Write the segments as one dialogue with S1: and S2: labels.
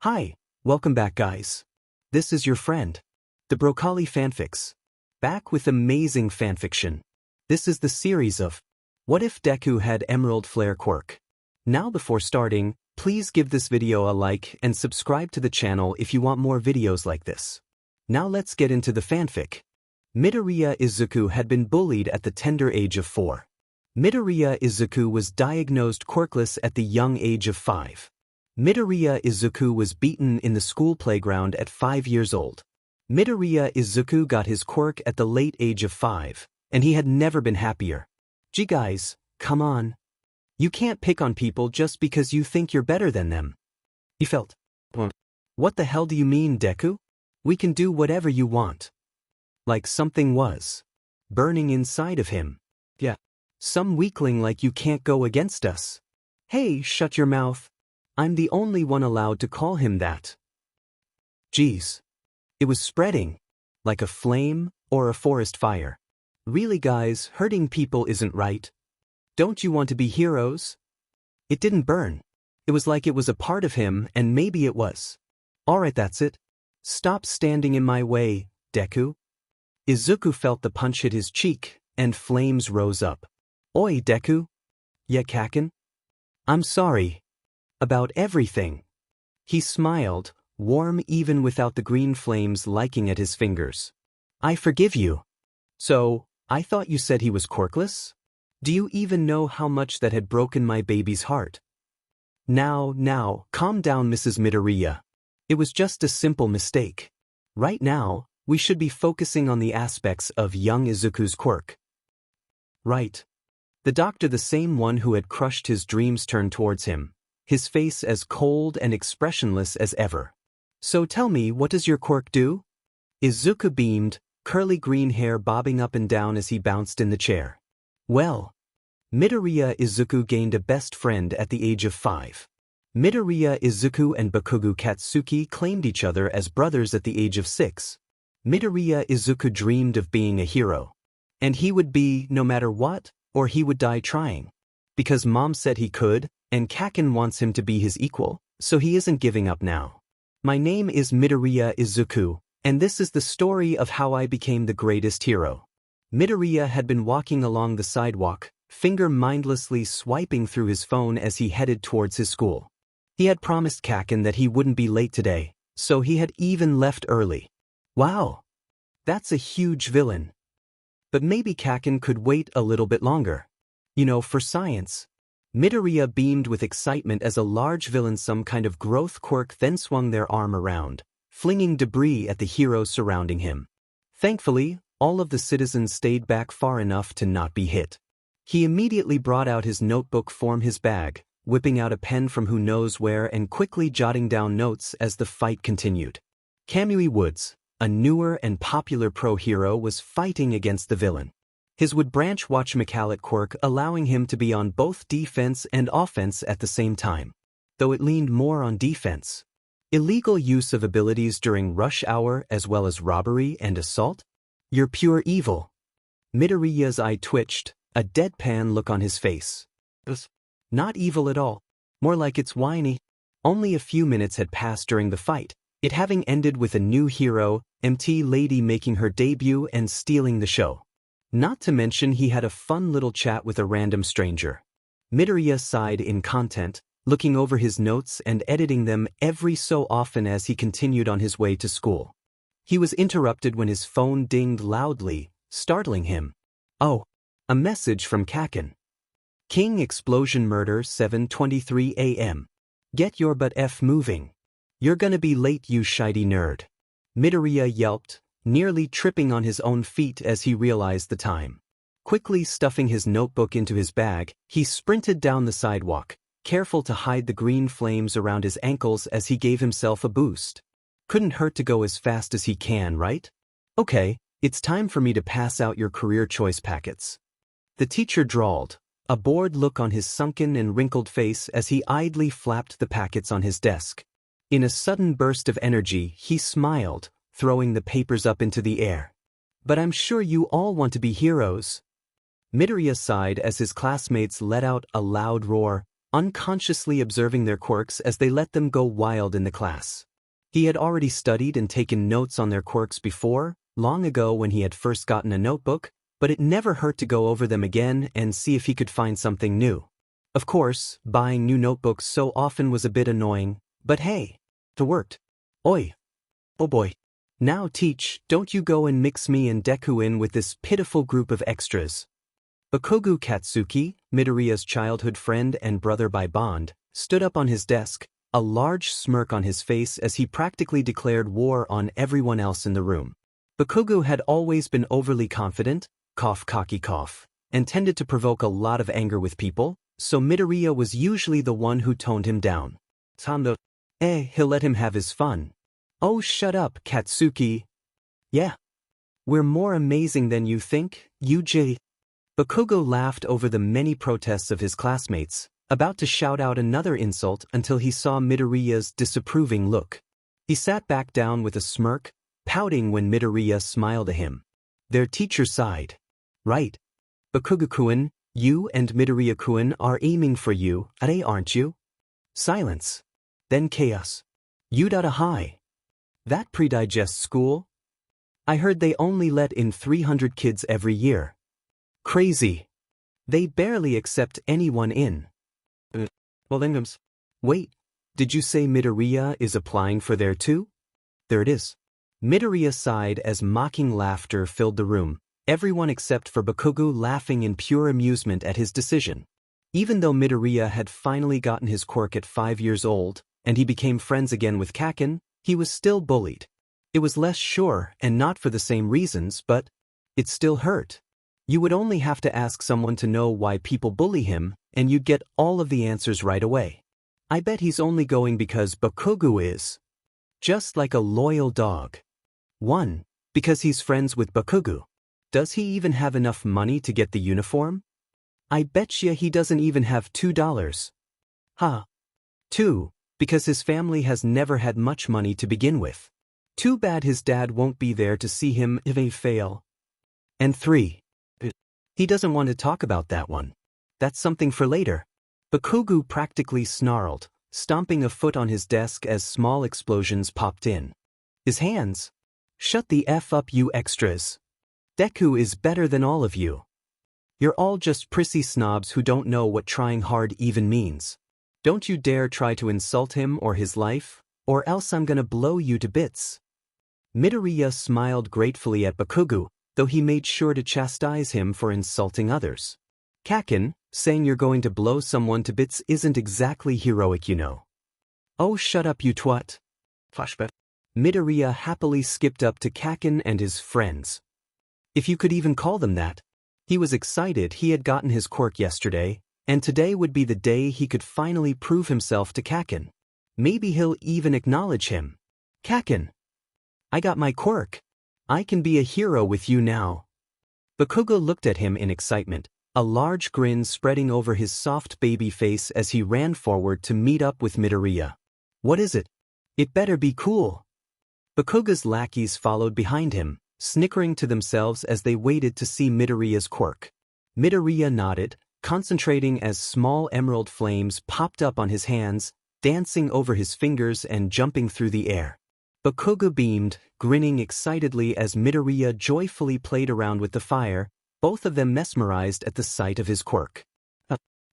S1: Hi, welcome back guys. This is your friend, the Broccoli Fanfics. Back with amazing fanfiction. This is the series of What If Deku Had Emerald Flare Quirk. Now before starting, please give this video a like and subscribe to the channel if you want more videos like this. Now let's get into the fanfic. Midoriya Izuku had been bullied at the tender age of 4. Midoriya Izuku was diagnosed quirkless at the young age of 5. Midoriya Izuku was beaten in the school playground at 5 years old. Midoriya Izuku got his quirk at the late age of 5, and he had never been happier. Gee guys, come on. You can't pick on people just because you think you're better than them. He felt. What the hell do you mean, Deku? We can do whatever you want. Like something was burning inside of him. Yeah. Some weakling like you can't go against us. Hey, shut your mouth. I'm the only one allowed to call him that. Geez. It was spreading. Like a flame or a forest fire. Really guys, hurting people isn't right. Don't you want to be heroes? It didn't burn. It was like it was a part of him, and maybe it was. Alright, that's it. Stop standing in my way, Deku. Izuku felt the punch hit his cheek, and flames rose up. Oi, Deku. Ya Kaken? I'm sorry. About everything. He smiled, warm even without the green flames liking at his fingers. I forgive you. So, I thought you said he was quirkless? Do you even know how much that had broken my baby's heart? Now, calm down, Mrs. Midoriya. It was just a simple mistake. Right now, we should be focusing on the aspects of young Izuku's quirk. Right. The doctor, the same one who had crushed his dreams, turned towards him, his face as cold and expressionless as ever. So tell me, what does your quirk do? Izuku beamed, curly green hair bobbing up and down as he bounced in the chair. Well, Midoriya Izuku gained a best friend at the age of 5. Midoriya Izuku and Bakugo Katsuki claimed each other as brothers at the age of 6. Midoriya Izuku dreamed of being a hero. And he would be no matter what, or he would die trying. Because mom said he could, and Kaken wants him to be his equal, so he isn't giving up now. My name is Midoriya Izuku, and this is the story of how I became the greatest hero. Midoriya had been walking along the sidewalk, finger mindlessly swiping through his phone as he headed towards his school. He had promised Kaken that he wouldn't be late today, so he had even left early. Wow! That's a huge villain. But maybe Kaken could wait a little bit longer. You know, for science. Midoriya beamed with excitement as a large villain, some kind of growth quirk, then swung their arm around, flinging debris at the heroes surrounding him. Thankfully, all of the citizens stayed back far enough to not be hit. He immediately brought out his notebook from his bag, whipping out a pen from who knows where and quickly jotting down notes as the fight continued. Kamui Woods, a newer and popular pro-hero, was fighting against the villain. His would branch whatchamacallit quirk allowing him to be on both defense and offense at the same time, though it leaned more on defense. Illegal use of abilities during rush hour as well as robbery and assault? You're pure evil. Midoriya's eye twitched, a deadpan look on his face. Not evil at all, more like it's whiny. Only a few minutes had passed during the fight, it having ended with a new hero, MT Lady, making her debut and stealing the show. Not to mention he had a fun little chat with a random stranger. Midoriya sighed in content, looking over his notes and editing them every so often as he continued on his way to school. He was interrupted when his phone dinged loudly, startling him. Oh, a message from Kaken. King Explosion Murder, 7:23 a.m. Get your butt F moving. You're gonna be late, you shitey nerd. Midoriya yelped, nearly tripping on his own feet as he realized the time. Quickly stuffing his notebook into his bag, he sprinted down the sidewalk, careful to hide the green flames around his ankles as he gave himself a boost. Couldn't hurt to go as fast as he can, right? Okay, it's time for me to pass out your career choice packets. The teacher drawled, a bored look on his sunken and wrinkled face as he idly flapped the packets on his desk. In a sudden burst of energy, he smiled, throwing the papers up into the air. But I'm sure you all want to be heroes. Midoriya sighed as his classmates let out a loud roar. unconsciously observing their quirks as they let them go wild in the class. He had already studied and taken notes on their quirks before, long ago when he had first gotten a notebook, but it never hurt to go over them again and see if he could find something new. Of course, buying new notebooks so often was a bit annoying, but hey, it worked. Oi. Oh boy. Now teach, don't you go and mix me and Deku in with this pitiful group of extras. Bakugo Katsuki, Midoriya's childhood friend and brother by bond, stood up on his desk, a large smirk on his face as he practically declared war on everyone else in the room. Bakugo had always been overly confident, cocky cough, and tended to provoke a lot of anger with people, so Midoriya was usually the one who toned him down. Tando, he'll let him have his fun. Oh, shut up, Katsuki. Yeah. We're more amazing than you think, Yuji. Bakugo laughed over the many protests of his classmates, about to shout out another insult until he saw Midoriya's disapproving look. He sat back down with a smirk, pouting when Midoriya smiled at him. Their teacher sighed. Right. Bakugo-kun, you and Midoriya-kun are aiming for you, aren't you? Silence. Then chaos. You'd oughta high. That predigests school? I heard they only let in 300 kids every year. Crazy. They barely accept anyone in. Wait, did you say Midoriya is applying for there too? There it is. Midoriya sighed as mocking laughter filled the room, everyone except for Bakugo laughing in pure amusement at his decision. Even though Midoriya had finally gotten his quirk at 5 years old, and he became friends again with Kaken, he was still bullied. It was less sure and not for the same reasons, but it still hurt. You would only have to ask someone to know why people bully him, and you'd get all of the answers right away. I bet he's only going because Bakugo is. Just like a loyal dog. 1. Because he's friends with Bakugo. Does he even have enough money to get the uniform? I betcha he doesn't even have $2. Huh. 2. Because his family has never had much money to begin with. Too bad his dad won't be there to see him if they fail. And 3. He doesn't want to talk about that one. That's something for later. Bakugo practically snarled, stomping a foot on his desk as small explosions popped in. His hands. Shut the F up, you extras. Deku is better than all of you. You're all just prissy snobs who don't know what trying hard even means. Don't you dare try to insult him or his life, or else I'm gonna blow you to bits. Midoriya smiled gratefully at Bakugo, though he made sure to chastise him for insulting others. Kaken, saying you're going to blow someone to bits isn't exactly heroic, you know. Oh, shut up, you twat. Flashback. Midoriya happily skipped up to Kaken and his friends. If you could even call them that. He was excited he had gotten his quirk yesterday, and today would be the day he could finally prove himself to Kaken. Maybe he'll even acknowledge him. Kaken. I got my quirk. I can be a hero with you now. Bakugo looked at him in excitement, a large grin spreading over his soft baby face as he ran forward to meet up with Midoriya. What is it? It better be cool. Bakugo's lackeys followed behind him, snickering to themselves as they waited to see Midoriya's quirk. Midoriya nodded, concentrating as small emerald flames popped up on his hands, dancing over his fingers and jumping through the air. Bakugo beamed, grinning excitedly as Midoriya joyfully played around with the fire, both of them mesmerized at the sight of his quirk.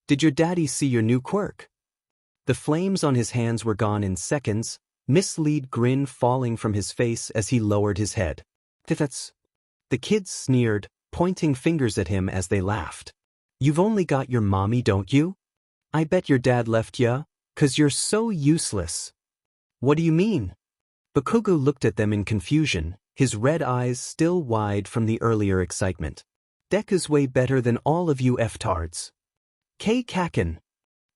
S1: Did your daddy see your new quirk? The flames on his hands were gone in seconds, mislead grin falling from his face as he lowered his head. That's... The kids sneered, pointing fingers at him as they laughed. You've only got your mommy, don't you? I bet your dad left ya, 'cause you're so useless. What do you mean? Bakugo looked at them in confusion, his red eyes still wide from the earlier excitement. Deku's way better than all of you F-tards. Kaken.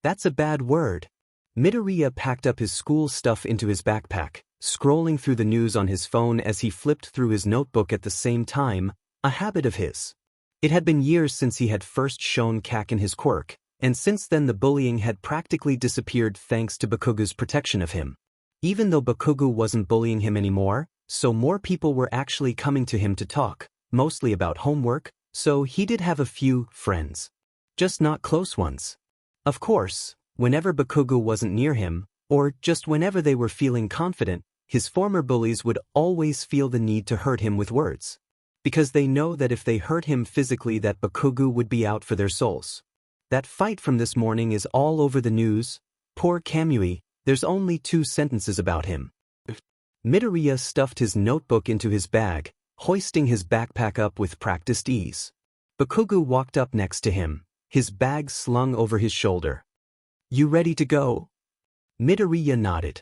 S1: That's a bad word. Midoriya packed up his school stuff into his backpack, scrolling through the news on his phone as he flipped through his notebook at the same time, a habit of his. It had been years since he had first shown Kaken his quirk, and since then the bullying had practically disappeared thanks to Bakugo's protection of him. Even though Bakugo wasn't bullying him anymore, so more people were actually coming to him to talk, mostly about homework, so he did have a few friends. Just not close ones. Of course, Whenever Bakugo wasn't near him, or just whenever they were feeling confident, his former bullies would always feel the need to hurt him with words. Because they know that if they hurt him physically that Bakugo would be out for their souls. That fight from this morning is all over the news. Poor Kamui, there's only 2 sentences about him. Midoriya stuffed his notebook into his bag, hoisting his backpack up with practiced ease. Bakugo walked up next to him, his bag slung over his shoulder. You ready to go? Midoriya nodded.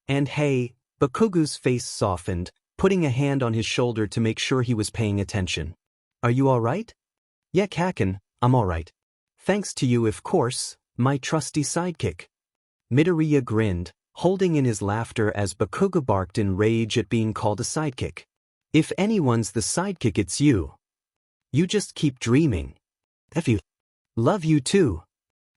S1: And hey, Bakugo's face softened, putting a hand on his shoulder to make sure he was paying attention. Are you alright? Yeah, Kaken, I'm alright. Thanks to you, of course, my trusty sidekick. Midoriya grinned, holding in his laughter as Bakugo barked in rage at being called a sidekick. If anyone's the sidekick, it's you. You just keep dreaming. F you. Love you too.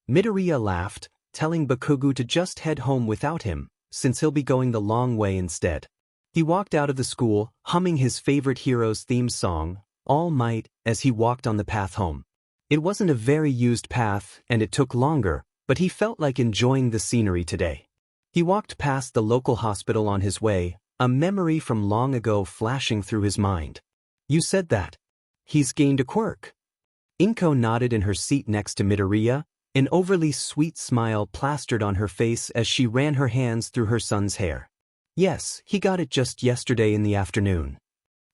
S1: Midoriya laughed, telling Bakugo to just head home without him, since he'll be going the long way instead. He walked out of the school, humming his favorite hero's theme song, All Might, as he walked on the path home. It wasn't a very used path, and it took longer, but he felt like enjoying the scenery today. He walked past the local hospital on his way, a memory from long ago flashing through his mind. You said that. He's gained a quirk. Inko nodded in her seat next to Midoriya, an overly sweet smile plastered on her face as she ran her hands through her son's hair. Yes, he got it just yesterday in the afternoon.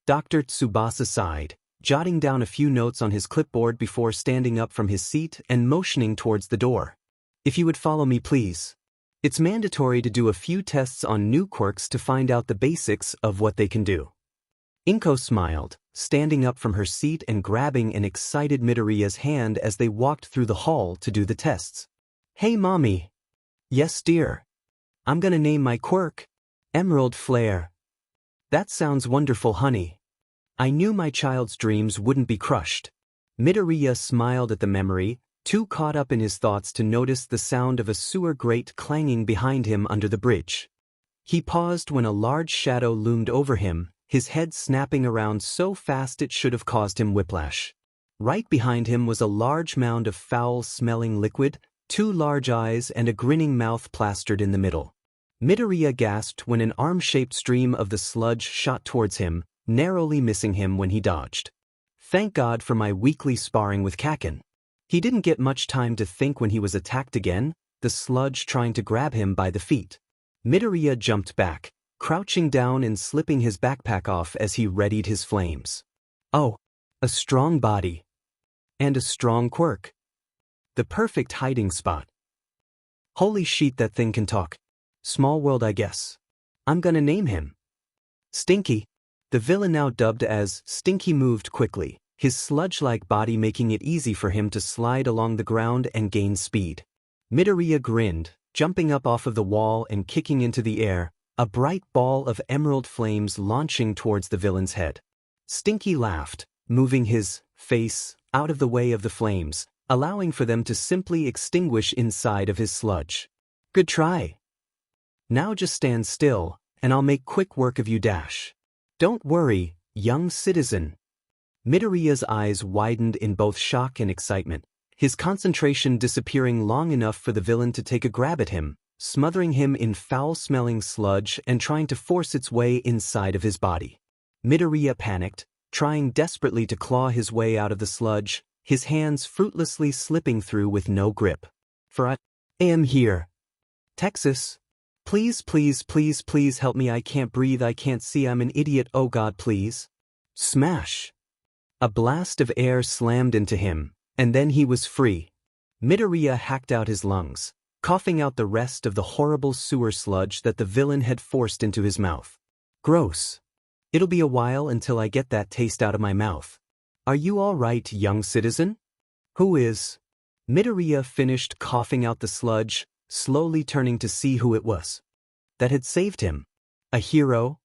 S1: Dr. Tsubasa sighed, jotting down a few notes on his clipboard before standing up from his seat and motioning towards the door. If you would follow me, please. It's mandatory to do a few tests on new quirks to find out the basics of what they can do. Inko smiled, standing up from her seat and grabbing an excited Midoriya's hand as they walked through the hall to do the tests. Hey, Mommy. Yes, dear. I'm gonna name my quirk Emerald Flare. That sounds wonderful, honey. I knew my child's dreams wouldn't be crushed. Midoriya smiled at the memory, too caught up in his thoughts to notice the sound of a sewer grate clanging behind him under the bridge. He paused when a large shadow loomed over him, his head snapping around so fast it should have caused him whiplash. Right behind him was a large mound of foul-smelling liquid, 2 large eyes and a grinning mouth plastered in the middle. Midoriya gasped when an arm-shaped stream of the sludge shot towards him, narrowly missing him when he dodged. Thank God for my weekly sparring with Kaken. He didn't get much time to think when he was attacked again, the sludge trying to grab him by the feet. Midoriya jumped back, crouching down and slipping his backpack off as he readied his flames. Oh, a strong body. And a strong quirk. The perfect hiding spot. Holy shit, that thing can talk. Small world, I guess. I'm gonna name him Stinky. The villain, now dubbed as Stinky, moved quickly, his sludge-like body making it easy for him to slide along the ground and gain speed. Midoriya grinned, jumping up off of the wall and kicking into the air, a bright ball of emerald flames launching towards the villain's head. Stinky laughed, moving his face out of the way of the flames, allowing for them to simply extinguish inside of his sludge. Good try. Now just stand still, and I'll make quick work of you. Don't worry, young citizen. Midoriya's eyes widened in both shock and excitement, his concentration disappearing long enough for the villain to take a grab at him, smothering him in foul-smelling sludge and trying to force its way inside of his body. Midoriya panicked, trying desperately to claw his way out of the sludge, his hands fruitlessly slipping through with no grip. For I am here. Texas. Please, please, please, please help me. I can't breathe. I can't see. I'm an idiot. Oh God, please. Smash. A blast of air slammed into him, and then he was free. Midoriya hacked out his lungs, coughing out the rest of the horrible sewer sludge that the villain had forced into his mouth. Gross. It'll be a while until I get that taste out of my mouth. Are you all right, young citizen? Who is? Midoriya finished coughing out the sludge, slowly turning to see who it was that had saved him. A hero?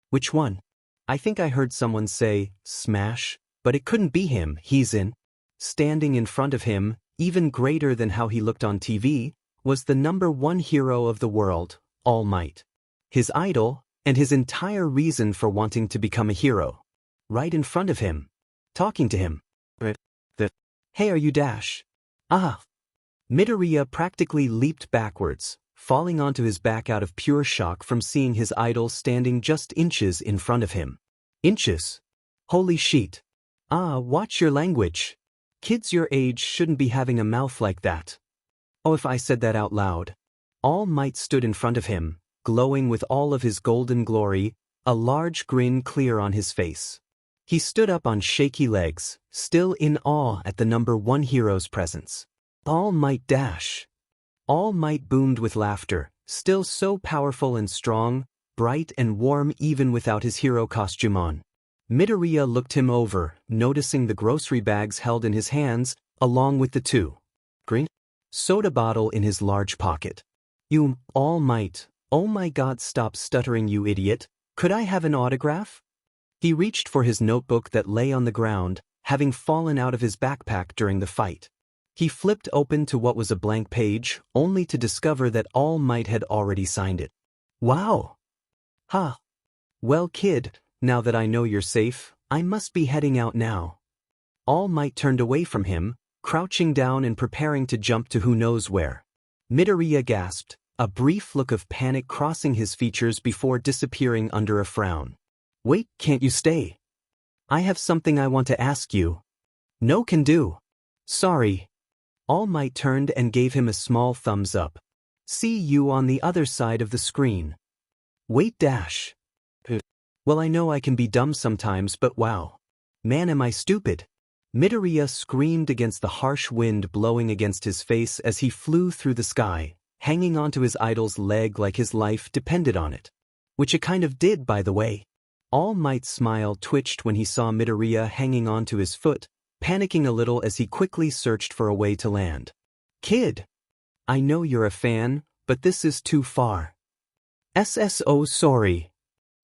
S1: Which one? I think I heard someone say, Smash, but it couldn't be him. He's in. Standing in front of him, even greater than how he looked on TV, was the #1 hero of the world, All Might. His idol, and his entire reason for wanting to become a hero. Right in front of him. Talking to him. Hey, are you Dash? Ah. Midoriya practically leaped backwards, falling onto his back out of pure shock from seeing his idol standing just inches in front of him. Inches? Holy shit. Watch your language. Kids your age shouldn't be having a mouth like that. Oh, if I said that out loud. All Might stood in front of him, glowing with all of his golden glory, a large grin clear on his face. He stood up on shaky legs, still in awe at the number one hero's presence. All Might dash. All Might boomed with laughter, still so powerful and strong, bright and warm even without his hero costume on. Midoriya looked him over, noticing the grocery bags held in his hands, along with the green soda bottle in his large pocket. All Might, oh my god, stop stuttering, you idiot. Could I have an autograph? He reached for his notebook that lay on the ground, having fallen out of his backpack during the fight. He flipped open to what was a blank page, only to discover that All Might had already signed it. Wow! Ha! Well, kid, now that I know you're safe, I must be heading out now. All Might turned away from him, crouching down and preparing to jump to who knows where. Midoriya gasped, a brief look of panic crossing his features before disappearing under a frown. Wait, can't you stay? I have something I want to ask you. No can do. Sorry. All Might turned and gave him a small thumbs up. See you on the other side of the screen. Wait dash. Well, I know I can be dumb sometimes, but wow. Man, am I stupid. Midoriya screamed against the harsh wind blowing against his face as he flew through the sky, hanging onto his idol's leg like his life depended on it. Which it kind of did, by the way. All Might's smile twitched when he saw Midoriya hanging onto his foot, panicking a little as he quickly searched for a way to land. Kid! I know you're a fan, but this is too far. SSO sorry.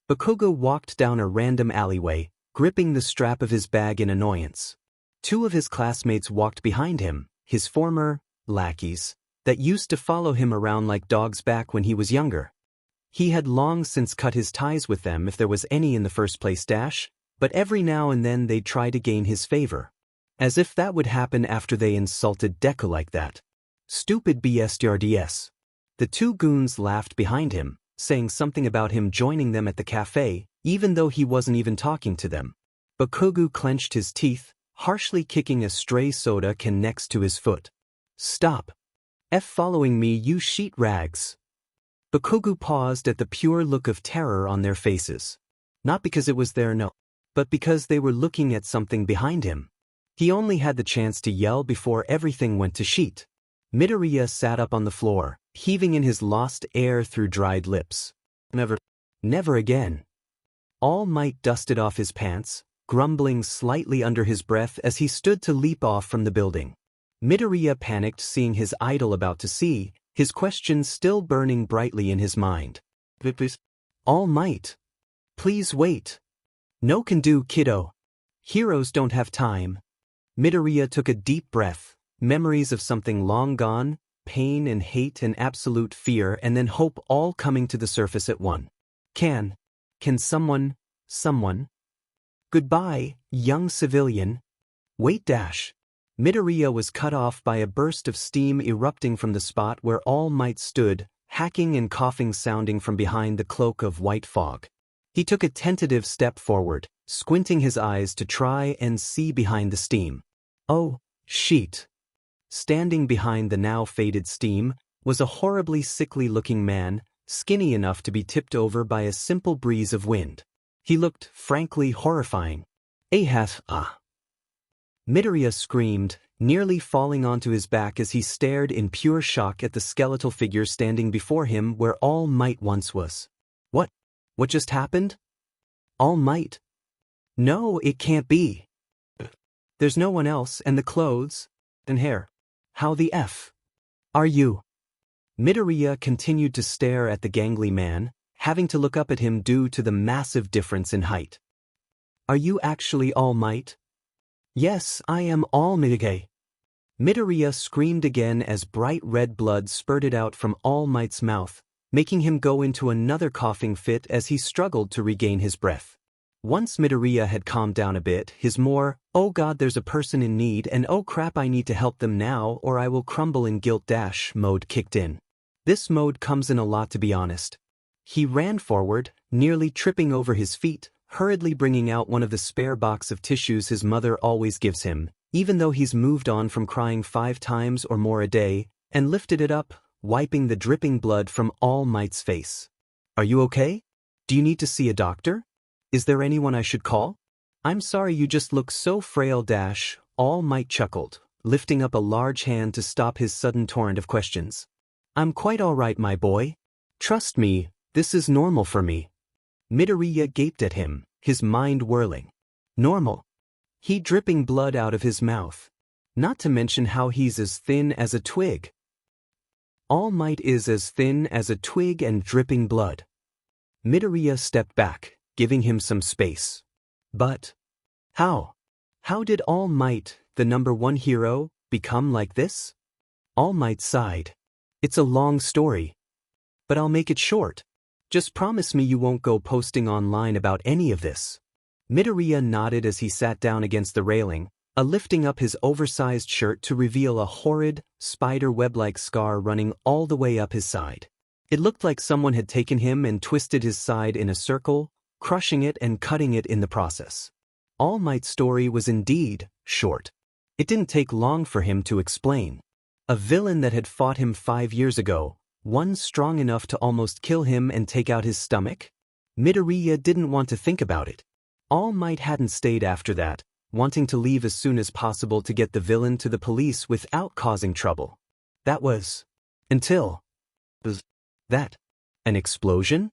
S1: Bakugo walked down a random alleyway, gripping the strap of his bag in annoyance. Two of his classmates walked behind him, his former lackeys, that used to follow him around like dogs back when he was younger. He had long since cut his ties with them if there was any in the first place dash, but every now and then they'd try to gain his favor. As if that would happen after they insulted Deku like that. Stupid BSDRDS. The two goons laughed behind him, saying something about him joining them at the cafe, even though he wasn't even talking to them. Bakugo clenched his teeth, harshly kicking a stray soda can next to his foot. Stop. Following me, you sheet rags. Bakugo paused at the pure look of terror on their faces. Not because it was there, no, but because they were looking at something behind him. He only had the chance to yell before everything went to shit. Midoriya sat up on the floor, heaving in his lost air through dried lips. Never again. All Might dusted off his pants, grumbling slightly under his breath as he stood to leap off from the building. Midoriya panicked seeing his idol about to see, his question still burning brightly in his mind. All Might. Please wait. No can do, kiddo. Heroes don't have time. Midoriya took a deep breath, memories of something long gone, pain and hate and absolute fear and then hope all coming to the surface at once. Can someone? Goodbye, young civilian. Wait dash. Midoriya was cut off by a burst of steam erupting from the spot where All Might stood, hacking and coughing sounding from behind the cloak of white fog. He took a tentative step forward, squinting his eyes to try and see behind the steam. Oh, shit. Standing behind the now faded steam was a horribly sickly-looking man, skinny enough to be tipped over by a simple breeze of wind. He looked, frankly, horrifying. Midoriya screamed, nearly falling onto his back as he stared in pure shock at the skeletal figure standing before him where All Might once was. What just happened? All Might? No, it can't be. There's no one else, and the clothes and hair. How the F are you? Midoriya continued to stare at the gangly man, having to look up at him due to the massive difference in height. Are you actually All Might? Yes, I am All Might. Midoriya screamed again as bright red blood spurted out from All Might's mouth, making him go into another coughing fit as he struggled to regain his breath. Once Midoriya had calmed down a bit, his more, "Oh god there's a person in need and oh crap I need to help them now or I will crumble in guilt dash" mode kicked in. This mode comes in a lot to be honest. He ran forward, nearly tripping over his feet, hurriedly bringing out one of the spare box of tissues his mother always gives him, even though he's moved on from crying 5 times or more a day, and lifted it up, wiping the dripping blood from All Might's face. "Are you okay? Do you need to see a doctor? Is there anyone I should call? I'm sorry you just look so frail dash," All Might chuckled, lifting up a large hand to stop his sudden torrent of questions. "I'm quite alright my boy. Trust me, this is normal for me." Midoriya gaped at him, his mind whirling. Normal? He dripping blood out of his mouth. Not to mention how he's as thin as a twig. All Might is as thin as a twig and dripping blood. Midoriya stepped back, giving him some space. But how? How did All Might, the #1 hero, become like this? All Might sighed. "It's a long story. But I'll make it short. Just promise me you won't go posting online about any of this." Midoriya nodded as he sat down against the railing, lifting up his oversized shirt to reveal a horrid, spider web-like scar running all the way up his side. It looked like someone had taken him and twisted his side in a circle, crushing it and cutting it in the process. All Might's story was indeed short. It didn't take long for him to explain. A villain that had fought him 5 years ago, one strong enough to almost kill him and take out his stomach? Midoriya didn't want to think about it. All Might hadn't stayed after that, wanting to leave as soon as possible to get the villain to the police without causing trouble. That was until that. An explosion?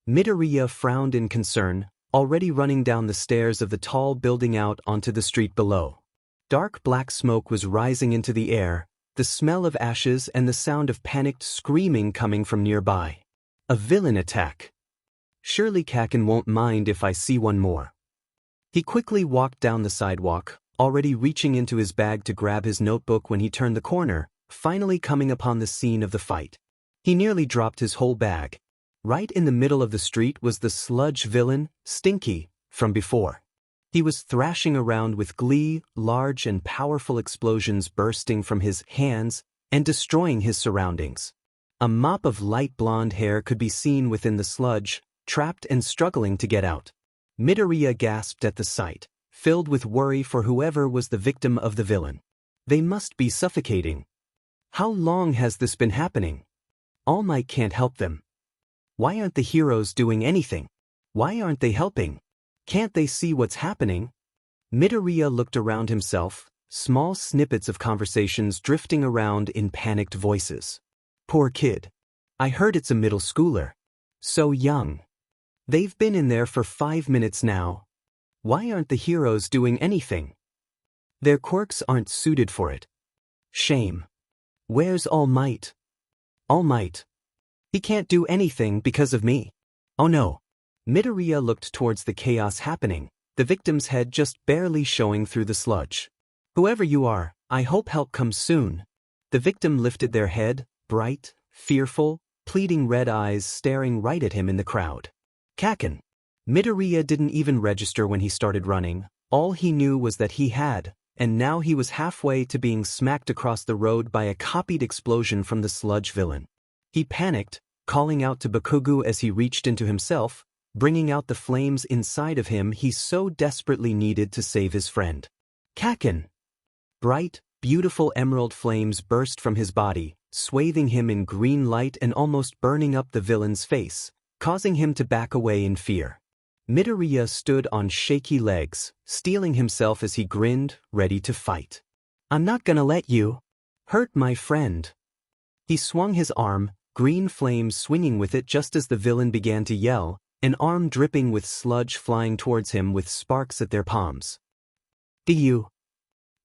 S1: Midoriya frowned in concern, already running down the stairs of the tall building out onto the street below. Dark black smoke was rising into the air, the smell of ashes and the sound of panicked screaming coming from nearby. A villain attack. Surely Kaken won't mind if I see one more. He quickly walked down the sidewalk, already reaching into his bag to grab his notebook when he turned the corner, finally coming upon the scene of the fight. He nearly dropped his whole bag. Right in the middle of the street was the Sludge villain, Stinky, from before. He was thrashing around with glee, large and powerful explosions bursting from his hands and destroying his surroundings. A mop of light blonde hair could be seen within the sludge, trapped and struggling to get out. Midoriya gasped at the sight, filled with worry for whoever was the victim of the villain. They must be suffocating. How long has this been happening? All Might can't help them. Why aren't the heroes doing anything? Why aren't they helping? Can't they see what's happening? Midoriya looked around himself, small snippets of conversations drifting around in panicked voices. Poor kid. I heard it's a middle schooler. So young. They've been in there for 5 minutes now. Why aren't the heroes doing anything? Their quirks aren't suited for it. Shame. Where's All Might? All Might. He can't do anything because of me. Oh no. Midoriya looked towards the chaos happening, the victim's head just barely showing through the sludge. Whoever you are, I hope help comes soon. The victim lifted their head, bright, fearful, pleading red eyes staring right at him in the crowd. Kaken. Midoriya didn't even register when he started running. All he knew was that he had, and now he was halfway to being smacked across the road by a copied explosion from the Sludge villain. He panicked, calling out to Bakugo as he reached into himself, bringing out the flames inside of him he so desperately needed to save his friend. Kaken. Bright, beautiful emerald flames burst from his body, swathing him in green light and almost burning up the villain's face, causing him to back away in fear. Midoriya stood on shaky legs, steeling himself as he grinned, ready to fight. I'm not gonna let you hurt my friend. He swung his arm, green flames swinging with it just as the villain began to yell, an arm dripping with sludge flying towards him with sparks at their palms. You?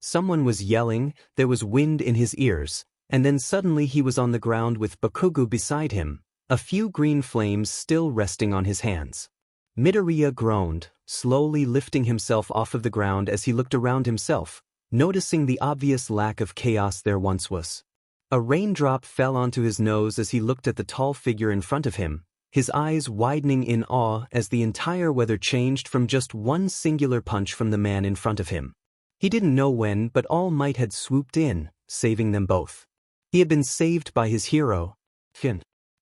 S1: Someone was yelling, there was wind in his ears, and then suddenly he was on the ground with Bakugo beside him, a few green flames still resting on his hands. Midoriya groaned, slowly lifting himself off of the ground as he looked around himself, noticing the obvious lack of chaos there once was. A raindrop fell onto his nose as he looked at the tall figure in front of him, his eyes widening in awe as the entire weather changed from just one singular punch from the man in front of him. He didn't know when, but All Might had swooped in, saving them both. He had been saved by his hero,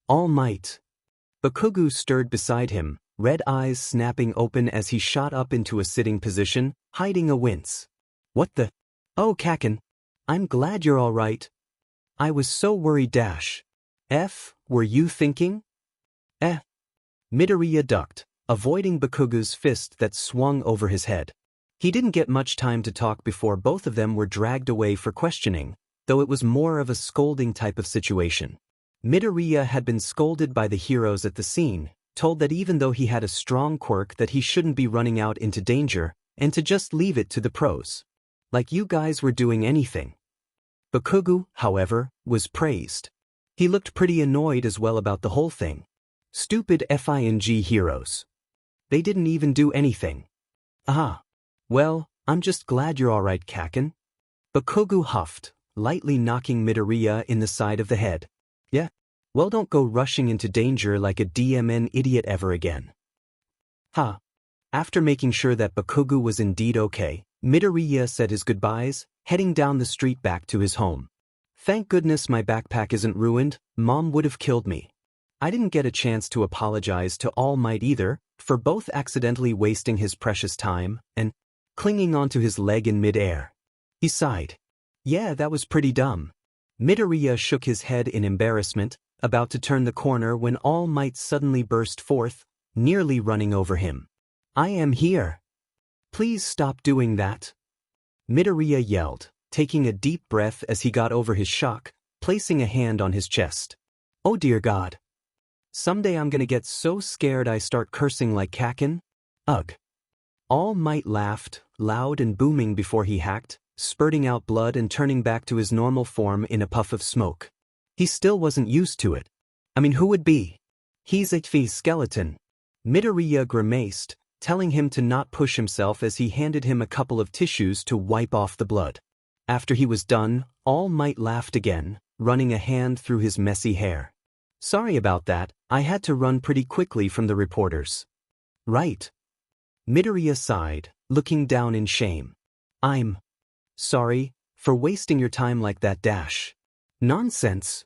S1: All Might. Bakugo stirred beside him, red eyes snapping open as he shot up into a sitting position, hiding a wince. What the? Oh, Kaken. I'm glad you're all right. I was so worried. Were you thinking? Midoriya ducked, avoiding Bakugo's fist that swung over his head. He didn't get much time to talk before both of them were dragged away for questioning, though it was more of a scolding type of situation. Midoriya had been scolded by the heroes at the scene, told that even though he had a strong quirk that he shouldn't be running out into danger, and to just leave it to the pros. Like you guys were doing anything. Bakugo, however, was praised. He looked pretty annoyed as well about the whole thing. Stupid FING heroes. They didn't even do anything. Well, I'm just glad you're alright, Kaken. Bakugo huffed, lightly knocking Midoriya in the side of the head. Yeah? Well, don't go rushing into danger like a DMN idiot ever again. After making sure that Bakugo was indeed okay, Midoriya said his goodbyes, heading down the street back to his home. Thank goodness my backpack isn't ruined, Mom would have killed me. I didn't get a chance to apologize to All Might either, for both accidentally wasting his precious time and clinging onto his leg in midair. He sighed. Yeah, that was pretty dumb. Midoriya shook his head in embarrassment, about to turn the corner when All Might suddenly burst forth, nearly running over him. I am here. Please stop doing that. Midoriya yelled, taking a deep breath as he got over his shock, placing a hand on his chest. Oh dear God. Someday I'm gonna get so scared I start cursing like Kaken. Ugh. All Might laughed, loud and booming before he hacked, spurting out blood and turning back to his normal form in a puff of smoke. He still wasn't used to it. I mean, who would be? He's a skeleton. Midoriya grimaced, telling him to not push himself as he handed him a couple of tissues to wipe off the blood. After he was done, All Might laughed again, running a hand through his messy hair. Sorry about that, I had to run pretty quickly from the reporters. Right. Midoriya sighed, looking down in shame. I'm sorry for wasting your time like that. Nonsense.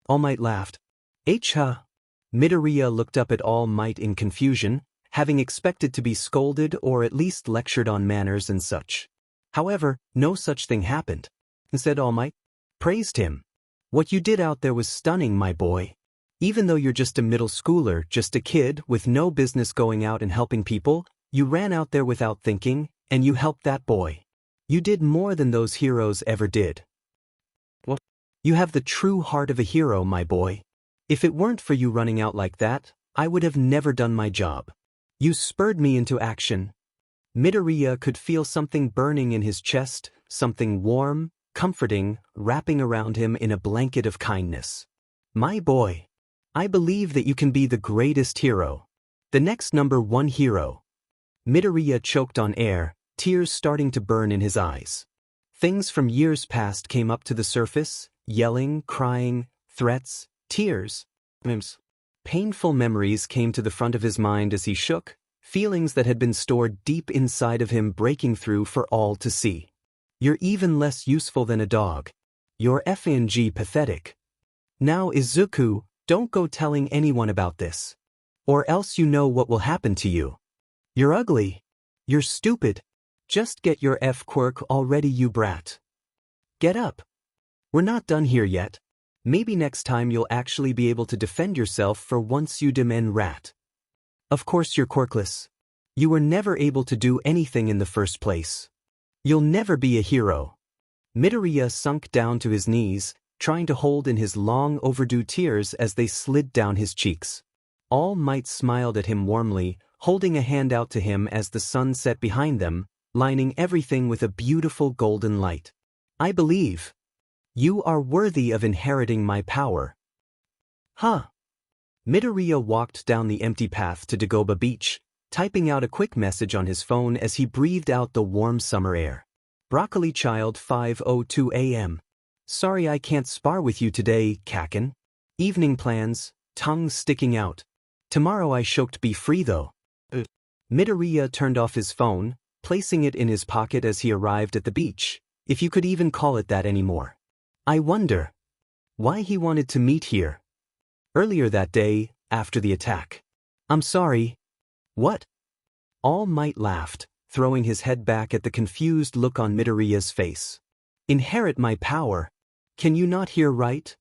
S1: All Might laughed. Midoriya looked up at All Might in confusion, having expected to be scolded or at least lectured on manners and such. However, no such thing happened. Instead, All Might praised him. What you did out there was stunning, my boy. Even though you're just a middle schooler, just a kid with no business going out and helping people, you ran out there without thinking, and you helped that boy. You did more than those heroes ever did. What? You have the true heart of a hero, my boy. If it weren't for you running out like that, I would have never done my job. You spurred me into action. Midoriya could feel something burning in his chest, something warm, comforting, wrapping around him in a blanket of kindness. My boy. I believe that you can be the greatest hero. The next #1 hero. Midoriya choked on air, tears starting to burn in his eyes. Things from years past came up to the surface, yelling, crying, threats, tears. Painful memories came to the front of his mind as he shook, feelings that had been stored deep inside of him breaking through for all to see. You're even less useful than a dog. You're FNG pathetic. Now Izuku, don't go telling anyone about this. Or else you know what will happen to you. You're ugly. You're stupid. Just get your quirk already, you brat. Get up. We're not done here yet. Maybe next time you'll actually be able to defend yourself for once, you demon rat. Of course you're quirkless. You were never able to do anything in the first place. You'll never be a hero. Midoriya sunk down to his knees, trying to hold in his long overdue tears as they slid down his cheeks. All Might smiled at him warmly, holding a hand out to him as the sun set behind them, lining everything with a beautiful golden light. I believe. You are worthy of inheriting my power. Midoriya walked down the empty path to Dagoba Beach, typing out a quick message on his phone as he breathed out the warm summer air. Broccoli Child 5:02 a.m. Sorry I can't spar with you today, Kaken. Evening plans, tongue sticking out. Tomorrow I shouldn't be free though. Midoriya turned off his phone, placing it in his pocket as he arrived at the beach, if you could even call it that anymore. I wonder why he wanted to meet here. Earlier that day, after the attack. I'm sorry. What? All Might laughed, throwing his head back at the confused look on Midoriya's face. Inherit my power. Can you not hear right?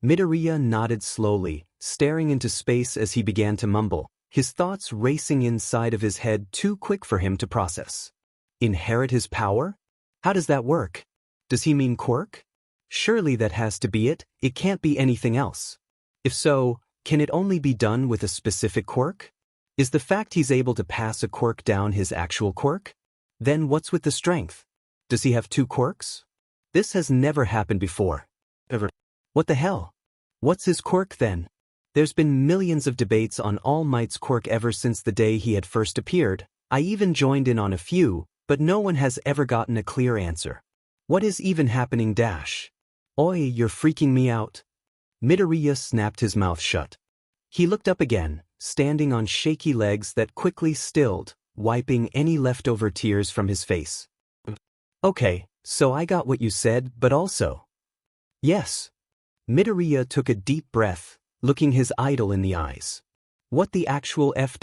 S1: Midoriya nodded slowly, staring into space as he began to mumble, his thoughts racing inside of his head too quick for him to process. Inherit his power? How does that work? Does he mean Quirk? Surely that has to be it can't be anything else. If so, can it only be done with a specific quirk? Is the fact he's able to pass a quirk down his actual quirk? Then what's with the strength? Does he have 2 quirks? This has never happened before. Ever. What the hell? What's his quirk then? There's been millions of debates on All Might's quirk ever since the day he had first appeared. I even joined in on a few, but no one has ever gotten a clear answer. What is even happening? Oi, you're freaking me out. Midoriya snapped his mouth shut. He looked up again, standing on shaky legs that quickly stilled, wiping any leftover tears from his face. Okay, so I got what you said, but also. Yes. Midoriya took a deep breath, looking his idol in the eyes. What the actual F-?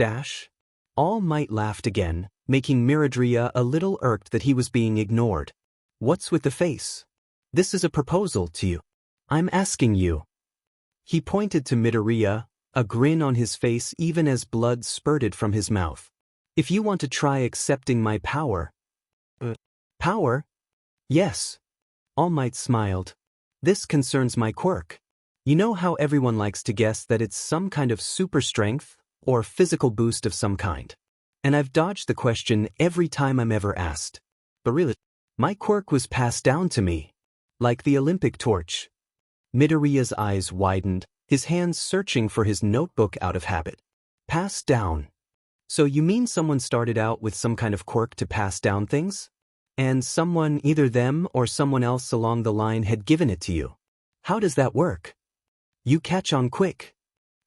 S1: All Might laughed again, making Midoriya a little irked that he was being ignored. What's with the face? This is a proposal to you. I'm asking you. He pointed to Midoriya, a grin on his face even as blood spurted from his mouth. If you want to try accepting my power. Power? Yes. All Might smiled. This concerns my quirk. You know how everyone likes to guess that it's some kind of super strength, or physical boost of some kind. And I've dodged the question every time I'm ever asked. But really, my quirk was passed down to me. Like the Olympic torch. Midoriya's eyes widened, his hands searching for his notebook out of habit. Passed down. So you mean someone started out with some kind of quirk to pass down things? And someone, either them or someone else along the line, had given it to you. How does that work? You catch on quick.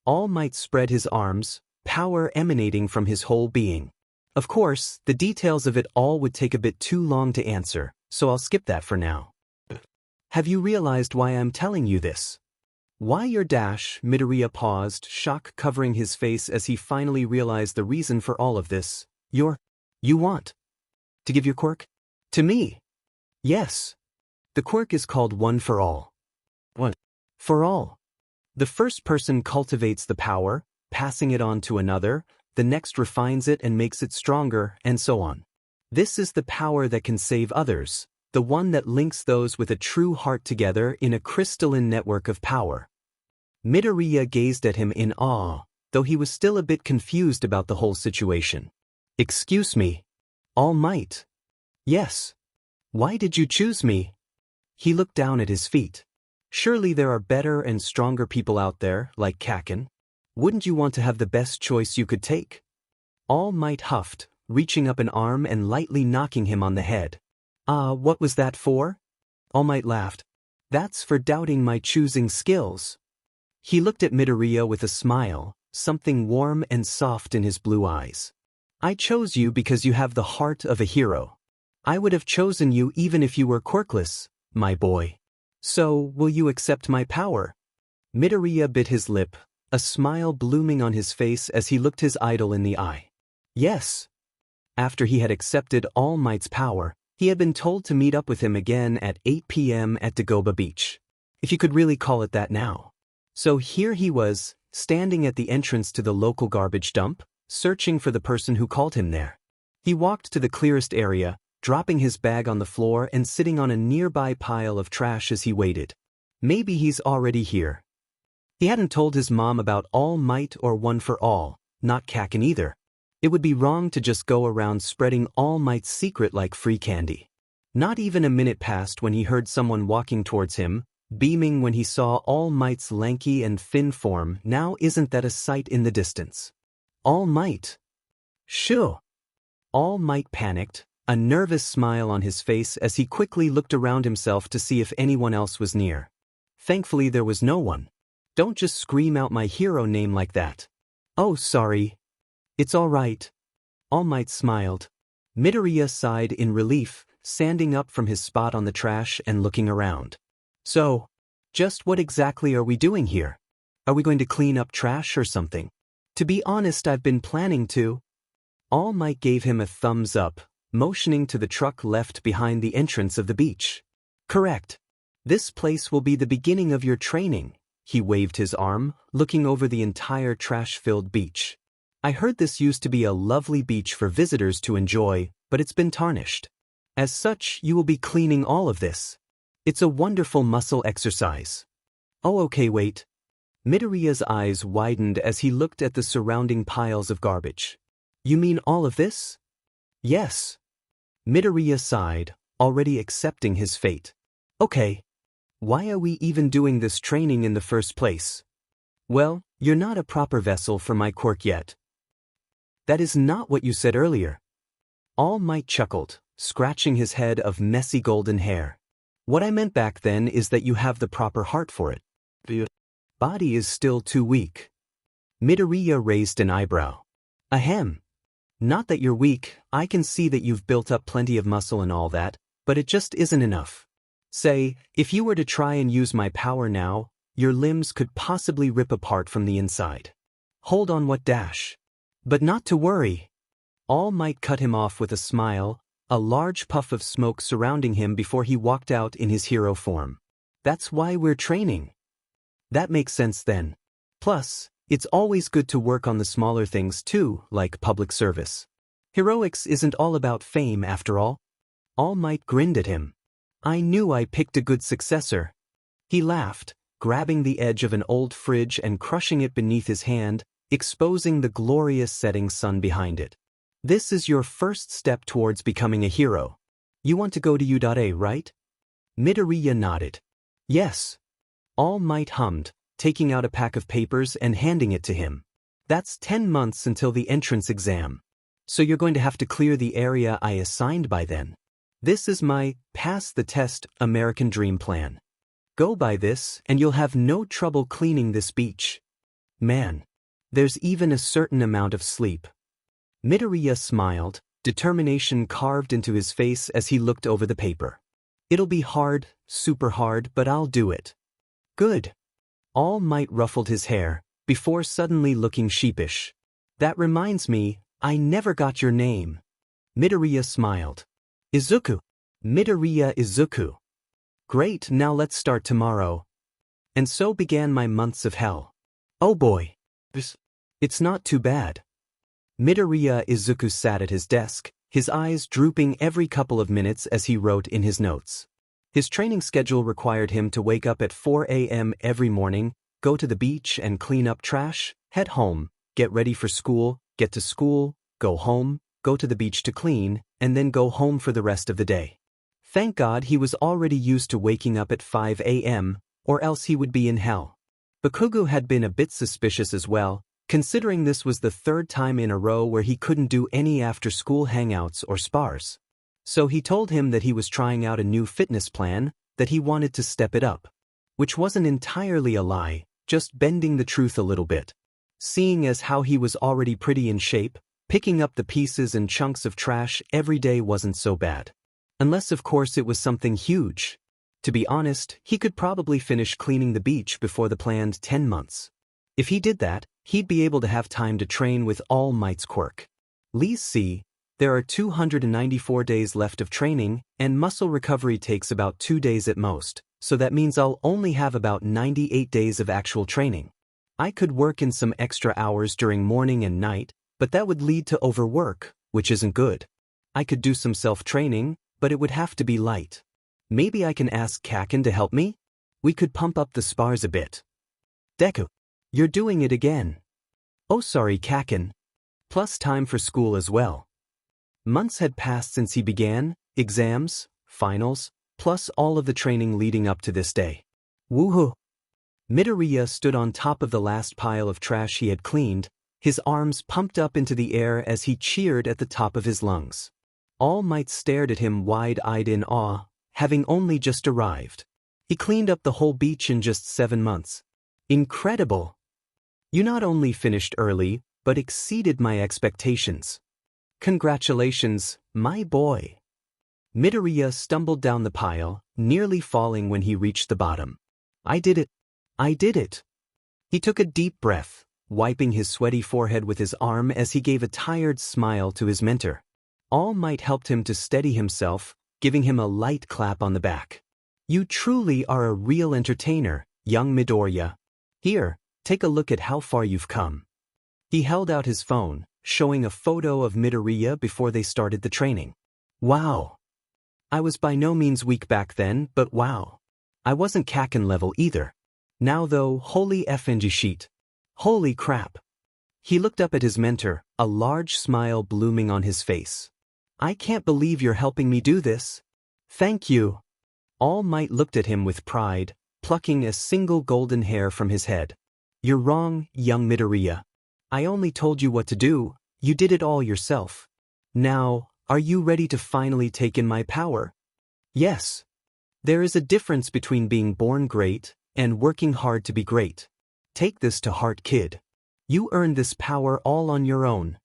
S1: All Might spread his arms, power emanating from his whole being. Of course, the details of it all would take a bit too long to answer, so I'll skip that for now. Have you realized why I'm telling you this? Why your ? Midoriya paused, shock covering his face as he finally realized the reason for all of this. You want to give your quirk? To me? Yes. The quirk is called One for All. What? For all. The first person cultivates the power, passing it on to another, the next refines it and makes it stronger, and so on. This is the power that can save others, the one that links those with a true heart together in a crystalline network of power. Midoriya gazed at him in awe, though he was still a bit confused about the whole situation. Excuse me. All Might. Yes. Why did you choose me? He looked down at his feet. Surely there are better and stronger people out there, like Kaken. Wouldn't you want to have the best choice you could take? All Might huffed, reaching up an arm and lightly knocking him on the head. What was that for? All Might laughed. That's for doubting my choosing skills. He looked at Midoriya with a smile, something warm and soft in his blue eyes. I chose you because you have the heart of a hero. I would have chosen you even if you were quirkless, my boy. So, will you accept my power? Midoriya bit his lip, a smile blooming on his face as he looked his idol in the eye. Yes. After he had accepted All Might's power, he had been told to meet up with him again at 8 p.m. at Dagoba Beach. If you could really call it that now. So here he was, standing at the entrance to the local garbage dump, searching for the person who called him there. He walked to the clearest area, dropping his bag on the floor and sitting on a nearby pile of trash as he waited. Maybe he's already here. He hadn't told his mom about All Might or One for All, not Kaken either. It would be wrong to just go around spreading All Might's secret like free candy. Not even a minute passed when he heard someone walking towards him, beaming when he saw All Might's lanky and thin form. Now isn't that a sight in the distance? All Might. Shoo! All Might panicked, a nervous smile on his face as he quickly looked around himself to see if anyone else was near. Thankfully there was no one. Don't just scream out my hero name like that. Oh, sorry. It's all right. All Might smiled. Midoriya sighed in relief, standing up from his spot on the trash and looking around. So, just what exactly are we doing here? Are we going to clean up trash or something? To be honest, I've been planning to. All Might gave him a thumbs up, motioning to the truck left behind the entrance of the beach. Correct. This place will be the beginning of your training. He waved his arm, looking over the entire trash-filled beach. I heard this used to be a lovely beach for visitors to enjoy, but it's been tarnished. As such, you will be cleaning all of this. It's a wonderful muscle exercise. Oh, okay, wait. Midoriya's eyes widened as he looked at the surrounding piles of garbage. You mean all of this? Yes. Midoriya sighed, already accepting his fate. Okay. Why are we even doing this training in the first place? Well, you're not a proper vessel for my quirk yet. That is not what you said earlier. All Might chuckled, scratching his head of messy golden hair. What I meant back then is that you have the proper heart for it. The body is still too weak. Midoriya raised an eyebrow. Ahem. Not that you're weak, I can see that you've built up plenty of muscle and all that, but it just isn't enough. Say, if you were to try and use my power now, your limbs could possibly rip apart from the inside. Hold on, what dash? But not to worry. All Might cut him off with a smile, a large puff of smoke surrounding him before he walked out in his hero form. That's why we're training. That makes sense then. Plus, it's always good to work on the smaller things too, like public service. Heroics isn't all about fame after all. All Might grinned at him. I knew I picked a good successor. He laughed, grabbing the edge of an old fridge and crushing it beneath his hand, exposing the glorious setting sun behind it. This is your first step towards becoming a hero. You want to go to U.A, right? Midoriya nodded. Yes. All Might hummed, taking out a pack of papers and handing it to him. That's 10 months until the entrance exam. So you're going to have to clear the area I assigned by then. This is my pass the test American dream plan. Go by this and you'll have no trouble cleaning this beach. Man, there's even a certain amount of sleep. Midoriya smiled, determination carved into his face as he looked over the paper. It'll be hard, super hard, but I'll do it. Good. All Might ruffled his hair, before suddenly looking sheepish. That reminds me, I never got your name. Midoriya smiled. Izuku. Midoriya Izuku. Great, now let's start tomorrow. And so began my months of hell. Oh boy. It's not too bad. Midoriya Izuku sat at his desk, his eyes drooping every couple of minutes as he wrote in his notes. His training schedule required him to wake up at 4 a.m. every morning, go to the beach and clean up trash, head home, get ready for school, get to school, go home, go to the beach to clean, and then go home for the rest of the day. Thank God he was already used to waking up at 5 a.m., or else he would be in hell. Bakugo had been a bit suspicious as well, considering this was the third time in a row where he couldn't do any after-school hangouts or spars. So he told him that he was trying out a new fitness plan, that he wanted to step it up. Which wasn't entirely a lie, just bending the truth a little bit. Seeing as how he was already pretty in shape, picking up the pieces and chunks of trash every day wasn't so bad. Unless of course it was something huge. To be honest, he could probably finish cleaning the beach before the planned 10 months. If he did that, he'd be able to have time to train with All Might's quirk. Please see, there are 294 days left of training, and muscle recovery takes about 2 days at most, so that means I'll only have about 98 days of actual training. I could work in some extra hours during morning and night, but that would lead to overwork, which isn't good. I could do some self-training, but it would have to be light. Maybe I can ask Kaken to help me? We could pump up the spars a bit. Deku, you're doing it again. Oh sorry Kaken. Plus time for school as well. Months had passed since he began, exams, finals, plus all of the training leading up to this day. Woohoo! Midoriya stood on top of the last pile of trash he had cleaned, his arms pumped up into the air as he cheered at the top of his lungs. All Might stared at him wide-eyed in awe, having only just arrived. He cleaned up the whole beach in just 7 months. Incredible! You not only finished early, but exceeded my expectations. Congratulations, my boy. Midoriya stumbled down the pile, nearly falling when he reached the bottom. I did it. I did it. He took a deep breath, wiping his sweaty forehead with his arm as he gave a tired smile to his mentor. All Might helped him to steady himself, giving him a light clap on the back. You truly are a real entertainer, young Midoriya. Here, take a look at how far you've come. He held out his phone, showing a photo of Midoriya before they started the training. Wow. I was by no means weak back then, but wow. I wasn't Kaken level either. Now though, holy FNG sheet. Holy crap. He looked up at his mentor, a large smile blooming on his face. I can't believe you're helping me do this. Thank you. All Might looked at him with pride, plucking a single golden hair from his head. You're wrong, young Midoriya. I only told you what to do, you did it all yourself. Now, are you ready to finally take in my power? Yes. There is a difference between being born great and working hard to be great. Take this to heart, kid. You earned this power all on your own.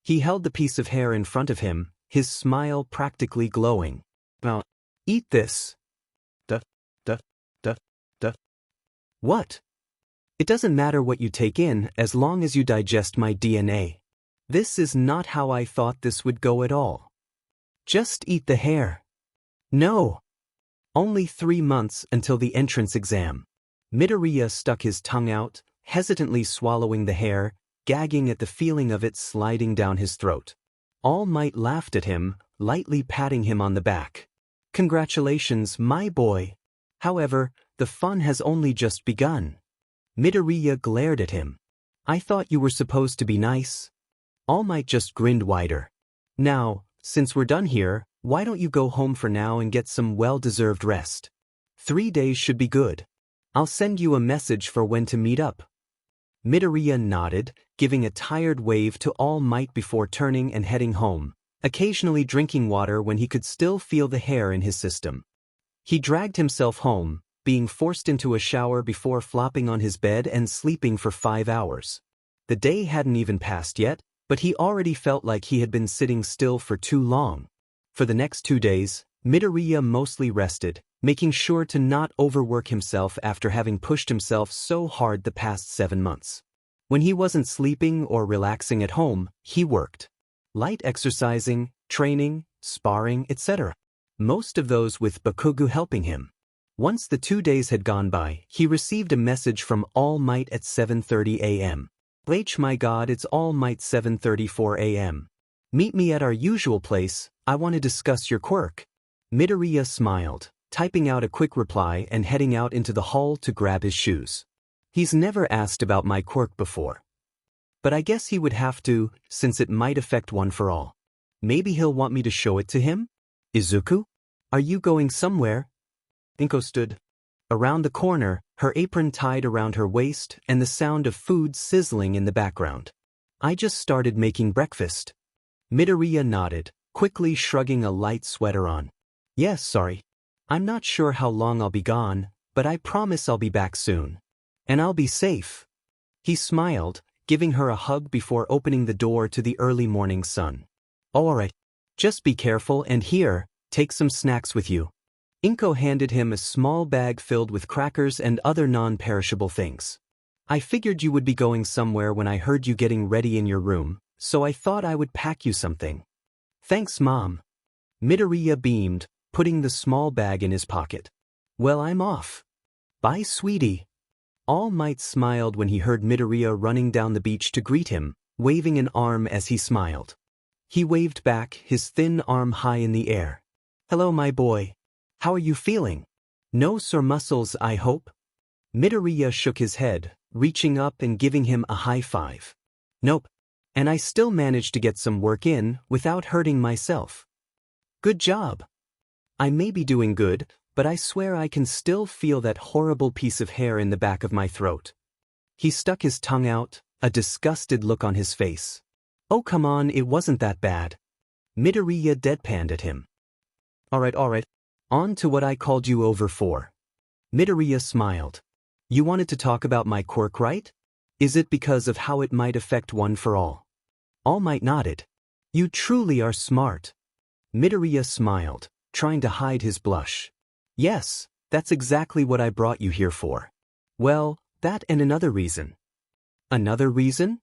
S1: He held the piece of hair in front of him, his smile practically glowing. Now, eat this. Duh. What? It doesn't matter what you take in as long as you digest my DNA. This is not how I thought this would go at all. Just eat the hair. No. Only 3 months until the entrance exam. Midoriya stuck his tongue out, hesitantly swallowing the hair, gagging at the feeling of it sliding down his throat. All Might laughed at him, lightly patting him on the back. Congratulations, my boy. However, the fun has only just begun. Midoriya glared at him. I thought you were supposed to be nice. All Might just grinned wider. Now, since we're done here, why don't you go home for now and get some well-deserved rest? 3 days should be good. I'll send you a message for when to meet up. Midoriya nodded, giving a tired wave to All Might before turning and heading home, occasionally drinking water when he could still feel the hair in his system. He dragged himself home, being forced into a shower before flopping on his bed and sleeping for 5 hours. The day hadn't even passed yet, but he already felt like he had been sitting still for too long. For the next 2 days, Midoriya mostly rested, making sure to not overwork himself after having pushed himself so hard the past 7 months. When he wasn't sleeping or relaxing at home, he worked. Light exercising, training, sparring, etc. Most of those with Bakugo helping him. Once the 2 days had gone by, he received a message from All Might at 7:30 a.m. My god, it's All Might 7:34 a.m. Meet me at our usual place, I want to discuss your quirk. Midoriya smiled, typing out a quick reply and heading out into the hall to grab his shoes. He's never asked about my quirk before. But I guess he would have to, since it might affect one for all. Maybe he'll want me to show it to him? Izuku? Are you going somewhere? Inko stood around the corner, her apron tied around her waist and the sound of food sizzling in the background. I just started making breakfast. Midoriya nodded, quickly shrugging a light sweater on. Yes, sorry. I'm not sure how long I'll be gone, but I promise I'll be back soon. And I'll be safe. He smiled, giving her a hug before opening the door to the early morning sun. Oh, all right. Just be careful and here, take some snacks with you. Inko handed him a small bag filled with crackers and other non-perishable things. I figured you would be going somewhere when I heard you getting ready in your room, so I thought I would pack you something. Thanks, Mom. Midoriya beamed, putting the small bag in his pocket. Well, I'm off. Bye, sweetie. All Might smiled when he heard Midoriya running down the beach to greet him, waving an arm as he smiled. He waved back, his thin arm high in the air. Hello, my boy. How are you feeling? No sore muscles, I hope? Midoriya shook his head, reaching up and giving him a high five. Nope. And I still managed to get some work in without hurting myself. Good job. I may be doing good, but I swear I can still feel that horrible piece of hair in the back of my throat. He stuck his tongue out, a disgusted look on his face. Oh, come on, it wasn't that bad. Midoriya deadpanned at him. All right. On to what I called you over for. Midoriya smiled. You wanted to talk about my quirk, right? Is it because of how it might affect one for all? All Might nodded. You truly are smart. Midoriya smiled, trying to hide his blush. Yes, that's exactly what I brought you here for. Well, that and another reason. Another reason?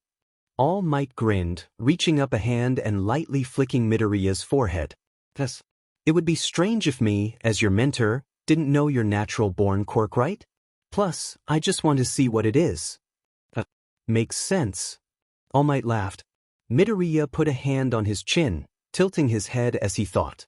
S1: All Might grinned, reaching up a hand and lightly flicking Midoriya's forehead. Yes. It would be strange if me, as your mentor, didn't know your natural-born quirk, right? Plus, I just want to see what it is. Makes sense. All Might laughed. Midoriya put a hand on his chin, tilting his head as he thought.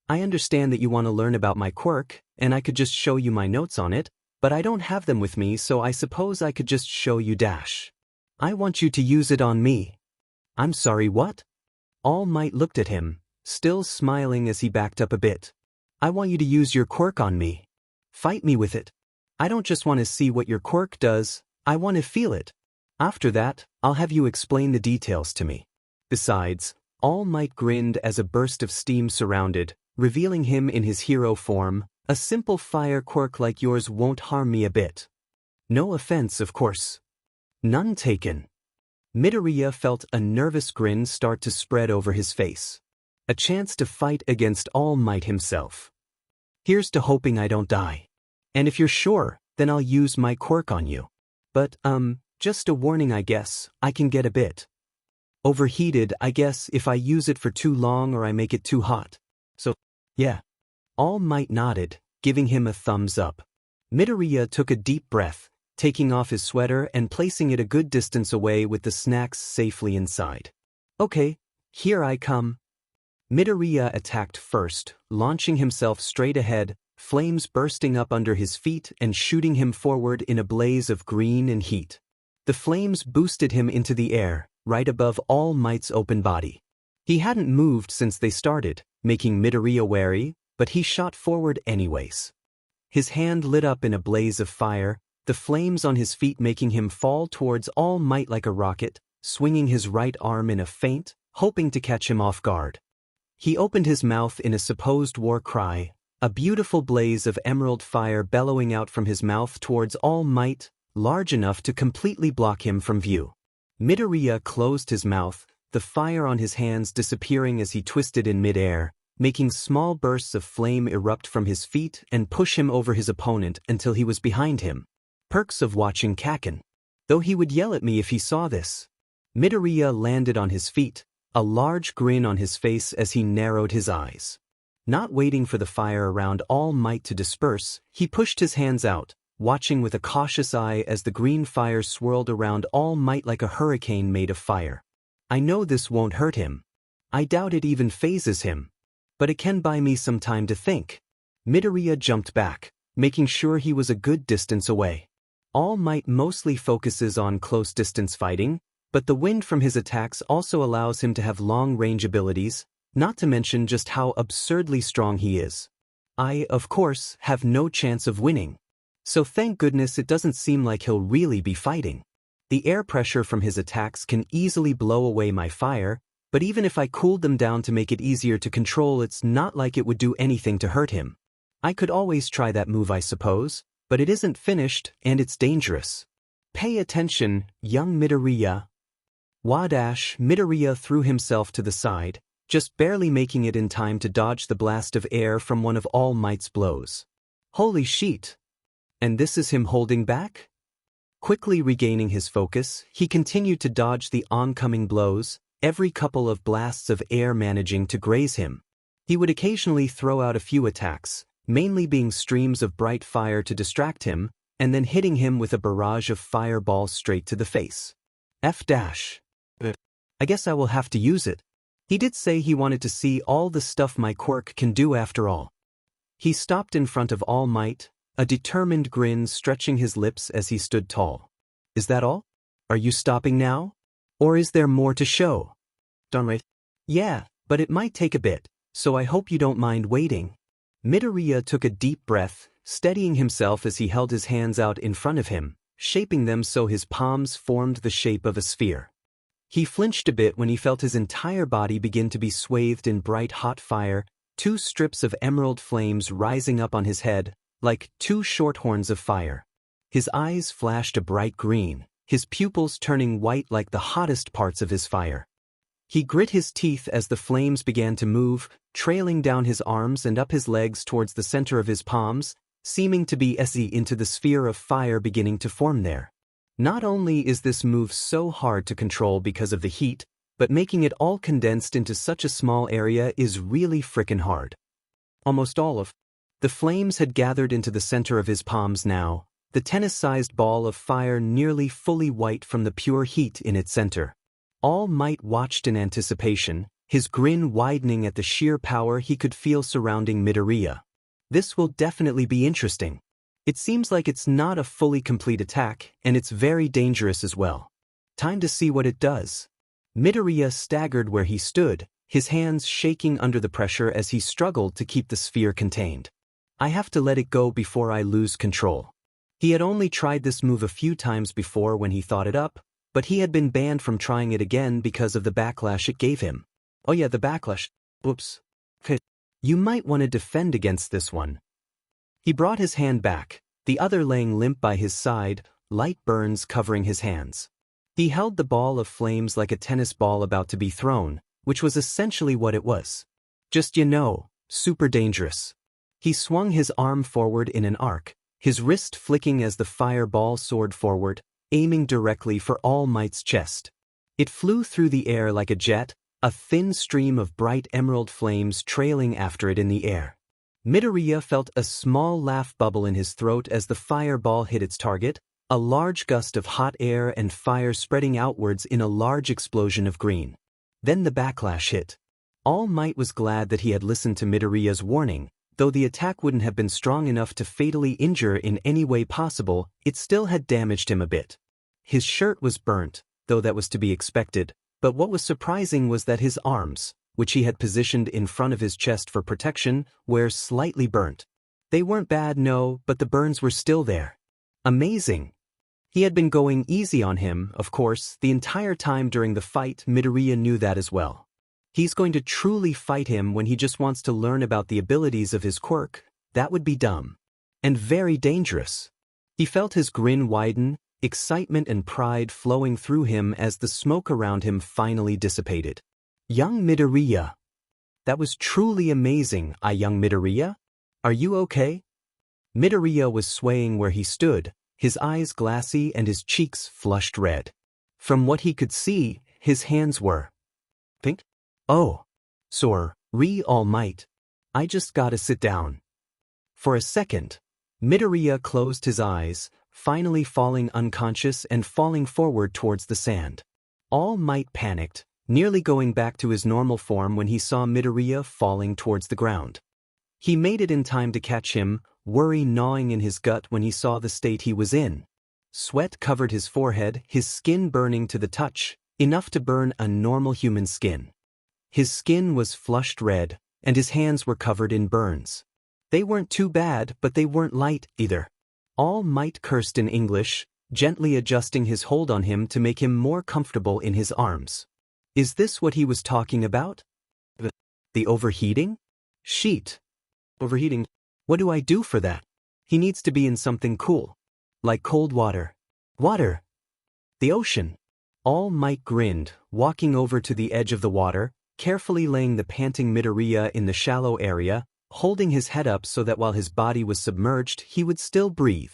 S1: I understand that you want to learn about my quirk, and I could just show you my notes on it, but I don't have them with me, so I suppose I could just show you Dash. I want you to use it on me. I'm sorry, what? All Might looked at him, still smiling as he backed up a bit. I want you to use your quirk on me. Fight me with it. I don't just want to see what your quirk does, I want to feel it. After that, I'll have you explain the details to me. Besides, All Might grinned as a burst of steam surrounded, revealing him in his hero form. A simple fire quirk like yours won't harm me a bit. No offense, of course. None taken. Midoriya felt a nervous grin start to spread over his face. A chance to fight against All Might himself. Here's to hoping I don't die. And if you're sure, then I'll use my quirk on you. But, just a warning, I guess, I can get a bit overheated, I guess, if I use it for too long or I make it too hot. So, yeah. All Might nodded, giving him a thumbs up. Midoriya took a deep breath, taking off his sweater and placing it a good distance away with the snacks safely inside. Okay, here I come. Midoriya attacked first, launching himself straight ahead, flames bursting up under his feet and shooting him forward in a blaze of green and heat. The flames boosted him into the air, right above All Might's open body. He hadn't moved since they started, making Midoriya wary, but he shot forward anyways. His hand lit up in a blaze of fire, the flames on his feet making him fall towards All Might like a rocket, swinging his right arm in a feint, hoping to catch him off guard. He opened his mouth in a supposed war cry, a beautiful blaze of emerald fire bellowing out from his mouth towards All Might, large enough to completely block him from view. Midoriya closed his mouth, the fire on his hands disappearing as he twisted in midair, making small bursts of flame erupt from his feet and push him over his opponent until he was behind him. Perks of watching Kaken. Though he would yell at me if he saw this. Midoriya landed on his feet, a large grin on his face as he narrowed his eyes. Not waiting for the fire around All Might to disperse, he pushed his hands out, watching with a cautious eye as the green fire swirled around All Might like a hurricane made of fire. I know this won't hurt him. I doubt it even phases him. But it can buy me some time to think. Midoriya jumped back, making sure he was a good distance away. All Might mostly focuses on close-distance fighting, but the wind from his attacks also allows him to have long-range abilities, not to mention just how absurdly strong he is. I, of course, have no chance of winning. So thank goodness it doesn't seem like he'll really be fighting. The air pressure from his attacks can easily blow away my fire, but even if I cooled them down to make it easier to control, it's not like it would do anything to hurt him. I could always try that move, I suppose, but it isn't finished and it's dangerous. Pay attention, young Midoriya. Wadash, Midoriya threw himself to the side, just barely making it in time to dodge the blast of air from one of All Might's blows. Holy shit! And this is him holding back? Quickly regaining his focus, he continued to dodge the oncoming blows, every couple of blasts of air managing to graze him. He would occasionally throw out a few attacks, mainly being streams of bright fire to distract him, and then hitting him with a barrage of fireballs straight to the face. I guess I will have to use it. He did say he wanted to see all the stuff my quirk can do after all. He stopped in front of All Might, a determined grin stretching his lips as he stood tall. Is that all? Are you stopping now? Or is there more to show? Donway. Yeah, but it might take a bit, so I hope you don't mind waiting. Midoriya took a deep breath, steadying himself as he held his hands out in front of him, shaping them so his palms formed the shape of a sphere. He flinched a bit when he felt his entire body begin to be swathed in bright hot fire, two strips of emerald flames rising up on his head, like two short horns of fire. His eyes flashed a bright green, his pupils turning white like the hottest parts of his fire. He grit his teeth as the flames began to move, trailing down his arms and up his legs towards the center of his palms, seeming to be into the sphere of fire beginning to form there. Not only is this move so hard to control because of the heat, but making it all condensed into such a small area is really frickin' hard. Almost all of the flames had gathered into the center of his palms now, the tennis-sized ball of fire nearly fully white from the pure heat in its center. All Might watched in anticipation, his grin widening at the sheer power he could feel surrounding Midoriya. This will definitely be interesting. It seems like it's not a fully complete attack, and it's very dangerous as well. Time to see what it does. Midoriya staggered where he stood, his hands shaking under the pressure as he struggled to keep the sphere contained. I have to let it go before I lose control. He had only tried this move a few times before when he thought it up, but he had been banned from trying it again because of the backlash it gave him. Oh yeah, the backlash. Oops. You might want to defend against this one. He brought his hand back, the other laying limp by his side, light burns covering his hands. He held the ball of flames like a tennis ball about to be thrown, which was essentially what it was. Just super dangerous. He swung his arm forward in an arc, his wrist flicking as the fireball soared forward, aiming directly for All Might's chest. It flew through the air like a jet, a thin stream of bright emerald flames trailing after it in the air. Midoriya felt a small laugh bubble in his throat as the fireball hit its target, a large gust of hot air and fire spreading outwards in a large explosion of green. Then the backlash hit. All Might was glad that he had listened to Midoriya's warning. Though the attack wouldn't have been strong enough to fatally injure in any way possible, it still had damaged him a bit. His shirt was burnt, though that was to be expected, but what was surprising was that his arms, which he had positioned in front of his chest for protection, were slightly burnt. They weren't bad, no, but the burns were still there. Amazing. He had been going easy on him, of course, the entire time during the fight. Midoriya knew that as well. He's going to truly fight him when he just wants to learn about the abilities of his quirk. That would be dumb. And very dangerous. He felt his grin widen, excitement and pride flowing through him as the smoke around him finally dissipated. Young Midoriya. That was truly amazing, young Midoriya? Are you okay? Midoriya was swaying where he stood, his eyes glassy and his cheeks flushed red. From what he could see, his hands were pink. Oh. Sorry, All Might. I just gotta sit down. For a second, Midoriya closed his eyes, finally falling unconscious and falling forward towards the sand. All Might panicked, nearly going back to his normal form when he saw Midoriya falling towards the ground. He made it in time to catch him, worry gnawing in his gut when he saw the state he was in. Sweat covered his forehead, his skin burning to the touch, enough to burn a normal human skin. His skin was flushed red, and his hands were covered in burns. They weren't too bad, but they weren't light either. All Might cursed in English, gently adjusting his hold on him to make him more comfortable in his arms. Is this what he was talking about? The overheating? Sheet. Overheating. What do I do for that? He needs to be in something cool. Like cold water. Water. The ocean. All Might grinned, walking over to the edge of the water, carefully laying the panting Midoriya in the shallow area, holding his head up so that while his body was submerged, he would still breathe.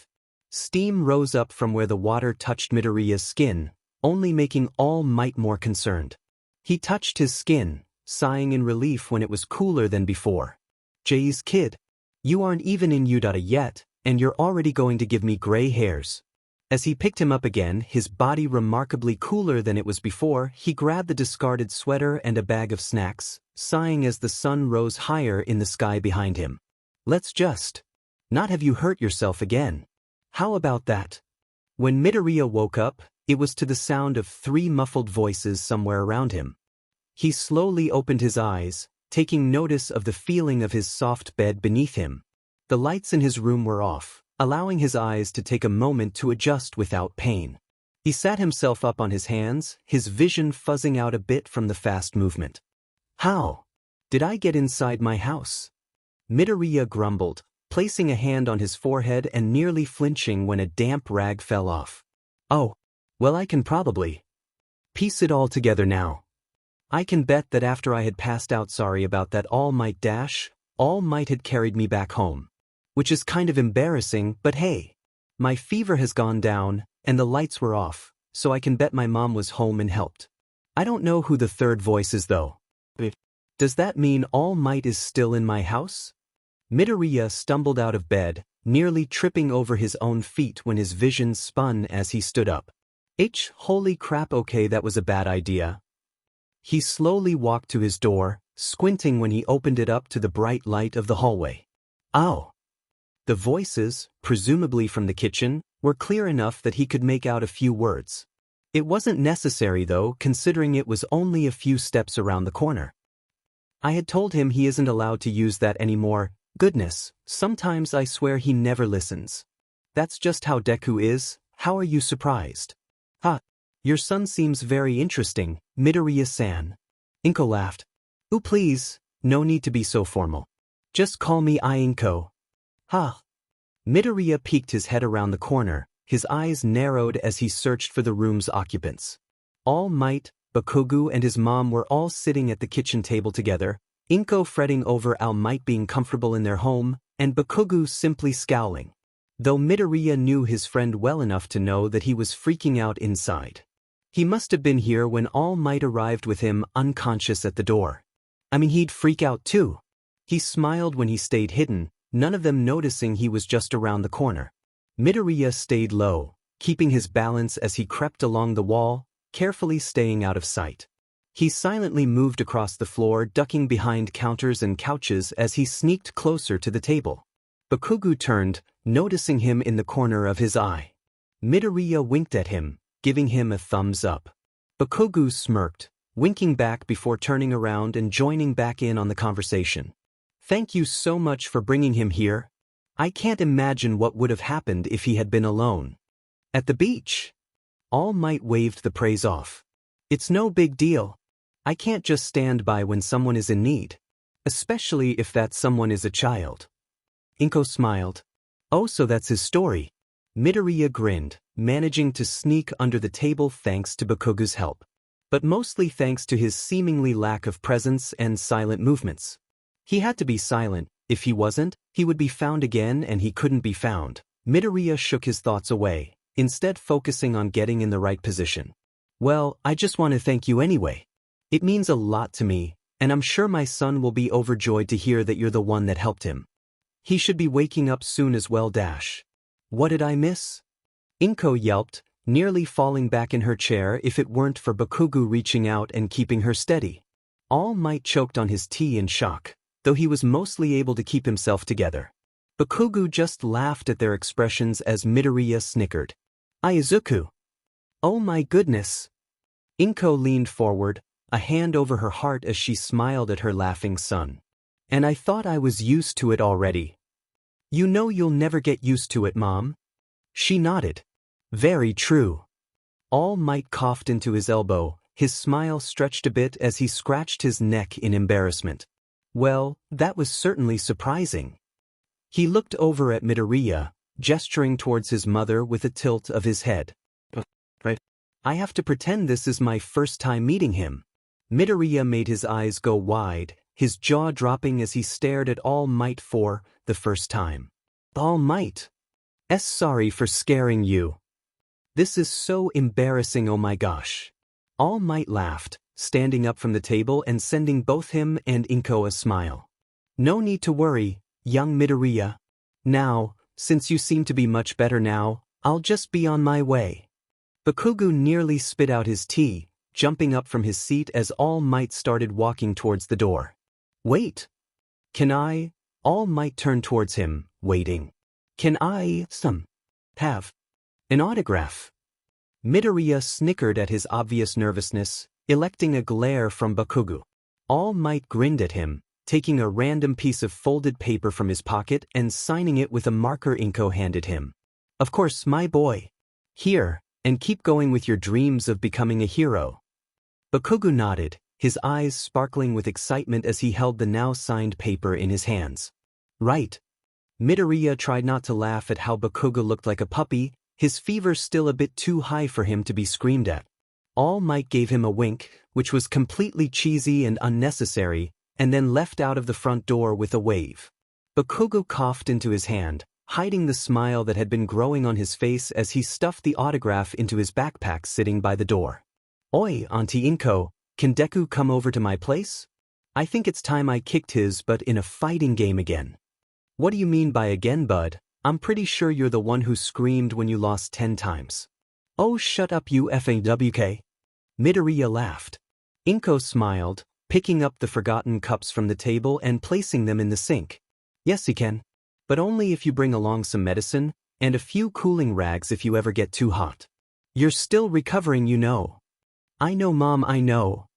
S1: Steam rose up from where the water touched Midoriya's skin, only making All Might more concerned. He touched his skin, sighing in relief when it was cooler than before. Jay's kid. You aren't even in Udata yet, and you're already going to give me gray hairs. As he picked him up again, his body remarkably cooler than it was before, he grabbed the discarded sweater and a bag of snacks, sighing as the sun rose higher in the sky behind him. Let's just not have you hurt yourself again. How about that? When Midoriya woke up, it was to the sound of 3 muffled voices somewhere around him. He slowly opened his eyes, taking notice of the feeling of his soft bed beneath him. The lights in his room were off, allowing his eyes to take a moment to adjust without pain. He sat himself up on his hands, his vision fuzzing out a bit from the fast movement. How did I get inside my house? Midoriya grumbled, placing a hand on his forehead and nearly flinching when a damp rag fell off. Oh, Well, I can probably piece it all together now. I can bet that after I had passed out sorry about that All Might dash, All Might had carried me back home. Which is kind of embarrassing, but hey. My fever has gone down, and the lights were off, so I can bet my mom was home and helped. I don't know who the third voice is though. Does that mean All Might is still in my house? Midoriya stumbled out of bed, nearly tripping over his own feet when his vision spun as he stood up. Holy crap, okay, that was a bad idea. He slowly walked to his door, squinting when he opened it up to the bright light of the hallway. Ow! The voices, presumably from the kitchen, were clear enough that he could make out a few words. It wasn't necessary though, considering it was only a few steps around the corner. I had told him he isn't allowed to use that anymore. Goodness, sometimes I swear he never listens. That's just how Deku is. How are you surprised? Your son seems very interesting, Midoriya-san. Inko laughed. Ooh, please, no need to be so formal. Just call me Inko. Midoriya peeked his head around the corner, his eyes narrowed as he searched for the room's occupants. All Might, Bakugo and his mom were all sitting at the kitchen table together, Inko fretting over All Might being comfortable in their home, and Bakugo simply scowling. Though Midoriya knew his friend well enough to know that he was freaking out inside. He must have been here when All Might arrived with him unconscious at the door. I mean, he'd freak out too. He smiled when he stayed hidden, none of them noticing he was just around the corner. Midoriya stayed low, keeping his balance as he crept along the wall, carefully staying out of sight. He silently moved across the floor, ducking behind counters and couches as he sneaked closer to the table. Bakugo turned, noticing him in the corner of his eye. Midoriya winked at him, giving him a thumbs up. Bakugo smirked, winking back before turning around and joining back in on the conversation. Thank you so much for bringing him here. I can't imagine what would have happened if he had been alone. At the beach. All Might waved the praise off. It's no big deal. I can't just stand by when someone is in need. Especially if that someone is a child. Inko smiled. Oh, so that's his story. Midoriya grinned, managing to sneak under the table thanks to Bakugo's help. But mostly thanks to his seemingly lack of presence and silent movements. He had to be silent. If he wasn't, he would be found again and he couldn't be found. Midoriya shook his thoughts away, instead focusing on getting in the right position. Well, I just want to thank you anyway. It means a lot to me, and I'm sure my son will be overjoyed to hear that you're the one that helped him. He should be waking up soon as well. What did I miss? Inko yelped, nearly falling back in her chair if it weren't for Bakugo reaching out and keeping her steady. All Might choked on his tea in shock, though he was mostly able to keep himself together. Bakugo just laughed at their expressions as Midoriya snickered. Izuku. Oh my goodness. Inko leaned forward, a hand over her heart as she smiled at her laughing son. And I thought I was used to it already. You know you'll never get used to it, Mom. She nodded. Very true. All Might coughed into his elbow, his smile stretched a bit as he scratched his neck in embarrassment. Well, that was certainly surprising. He looked over at Midoriya, gesturing towards his mother with a tilt of his head. Right. I have to pretend this is my first time meeting him. Midoriya made his eyes go wide, his jaw dropping as he stared at All Might for the first time. All Might. Sorry for scaring you. This is so embarrassing, oh my gosh. All Might laughed, standing up from the table and sending both him and Inko a smile. No need to worry, young Midoriya. Now, since you seem to be much better now, I'll just be on my way. Bakugo nearly spit out his tea, jumping up from his seat as All Might started walking towards the door. Wait. Can I? All Might turned towards him, waiting. Can I have an autograph? Midoriya snickered at his obvious nervousness, electing a glare from Bakugo. All Might grinned at him, taking a random piece of folded paper from his pocket and signing it with a marker Inko handed him. Of course, my boy. Here, and keep going with your dreams of becoming a hero. Bakugo nodded, his eyes sparkling with excitement as he held the now signed paper in his hands. Right. Midoriya tried not to laugh at how Bakugo looked like a puppy, his fever still a bit too high for him to be screamed at. All Might gave him a wink, which was completely cheesy and unnecessary, and then left out of the front door with a wave. Bakugo coughed into his hand, hiding the smile that had been growing on his face as he stuffed the autograph into his backpack sitting by the door. Oi, Auntie Inko, can Deku come over to my place? I think it's time I kicked his butt in a fighting game again. What do you mean by again, bud? I'm pretty sure you're the one who screamed when you lost 10 times. Oh, shut up, you effing WK. Midoriya laughed. Inko smiled, picking up the forgotten cups from the table and placing them in the sink. Yes, he can. But only if you bring along some medicine, and a few cooling rags if you ever get too hot. You're still recovering, you know. I know, Mom, I know.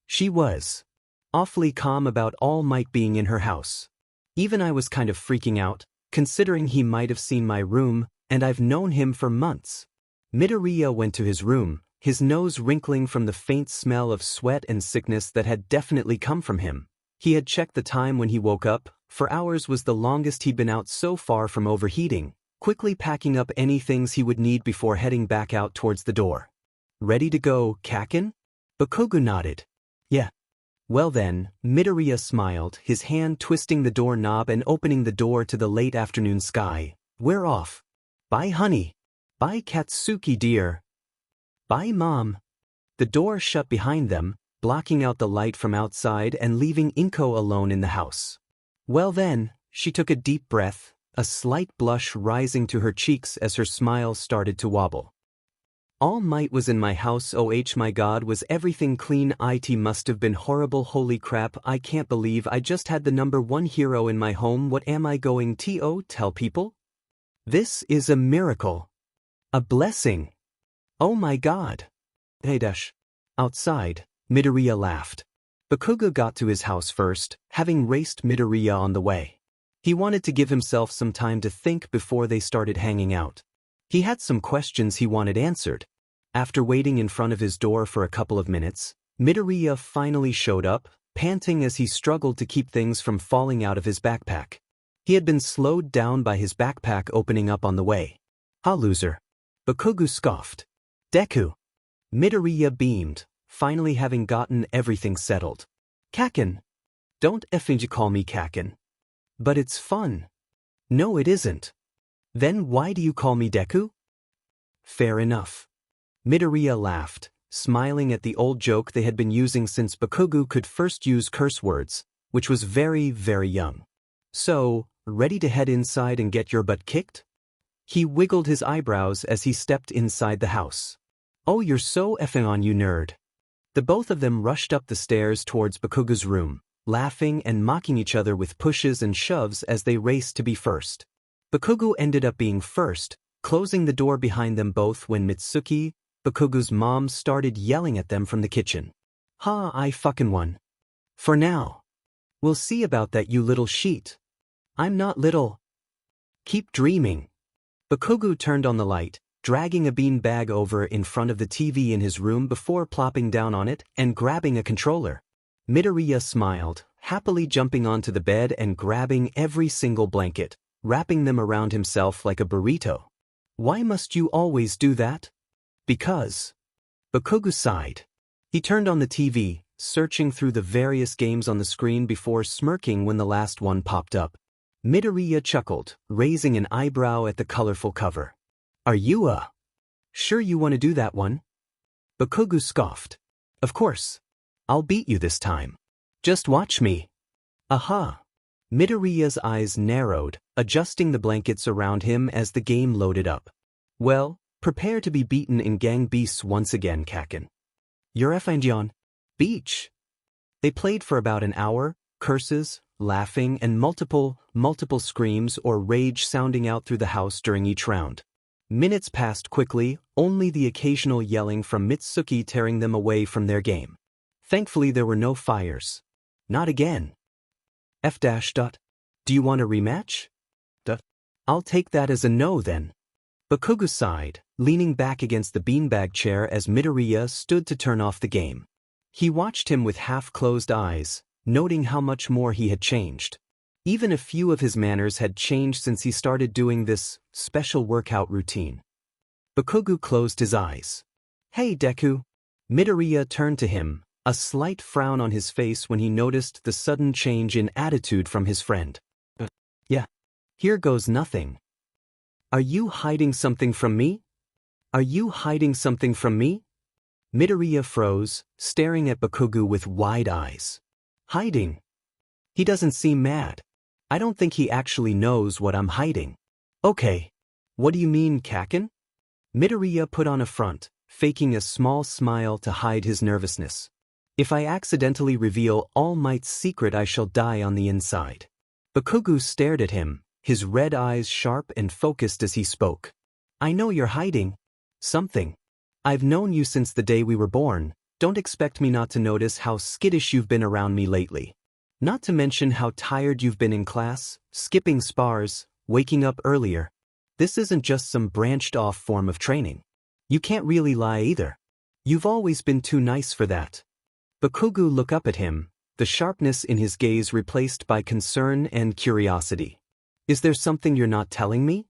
S1: She was awfully calm about All Might being in her house. Even I was kind of freaking out, considering he might have seen my room, and I've known him for months. Midoriya went to his room, his nose wrinkling from the faint smell of sweat and sickness that had definitely come from him. He had checked the time when he woke up, 4 hours was the longest he'd been out so far from overheating, quickly packing up any things he would need before heading back out towards the door. Ready to go, Kakin? Bakugo nodded. Yeah. Well then, Midoriya smiled, his hand twisting the doorknob and opening the door to the late afternoon sky. We're off. Bye, honey. Bye, Katsuki dear. Bye, Mom. The door shut behind them, blocking out the light from outside and leaving Inko alone in the house. Well then, she took a deep breath, a slight blush rising to her cheeks as her smile started to wobble. All Might was in my house, oh my god, was everything clean? It must have been horrible, holy crap, I can't believe I just had the #1 hero in my home. What am I going to tell people? This is a miracle. A blessing. Oh my god. Hey dash. Outside, Midoriya laughed. Bakugo got to his house first, having raced Midoriya on the way. He wanted to give himself some time to think before they started hanging out. He had some questions he wanted answered. After waiting in front of his door for a couple of minutes, Midoriya finally showed up, panting as he struggled to keep things from falling out of his backpack. He had been slowed down by his backpack opening up on the way. Ha, loser. Bakugo scoffed. Deku. Midoriya beamed, finally having gotten everything settled. Kakin. Don't effing call me Kakin. But it's fun. No, it isn't. Then why do you call me Deku? Fair enough. Midoriya laughed, smiling at the old joke they had been using since Bakugo could first use curse words, which was very, very young. So, ready to head inside and get your butt kicked? He wiggled his eyebrows as he stepped inside the house. Oh, you're so effing on, you nerd. The both of them rushed up the stairs towards Bakugo's room, laughing and mocking each other with pushes and shoves as they raced to be first. Bakugo ended up being first, closing the door behind them both when Mitsuki, Bakugo's mom, started yelling at them from the kitchen. Ha, I fucking won. For now. We'll see about that, you little sheet. I'm not little. Keep dreaming. Bakugo turned on the light, dragging a bean bag over in front of the TV in his room before plopping down on it and grabbing a controller. Midoriya smiled, happily jumping onto the bed and grabbing every single blanket, wrapping them around himself like a burrito. Why must you always do that? Because. Bakugo sighed. He turned on the TV, searching through the various games on the screen before smirking when the last one popped up. Midoriya chuckled, raising an eyebrow at the colorful cover. Are you sure you want to do that one? Bakugo scoffed. Of course. I'll beat you this time. Just watch me. Aha. Midoriya's eyes narrowed, adjusting the blankets around him as the game loaded up. Well, prepare to be beaten in Gang Beasts once again, Kakin. You're effing Beach. They played for about an hour, curses, laughing, and multiple screams or rage sounding out through the house during each round. Minutes passed quickly, only the occasional yelling from Mitsuki tearing them away from their game. Thankfully there were no fires. Not again. Do you want a rematch? I'll take that as a no then. Bakugo sighed, leaning back against the beanbag chair as Midoriya stood to turn off the game. He watched him with half-closed eyes, noting how much more he had changed. Even a few of his manners had changed since he started doing this special workout routine. Bakugo closed his eyes. "Hey, Deku." Midoriya turned to him, a slight frown on his face when he noticed the sudden change in attitude from his friend. Yeah. Here goes nothing. Are you hiding something from me? Are you hiding something from me? Midoriya froze, staring at Bakugo with wide eyes. Hiding? He doesn't seem mad. I don't think he actually knows what I'm hiding. Okay. What do you mean, Kaken? Midoriya put on a front, faking a small smile to hide his nervousness. If I accidentally reveal All Might's secret, I shall die on the inside. Bakugo stared at him, his red eyes sharp and focused as he spoke. I know you're hiding something. I've known you since the day we were born. Don't expect me not to notice how skittish you've been around me lately. Not to mention how tired you've been in class, skipping spars, waking up earlier. This isn't just some branched-off form of training. You can't really lie either. You've always been too nice for that. Bakugo looked up at him, the sharpness in his gaze replaced by concern and curiosity. Is there something you're not telling me?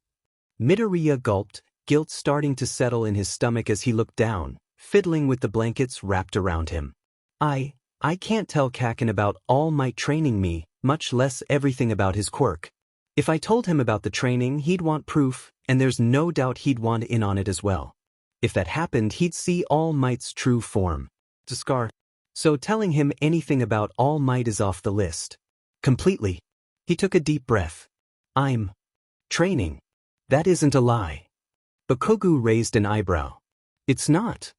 S1: Midoriya gulped, guilt starting to settle in his stomach as he looked down, fiddling with the blankets wrapped around him. I can't tell Kaken about All Might training me, much less everything about his quirk. If I told him about the training, he'd want proof, and there's no doubt he'd want in on it as well. If that happened, he'd see All Might's true form. So telling him anything about All Might is off the list. Completely. He took a deep breath. I'm training. That isn't a lie. Bakugo raised an eyebrow. It's not.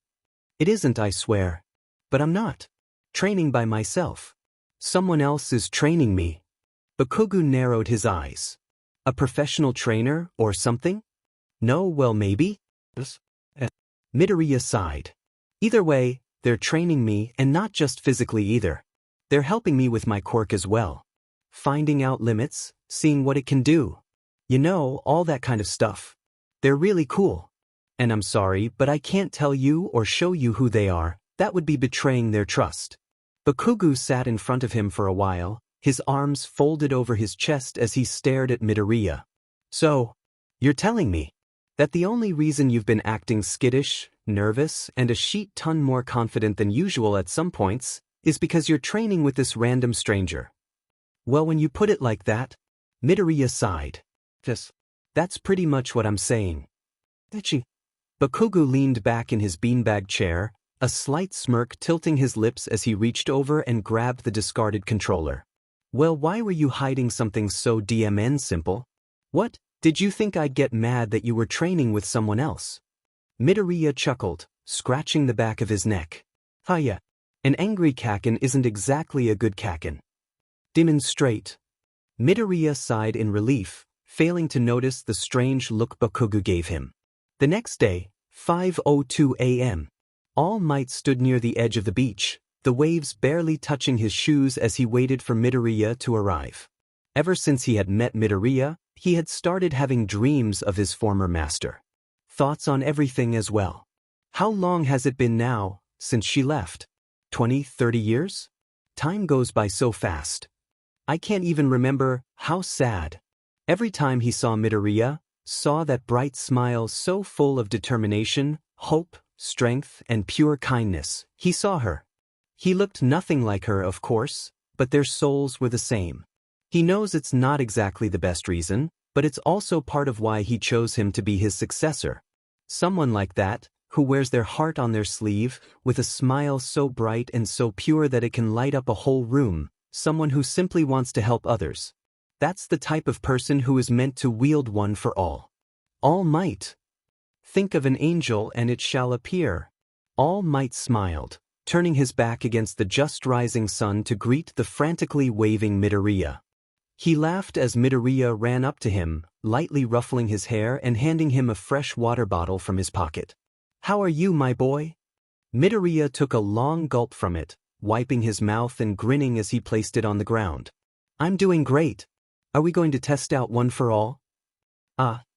S1: It isn't, I swear. But I'm not training by myself. Someone else is training me. Bakugo narrowed his eyes. A professional trainer, or something? No, well maybe. Midoriya sighed. Either way, they're training me, and not just physically either. They're helping me with my quirk as well. Finding out limits, seeing what it can do. You know, all that kind of stuff. They're really cool. And I'm sorry, but I can't tell you or show you who they are. That would be betraying their trust. Bakugo sat in front of him for a while, his arms folded over his chest as he stared at Midoriya. So, you're telling me that the only reason you've been acting skittish, nervous, and a sheet-ton more confident than usual at some points is because you're training with this random stranger? Well, when you put it like that, Midoriya sighed. That's pretty much what I'm saying. Bakugo leaned back in his beanbag chair, a slight smirk tilting his lips as he reached over and grabbed the discarded controller. Well, why were you hiding something so DMN simple? What? Did you think I'd get mad that you were training with someone else? Midoriya chuckled, scratching the back of his neck. Yeah. An angry Kaken isn't exactly a good Kaken. Demonstrate. Midoriya sighed in relief, failing to notice the strange look Bakugo gave him. The next day, 5:02 a.m. All Might stood near the edge of the beach, the waves barely touching his shoes as he waited for Midoriya to arrive. Ever since he had met Midoriya, he had started having dreams of his former master. Thoughts on everything as well. How long has it been now, since she left? 20, 30 years? Time goes by so fast. I can't even remember. How sad. Every time he saw Midoriya, saw that bright smile so full of determination, hope, strength, and pure kindness, he saw her. He looked nothing like her, of course, but their souls were the same. He knows it's not exactly the best reason, but it's also part of why he chose him to be his successor. Someone like that, who wears their heart on their sleeve, with a smile so bright and so pure that it can light up a whole room, someone who simply wants to help others. That's the type of person who is meant to wield one for all. All Might. Think of an angel and it shall appear. All Might smiled, turning his back against the just rising sun to greet the frantically waving Midoriya. He laughed as Midoriya ran up to him, lightly ruffling his hair and handing him a fresh water bottle from his pocket. How are you, my boy? Midoriya took a long gulp from it, wiping his mouth and grinning as he placed it on the ground. I'm doing great. Are we going to test out one for all?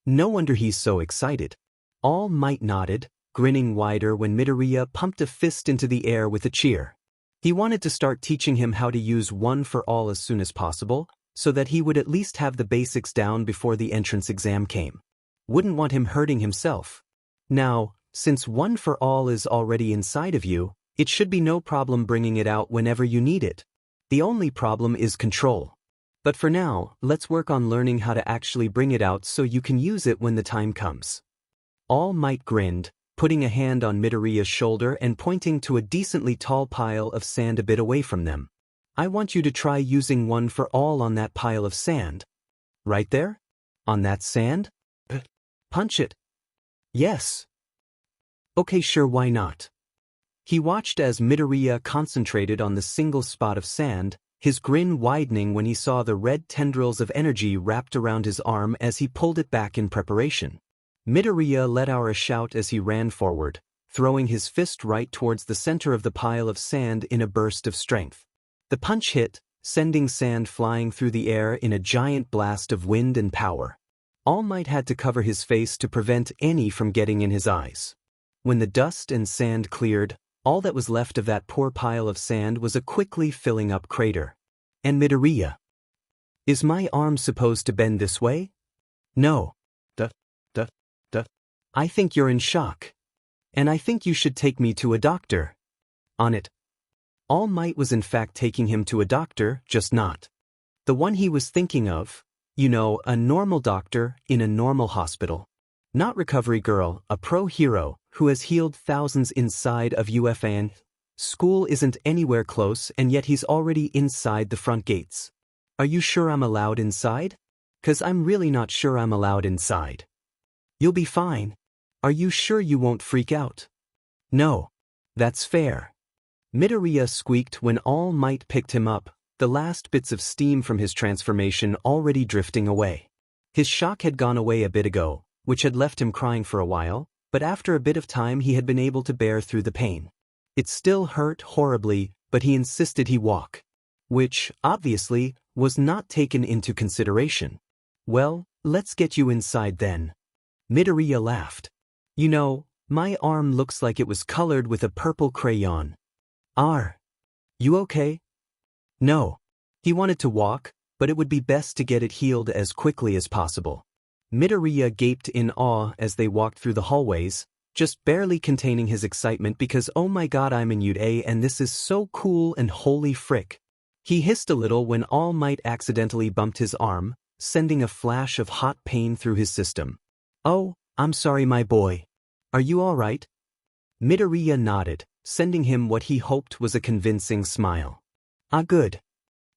S1: No wonder he's so excited. All Might nodded, grinning wider when Midoriya pumped a fist into the air with a cheer. He wanted to start teaching him how to use one for all as soon as possible, so that he would at least have the basics down before the entrance exam came. Wouldn't want him hurting himself. Now, since One for All is already inside of you, it should be no problem bringing it out whenever you need it. The only problem is control. But for now, let's work on learning how to actually bring it out so you can use it when the time comes. All Might grinned, putting a hand on Midoriya's shoulder and pointing to a decently tall pile of sand a bit away from them. I want you to try using One for All on that pile of sand. Right there? On that sand? Punch it. Yes. Okay, sure, why not? He watched as Midoriya concentrated on the single spot of sand, his grin widening when he saw the red tendrils of energy wrapped around his arm as he pulled it back in preparation. Midoriya let out a shout as he ran forward, throwing his fist right towards the center of the pile of sand in a burst of strength. The punch hit, sending sand flying through the air in a giant blast of wind and power. All Might had to cover his face to prevent any from getting in his eyes. When the dust and sand cleared, all that was left of that poor pile of sand was a quickly filling up crater. And Midoriya. Is my arm supposed to bend this way? No. I think you're in shock. And I think you should take me to a doctor. On it. All Might was in fact taking him to a doctor, just not the one he was thinking of. You know, a normal doctor in a normal hospital. Not Recovery Girl, a pro hero who has healed thousands inside of UFN. School isn't anywhere close and yet he's already inside the front gates. Are you sure I'm allowed inside? 'Cause I'm really not sure I'm allowed inside. You'll be fine. Are you sure you won't freak out? No. That's fair. Midoriya squeaked when All Might picked him up, the last bits of steam from his transformation already drifting away. His shock had gone away a bit ago, which had left him crying for a while, but after a bit of time he had been able to bear through the pain. It still hurt horribly, but he insisted he walk. Which, obviously, was not taken into consideration. Well, let's get you inside then. Midoriya laughed. You know, my arm looks like it was colored with a purple crayon. You okay? No. He wanted to walk, but it would be best to get it healed as quickly as possible. Midoriya gaped in awe as they walked through the hallways, just barely containing his excitement because oh my god, I'm in UA and this is so cool and holy frick. He hissed a little when All Might accidentally bumped his arm, sending a flash of hot pain through his system. Oh, I'm sorry my boy. Are you alright? Midoriya nodded, sending him what he hoped was a convincing smile. Good.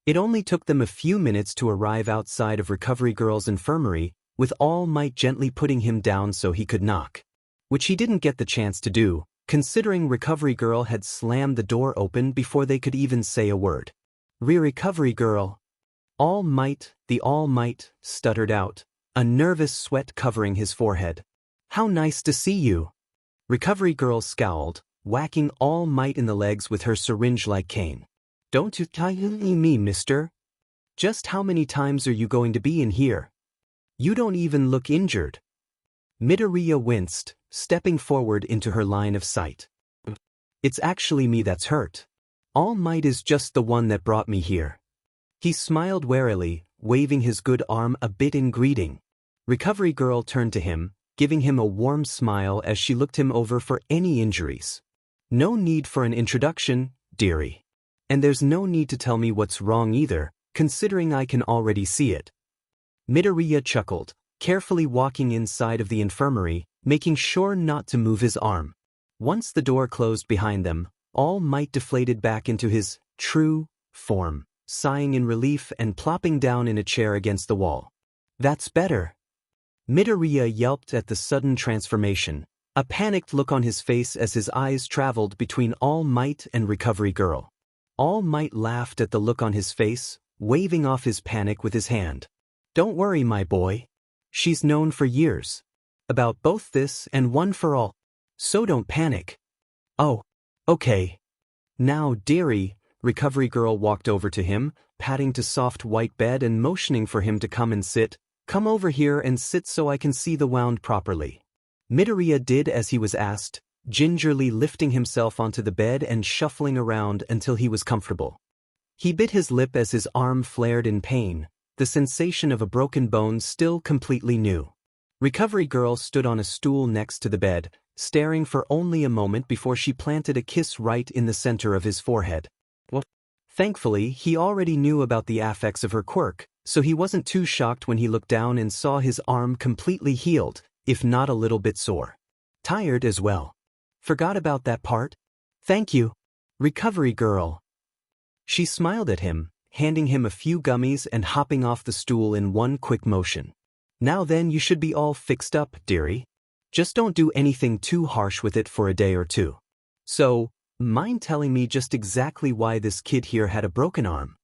S1: It only took them a few minutes to arrive outside of Recovery Girl's infirmary, with All Might gently putting him down so he could knock. Which he didn't get the chance to do, considering Recovery Girl had slammed the door open before they could even say a word. Recovery Girl. All Might stuttered out, a nervous sweat covering his forehead. How nice to see you. Recovery Girl scowled, whacking All Might in the legs with her syringe-like cane. Don't you tie me, mister? Just how many times are you going to be in here? You don't even look injured. Midoriya winced, stepping forward into her line of sight. It's actually me that's hurt. All Might is just the one that brought me here. He smiled warily, waving his good arm a bit in greeting. Recovery Girl turned to him, giving him a warm smile as she looked him over for any injuries. No need for an introduction, dearie. And there's no need to tell me what's wrong either, considering I can already see it. Midoriya chuckled, carefully walking inside of the infirmary, making sure not to move his arm. Once the door closed behind them, All Might deflated back into his true form, sighing in relief and plopping down in a chair against the wall. That's better. Midoriya yelped at the sudden transformation, a panicked look on his face as his eyes traveled between All Might and Recovery Girl. All Might laughed at the look on his face, waving off his panic with his hand. Don't worry, my boy. She's known for years about both this and One for All. So don't panic. Oh, okay. Now, dearie, Recovery Girl walked over to him, patting to soft white bed and motioning for him to come and sit. Come over here and sit so I can see the wound properly. Midoriya did as he was asked, gingerly lifting himself onto the bed and shuffling around until he was comfortable. He bit his lip as his arm flared in pain, the sensation of a broken bone still completely new. Recovery girl stood on a stool next to the bed, staring for only a moment before she planted a kiss right in the center of his forehead. Well, thankfully, he already knew about the affects of her quirk, so he wasn't too shocked when he looked down and saw his arm completely healed, if not a little bit sore. Tired as well. Forgot about that part? Thank you, recovery girl. She smiled at him, handing him a few gummies and hopping off the stool in one quick motion. Now then, you should be all fixed up, dearie. Just don't do anything too harsh with it for a day or two. So, mind telling me just exactly why this kid here had a broken arm?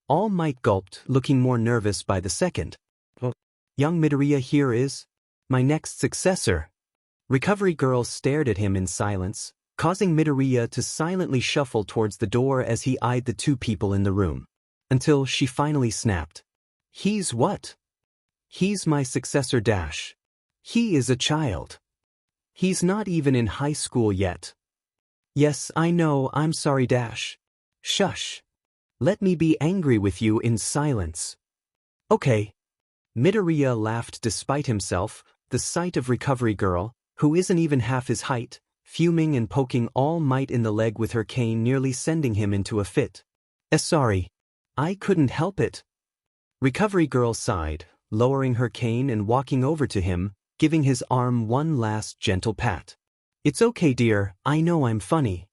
S1: All Might gulped, looking more nervous by the second. Well, young Midoriya here is my next successor. Recovery girl stared at him in silence, causing Midoriya to silently shuffle towards the door as he eyed the two people in the room. Until she finally snapped. He's what? He's my successor dash. He is a child. He's not even in high school yet. Yes, I know, I'm sorry dash. Shush. Let me be angry with you in silence. Okay. Midoriya laughed despite himself, the sight of recovery girl, who isn't even half his height, fuming and poking All Might in the leg with her cane, nearly sending him into a fit. Sorry. I couldn't help it. Recovery girl sighed, lowering her cane and walking over to him, giving his arm one last gentle pat. It's okay, dear, I know I'm funny.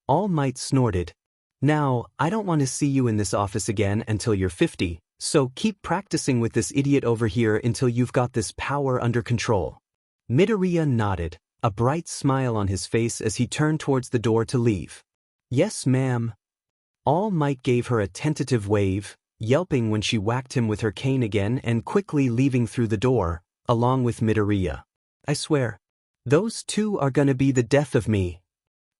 S1: All Might snorted. Now, I don't want to see you in this office again until you're 50, so keep practicing with this idiot over here until you've got this power under control. Midoriya nodded, a bright smile on his face as he turned towards the door to leave. Yes, ma'am. All Might gave her a tentative wave, yelping when she whacked him with her cane again and quickly leaving through the door, along with Midoriya. I swear, those two are gonna be the death of me.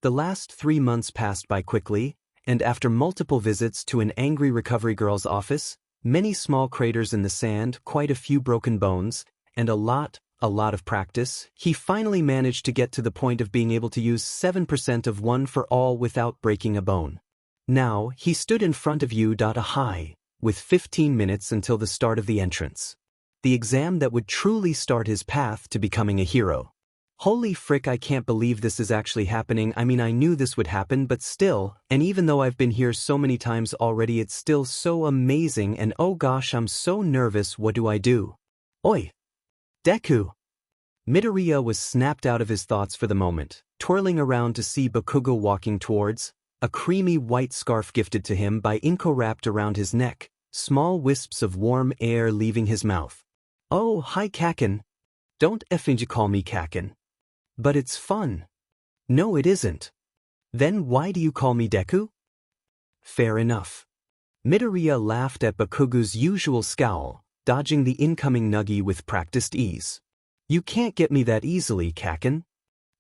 S1: The last 3 months passed by quickly, and after multiple visits to an angry recovery girl's office, many small craters in the sand, quite a few broken bones, and a lot of practice, he finally managed to get to the point of being able to use 7% of One for All without breaking a bone. Now, he stood in front of U.A, with 15 minutes until the start of the entrance. The exam that would truly start his path to becoming a hero. Holy frick, I can't believe this is actually happening. I mean, I knew this would happen, but still, and even though I've been here so many times already, it's still so amazing, and oh gosh, I'm so nervous. What do I do? Oi! Deku! Midoriya was snapped out of his thoughts for the moment, twirling around to see Bakugo walking towards, a creamy white scarf gifted to him by Inko wrapped around his neck, small wisps of warm air leaving his mouth. Oh, hi Kaken. Don't effing call me Kaken. But it's fun. No, it isn't. Then why do you call me Deku? Fair enough. Midoriya laughed at Bakugo's usual scowl, dodging the incoming nuggie with practiced ease. You can't get me that easily, Kaken.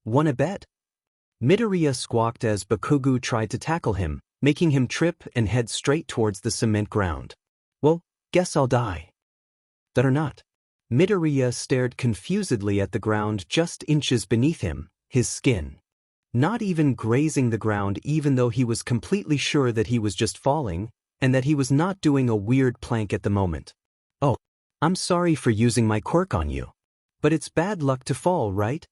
S1: Wanna bet? Midoriya squawked as Bakugo tried to tackle him, making him trip and head straight towards the cement ground. Well, guess I'll die. That or not. Midoriya stared confusedly at the ground just inches beneath him, his skin. Not even grazing the ground, even though he was completely sure that he was just falling, and that he was not doing a weird plank at the moment. Oh, I'm sorry for using my quirk on you. But it's bad luck to fall, right?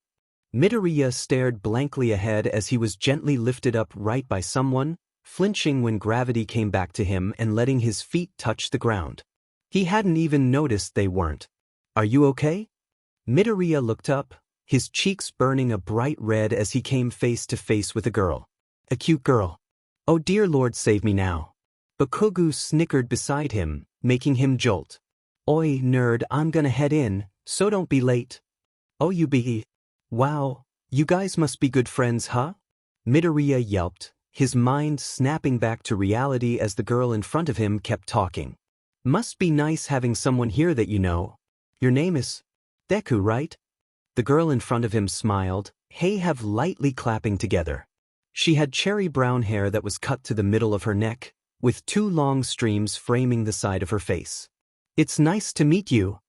S1: Midoriya stared blankly ahead as he was gently lifted up right by someone, flinching when gravity came back to him and letting his feet touch the ground. He hadn't even noticed they weren't. Are you okay? Midoriya looked up, his cheeks burning a bright red as he came face to face with a girl. A cute girl. Oh dear Lord, save me now. Bakugo snickered beside him, making him jolt. Oi, nerd, I'm gonna head in, so don't be late. Oh, you be. Wow, you guys must be good friends, huh? Midoriya yelped, his mind snapping back to reality as the girl in front of him kept talking. Must be nice having someone here that you know. Your name is Deku, right? The girl in front of him smiled, have lightly clapping together. She had cherry brown hair that was cut to the middle of her neck, with 2 long streams framing the side of her face. It's nice to meet you.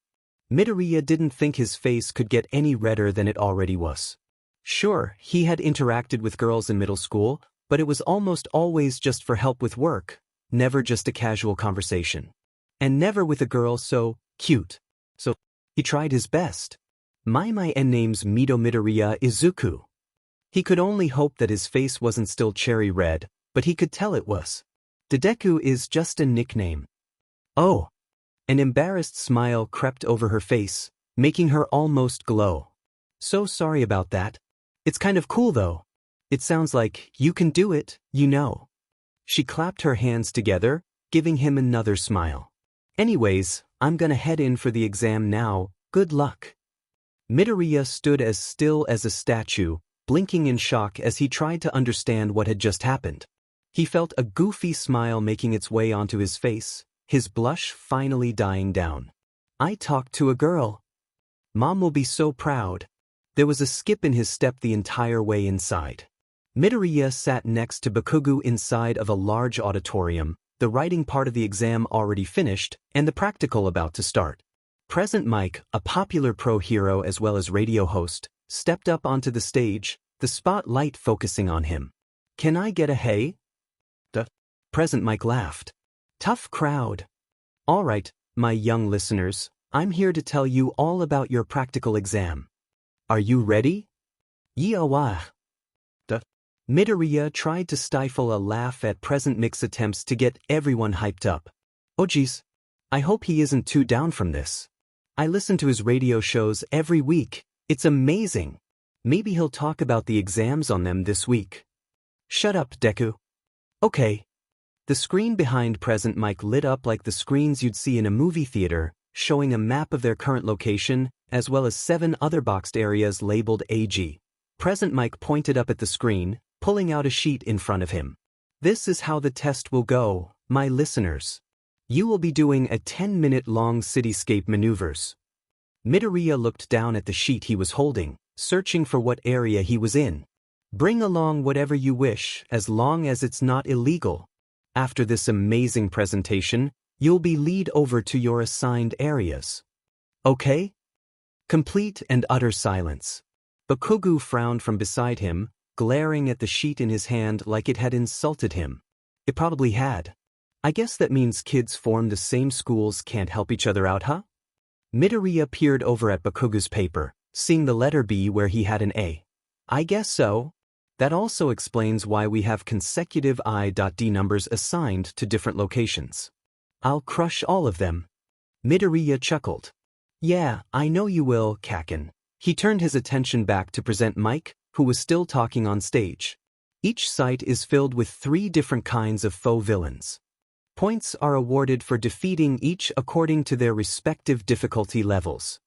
S1: Midoriya didn't think his face could get any redder than it already was. Sure, he had interacted with girls in middle school, but it was almost always just for help with work, never just a casual conversation. And never with a girl so cute. So, he tried his best. My name's Midoriya Izuku. He could only hope that his face wasn't still cherry red, but he could tell it was. Deku is just a nickname. Oh. An embarrassed smile crept over her face, making her almost glow. So sorry about that. It's kind of cool though. It sounds like you can do it, you know. She clapped her hands together, giving him another smile. Anyways, I'm gonna head in for the exam now, good luck. Midoriya stood as still as a statue, blinking in shock as he tried to understand what had just happened. He felt a goofy smile making its way onto his face, his blush finally dying down. I talked to a girl. Mom will be so proud. There was a skip in his step the entire way inside. Midoriya sat next to Bakugo inside of a large auditorium, the writing part of the exam already finished, and the practical about to start. Present Mike, a popular pro hero as well as radio host, stepped up onto the stage, the spotlight focusing on him. Can I get a hey? Present Mike laughed. Tough crowd. All right, my young listeners, I'm here to tell you all about your practical exam. Are you ready? Aizawa. Midoriya tried to stifle a laugh at Present Mike's attempts to get everyone hyped up. Oh geez, I hope he isn't too down from this. I listen to his radio shows every week, it's amazing. Maybe he'll talk about the exams on them this week. Shut up, Deku. Okay. The screen behind Present Mike lit up like the screens you'd see in a movie theater, showing a map of their current location, as well as 7 other boxed areas labeled AG. Present Mike pointed up at the screen, pulling out a sheet in front of him. This is how the test will go, my listeners. You will be doing a 10-minute-long cityscape maneuvers. Midoriya looked down at the sheet he was holding, searching for what area he was in. Bring along whatever you wish, as long as it's not illegal. After this amazing presentation, you'll be lead over to your assigned areas. Okay? Complete and utter silence. Bakugo frowned from beside him, glaring at the sheet in his hand like it had insulted him. It probably had. I guess that means kids from the same schools can't help each other out, huh? Midoriya peered over at Bakugo's paper, seeing the letter B where he had an A. I guess so. That also explains why we have consecutive I.D numbers assigned to different locations. I'll crush all of them. Midoriya chuckled. Yeah, I know you will, Kaken. He turned his attention back to present Mike, who was still talking on stage. Each site is filled with 3 different kinds of faux villains. Points are awarded for defeating each according to their respective difficulty levels.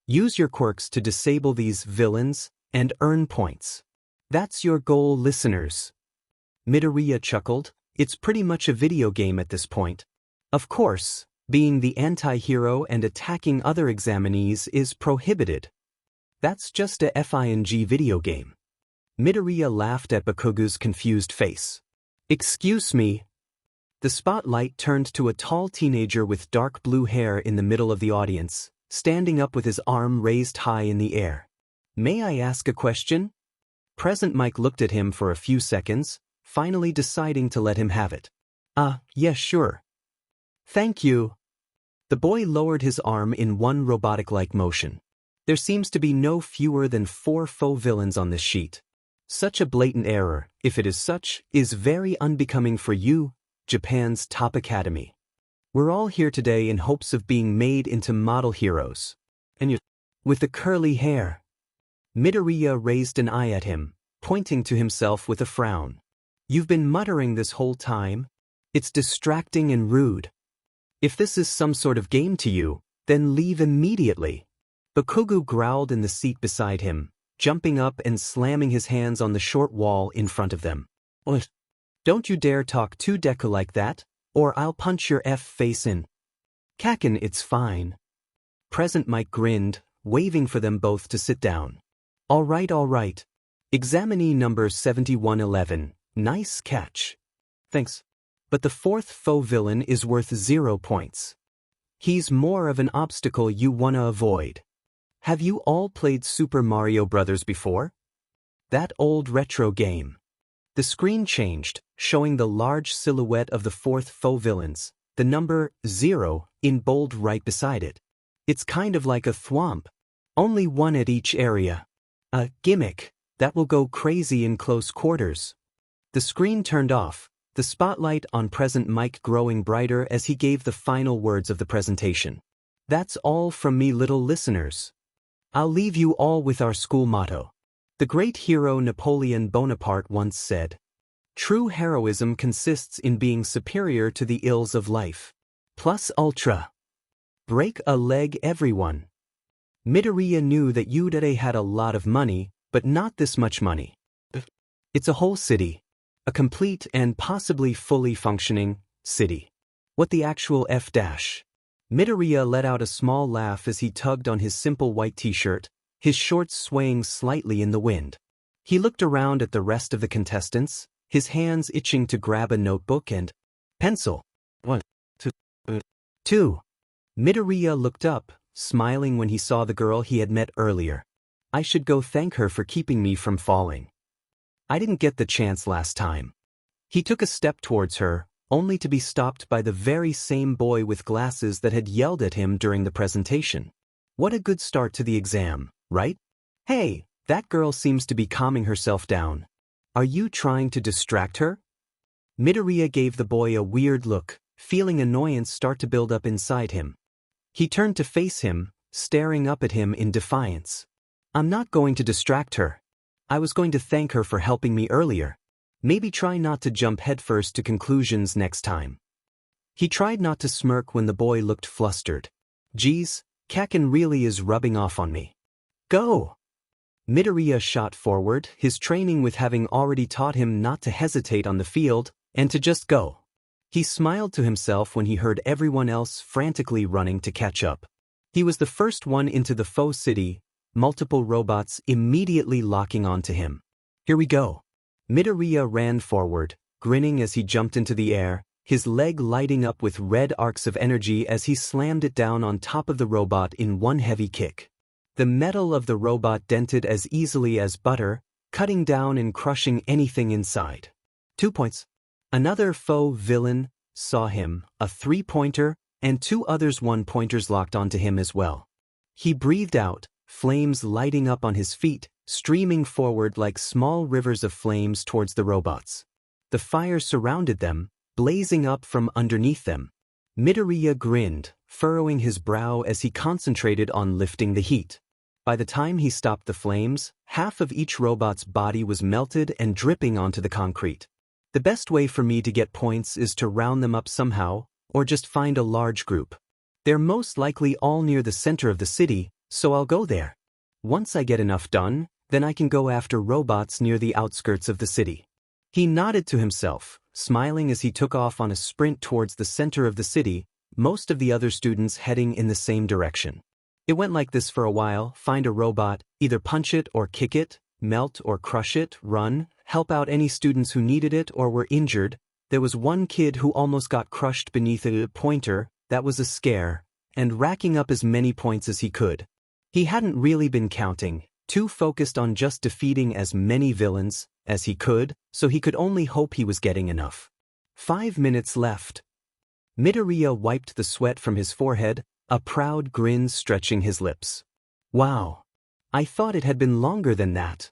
S1: Use your quirks to disable these villains and earn points. That's your goal, listeners. Midoriya chuckled. It's pretty much a video game at this point. Of course, being the anti-hero and attacking other examinees is prohibited. That's just a FING video game. Midoriya laughed at Bakugo's confused face. Excuse me. The spotlight turned to a tall teenager with dark blue hair in the middle of the audience, standing up with his arm raised high in the air. May I ask a question? Present Mike looked at him for a few seconds, finally deciding to let him have it. Yes, sure. Thank you. The boy lowered his arm in one robotic-like motion. There seems to be no fewer than 4 faux villains on this sheet. Such a blatant error, if it is such, is very unbecoming for you, Japan's top academy. We're all here today in hopes of being made into model heroes. And you, with the curly hair. Midoriya raised an eye at him, pointing to himself with a frown. You've been muttering this whole time? It's distracting and rude. If this is some sort of game to you, then leave immediately. Bakugo growled in the seat beside him, jumping up and slamming his hands on the short wall in front of them. What? Don't you dare talk to Deku like that, or I'll punch your face in. Kaken, it's fine. Present Mike grinned, waving for them both to sit down. All right. Examinee number 7111, nice catch. Thanks. But the 4th faux villain is worth 0 points. He's more of an obstacle you wanna avoid. Have you all played Super Mario Bros. Before? That old retro game. The screen changed, showing the large silhouette of the 4th faux villains, the number 0 in bold right beside it. It's kind of like a thwomp. Only one at each area. A gimmick that will go crazy in close quarters. The screen turned off, the spotlight on present Mike growing brighter as he gave the final words of the presentation. That's all from me, little listeners. I'll leave you all with our school motto. The great hero Napoleon Bonaparte once said, "True heroism consists in being superior to the ills of life. Plus ultra. Break a leg, everyone." Midoriya knew that Uraraka had a lot of money, but not this much money. It's a whole city. A complete and possibly fully functioning city. What the actual F dash? Midoriya let out a small laugh as he tugged on his simple white t-shirt, his shorts swaying slightly in the wind. He looked around at the rest of the contestants, his hands itching to grab a notebook and pencil. 1, 2. Midoriya looked up, smiling when he saw the girl he had met earlier. I should go thank her for keeping me from falling. I didn't get the chance last time. He took a step towards her, only to be stopped by the very same boy with glasses that had yelled at him during the presentation. What a good start to the exam, right? Hey, that girl seems to be calming herself down. Are you trying to distract her? Midoriya gave the boy a weird look, feeling annoyance start to build up inside him. He turned to face him, staring up at him in defiance. I'm not going to distract her. I was going to thank her for helping me earlier. Maybe try not to jump headfirst to conclusions next time. He tried not to smirk when the boy looked flustered. Geez, Kaken really is rubbing off on me. Go! Midoriya shot forward, his training with having already taught him not to hesitate on the field, and to just go. He smiled to himself when he heard everyone else frantically running to catch up. He was the first one into the faux city, multiple robots immediately locking onto him. Here we go. Midoriya ran forward, grinning as he jumped into the air, his leg lighting up with red arcs of energy as he slammed it down on top of the robot in one heavy kick. The metal of the robot dented as easily as butter, cutting down and crushing anything inside. 2 points. Another faux villain saw him, a 3-pointer, and 2 others 1-pointers locked onto him as well. He breathed out, flames lighting up on his feet, streaming forward like small rivers of flames towards the robots. The fire surrounded them, blazing up from underneath them. Midoriya grinned, furrowing his brow as he concentrated on lifting the heat. By the time he stopped the flames, half of each robot's body was melted and dripping onto the concrete. The best way for me to get points is to round them up somehow, or just find a large group. They're most likely all near the center of the city, so I'll go there. Once I get enough done, then I can go after robots near the outskirts of the city. He nodded to himself, smiling as he took off on a sprint towards the center of the city, most of the other students heading in the same direction. It went like this for a while: find a robot, either punch it or kick it, melt or crush it, run, help out any students who needed it or were injured. There was one kid who almost got crushed beneath a pointer, that was a scare, and racking up as many points as he could. He hadn't really been counting, too focused on just defeating as many villains as he could, so he could only hope he was getting enough. 5 minutes left. Midoriya wiped the sweat from his forehead, a proud grin stretching his lips. Wow. I thought it had been longer than that.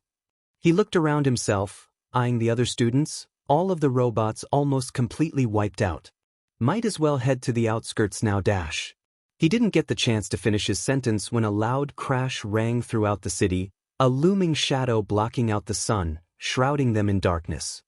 S1: He looked around himself, eyeing the other students, all of the robots almost completely wiped out. Might as well head to the outskirts now dash. He didn't get the chance to finish his sentence when a loud crash rang throughout the city, a looming shadow blocking out the sun, shrouding them in darkness.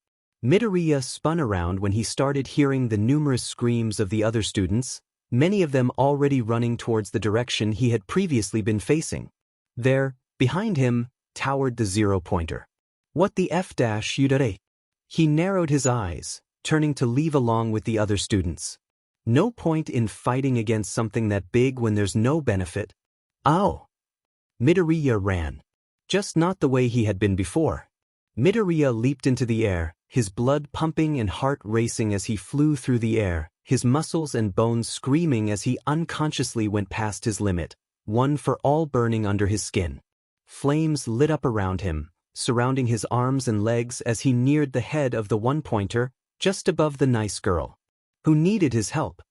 S1: Midoriya spun around when he started hearing the numerous screams of the other students, many of them already running towards the direction he had previously been facing. There, behind him, towered the 0-pointer. What the F-dash Uraraka? He narrowed his eyes, turning to leave along with the other students. No point in fighting against something that big when there's no benefit. Ow! Midoriya ran. Just not the way he had been before. Midoriya leaped into the air, his blood pumping and heart racing as he flew through the air, his muscles and bones screaming as he unconsciously went past his limit, one for all burning under his skin. Flames lit up around him, surrounding his arms and legs as he neared the head of the 1-pointer, just above the nice girl, who needed his help.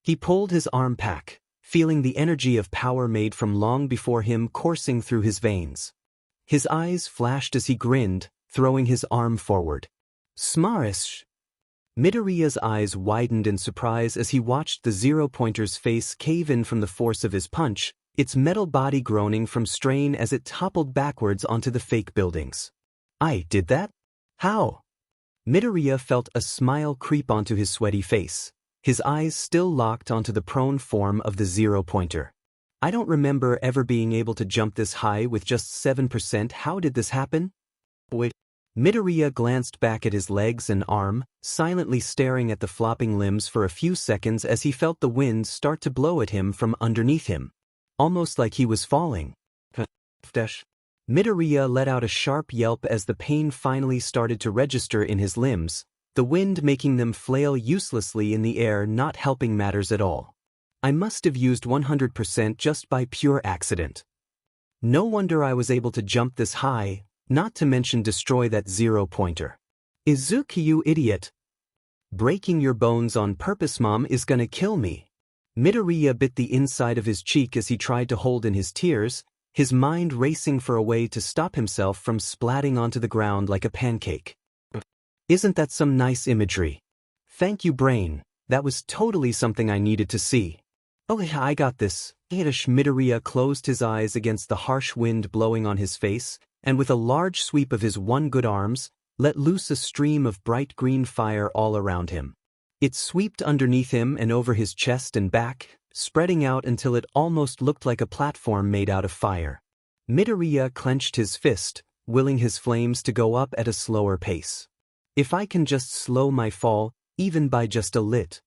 S1: He pulled his arm back, feeling the energy of power made from long before him coursing through his veins. His eyes flashed as he grinned, throwing his arm forward. Smarish! Midoriya's eyes widened in surprise as he watched the zero-pointer's face cave in from the force of his punch, its metal body groaning from strain as it toppled backwards onto the fake buildings. I did that? How? Midoriya felt a smile creep onto his sweaty face, his eyes still locked onto the prone form of the zero-pointer. I don't remember ever being able to jump this high with just 7%. How did this happen? Wait. Midoriya glanced back at his legs and arm, silently staring at the flopping limbs for a few seconds as he felt the wind start to blow at him from underneath him. Almost like he was falling. Midoriya let out a sharp yelp as the pain finally started to register in his limbs, the wind making them flail uselessly in the air, not helping matters at all. I must have used 100% just by pure accident. No wonder I was able to jump this high, not to mention destroy that zero-pointer. Izuku, you idiot. Breaking your bones on purpose, Mom, is gonna kill me. Midoriya bit the inside of his cheek as he tried to hold in his tears, his mind racing for a way to stop himself from splatting onto the ground like a pancake. Isn't that some nice imagery? Thank you, brain. That was totally something I needed to see. Oh, I got this. Midoriya closed his eyes against the harsh wind blowing on his face, and with a large sweep of his one good arms, let loose a stream of bright green fire all around him. It swept underneath him and over his chest and back, spreading out until it almost looked like a platform made out of fire. Midoriya clenched his fist, willing his flames to go up at a slower pace. If I can just slow my fall, even by just a lit.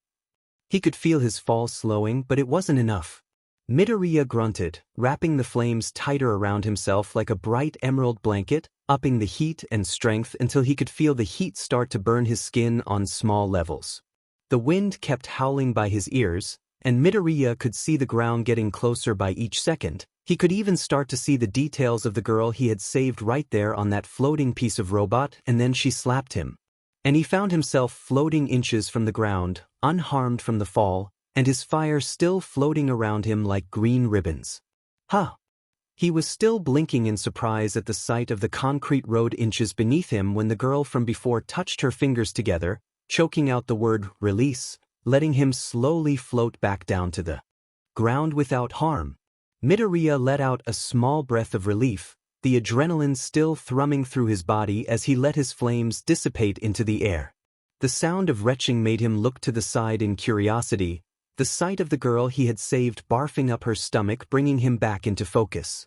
S1: He could feel his fall slowing, but it wasn't enough. Midoriya grunted, wrapping the flames tighter around himself like a bright emerald blanket, upping the heat and strength until he could feel the heat start to burn his skin on small levels. The wind kept howling by his ears, and Midoriya could see the ground getting closer by each second. He could even start to see the details of the girl he had saved right there on that floating piece of robot, and then she slapped him. And he found himself floating inches from the ground, unharmed from the fall, and his fire still floating around him like green ribbons. Huh! He was still blinking in surprise at the sight of the concrete road inches beneath him when the girl from before touched her fingers together, choking out the word release, letting him slowly float back down to the ground without harm. Midoriya let out a small breath of relief, the adrenaline still thrumming through his body as he let his flames dissipate into the air. The sound of retching made him look to the side in curiosity, the sight of the girl he had saved barfing up her stomach bringing him back into focus.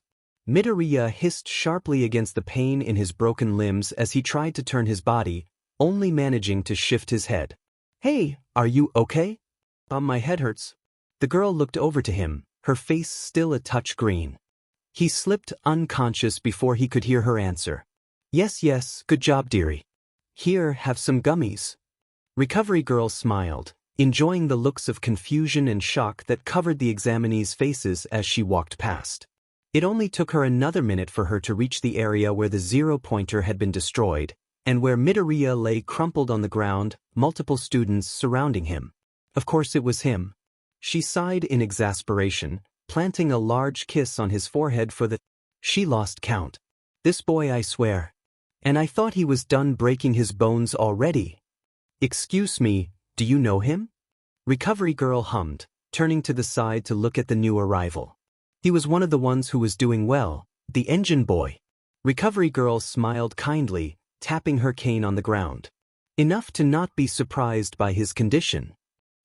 S1: Midoriya hissed sharply against the pain in his broken limbs as he tried to turn his body, only managing to shift his head. Hey, are you okay? My head hurts. The girl looked over to him, her face still a touch green. He slipped unconscious before he could hear her answer. Yes, good job, dearie. Here, have some gummies. Recovery girl smiled, enjoying the looks of confusion and shock that covered the examinees' faces as she walked past. It only took her another minute for her to reach the area where the zero-pointer had been destroyed, and where Midoriya lay crumpled on the ground, multiple students surrounding him. Of course it was him. She sighed in exasperation, planting a large kiss on his forehead for the... She lost count. This boy, I swear. And I thought he was done breaking his bones already. Excuse me, do you know him? Recovery girl hummed, turning to the side to look at the new arrival. He was one of the ones who was doing well, the engine boy. Recovery girl smiled kindly, tapping her cane on the ground. Enough to not be surprised by his condition.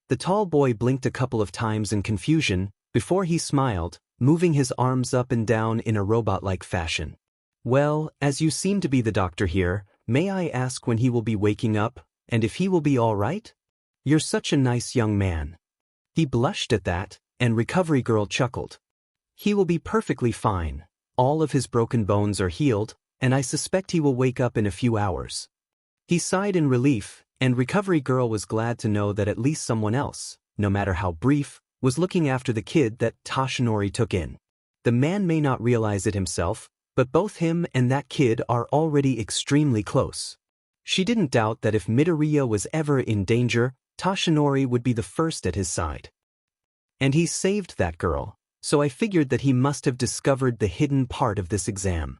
S1: The tall boy blinked a couple of times in confusion, before he smiled, moving his arms up and down in a robot-like fashion. Well, as you seem to be the doctor here, may I ask when he will be waking up, and if he will be all right? You're such a nice young man. He blushed at that, and Recovery Girl chuckled. He will be perfectly fine. All of his broken bones are healed, and I suspect he will wake up in a few hours. He sighed in relief, and Recovery Girl was glad to know that at least someone else, no matter how brief, was looking after the kid that Toshinori took in. The man may not realize it himself, but both him and that kid are already extremely close. She didn't doubt that if Midoriya was ever in danger, Toshinori would be the first at his side. And he saved that girl, so I figured that he must have discovered the hidden part of this exam.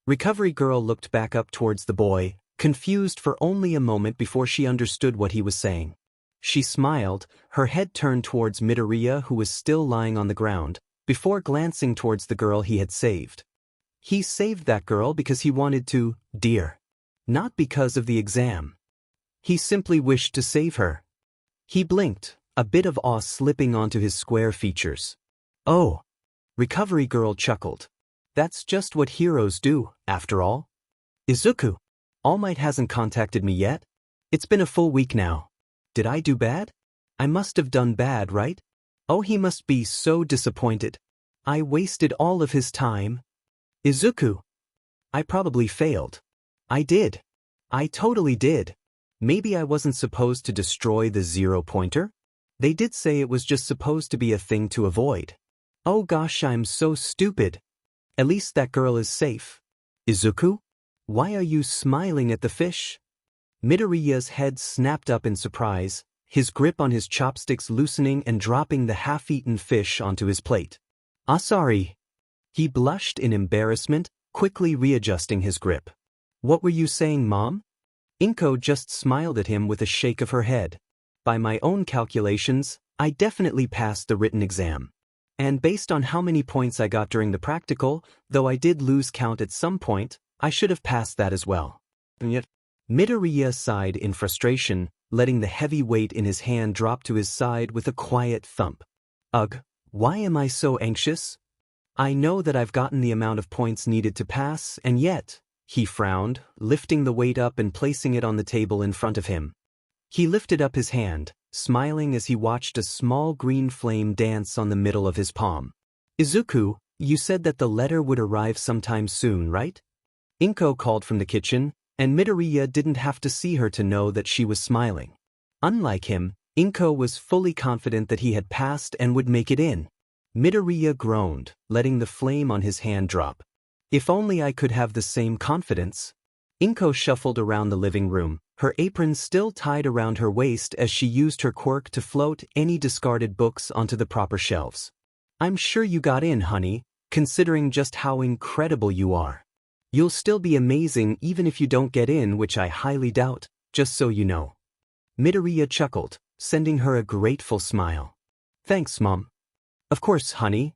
S1: Recovery girl looked back up towards the boy, confused for only a moment before she understood what he was saying. She smiled, her head turned towards Midoriya, who was still lying on the ground, before glancing towards the girl he had saved. He saved that girl because he wanted to, dear. Not because of the exam. He simply wished to save her. He blinked, a bit of awe slipping onto his square features. Oh. Recovery girl chuckled. That's just what heroes do, after all. Izuku. All Might hasn't contacted me yet. It's been a full week now. Did I do bad? I must have done bad, right? Oh, he must be so disappointed. I wasted all of his time. Izuku. I probably failed. I did. I totally did. Maybe I wasn't supposed to destroy the 0-pointer? They did say it was just supposed to be a thing to avoid. Oh gosh, I'm so stupid. At least that girl is safe. Izuku? Why are you smiling at the fish? Midoriya's head snapped up in surprise, his grip on his chopsticks loosening and dropping the half-eaten fish onto his plate. Sorry. He blushed in embarrassment, quickly readjusting his grip. What were you saying, Mom? Inko just smiled at him with a shake of her head. By my own calculations, I definitely passed the written exam. And based on how many points I got during the practical, though I did lose count at some point, I should have passed that as well. And yet, Midoriya sighed in frustration, letting the heavy weight in his hand drop to his side with a quiet thump. Ugh, why am I so anxious? I know that I've gotten the amount of points needed to pass, and yet, he frowned, lifting the weight up and placing it on the table in front of him. He lifted up his hand, smiling as he watched a small green flame dance on the middle of his palm. Izuku, you said that the letter would arrive sometime soon, right? Inko called from the kitchen, and Midoriya didn't have to see her to know that she was smiling. Unlike him, Inko was fully confident that he had passed and would make it in. Midoriya groaned, letting the flame on his hand drop. If only I could have the same confidence. Inko shuffled around the living room, her apron still tied around her waist as she used her quirk to float any discarded books onto the proper shelves. I'm sure you got in, honey, considering just how incredible you are. You'll still be amazing even if you don't get in, which I highly doubt, just so you know. Midoriya chuckled, sending her a grateful smile. Thanks, Mom. Of course, honey.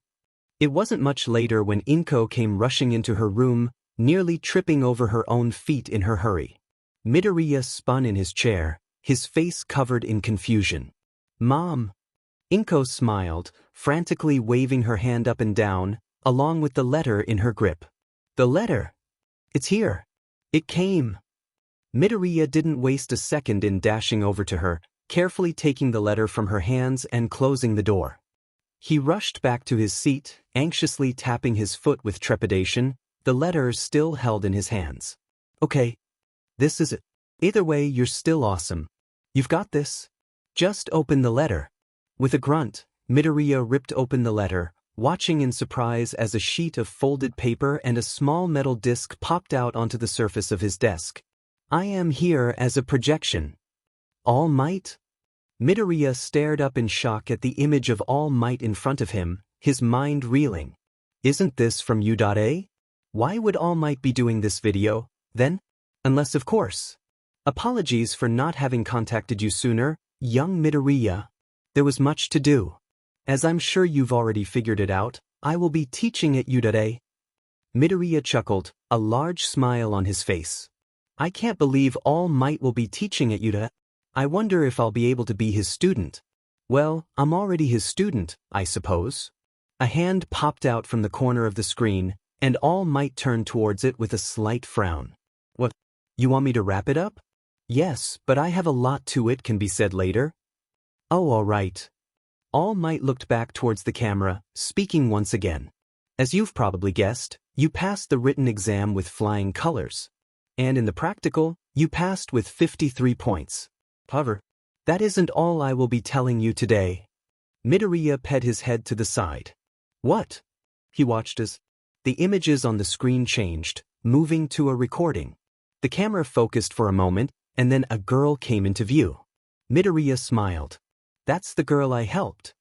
S1: It wasn't much later when Inko came rushing into her room, nearly tripping over her own feet in her hurry. Midoriya spun in his chair, his face covered in confusion. Mom. Inko smiled, frantically waving her hand up and down, along with the letter in her grip. The letter. It's here. It came. Midoriya didn't waste a second in dashing over to her, carefully taking the letter from her hands and closing the door. He rushed back to his seat, anxiously tapping his foot with trepidation, the letter still held in his hands. Okay. This is it. Either way, you're still awesome. You've got this. Just open the letter. With a grunt, Midoriya ripped open the letter, watching in surprise as a sheet of folded paper and a small metal disc popped out onto the surface of his desk. I am here as a projection. All Might? Midoriya stared up in shock at the image of All Might in front of him, his mind reeling. Isn't this from U.A? Why would All Might be doing this video, then? Unless, of course. Apologies for not having contacted you sooner, young Midoriya. There was much to do. As I'm sure you've already figured it out, I will be teaching at U.A. Midoriya chuckled, a large smile on his face. I can't believe All Might will be teaching at U.A. I wonder if I'll be able to be his student. Well, I'm already his student, I suppose. A hand popped out from the corner of the screen, and All Might turned towards it with a slight frown. What? You want me to wrap it up? Yes, but I have a lot to it can be said later. Oh, all right. All Might looked back towards the camera, speaking once again. As you've probably guessed, you passed the written exam with flying colors. And in the practical, you passed with 53 points. However, that isn't all I will be telling you today. Midoriya pet his head to the side. What? He watched as the images on the screen changed, moving to a recording. The camera focused for a moment, and then a girl came into view. Midoriya smiled. That's the girl I helped.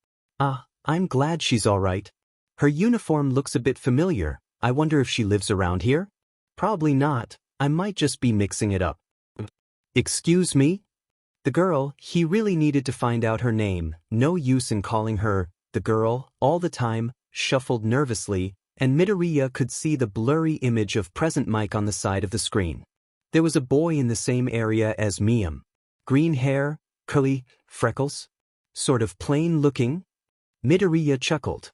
S1: I'm glad she's alright. Her uniform looks a bit familiar. I wonder if she lives around here? Probably not. I might just be mixing it up. Excuse me? The girl, he really needed to find out her name, no use in calling her the girl all the time, shuffled nervously, and Midoriya could see the blurry image of present Mike on the side of the screen. There was a boy in the same area as Miam. Green hair, curly, freckles. Sort of plain looking. Midoriya chuckled.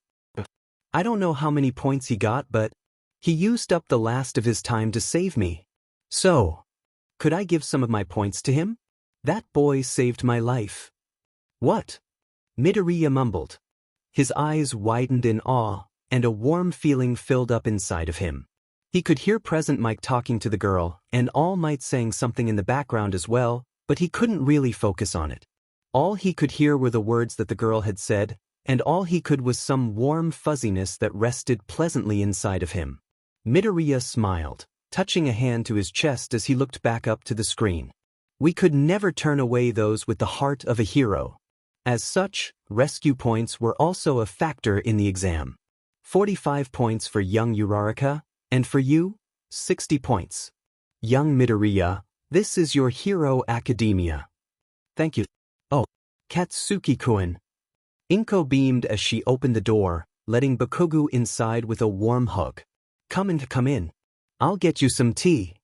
S1: I don't know how many points he got, but he used up the last of his time to save me. So, could I give some of my points to him? That boy saved my life. What? Midoriya mumbled. His eyes widened in awe, and a warm feeling filled up inside of him. He could hear present Mike talking to the girl, and All Might saying something in the background as well, but he couldn't really focus on it. All he could hear were the words that the girl had said, and all he could was some warm fuzziness that rested pleasantly inside of him. Midoriya smiled, touching a hand to his chest as he looked back up to the screen. We could never turn away those with the heart of a hero. As such, rescue points were also a factor in the exam. 45 points for young Uraraka, and for you, 60 points. Young Midoriya, this is your hero academia. Thank you. Oh, Katsuki-kun. Inko beamed as she opened the door, letting Bakugo inside with a warm hug. Come in. I'll get you some tea.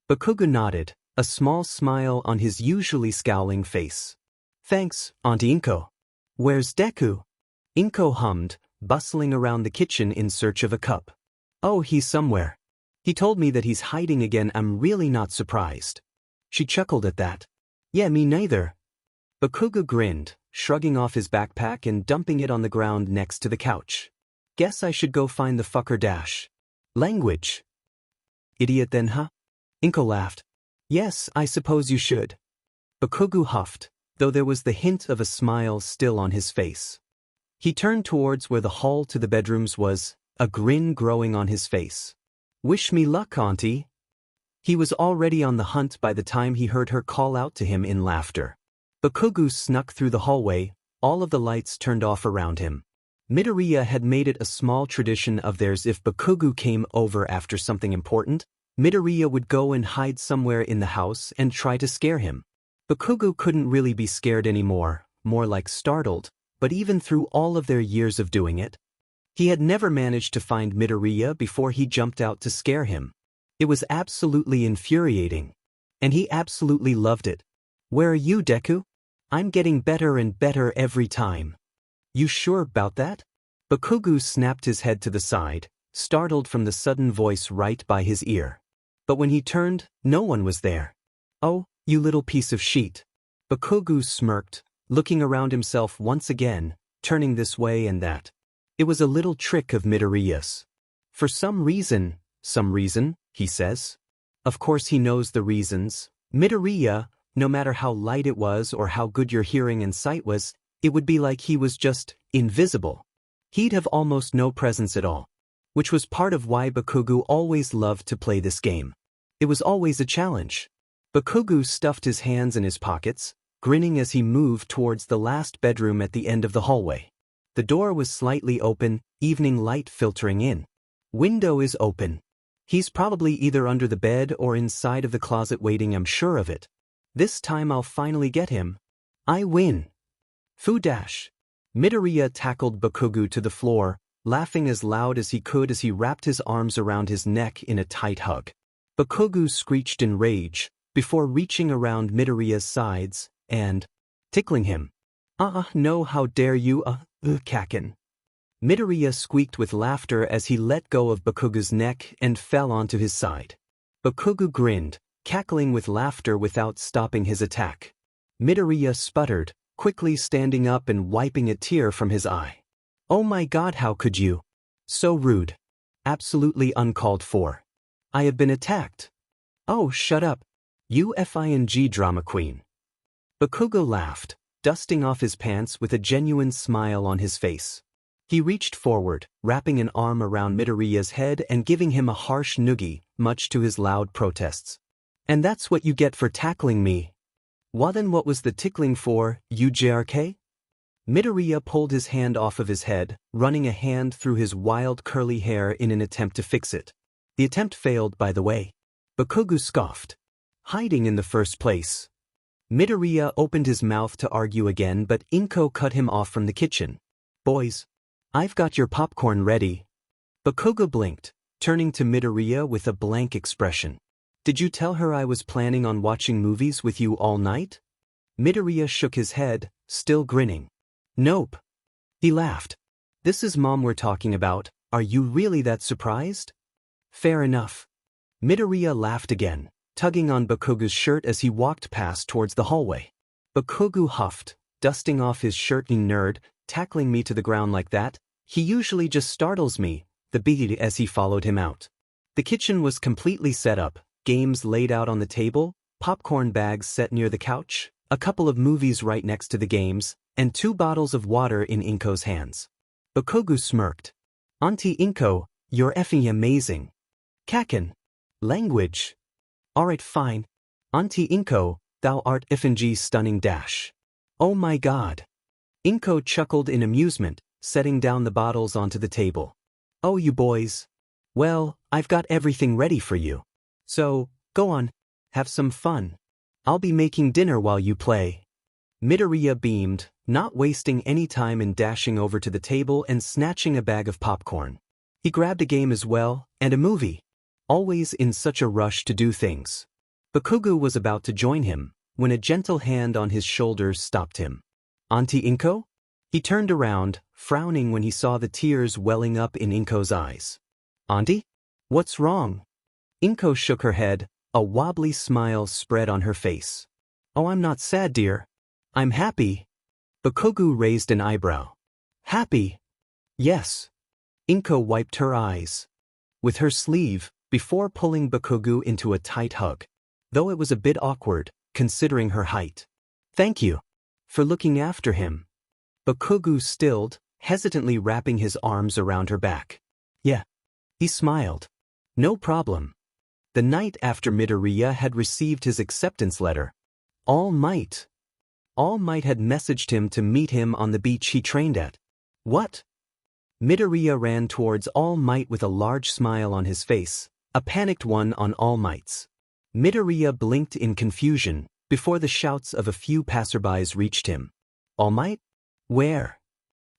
S1: Bakugo nodded, a small smile on his usually scowling face. Thanks, Auntie Inko. Where's Deku? Inko hummed, bustling around the kitchen in search of a cup. Oh, he's somewhere. He told me that he's hiding again. I'm really not surprised. She chuckled at that. Yeah, me neither. Bakugo grinned, shrugging off his backpack and dumping it on the ground next to the couch. Guess I should go find the fucker dash. Language. Idiot then, huh? Inko laughed. Yes, I suppose you should. Bakugo huffed, though there was the hint of a smile still on his face. He turned towards where the hall to the bedrooms was, a grin growing on his face. Wish me luck, Auntie. He was already on the hunt by the time he heard her call out to him in laughter. Bakugo snuck through the hallway, all of the lights turned off around him. Midoriya had made it a small tradition of theirs if Bakugo came over after something important, Midoriya would go and hide somewhere in the house and try to scare him. Bakugo couldn't really be scared anymore, more like startled, but even through all of their years of doing it, he had never managed to find Midoriya before he jumped out to scare him. It was absolutely infuriating. And he absolutely loved it. Where are you, Deku? I'm getting better and better every time. You sure about that? Bakugo snapped his head to the side, startled from the sudden voice right by his ear. But when he turned, no one was there. Oh, you little piece of shit. Bakugo smirked, looking around himself once again, turning this way and that. It was a little trick of Midoriya's. For some reason, he says. Of course he knows the reasons. Midoriya, no matter how light it was or how good your hearing and sight was, it would be like he was just invisible. He'd have almost no presence at all. Which was part of why Bakugo always loved to play this game. It was always a challenge. Bakugo stuffed his hands in his pockets, grinning as he moved towards the last bedroom at the end of the hallway. The door was slightly open, evening light filtering in. Window is open. He's probably either under the bed or inside of the closet waiting, I'm sure of it. This time I'll finally get him. I win. Fu dash. Midoriya tackled Bakugo to the floor, laughing as loud as he could as he wrapped his arms around his neck in a tight hug. Bakugo screeched in rage, before reaching around Midoriya's sides and tickling him. No, how dare you, Kaken. Midoriya squeaked with laughter as he let go of Bakugo's neck and fell onto his side. Bakugo grinned, cackling with laughter without stopping his attack. Midoriya sputtered, quickly standing up and wiping a tear from his eye. Oh my god, how could you? So rude. Absolutely uncalled for. I have been attacked. Oh, shut up. You FING drama queen. Bakugo laughed, dusting off his pants with a genuine smile on his face. He reached forward, wrapping an arm around Midoriya's head and giving him a harsh noogie, much to his loud protests. And that's what you get for tackling me. Well then, what was the tickling for, UJRK? Midoriya pulled his hand off of his head, running a hand through his wild curly hair in an attempt to fix it. The attempt failed, by the way. Bakugo scoffed. Hiding in the first place. Midoriya opened his mouth to argue again, but Inko cut him off from the kitchen. Boys, I've got your popcorn ready. Bakugo blinked, turning to Midoriya with a blank expression. Did you tell her I was planning on watching movies with you all night? Midoriya shook his head, still grinning. Nope. He laughed. This is Mom we're talking about. Are you really that surprised? Fair enough. Midoriya laughed again, tugging on Bakugo's shirt as he walked past towards the hallway. Bakugo huffed, dusting off his shirt. Nerd, tackling me to the ground like that. He usually just startles me, the beat as he followed him out. The kitchen was completely set up, games laid out on the table, popcorn bags set near the couch, a couple of movies right next to the games, and 2 bottles of water in Inko's hands. Bakugo smirked. Auntie Inko, you're effing amazing. Kaken. Language. Alright, fine. Auntie Inko, thou art effing stunning dash. Oh my god. Inko chuckled in amusement, setting down the bottles onto the table. Oh you boys. Well, I've got everything ready for you. So, go on, have some fun. I'll be making dinner while you play. Midoriya beamed, not wasting any time in dashing over to the table and snatching a bag of popcorn. He grabbed a game as well, and a movie. Always in such a rush to do things. Bakugo was about to join him, when a gentle hand on his shoulder stopped him. Auntie Inko? He turned around, frowning when he saw the tears welling up in Inko's eyes. Auntie? What's wrong? Inko shook her head, a wobbly smile spread on her face. Oh, I'm not sad, dear. I'm happy. Bakugo raised an eyebrow. Happy? Yes. Inko wiped her eyes with her sleeve before pulling Bakugo into a tight hug, though it was a bit awkward, considering her height. Thank you for looking after him. Bakugo stilled, hesitantly wrapping his arms around her back. Yeah. He smiled. No problem. The night after Midoriya had received his acceptance letter, All Might had messaged him to meet him on the beach he trained at. What? Midoriya ran towards All Might with a large smile on his face, a panicked one on All Might's. Midoriya blinked in confusion before the shouts of a few passerbys reached him. All Might? Where?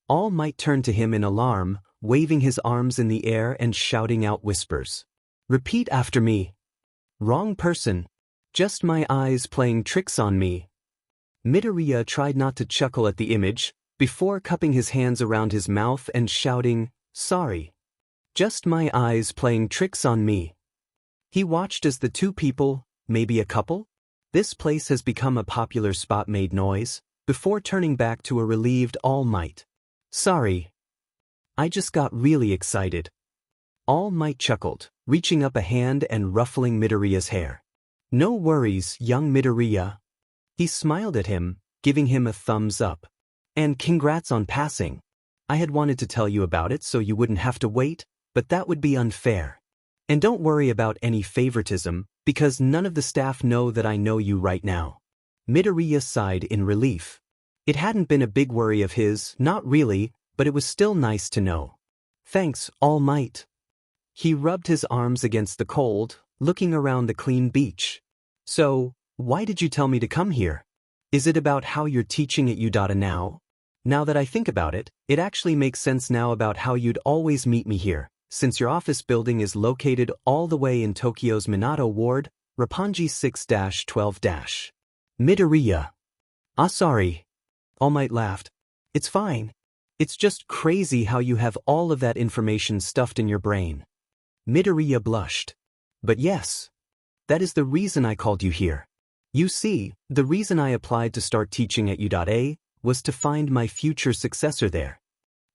S1: All Might turned to him in alarm, waving his arms in the air and shouting out whispers. Repeat after me. Wrong person. Just my eyes playing tricks on me. Midoriya tried not to chuckle at the image, before cupping his hands around his mouth and shouting, Sorry. Just my eyes playing tricks on me. He watched as the 2 people, maybe a couple? This place has become a popular spot made noise, before turning back to a relieved All Might. Sorry. I just got really excited. All Might chuckled, reaching up a hand and ruffling Midoriya's hair. No worries, young Midoriya. He smiled at him, giving him a thumbs up. And congrats on passing. I had wanted to tell you about it so you wouldn't have to wait, but that would be unfair. And don't worry about any favoritism, because none of the staff know that I know you right now. Midoriya sighed in relief. It hadn't been a big worry of his, not really, but it was still nice to know. Thanks, All Might. He rubbed his arms against the cold, looking around the clean beach. So, why did you tell me to come here? Is it about how you're teaching at Udata now? Now that I think about it, it actually makes sense now about how you'd always meet me here, since your office building is located all the way in Tokyo's Minato Ward, Roppongi 6-12-. Midoriya. Sorry. All Might laughed. It's fine. It's just crazy how you have all of that information stuffed in your brain. Midoriya blushed. But yes. That is the reason I called you here. You see, the reason I applied to start teaching at U.A was to find my future successor there.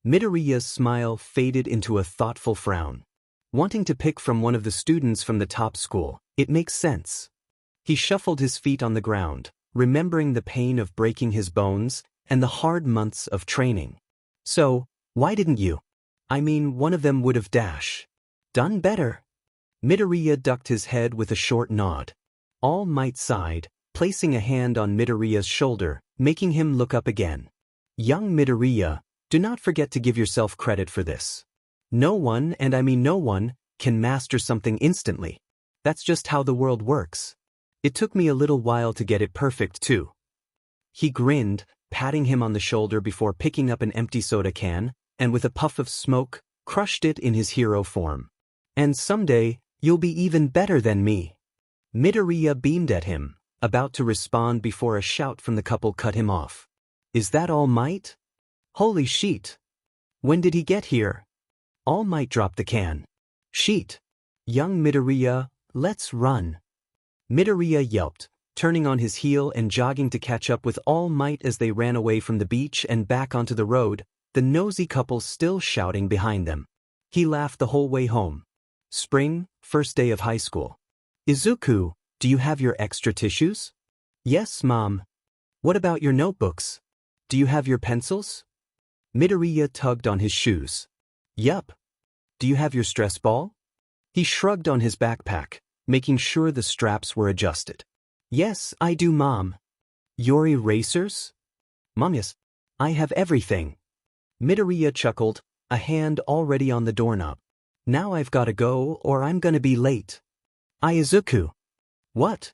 S1: Midoriya's smile faded into a thoughtful frown. Wanting to pick from one of the students from the top school, it makes sense. He shuffled his feet on the ground, remembering the pain of breaking his bones and the hard months of training. So, why didn't you? I mean, one of them would have done better. Midoriya ducked his head with a short nod. All Might sighed, placing a hand on Midoriya's shoulder, making him look up again. Young Midoriya, do not forget to give yourself credit for this. No one, and I mean no one, can master something instantly. That's just how the world works. It took me a little while to get it perfect too. He grinned, patting him on the shoulder before picking up an empty soda can, and with a puff of smoke, crushed it in his hero form. And someday, you'll be even better than me. Midoriya beamed at him, about to respond before a shout from the couple cut him off. Is that All Might? Holy sheet. When did he get here? All Might dropped the can. Sheet. Young Midoriya, let's run. Midoriya yelped, turning on his heel and jogging to catch up with All Might as they ran away from the beach and back onto the road, the nosy couple still shouting behind them. He laughed the whole way home. Spring, first day of high school. Izuku, do you have your extra tissues? Yes, Mom. What about your notebooks? Do you have your pencils? Midoriya tugged on his shoes. Yup. Do you have your stress ball? He shrugged on his backpack, making sure the straps were adjusted. Yes, I do, Mom. Your erasers? Mom, yes. I have everything. Midoriya chuckled, a hand already on the doorknob. Now I've gotta go or I'm gonna be late. Izuku. What?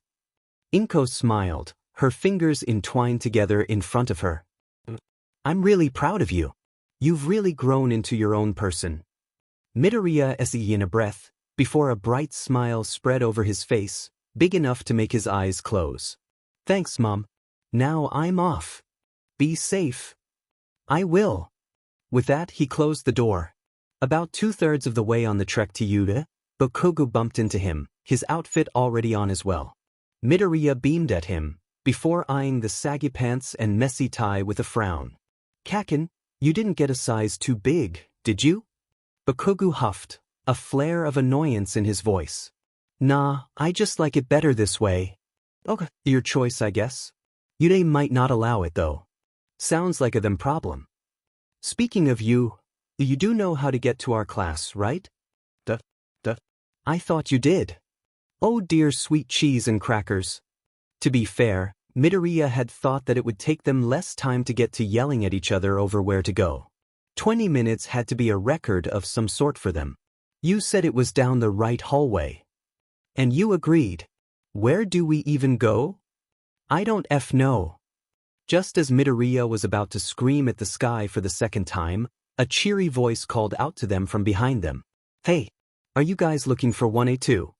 S1: Inko smiled, her fingers entwined together in front of her. I'm really proud of you. You've really grown into your own person. Midoriya sighed in a breath, before a bright smile spread over his face, big enough to make his eyes close. Thanks, Mom. Now I'm off. Be safe. I will. With that, he closed the door. About 2/3 of the way on the trek to Yuta, Bakugo bumped into him, his outfit already on as well. Midoriya beamed at him, before eyeing the saggy pants and messy tie with a frown. Kaken, you didn't get a size too big, did you? Bakugo huffed, a flare of annoyance in his voice. Nah, I just like it better this way. Okay, your choice, I guess. Yuta might not allow it though. Sounds like a them problem. Speaking of you do know how to get to our class, right? Duh. I thought you did. Oh dear sweet cheese and crackers. To be fair, Midoriya had thought that it would take them less time to get to yelling at each other over where to go. 20 minutes had to be a record of some sort for them. You said it was down the right hallway. And you agreed. Where do we even go? I don't know. Just as Midoriya was about to scream at the sky for the second time, a cheery voice called out to them from behind them. Hey, are you guys looking for 1A2?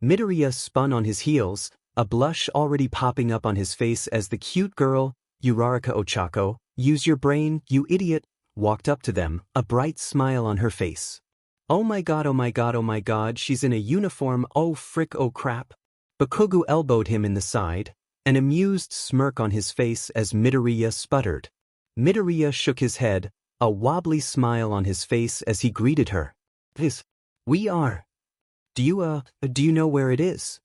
S1: Midoriya spun on his heels, a blush already popping up on his face as the cute girl, Uraraka Ochako, use your brain, you idiot, walked up to them, a bright smile on her face. Oh my god, oh my god, oh my god, she's in a uniform, oh frick, oh crap. Bakugo elbowed him in the side, an amused smirk on his face as Midoriya sputtered. Midoriya shook his head, a wobbly smile on his face as he greeted her. We are. Do you know where it is?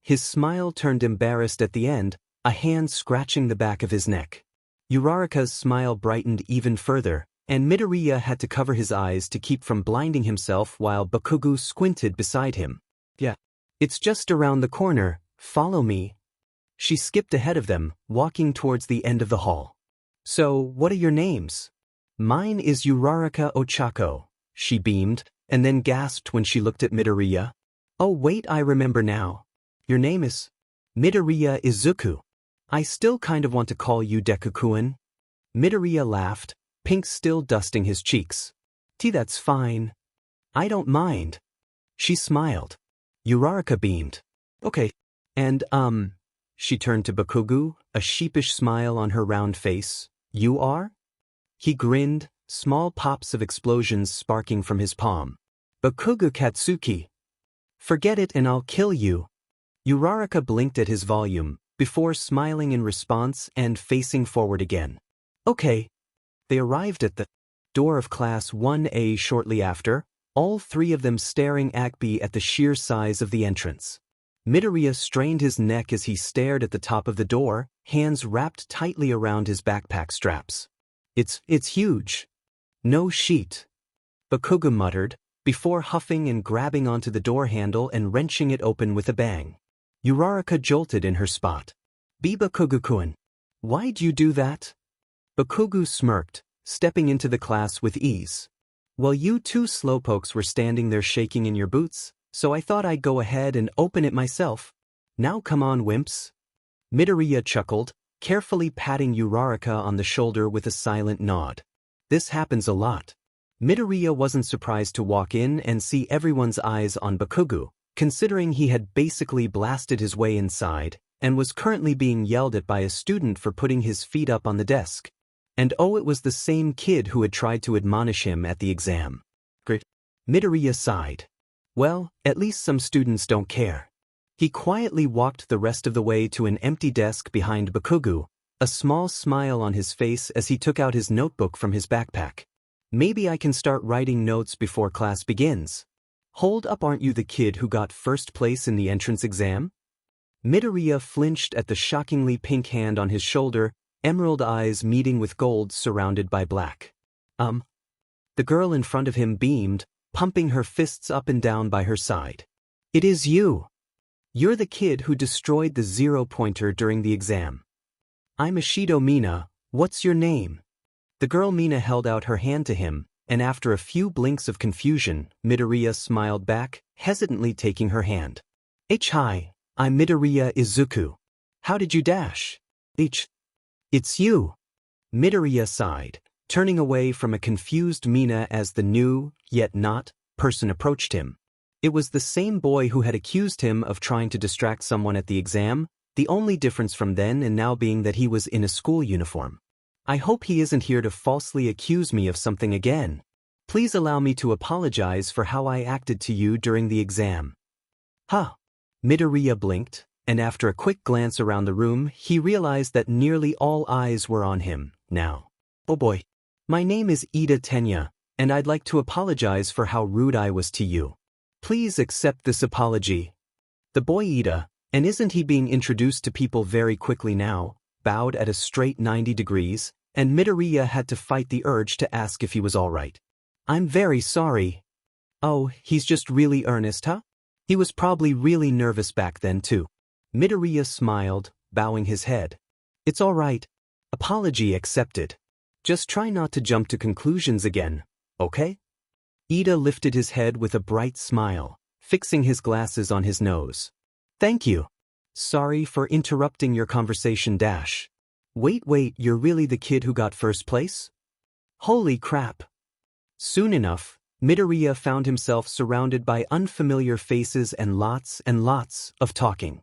S1: His smile turned embarrassed at the end, a hand scratching the back of his neck. Uraraka's smile brightened even further, and Midoriya had to cover his eyes to keep from blinding himself while Bakugo squinted beside him. Yeah. It's just around the corner, follow me. She skipped ahead of them, walking towards the end of the hall. So, what are your names? Mine is Uraraka Ochako, she beamed, and then gasped when she looked at Midoriya. Oh wait, I remember now. Your name is Midoriya Izuku. I still kind of want to call you Deku-kun. Midoriya laughed, pink still dusting his cheeks. That's fine. I don't mind. She smiled. Uraraka beamed. Okay. And, she turned to Bakugo, a sheepish smile on her round face. You are? He grinned, small pops of explosions sparking from his palm. Bakugo Katsuki. Forget it and I'll kill you. Uraraka blinked at his volume, before smiling in response and facing forward again. Okay. They arrived at the door of Class 1A shortly after, all three of them staring agby at the sheer size of the entrance. Midoriya strained his neck as he stared at the top of the door, hands wrapped tightly around his backpack straps. It's huge. No sheet. Bakugo muttered, before huffing and grabbing onto the door handle and wrenching it open with a bang. Uraraka jolted in her spot. Bakugo-kun. Why'd you do that? Bakugo smirked, stepping into the class with ease. Well, you two slowpokes were standing there shaking in your boots, so I thought I'd go ahead and open it myself. Now come on, wimps. Midoriya chuckled, carefully patting Uraraka on the shoulder with a silent nod. This happens a lot. Midoriya wasn't surprised to walk in and see everyone's eyes on Bakugo, considering he had basically blasted his way inside and was currently being yelled at by a student for putting his feet up on the desk. And oh, it was the same kid who had tried to admonish him at the exam. Great. Midoriya sighed. Well, at least some students don't care. He quietly walked the rest of the way to an empty desk behind Bakugo, a small smile on his face as he took out his notebook from his backpack. Maybe I can start writing notes before class begins. Hold up, aren't you the kid who got first place in the entrance exam? Midoriya flinched at the shockingly pink hand on his shoulder, emerald eyes meeting with gold surrounded by black. The girl in front of him beamed, pumping her fists up and down by her side. It is you. You're the kid who destroyed the zero-pointer during the exam. I'm Ishido Mina, what's your name? The girl Mina held out her hand to him, and after a few blinks of confusion, Midoriya smiled back, hesitantly taking her hand. Hi, I'm Midoriya Izuku. How did you dash? It's you. Midoriya sighed, turning away from a confused Mina as the new, yet not, person approached him. It was the same boy who had accused him of trying to distract someone at the exam, the only difference from then and now being that he was in a school uniform. I hope he isn't here to falsely accuse me of something again. Please allow me to apologize for how I acted to you during the exam. Huh. Midoriya blinked, and after a quick glance around the room, he realized that nearly all eyes were on him now. Oh boy. My name is Ida Tenya, and I'd like to apologize for how rude I was to you. Please accept this apology. The boy Ida, and isn't he being introduced to people very quickly now, bowed at a straight 90 degrees, and Midoriya had to fight the urge to ask if he was all right. I'm very sorry. Oh, he's just really earnest, huh? He was probably really nervous back then too. Midoriya smiled, bowing his head. It's all right. Apology accepted. Just try not to jump to conclusions again, okay? Ida lifted his head with a bright smile, fixing his glasses on his nose. Thank you. Sorry for interrupting your conversation dash. Wait, you're really the kid who got first place? Holy crap. Soon enough, Midoriya found himself surrounded by unfamiliar faces and lots of talking.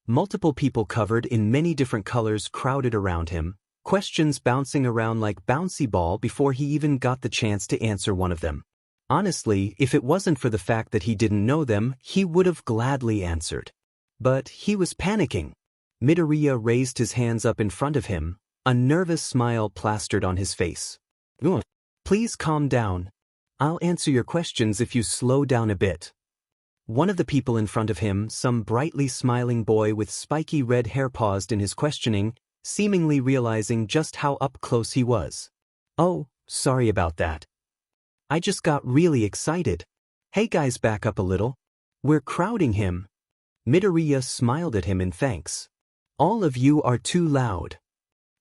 S1: Multiple people covered in many different colors crowded around him, questions bouncing around like bouncy ball before he even got the chance to answer one of them. Honestly, if it wasn't for the fact that he didn't know them, he would have gladly answered. But he was panicking. Midoriya raised his hands up in front of him, a nervous smile plastered on his face. Please calm down. I'll answer your questions if you slow down a bit. One of the people in front of him, some brightly smiling boy with spiky red hair, paused in his questioning, seemingly realizing just how up close he was. Oh, sorry about that. I just got really excited. Hey guys, back up a little. We're crowding him. Midoriya smiled at him in thanks. All of you are too loud.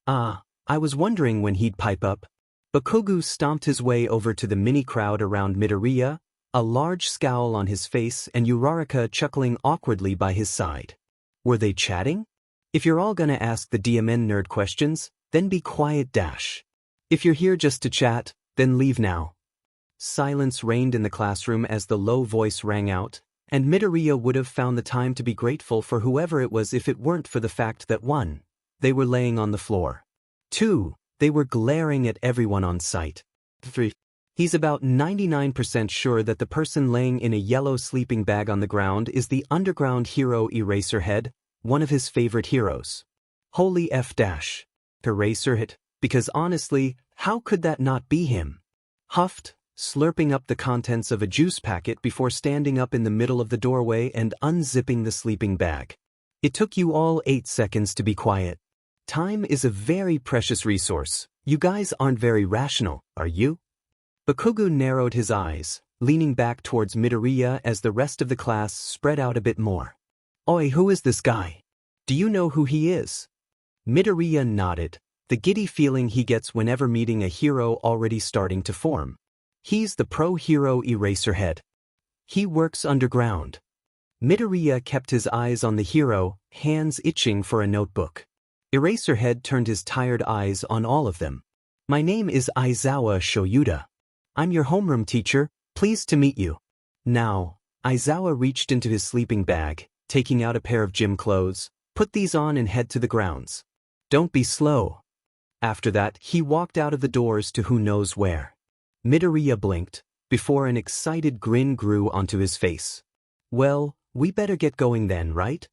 S1: I was wondering when he'd pipe up. Bakugo stomped his way over to the mini crowd around Midoriya, a large scowl on his face and Uraraka chuckling awkwardly by his side. Were they chatting? If you're all gonna ask the DMN nerd questions, then be quiet dash. If you're here just to chat, then leave now. Silence reigned in the classroom as the low voice rang out, and Midoriya would have found the time to be grateful for whoever it was if it weren't for the fact that 1. They were laying on the floor. 2. They were glaring at everyone on sight. 3. He's about 99% sure that the person laying in a yellow sleeping bag on the ground is the underground hero Eraserhead, one of his favorite heroes. Holy F dash. Eraserhead, because honestly, how could that not be him? Huffed, slurping up the contents of a juice packet before standing up in the middle of the doorway and unzipping the sleeping bag. It took you all 8 seconds to be quiet. Time is a very precious resource. You guys aren't very rational, are you? Bakugo narrowed his eyes, leaning back towards Midoriya as the rest of the class spread out a bit more. Oi, who is this guy? Do you know who he is? Midoriya nodded, the giddy feeling he gets whenever meeting a hero already starting to form. He's the pro-hero Eraserhead. He works underground. Midoriya kept his eyes on the hero, hands itching for a notebook. Eraserhead turned his tired eyes on all of them. My name is Aizawa Shoyuda. I'm your homeroom teacher, pleased to meet you. Now, Aizawa reached into his sleeping bag, taking out a pair of gym clothes, put these on and head to the grounds. Don't be slow. After that, he walked out of the doors to who knows where. Midoriya blinked, before an excited grin grew onto his face. Well, we better get going then, right?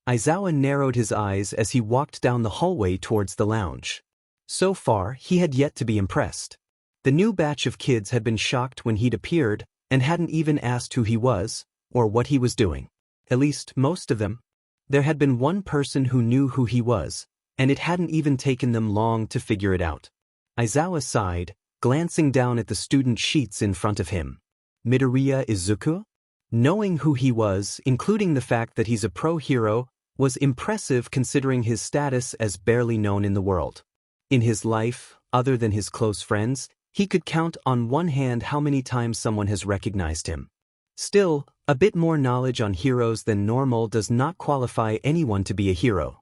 S1: Aizawa narrowed his eyes as he walked down the hallway towards the lounge. So far, he had yet to be impressed. The new batch of kids had been shocked when he'd appeared, and hadn't even asked who he was, or what he was doing. At least, most of them. There had been one person who knew who he was, and it hadn't even taken them long to figure it out. Aizawa sighed, glancing down at the student sheets in front of him. Midoriya Izuku? Knowing who he was, including the fact that he's a pro-hero, was impressive considering his status as barely known in the world. In his life, other than his close friends, he could count on one hand how many times someone has recognized him. Still, a bit more knowledge on heroes than normal does not qualify anyone to be a hero.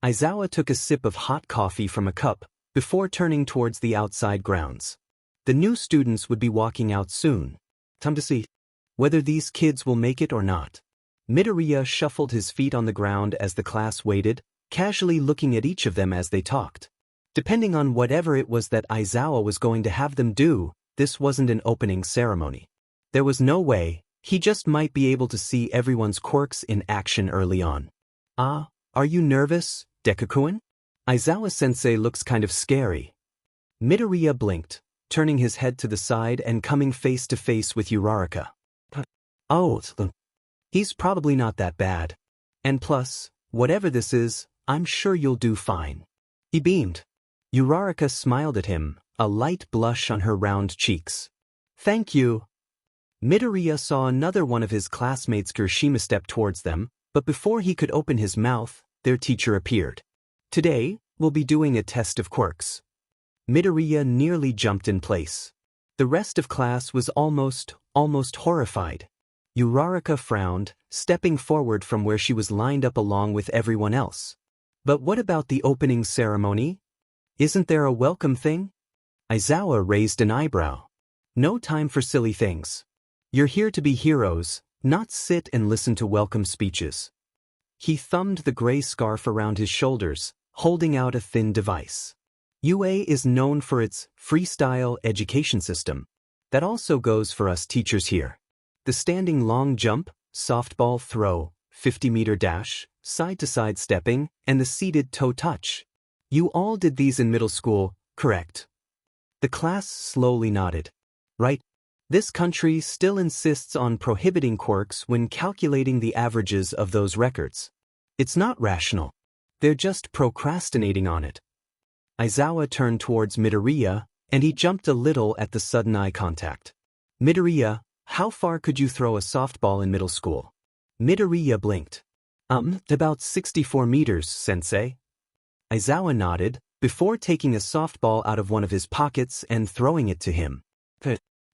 S1: Aizawa took a sip of hot coffee from a cup, before turning towards the outside grounds. The new students would be walking out soon. Time to see whether these kids will make it or not. Midoriya shuffled his feet on the ground as the class waited, casually looking at each of them as they talked. Depending on whatever it was that Aizawa was going to have them do, this wasn't an opening ceremony. There was no way, he just might be able to see everyone's quirks in action early on. Ah, are you nervous, Deku-kun? Aizawa-sensei looks kind of scary. Midoriya blinked, turning his head to the side and coming face to face with Uraraka. Oh, he's probably not that bad. And plus, whatever this is, I'm sure you'll do fine. He beamed. Uraraka smiled at him, a light blush on her round cheeks. Thank you. Midoriya saw another one of his classmates Kirishima step towards them, but before he could open his mouth, their teacher appeared. Today, we'll be doing a test of quirks. Midoriya nearly jumped in place. The rest of class was almost horrified. Uraraka frowned, stepping forward from where she was lined up along with everyone else. But what about the opening ceremony? Isn't there a welcome thing? Aizawa raised an eyebrow. No time for silly things. You're here to be heroes, not sit and listen to welcome speeches. He thumbed the gray scarf around his shoulders, holding out a thin device. UA is known for its freestyle education system. That also goes for us teachers here. The standing long jump, softball throw, 50-meter dash, side-to-side stepping, and the seated toe touch. You all did these in middle school, correct? The class slowly nodded. Right. This country still insists on prohibiting quirks when calculating the averages of those records. It's not rational. They're just procrastinating on it. Aizawa turned towards Midoriya, and he jumped a little at the sudden eye contact. Midoriya, how far could you throw a softball in middle school? Midoriya blinked. About 64 meters, sensei. Aizawa nodded, before taking a softball out of one of his pockets and throwing it to him.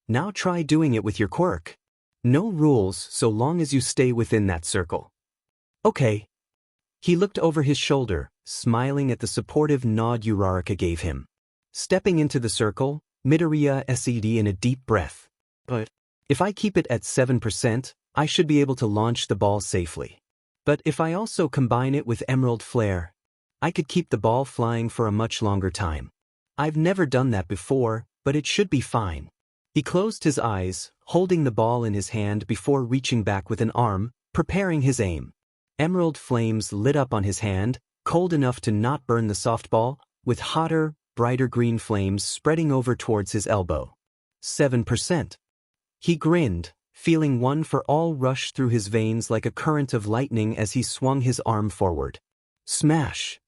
S1: Now try doing it with your quirk. No rules so long as you stay within that circle. Okay. He looked over his shoulder, smiling at the supportive nod Uraraka gave him. Stepping into the circle, Midoriya said in a deep breath. But if I keep it at 7%, I should be able to launch the ball safely. But if I also combine it with Emerald Flare, I could keep the ball flying for a much longer time. I've never done that before, but it should be fine. He closed his eyes, holding the ball in his hand before reaching back with an arm, preparing his aim. Emerald flames lit up on his hand, cold enough to not burn the softball, with hotter, brighter green flames spreading over towards his elbow. 7%. He grinned, feeling one for all rush through his veins like a current of lightning as he swung his arm forward. Smash!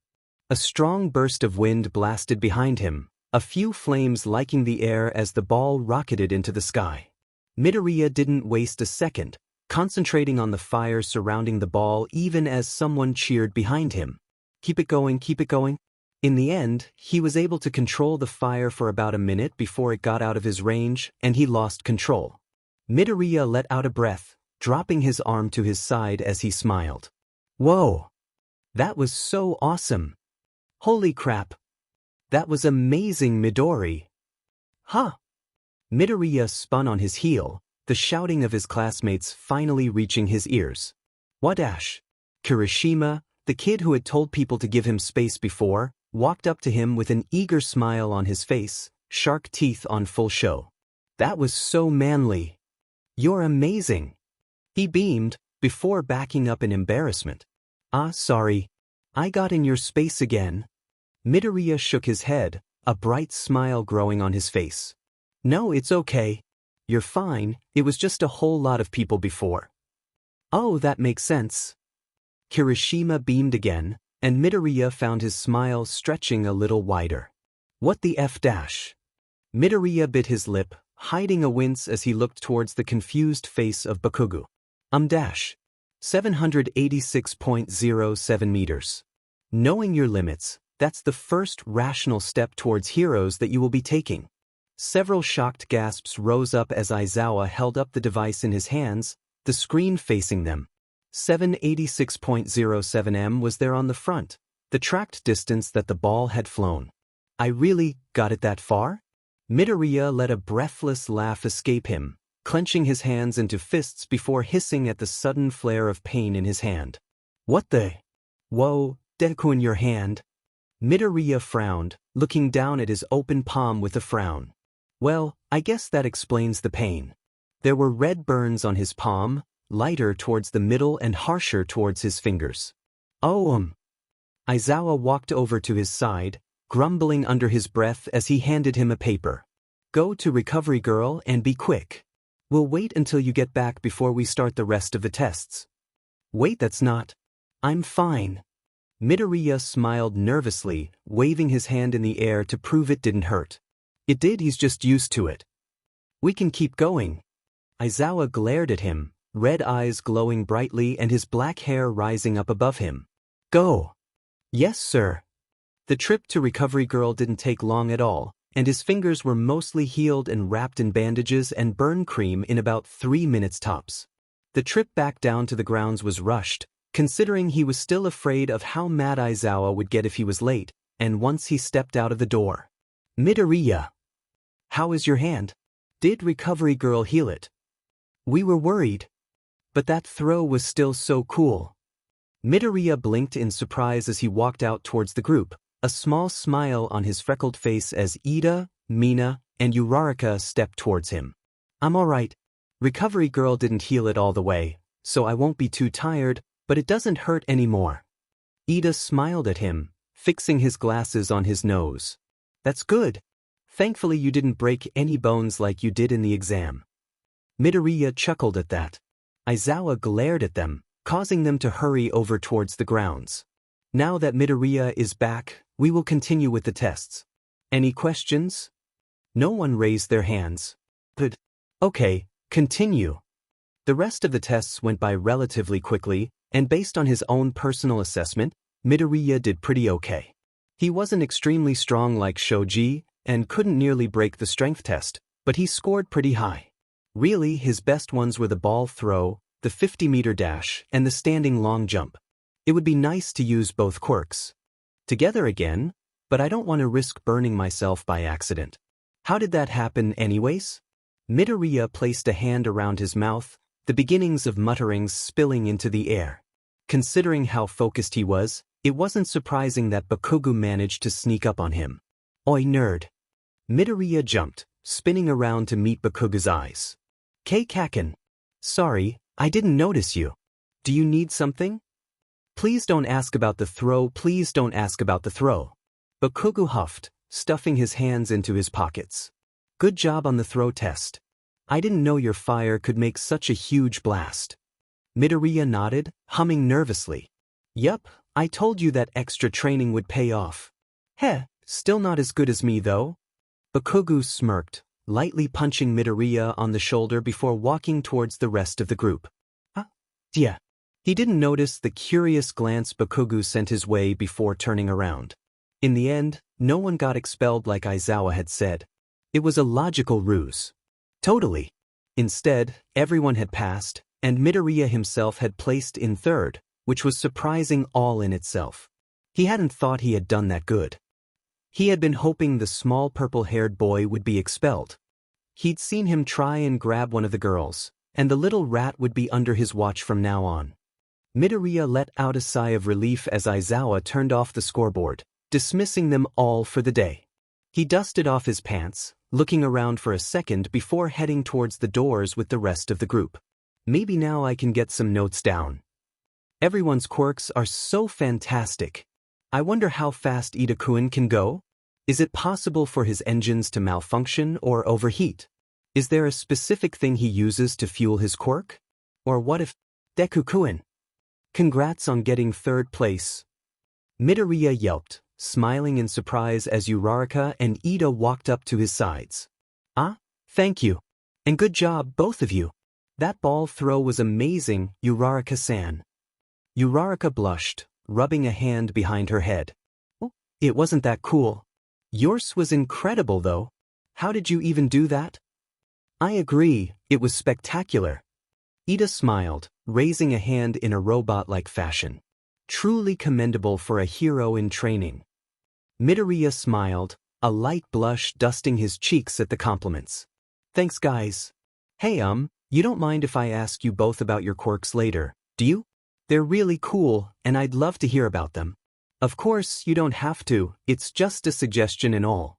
S1: A strong burst of wind blasted behind him, a few flames liking the air as the ball rocketed into the sky. Midoriya didn't waste a second, concentrating on the fire surrounding the ball even as someone cheered behind him. Keep it going, keep it going. In the end, he was able to control the fire for about a minute before it got out of his range and he lost control. Midoriya let out a breath, dropping his arm to his side as he smiled. Whoa! That was so awesome! Holy crap! That was amazing, Midori! Huh! Midoriya spun on his heel, the shouting of his classmates finally reaching his ears. What Ash? Kirishima, the kid who had told people to give him space before, walked up to him with an eager smile on his face, shark teeth on full show. That was so manly. You're amazing. He beamed, before backing up in embarrassment. Sorry. I got in your space again. Midoriya shook his head, a bright smile growing on his face. No, it's okay. You're fine, it was just a whole lot of people before. Oh, that makes sense. Kirishima beamed again, and Midoriya found his smile stretching a little wider. What the F dash? Midoriya bit his lip, hiding a wince as he looked towards the confused face of Bakugo. Dash. 786.07 meters. Knowing your limits, that's the first rational step towards heroes that you will be taking. Several shocked gasps rose up as Aizawa held up the device in his hands, the screen facing them. 786.07 m was there on the front, the tracked distance that the ball had flown. I really got it that far? Midoriya let a breathless laugh escape him, clenching his hands into fists before hissing at the sudden flare of pain in his hand. What the? Whoa, Deku in your hand? Midoriya frowned, looking down at his open palm with a frown. Well, I guess that explains the pain. There were red burns on his palm, lighter towards the middle and harsher towards his fingers. Oh, Aizawa walked over to his side, grumbling under his breath as he handed him a paper. Go to Recovery Girl and be quick. We'll wait until you get back before we start the rest of the tests. Wait, that's not. I'm fine. Midoriya smiled nervously, waving his hand in the air to prove it didn't hurt. It did, he's just used to it. We can keep going. Aizawa glared at him, red eyes glowing brightly and his black hair rising up above him. Go. Yes, sir. The trip to Recovery Girl didn't take long at all, and his fingers were mostly healed and wrapped in bandages and burn cream in about 3 minutes tops. The trip back down to the grounds was rushed, considering he was still afraid of how mad Aizawa would get if he was late, and once he stepped out of the door. Midoriya. How is your hand? Did Recovery Girl heal it? We were worried. But that throw was still so cool. Midoriya blinked in surprise as he walked out towards the group, a small smile on his freckled face as Ida, Mina, and Uraraka stepped towards him. I'm alright. Recovery Girl didn't heal it all the way, so I won't be too tired, but it doesn't hurt anymore. Ida smiled at him, fixing his glasses on his nose. That's good. Thankfully you didn't break any bones like you did in the exam. Midoriya chuckled at that. Aizawa glared at them, causing them to hurry over towards the grounds. Now that Midoriya is back, we will continue with the tests. Any questions? No one raised their hands. But, okay, continue. The rest of the tests went by relatively quickly, and based on his own personal assessment, Midoriya did pretty okay. He wasn't extremely strong like Shoji, and couldn't nearly break the strength test, but he scored pretty high. Really, his best ones were the ball throw, the 50-meter dash, and the standing long jump. It would be nice to use both quirks together again, but I don't want to risk burning myself by accident. How did that happen anyways? Midoriya placed a hand around his mouth, the beginnings of mutterings spilling into the air. Considering how focused he was, it wasn't surprising that Bakugo managed to sneak up on him. Oi, nerd. Midoriya jumped, spinning around to meet Bakugo's eyes. Kaken. Sorry, I didn't notice you. Do you need something? Please don't ask about the throw, please don't ask about the throw. Bakugo huffed, stuffing his hands into his pockets. Good job on the throw test. I didn't know your fire could make such a huge blast. Midoriya nodded, humming nervously. Yup, I told you that extra training would pay off. Heh, still not as good as me though. Bakugo smirked, lightly punching Midoriya on the shoulder before walking towards the rest of the group. Yeah. He didn't notice the curious glance Bakugo sent his way before turning around. In the end, no one got expelled like Aizawa had said. It was a logical ruse. Totally. Instead, everyone had passed, and Midoriya himself had placed in third, which was surprising all in itself. He hadn't thought he had done that good. He had been hoping the small purple-haired boy would be expelled. He'd seen him try and grab one of the girls, and the little rat would be under his watch from now on. Midoriya let out a sigh of relief as Aizawa turned off the scoreboard, dismissing them all for the day. He dusted off his pants, looking around for a second before heading towards the doors with the rest of the group. Maybe now I can get some notes down. Everyone's quirks are so fantastic. I wonder how fast Deku can go? Is it possible for his engines to malfunction or overheat? Is there a specific thing he uses to fuel his quirk? Or what if Deku-kun? Congrats on getting third place. Midoriya yelped, smiling in surprise as Uraraka and Ida walked up to his sides. Ah, thank you. And good job, both of you. That ball throw was amazing, Uraraka-san. Uraraka blushed, rubbing a hand behind her head. Oh, it wasn't that cool. Yours was incredible though. How did you even do that? I agree, it was spectacular. Ida smiled, raising a hand in a robot-like fashion. Truly commendable for a hero in training. Midoriya smiled, a light blush dusting his cheeks at the compliments. Thanks guys. Hey you don't mind if I ask you both about your quirks later, do you? They're really cool, and I'd love to hear about them. Of course, you don't have to, it's just a suggestion and all.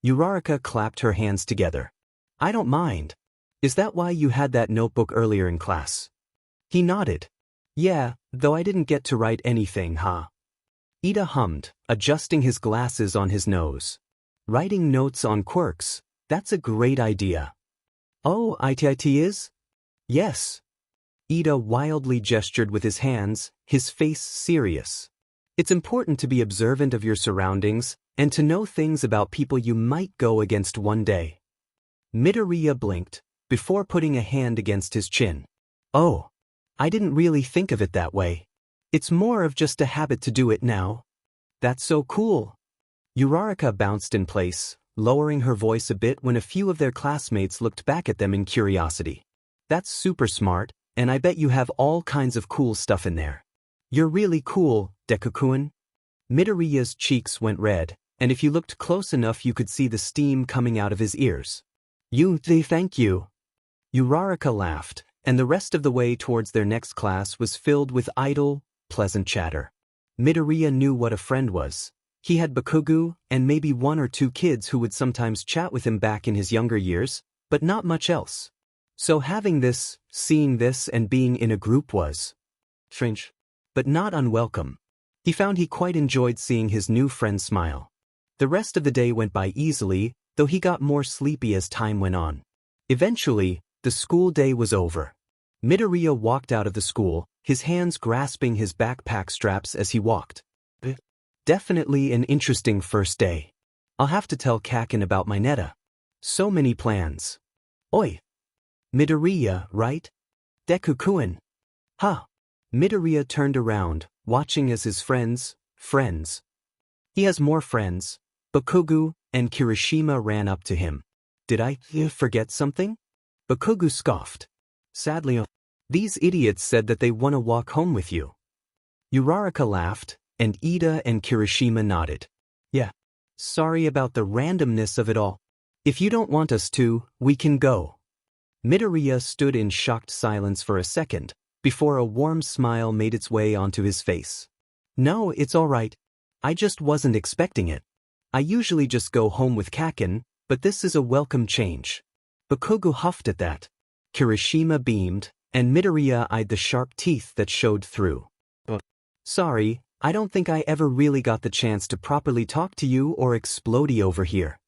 S1: Uraraka clapped her hands together. I don't mind. Is that why you had that notebook earlier in class? He nodded. Yeah, though I didn't get to write anything, huh? Ida hummed, adjusting his glasses on his nose. Writing notes on quirks, that's a great idea. Oh, it is? Yes. Ida wildly gestured with his hands, his face serious. It's important to be observant of your surroundings and to know things about people you might go against one day. Midoriya blinked, before putting a hand against his chin. Oh, I didn't really think of it that way. It's more of just a habit to do it now. That's so cool. Uraraka bounced in place, lowering her voice a bit when a few of their classmates looked back at them in curiosity. That's super smart, and I bet you have all kinds of cool stuff in there. You're really cool, Deku-kun. Midoriya's cheeks went red, and if you looked close enough you could see the steam coming out of his ears. Thank you. Uraraka laughed, and the rest of the way towards their next class was filled with idle, pleasant chatter. Midoriya knew what a friend was. He had Bakugo, and maybe one or two kids who would sometimes chat with him back in his younger years, but not much else. So having this, seeing this and being in a group was strange, but not unwelcome. He found he quite enjoyed seeing his new friend smile. The rest of the day went by easily, though he got more sleepy as time went on. Eventually, the school day was over. Midoriya walked out of the school, his hands grasping his backpack straps as he walked. Definitely an interesting first day. I'll have to tell Kaken about my neta. So many plans. Oi. Midoriya, right? Deku-kun. Huh. Midoriya turned around, watching as his friends. He has more friends. Bakugo and Kirishima ran up to him. Did I forget something? Bakugo scoffed. Sadly, these idiots said that they want to walk home with you. Uraraka laughed, and Ida and Kirishima nodded. Yeah. Sorry about the randomness of it all. If you don't want us to, we can go. Midoriya stood in shocked silence for a second, before a warm smile made its way onto his face. No, it's all right. I just wasn't expecting it. I usually just go home with Kaken, but this is a welcome change. Bakugo huffed at that. Kirishima beamed, and Midoriya eyed the sharp teeth that showed through. Sorry, I don't think I ever really got the chance to properly talk to you or explodey over here.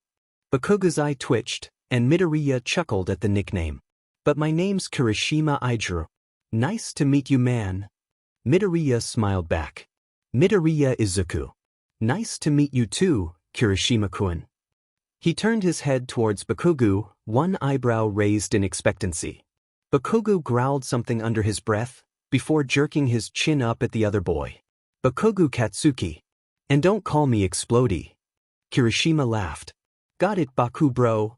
S1: Bakugo's eye twitched, and Midoriya chuckled at the nickname. But my name's Kirishima Ijuru. Nice to meet you, man. Midoriya smiled back. Midoriya Izuku. Nice to meet you too, Kirishima-kun. He turned his head towards Bakugo, one eyebrow raised in expectancy. Bakugo growled something under his breath, before jerking his chin up at the other boy. Bakugo Katsuki. And don't call me Explodey. Kirishima laughed. Got it, Baku bro.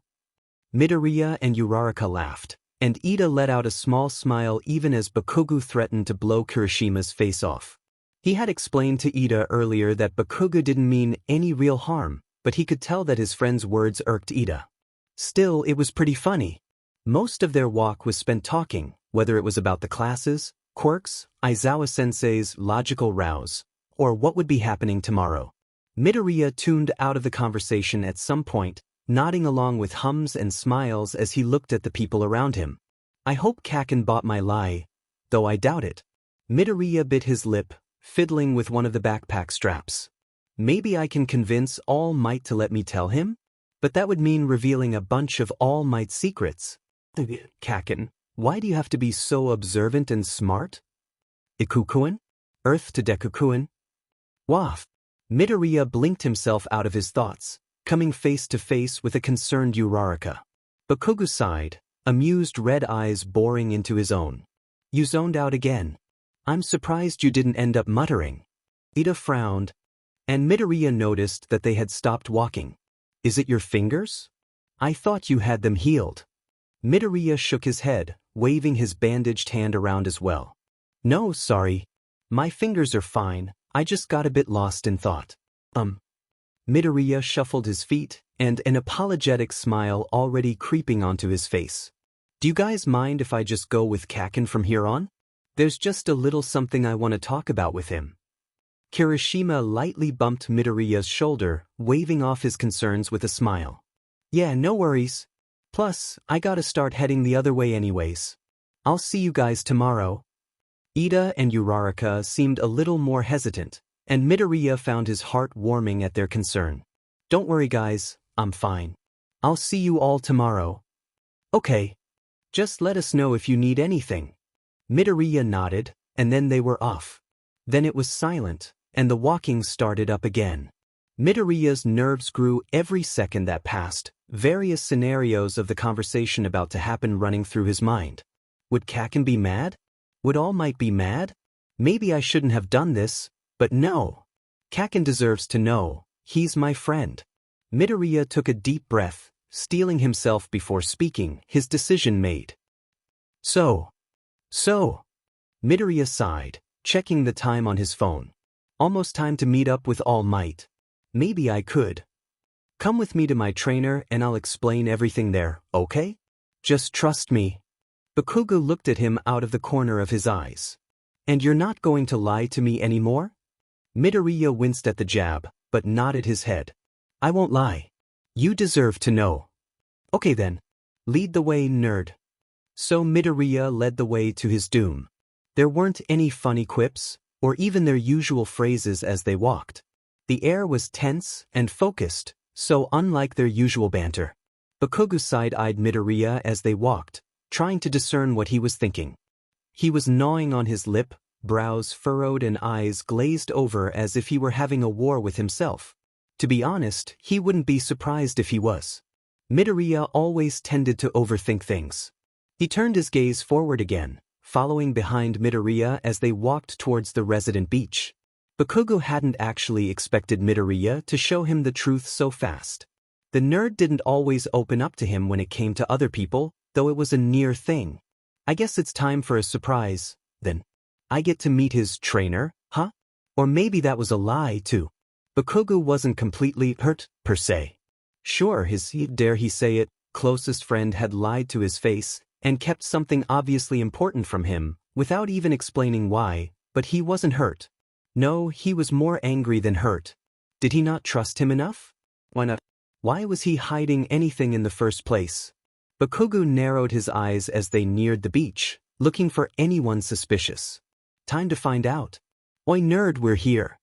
S1: Midoriya and Uraraka laughed, and Ida let out a small smile even as Bakugo threatened to blow Kirishima's face off. He had explained to Ida earlier that Bakugo didn't mean any real harm, but he could tell that his friend's words irked Ida. Still, it was pretty funny. Most of their walk was spent talking, whether it was about the classes, quirks, Aizawa-sensei's logical rows, or what would be happening tomorrow. Midoriya tuned out of the conversation at some point, nodding along with hums and smiles as he looked at the people around him. I hope Kaken bought my lie, though I doubt it. Midoriya bit his lip, fiddling with one of the backpack straps. Maybe I can convince All Might to let me tell him? But that would mean revealing a bunch of All Might's secrets. Kaken, why do you have to be so observant and smart? Ikukuin? Earth to Dekukuin? Waff. Midoriya blinked himself out of his thoughts, coming face to face with a concerned Uraraka. Bakugo sighed, amused red eyes boring into his own. You zoned out again. I'm surprised you didn't end up muttering. Ida frowned, and Midoriya noticed that they had stopped walking. Is it your fingers? I thought you had them healed. Midoriya shook his head, waving his bandaged hand around as well. No, sorry. My fingers are fine, I just got a bit lost in thought. Midoriya shuffled his feet, and an apologetic smile already creeping onto his face. Do you guys mind if I just go with Kaken from here on? There's just a little something I want to talk about with him. Kirishima lightly bumped Midoriya's shoulder, waving off his concerns with a smile. Yeah, no worries. Plus, I gotta start heading the other way anyways. I'll see you guys tomorrow. Ida and Uraraka seemed a little more hesitant, and Midoriya found his heart warming at their concern. Don't worry guys, I'm fine. I'll see you all tomorrow. Okay. Just let us know if you need anything. Midoriya nodded, and then they were off. Then it was silent, and the walking started up again. Midoriya's nerves grew every second that passed, various scenarios of the conversation about to happen running through his mind. Would Kaken be mad? Would All Might be mad? Maybe I shouldn't have done this, but no. Kaken deserves to know, he's my friend. Midoriya took a deep breath, steeling himself before speaking, his decision made. So. Midoriya sighed, checking the time on his phone. Almost time to meet up with All Might. Maybe I could. Come with me to my trainer and I'll explain everything there, okay? Just trust me. Bakugo looked at him out of the corner of his eyes. And you're not going to lie to me anymore? Midoriya winced at the jab, but nodded his head. I won't lie. You deserve to know. Okay then. Lead the way, nerd. So Midoriya led the way to his doom. There weren't any funny quips, or even their usual phrases as they walked. The air was tense and focused, so unlike their usual banter. Bakugo side-eyed Midoriya as they walked, trying to discern what he was thinking. He was gnawing on his lip, brows furrowed and eyes glazed over as if he were having a war with himself. To be honest, he wouldn't be surprised if he was. Midoriya always tended to overthink things. He turned his gaze forward again, following behind Midoriya as they walked towards the resident beach. Bakugo hadn't actually expected Midoriya to show him the truth so fast. The nerd didn't always open up to him when it came to other people, though it was a near thing. I guess it's time for a surprise, then. I get to meet his trainer, huh? Or maybe that was a lie too. Bakugo wasn't completely hurt, per se. Sure, his, dare he say it, closest friend had lied to his face, and kept something obviously important from him, without even explaining why, but he wasn't hurt. No, he was more angry than hurt. Did he not trust him enough? Why not? Why was he hiding anything in the first place? Bakugo narrowed his eyes as they neared the beach, looking for anyone suspicious. Time to find out. Oi nerd, we're here.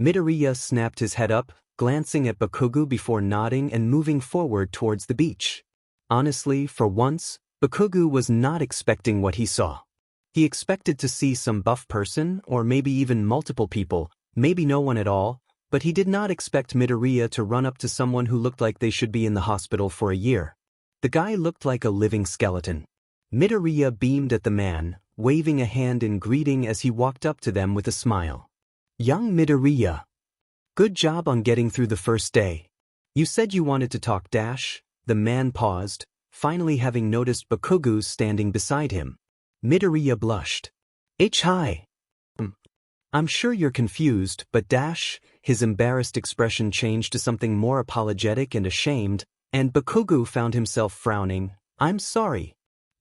S1: Midoriya snapped his head up, glancing at Bakugo before nodding and moving forward towards the beach. Honestly, for once, Bakugo was not expecting what he saw. He expected to see some buff person, or maybe even multiple people, maybe no one at all, but he did not expect Midoriya to run up to someone who looked like they should be in the hospital for a year. The guy looked like a living skeleton. Midoriya beamed at the man, waving a hand in greeting as he walked up to them with a smile. Young Midoriya. Good job on getting through the first day. You said you wanted to talk dash. The man paused, finally having noticed Bakugo standing beside him. Midoriya blushed. Hi. I'm sure you're confused, but dash, his embarrassed expression changed to something more apologetic and ashamed, and Bakugo found himself frowning. I'm sorry.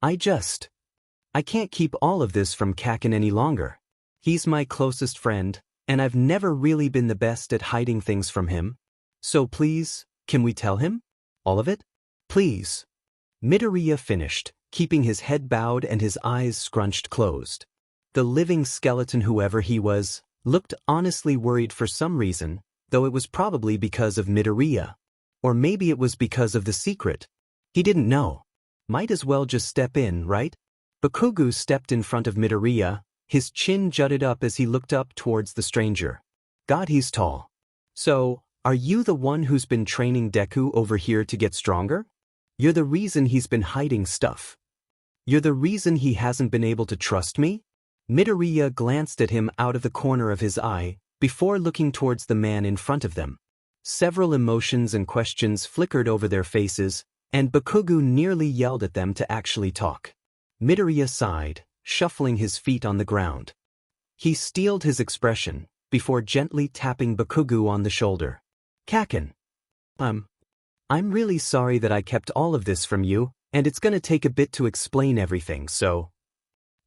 S1: I can't keep all of this from Kaken any longer. He's my closest friend, and I've never really been the best at hiding things from him. So please, can we tell him? All of it? Please. Midoriya finished, keeping his head bowed and his eyes scrunched closed. The living skeleton, whoever he was, looked honestly worried for some reason, though it was probably because of Midoriya. Or maybe it was because of the secret. He didn't know. Might as well just step in, right? Bakugo stepped in front of Midoriya, his chin jutted up as he looked up towards the stranger. God, he's tall. So, are you the one who's been training Deku over here to get stronger? You're the reason he's been hiding stuff. You're the reason he hasn't been able to trust me? Midoriya glanced at him out of the corner of his eye, before looking towards the man in front of them. Several emotions and questions flickered over their faces, and Bakugo nearly yelled at them to actually talk. Midoriya sighed, shuffling his feet on the ground. He steeled his expression, before gently tapping Bakugo on the shoulder. Kaken. I'm really sorry that I kept all of this from you, and it's gonna take a bit to explain everything, so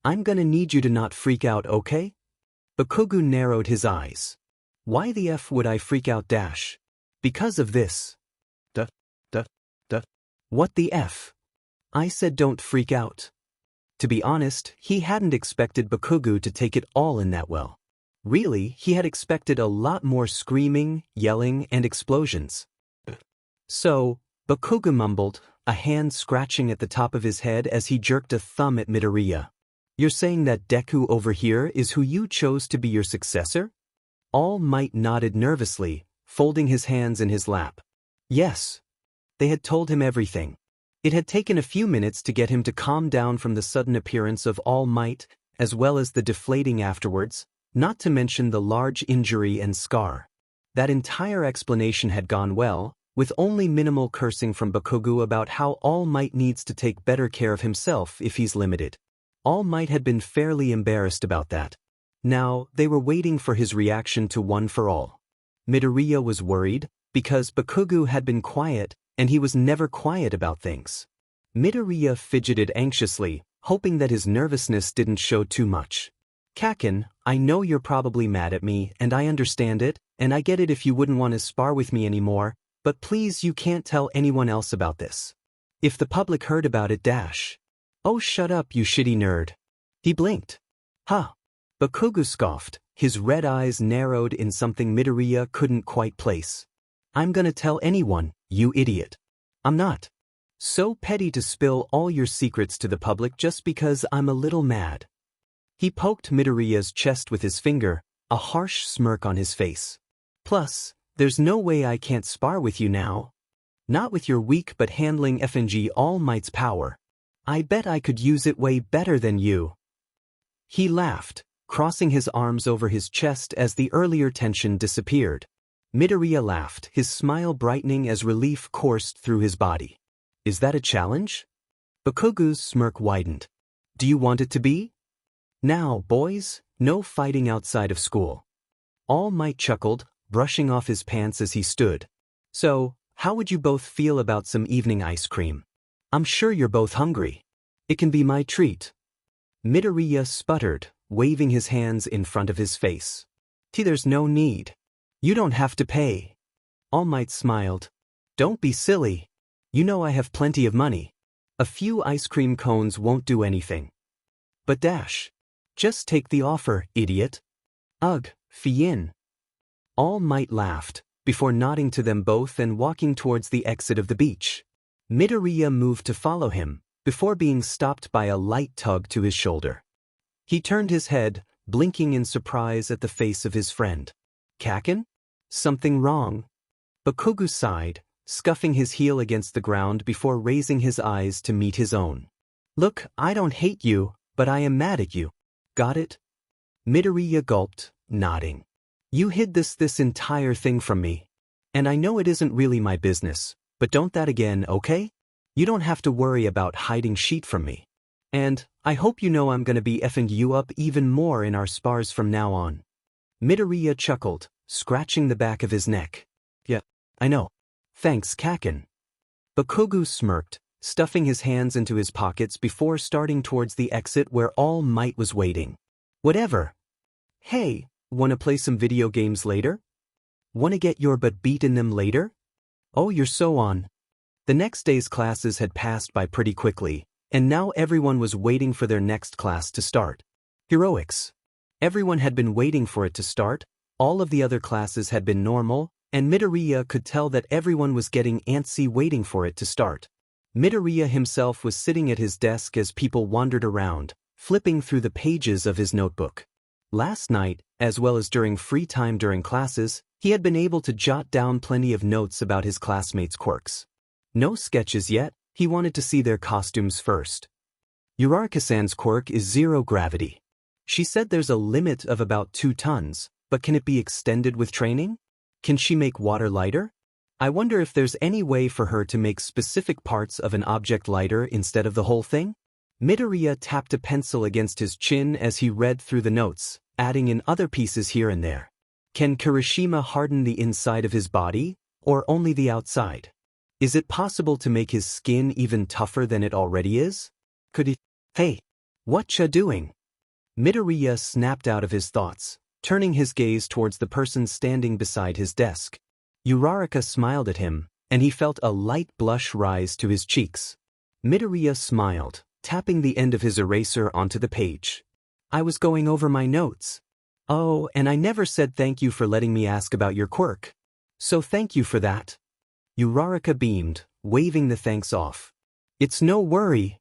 S1: I'm gonna need you to not freak out, okay? Bakugo narrowed his eyes. Why the F would I freak out dash? Because of this. What the F? I said don't freak out. To be honest, he hadn't expected Bakugo to take it all in that well. Really, he had expected a lot more screaming, yelling, and explosions. So, Bakugo mumbled, a hand scratching at the top of his head as he jerked a thumb at Midoriya. You're saying that Deku over here is who you chose to be your successor? All Might nodded nervously, folding his hands in his lap. Yes. They had told him everything. It had taken a few minutes to get him to calm down from the sudden appearance of All Might, as well as the deflating afterwards, not to mention the large injury and scar. That entire explanation had gone well, with only minimal cursing from Bakugo about how All Might needs to take better care of himself if he's limited. All Might had been fairly embarrassed about that. Now, they were waiting for his reaction to One for All. Midoriya was worried, because Bakugo had been quiet, and he was never quiet about things. Midoriya fidgeted anxiously, hoping that his nervousness didn't show too much. Kaken, I know you're probably mad at me, and I understand it, and I get it if you wouldn't want to spar with me anymore, but please you can't tell anyone else about this. If the public heard about it dash. Oh shut up you shitty nerd. He blinked. Huh. Bakugo scoffed, his red eyes narrowed in something Midoriya couldn't quite place. I'm gonna tell anyone, you idiot. I'm not. So petty to spill all your secrets to the public just because I'm a little mad. He poked Midoriya's chest with his finger, a harsh smirk on his face. Plus, there's no way I can't spar with you now. Not with your weak but handling FNG All Might's power. I bet I could use it way better than you. He laughed, crossing his arms over his chest as the earlier tension disappeared. Midoriya laughed, his smile brightening as relief coursed through his body. Is that a challenge? Bakugo's smirk widened. Do you want it to be? Now, boys, no fighting outside of school. All Might chuckled, brushing off his pants as he stood. So, how would you both feel about some evening ice cream? I'm sure you're both hungry. It can be my treat. Midoriya sputtered, waving his hands in front of his face. There's no need. You don't have to pay. All Might smiled. Don't be silly. You know I have plenty of money. A few ice cream cones won't do anything. But dash. Just take the offer, idiot. Ugh, Fiyin. All Might laughed, before nodding to them both and walking towards the exit of the beach. Midoriya moved to follow him, before being stopped by a light tug to his shoulder. He turned his head, blinking in surprise at the face of his friend. Kaken? Something wrong? Bakugo sighed, scuffing his heel against the ground before raising his eyes to meet his own. Look, I don't hate you, but I am mad at you. Got it? Midoriya gulped, nodding. You hid this entire thing from me. And I know it isn't really my business, but don't that again, okay? You don't have to worry about hiding shit from me. And I hope you know I'm gonna be effing you up even more in our spars from now on. Midoriya chuckled, scratching the back of his neck. Yeah, I know. Thanks, Kaken. Bakugo smirked, stuffing his hands into his pockets before starting towards the exit where All Might was waiting. Whatever. Hey, wanna play some video games later? Wanna get your butt beat in them later? Oh, you're so on. The next day's classes had passed by pretty quickly, and now everyone was waiting for their next class to start. Heroics. Everyone had been waiting for it to start, all of the other classes had been normal, and Midoriya could tell that everyone was getting antsy waiting for it to start. Midoriya himself was sitting at his desk as people wandered around, flipping through the pages of his notebook. Last night, as well as during free time during classes, he had been able to jot down plenty of notes about his classmates' quirks. No sketches yet, he wanted to see their costumes first. Uraraka-san's quirk is zero gravity. She said there's a limit of about 2 tons, but can it be extended with training? Can she make water lighter? I wonder if there's any way for her to make specific parts of an object lighter instead of the whole thing? Midoriya tapped a pencil against his chin as he read through the notes, adding in other pieces here and there. Can Kirishima harden the inside of his body, or only the outside? Is it possible to make his skin even tougher than it already is? Could he? Hey, whatcha doing? Midoriya snapped out of his thoughts, turning his gaze towards the person standing beside his desk. Uraraka smiled at him, and he felt a light blush rise to his cheeks. Midoriya smiled, tapping the end of his eraser onto the page. I was going over my notes. Oh, and I never said thank you for letting me ask about your quirk. So thank you for that. Uraraka beamed, waving the thanks off. It's no worry.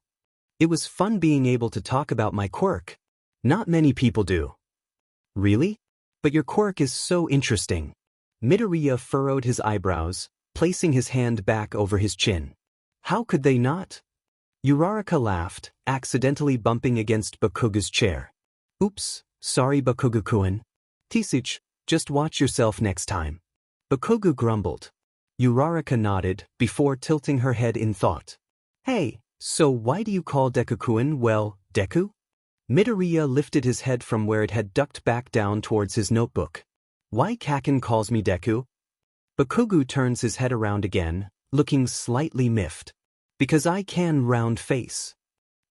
S1: It was fun being able to talk about my quirk. Not many people do. Really? But your quirk is so interesting. Midoriya furrowed his eyebrows, placing his hand back over his chin. How could they not? Uraraka laughed, accidentally bumping against Bakugo's chair. Oops, sorry Bakugo-kun. Tisich, just watch yourself next time. Bakugo grumbled. Uraraka nodded, before tilting her head in thought. Hey, so why do you call Deku-kun, well, Deku? Midoriya lifted his head from where it had ducked back down towards his notebook. Why Kaken calls me Deku? Bakugo turns his head around again, looking slightly miffed. Because I can round face.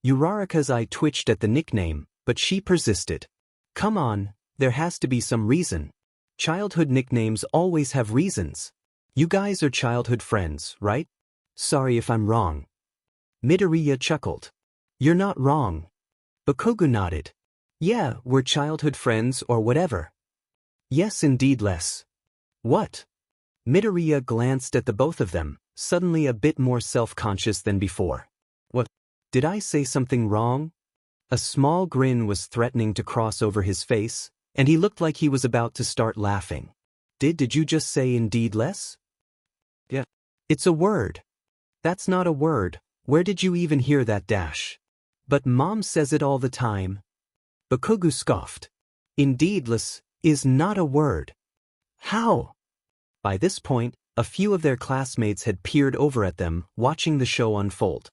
S1: Uraraka's eye twitched at the nickname, but she persisted. Come on, there has to be some reason. Childhood nicknames always have reasons. You guys are childhood friends, right? Sorry if I'm wrong. Midoriya chuckled. You're not wrong. Bakugo nodded. Yeah, we're childhood friends or whatever. Yes, indeed, less. What? Midoriya glanced at the both of them, suddenly a bit more self-conscious than before. What? Did I say something wrong? A small grin was threatening to cross over his face, and he looked like he was about to start laughing. Did you just say indeed less? Yeah. It's a word. That's not a word. Where did you even hear that dash? But Mom says it all the time. Bakugo scoffed. Indeedless is not a word. How? By this point, a few of their classmates had peered over at them, watching the show unfold.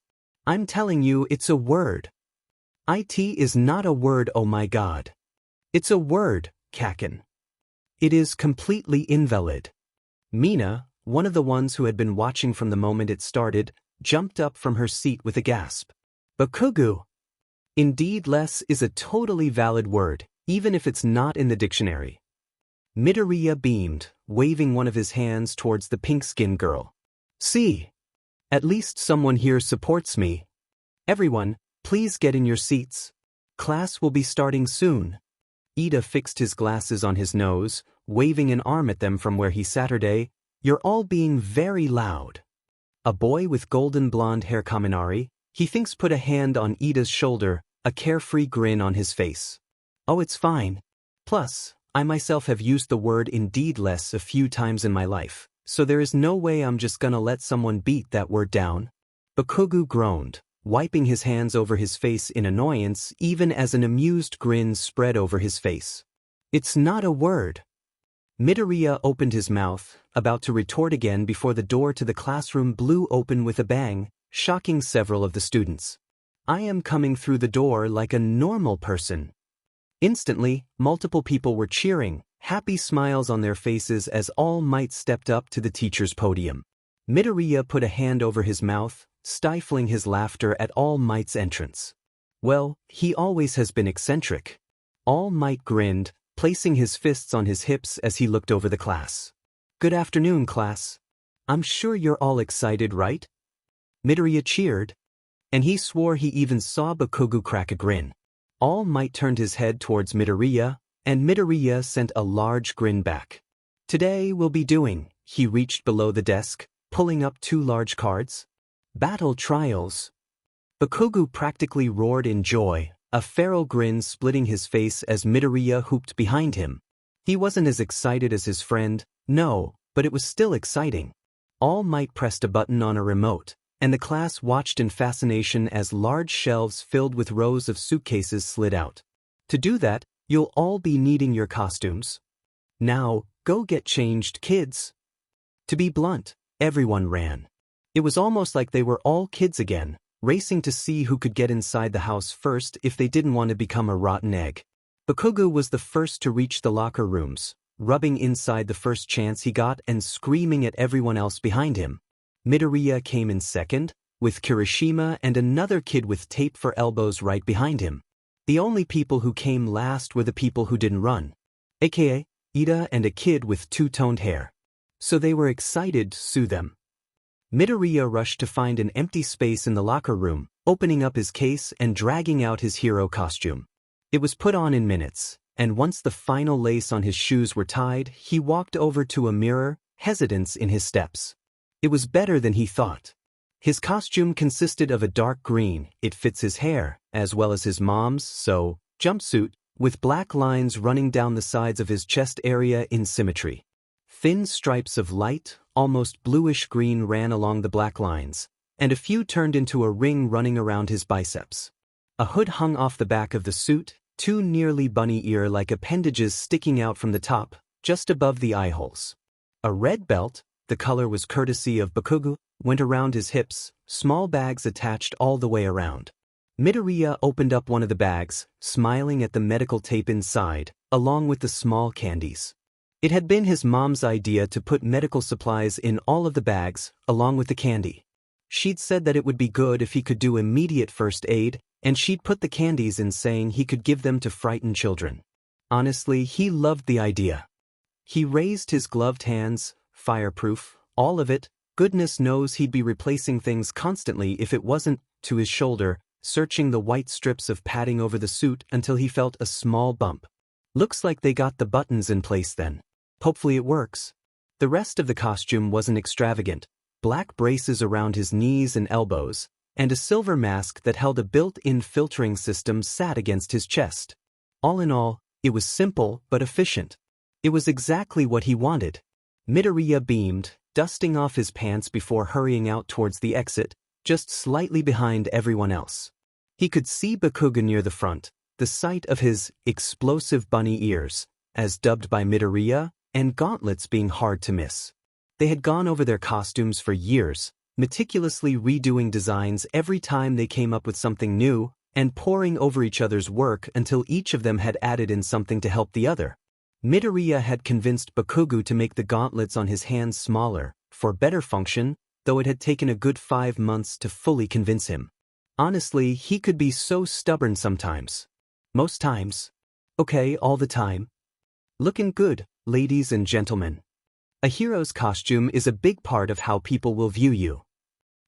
S1: I'm telling you, it's a word. It is not a word, oh my god. It's a word, Kaken. It is completely invalid. Mina, one of the ones who had been watching from the moment it started, jumped up from her seat with a gasp. Bakugo! Indeed, less is a totally valid word, even if it's not in the dictionary. Midoriya beamed, waving one of his hands towards the pink-skinned girl. See? At least someone here supports me. Everyone, please get in your seats. Class will be starting soon. Ida fixed his glasses on his nose, waving an arm at them from where he sat. You're all being very loud. A boy with golden blonde hair Kaminari, he thinks put a hand on Ida's shoulder, a carefree grin on his face. Oh, it's fine. Plus, I myself have used the word indeed less a few times in my life, so there is no way I'm just gonna let someone beat that word down. Bakugo groaned, wiping his hands over his face in annoyance even as an amused grin spread over his face. It's not a word. Midoriya opened his mouth, about to retort again before the door to the classroom blew open with a bang, shocking several of the students. "I am coming through the door like a normal person." Instantly, multiple people were cheering, happy smiles on their faces as All Might stepped up to the teacher's podium. Midoriya put a hand over his mouth, stifling his laughter at All Might's entrance. Well, he always has been eccentric. All Might grinned, placing his fists on his hips as he looked over the class. "Good afternoon, class. I'm sure you're all excited, right?" Midoriya cheered, and he swore he even saw Bakugo crack a grin. All Might turned his head towards Midoriya, and Midoriya sent a large grin back. "Today we'll be doing," he reached below the desk, pulling up 2 large cards. "Battle Trials." Bakugo practically roared in joy, a feral grin splitting his face as Midoriya hooped behind him. He wasn't as excited as his friend, no, but it was still exciting. All Might pressed a button on a remote, and the class watched in fascination as large shelves filled with rows of suitcases slid out. To do that, you'll all be needing your costumes. Now, go get changed, kids. To be blunt, everyone ran. It was almost like they were all kids again, racing to see who could get inside the house first if they didn't want to become a rotten egg. Bakugo was the first to reach the locker rooms, rubbing inside the first chance he got and screaming at everyone else behind him. Midoriya came in second, with Kirishima and another kid with tape for elbows right behind him. The only people who came last were the people who didn't run, aka Ida and a kid with two-toned hair. So they were excited to sue them. Midoriya rushed to find an empty space in the locker room, opening up his case and dragging out his hero costume. It was put on in minutes, and once the final lace on his shoes were tied, he walked over to a mirror, hesitance in his steps. It was better than he thought. His costume consisted of a dark green, it fits his hair, as well as his mom's, jumpsuit, with black lines running down the sides of his chest area in symmetry. Thin stripes of light, almost bluish-green ran along the black lines, and a few turned into a ring running around his biceps. A hood hung off the back of the suit, 2 nearly bunny ear-like appendages sticking out from the top, just above the eye holes. A red belt, the color was courtesy of Bakugo, went around his hips, small bags attached all the way around. Midoriya opened up one of the bags, smiling at the medical tape inside, along with the small candies. It had been his mom's idea to put medical supplies in all of the bags, along with the candy. She'd said that it would be good if he could do immediate first aid, and she'd put the candies in saying he could give them to frightened children. Honestly, he loved the idea. He raised his gloved hands, fireproof, all of it, goodness knows he'd be replacing things constantly if it wasn't, to his shoulder, searching the white strips of padding over the suit until he felt a small bump. Looks like they got the buttons in place then. Hopefully it works. The rest of the costume wasn't extravagant. Black braces around his knees and elbows, and a silver mask that held a built-in filtering system sat against his chest. All in all, it was simple but efficient. It was exactly what he wanted. Midoriya beamed, dusting off his pants before hurrying out towards the exit, just slightly behind everyone else. He could see Bakugo near the front, the sight of his explosive bunny ears, as dubbed by Midoriya, and gauntlets being hard to miss. They had gone over their costumes for years, meticulously redoing designs every time they came up with something new, and poring over each other's work until each of them had added in something to help the other. Midoriya had convinced Bakugo to make the gauntlets on his hands smaller, for better function, though it had taken a good 5 months to fully convince him. Honestly, he could be so stubborn sometimes. Most times. Okay, all the time. Looking good, ladies and gentlemen. A hero's costume is a big part of how people will view you.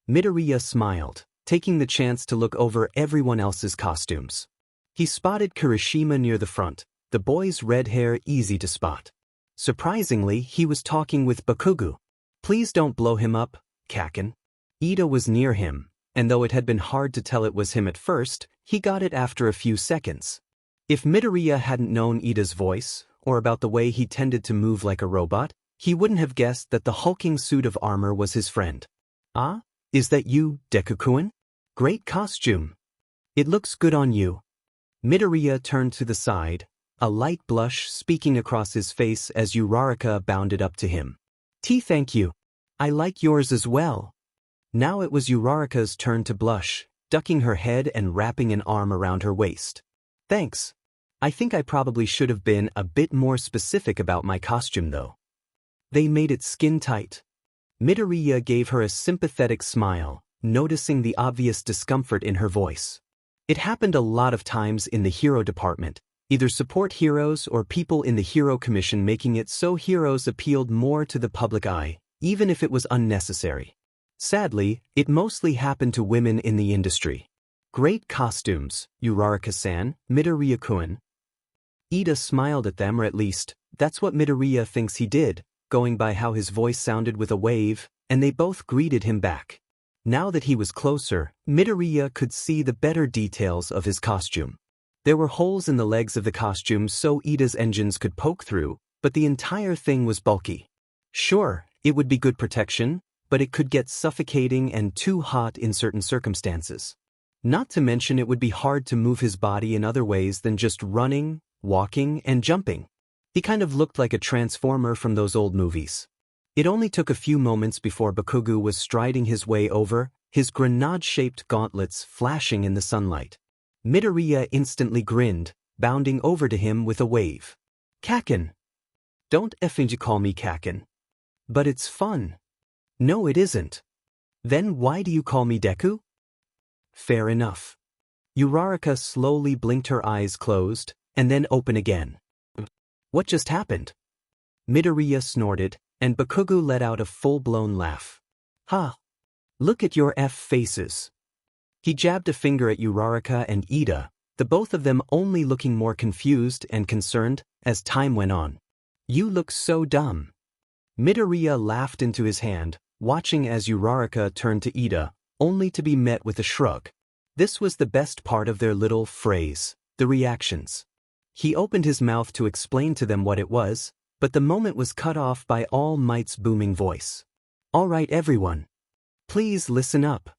S1: Midoriya smiled, taking the chance to look over everyone else's costumes. He spotted Kirishima near the front, the boy's red hair easy to spot. Surprisingly, he was talking with Bakugo. Please don't blow him up, Kaken. Ida was near him, and though it had been hard to tell it was him at first, he got it after a few seconds. If Midoriya hadn't known Ida's voice, or about the way he tended to move like a robot, he wouldn't have guessed that the hulking suit of armor was his friend. Ah, is that you, Deku-kun? Great costume. It looks good on you. Midoriya turned to the side, a light blush speaking across his face as Uraraka bounded up to him. Thank you. I like yours as well. Now it was Uraraka's turn to blush, ducking her head and wrapping an arm around her waist. Thanks. I think I probably should have been a bit more specific about my costume though. They made it skin tight. Midoriya gave her a sympathetic smile, noticing the obvious discomfort in her voice. It happened a lot of times in the hero department, either support heroes or people in the hero commission, making it so heroes appealed more to the public eye, even if it was unnecessary. Sadly, it mostly happened to women in the industry. Great costumes, Uraraka-san, Midoriya-kun. Ida smiled at them, or at least, that's what Midoriya thinks he did, going by how his voice sounded with a wave, and they both greeted him back. Now that he was closer, Midoriya could see the better details of his costume. There were holes in the legs of the costume so Ida's engines could poke through, but the entire thing was bulky. Sure, it would be good protection, but it could get suffocating and too hot in certain circumstances. Not to mention it would be hard to move his body in other ways than just running, walking, and jumping. He kind of looked like a transformer from those old movies. It only took a few moments before Bakugo was striding his way over, his grenade-shaped gauntlets flashing in the sunlight. Midoriya instantly grinned, bounding over to him with a wave. Kaken. Don't effing call me Kaken. But it's fun. No, it isn't. Then why do you call me Deku? Fair enough. Uraraka slowly blinked, her eyes closed, and then open again. What just happened? Midoriya snorted, and Bakugo let out a full-blown laugh. Ha! Look at your faces. He jabbed a finger at Uraraka and Ida, the both of them only looking more confused and concerned as time went on. You look so dumb. Midoriya laughed into his hand, watching as Uraraka turned to Ida, only to be met with a shrug. This was the best part of their little phrase, the reactions. He opened his mouth to explain to them what it was, but the moment was cut off by All Might's booming voice. All right, everyone. Please listen up.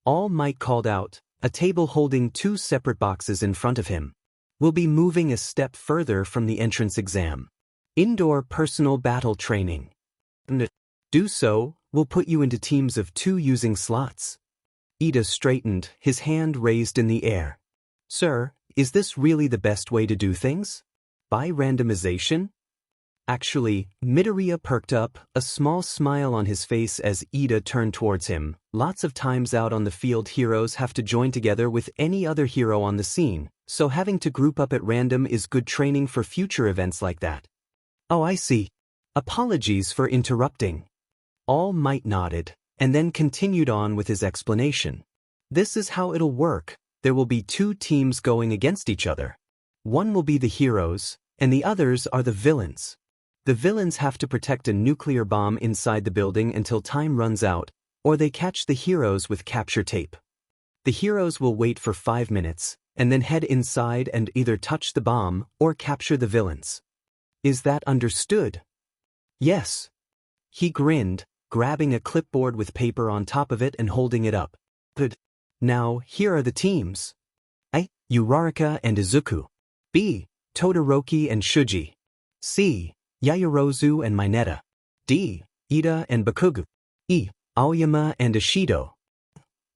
S1: All Might called out, a table holding two separate boxes in front of him. We'll be moving a step further from the entrance exam. Indoor personal battle training. Do so, we'll put you into teams of 2 using slots. Ida straightened, his hand raised in the air. Sir, is this really the best way to do things? By randomization? Actually, Midoriya perked up, a small smile on his face as Ida turned towards him. Lots of times out on the field heroes have to join together with any other hero on the scene, so having to group up at random is good training for future events like that. Oh, I see. Apologies for interrupting. All Might nodded, and then continued on with his explanation. This is how it'll work. There will be 2 teams going against each other. One will be the heroes, and the others are the villains. The villains have to protect a nuclear bomb inside the building until time runs out, or they catch the heroes with capture tape. The heroes will wait for 5 minutes, and then head inside and either touch the bomb or capture the villains. Is that understood? Yes. He grinned, grabbing a clipboard with paper on top of it and holding it up. Good. Now, here are the teams. A. Uraraka and Izuku. B. Todoroki and Shuji. C. Yaoyorozu and Mineta. D. Ida and Bakugo. E. Aoyama and Ishido.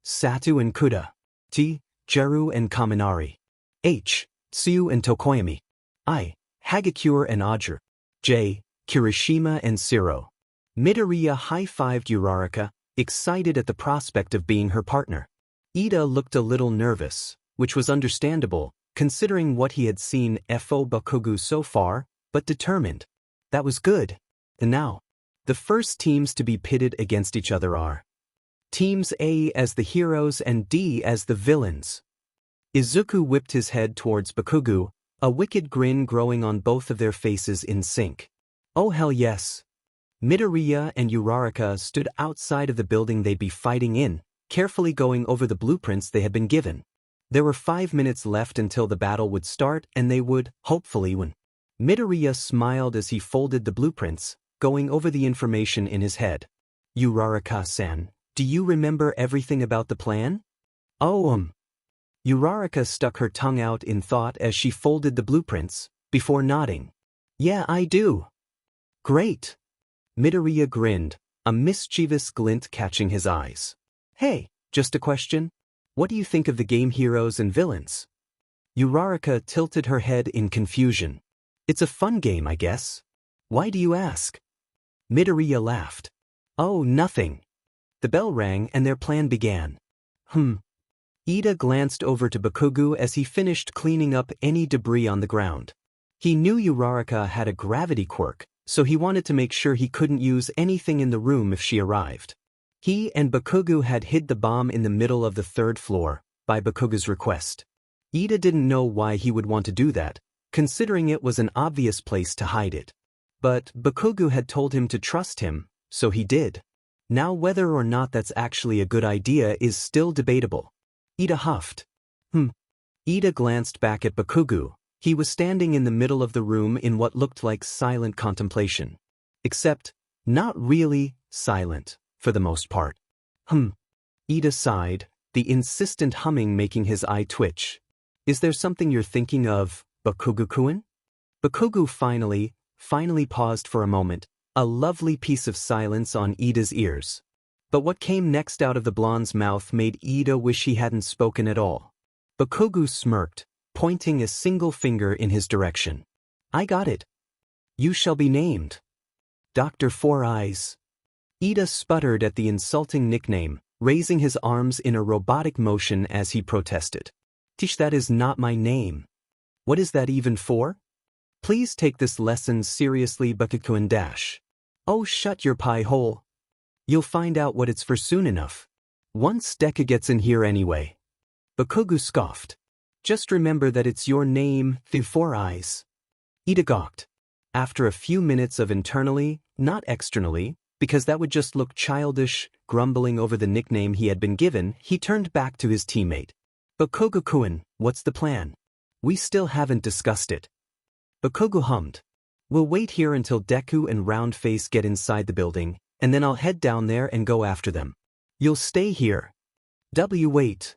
S1: Satu and Kuda. T. Jeru and Kaminari. H. Tsuyu and Tokoyami. I. Hagakure and Ager. J. Kirishima and Siro. Midoriya high-fived Uraraka, excited at the prospect of being her partner. Ida looked a little nervous, which was understandable, considering what he had seen faux Bakugo so far, but determined. That was good. And now, the first teams to be pitted against each other are Teams A as the heroes and D as the villains. Izuku whipped his head towards Bakugo, a wicked grin growing on both of their faces in sync. Oh hell yes. Midoriya and Uraraka stood outside of the building they'd be fighting in, carefully going over the blueprints they had been given. There were 5 minutes left until the battle would start and they would, hopefully, win. Midoriya smiled as he folded the blueprints, going over the information in his head. Uraraka-san, do you remember everything about the plan? Oh, Uraraka stuck her tongue out in thought as she folded the blueprints, before nodding. Yeah, I do. Great. Midoriya grinned, a mischievous glint catching his eyes. Hey, just a question. What do you think of the game heroes and villains? Uraraka tilted her head in confusion. It's a fun game, I guess. Why do you ask? Midoriya laughed. Oh, nothing. The bell rang and their plan began. Ida glanced over to Bakugo as he finished cleaning up any debris on the ground. He knew Uraraka had a gravity quirk, so he wanted to make sure he couldn't use anything in the room if she arrived. He and Bakugo had hid the bomb in the middle of the 3rd floor, by Bakugo's request. Ida didn't know why he would want to do that, considering it was an obvious place to hide it. But Bakugo had told him to trust him, so he did. Now whether or not that's actually a good idea is still debatable. Ida huffed. Ida glanced back at Bakugo. He was standing in the middle of the room in what looked like silent contemplation. Except, not really silent, for the most part. Ida sighed, the insistent humming making his eye twitch. Is there something you're thinking of, Bakugo-kun? Bakugo finally paused for a moment, a lovely piece of silence on Ida's ears. But what came next out of the blonde's mouth made Ida wish he hadn't spoken at all. Bakugo smirked, pointing a single finger in his direction. I got it. You shall be named Dr. Four Eyes. Ida sputtered at the insulting nickname, raising his arms in a robotic motion as he protested. Tish, that is not my name. What is that even for? Please take this lesson seriously, Bakugo-kun dash. Oh, shut your pie hole. You'll find out what it's for soon enough. Once Deku gets in here anyway. Bakugo scoffed. Just remember that it's your name, the Four Eyes. Ida gawked. After a few minutes of internally, not externally, because that would just look childish, grumbling over the nickname he had been given, he turned back to his teammate. Bakugo-kun, what's the plan? We still haven't discussed it. Bakugo hummed. We'll wait here until Deku and Roundface get inside the building, and then I'll head down there and go after them. You'll stay here. Wait.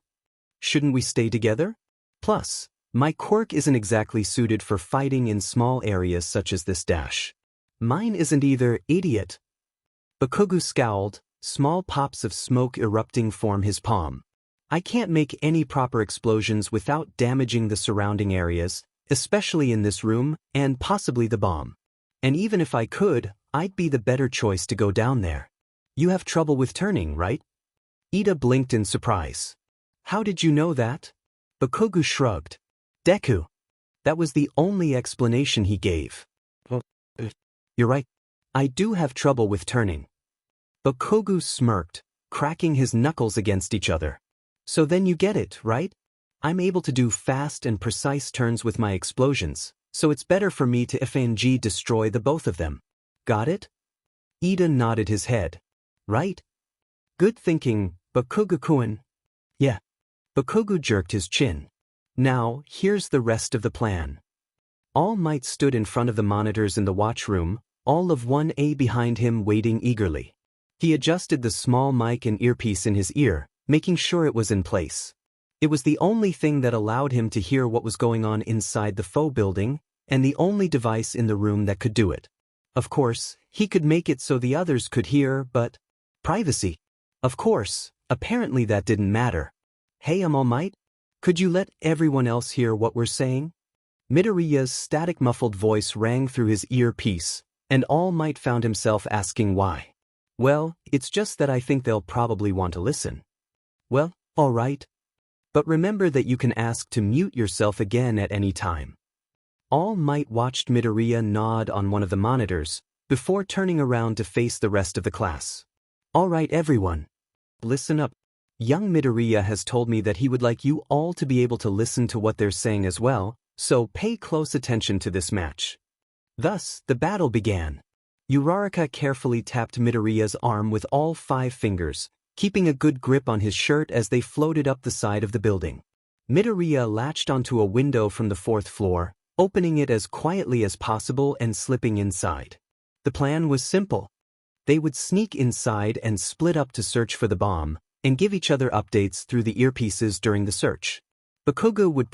S1: Shouldn't we stay together? Plus, my quirk isn't exactly suited for fighting in small areas such as this dash. Mine isn't either, idiot. Bakugo scowled, small pops of smoke erupting from his palm. I can't make any proper explosions without damaging the surrounding areas, especially in this room, and possibly the bomb. And even if I could, I'd be the better choice to go down there. You have trouble with turning, right? Ida blinked in surprise. How did you know that? Bakugo shrugged. Deku. That was the only explanation he gave. You're right. I do have trouble with turning. Bakugo smirked, cracking his knuckles against each other. So then you get it, right? I'm able to do fast and precise turns with my explosions, so it's better for me to FNG destroy the both of them. Got it? Ida nodded his head. Right? Good thinking, Bakugo-kun. Yeah. Bakugo jerked his chin. Now, here's the rest of the plan. All Might stood in front of the monitors in the watch room, all of 1A behind him waiting eagerly. He adjusted the small mic and earpiece in his ear, making sure it was in place. It was the only thing that allowed him to hear what was going on inside the faux building, and the only device in the room that could do it. Of course, he could make it so the others could hear, but privacy. Of course, apparently that didn't matter. Hey, All Might? Could you let everyone else hear what we're saying? Midoriya's static muffled voice rang through his earpiece, and All Might found himself asking why. Well, it's just that I think they'll probably want to listen. Well, all right. But remember that you can ask to mute yourself again at any time. All Might watched Midoriya nod on one of the monitors, before turning around to face the rest of the class. All right, everyone. Listen up. Young Midoriya has told me that he would like you all to be able to listen to what they're saying as well, so pay close attention to this match. Thus, the battle began. Uraraka carefully tapped Midoriya's arm with all 5 fingers, keeping a good grip on his shirt as they floated up the side of the building. Midoriya latched onto a window from the 4th floor, opening it as quietly as possible and slipping inside. The plan was simple. They would sneak inside and split up to search for the bomb, and give each other updates through the earpieces during the search. Bakugo would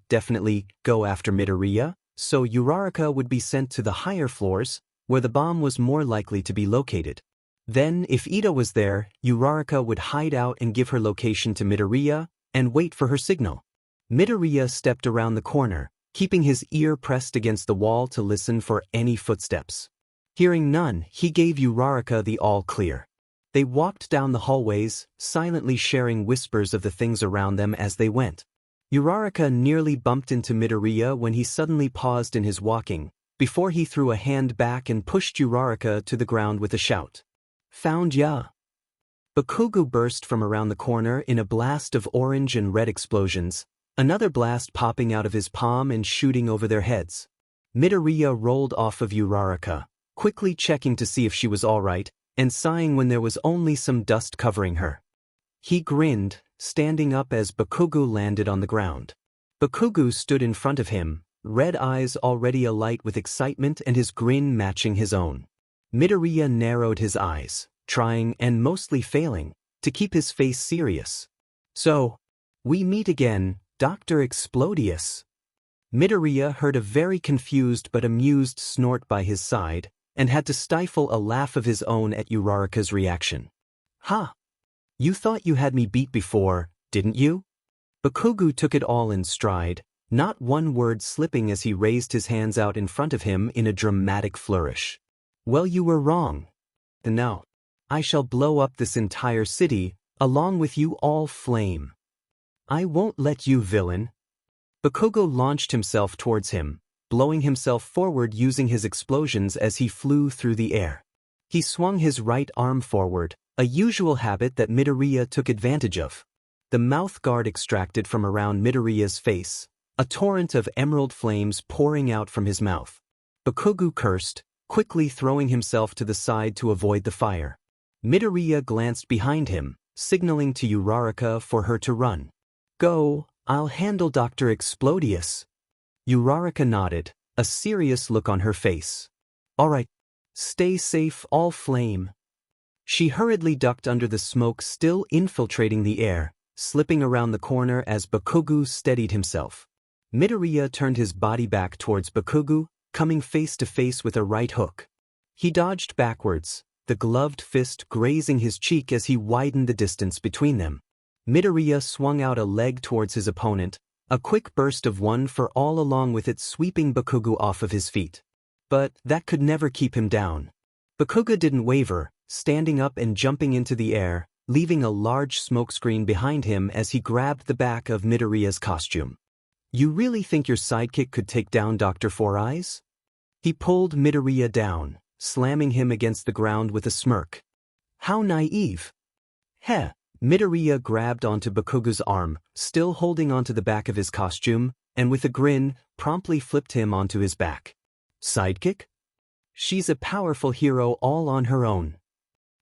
S1: definitely, go after Midoriya, so Uraraka would be sent to the higher floors, where the bomb was more likely to be located. Then, if Ida was there, Uraraka would hide out and give her location to Midoriya, and wait for her signal. Midoriya stepped around the corner, keeping his ear pressed against the wall to listen for any footsteps. Hearing none, he gave Uraraka the all-clear. They walked down the hallways, silently sharing whispers of the things around them as they went. Uraraka nearly bumped into Midoriya when he suddenly paused in his walking, before he threw a hand back and pushed Uraraka to the ground with a shout. "Found ya!" Bakugo burst from around the corner in a blast of orange and red explosions, another blast popping out of his palm and shooting over their heads. Midoriya rolled off of Uraraka, quickly checking to see if she was all right, and sighing when there was only some dust covering her. He grinned, standing up as Bakugo landed on the ground. Bakugo stood in front of him, red eyes already alight with excitement and his grin matching his own. Midoriya narrowed his eyes, trying, and mostly failing, to keep his face serious. "So, we meet again, Dr. Explodius." Midoriya heard a very confused but amused snort by his side, and had to stifle a laugh of his own at Uraraka's reaction. "Ha! You thought you had me beat before, didn't you?" Bakugo took it all in stride, not one word slipping as he raised his hands out in front of him in a dramatic flourish. "Well, you were wrong. And now, I shall blow up this entire city, along with you all flame. I won't let you, villain." Bakugo launched himself towards him, blowing himself forward using his explosions as he flew through the air. He swung his right arm forward, a usual habit that Midoriya took advantage of. The mouth guard extracted from around Midoriya's face, a torrent of emerald flames pouring out from his mouth. Bakugo cursed, quickly throwing himself to the side to avoid the fire. Midoriya glanced behind him, signaling to Uraraka for her to run. "Go, I'll handle Dr. Explodius." Uraraka nodded, a serious look on her face. "All right. Stay safe, all flame." She hurriedly ducked under the smoke still infiltrating the air, slipping around the corner as Bakugo steadied himself. Midoriya turned his body back towards Bakugo, coming face to face with a right hook. He dodged backwards, the gloved fist grazing his cheek as he widened the distance between them. Midoriya swung out a leg towards his opponent, a quick burst of one for all along with it sweeping Bakugo off of his feet. But that could never keep him down. Bakugo didn't waver, standing up and jumping into the air, leaving a large smokescreen behind him as he grabbed the back of Midoriya's costume. "You really think your sidekick could take down Dr. Four Eyes?" He pulled Midoriya down, slamming him against the ground with a smirk. "How naive." "Heh." Midoriya grabbed onto Bakugo's arm, still holding onto the back of his costume, and with a grin, promptly flipped him onto his back. "Sidekick? She's a powerful hero all on her own."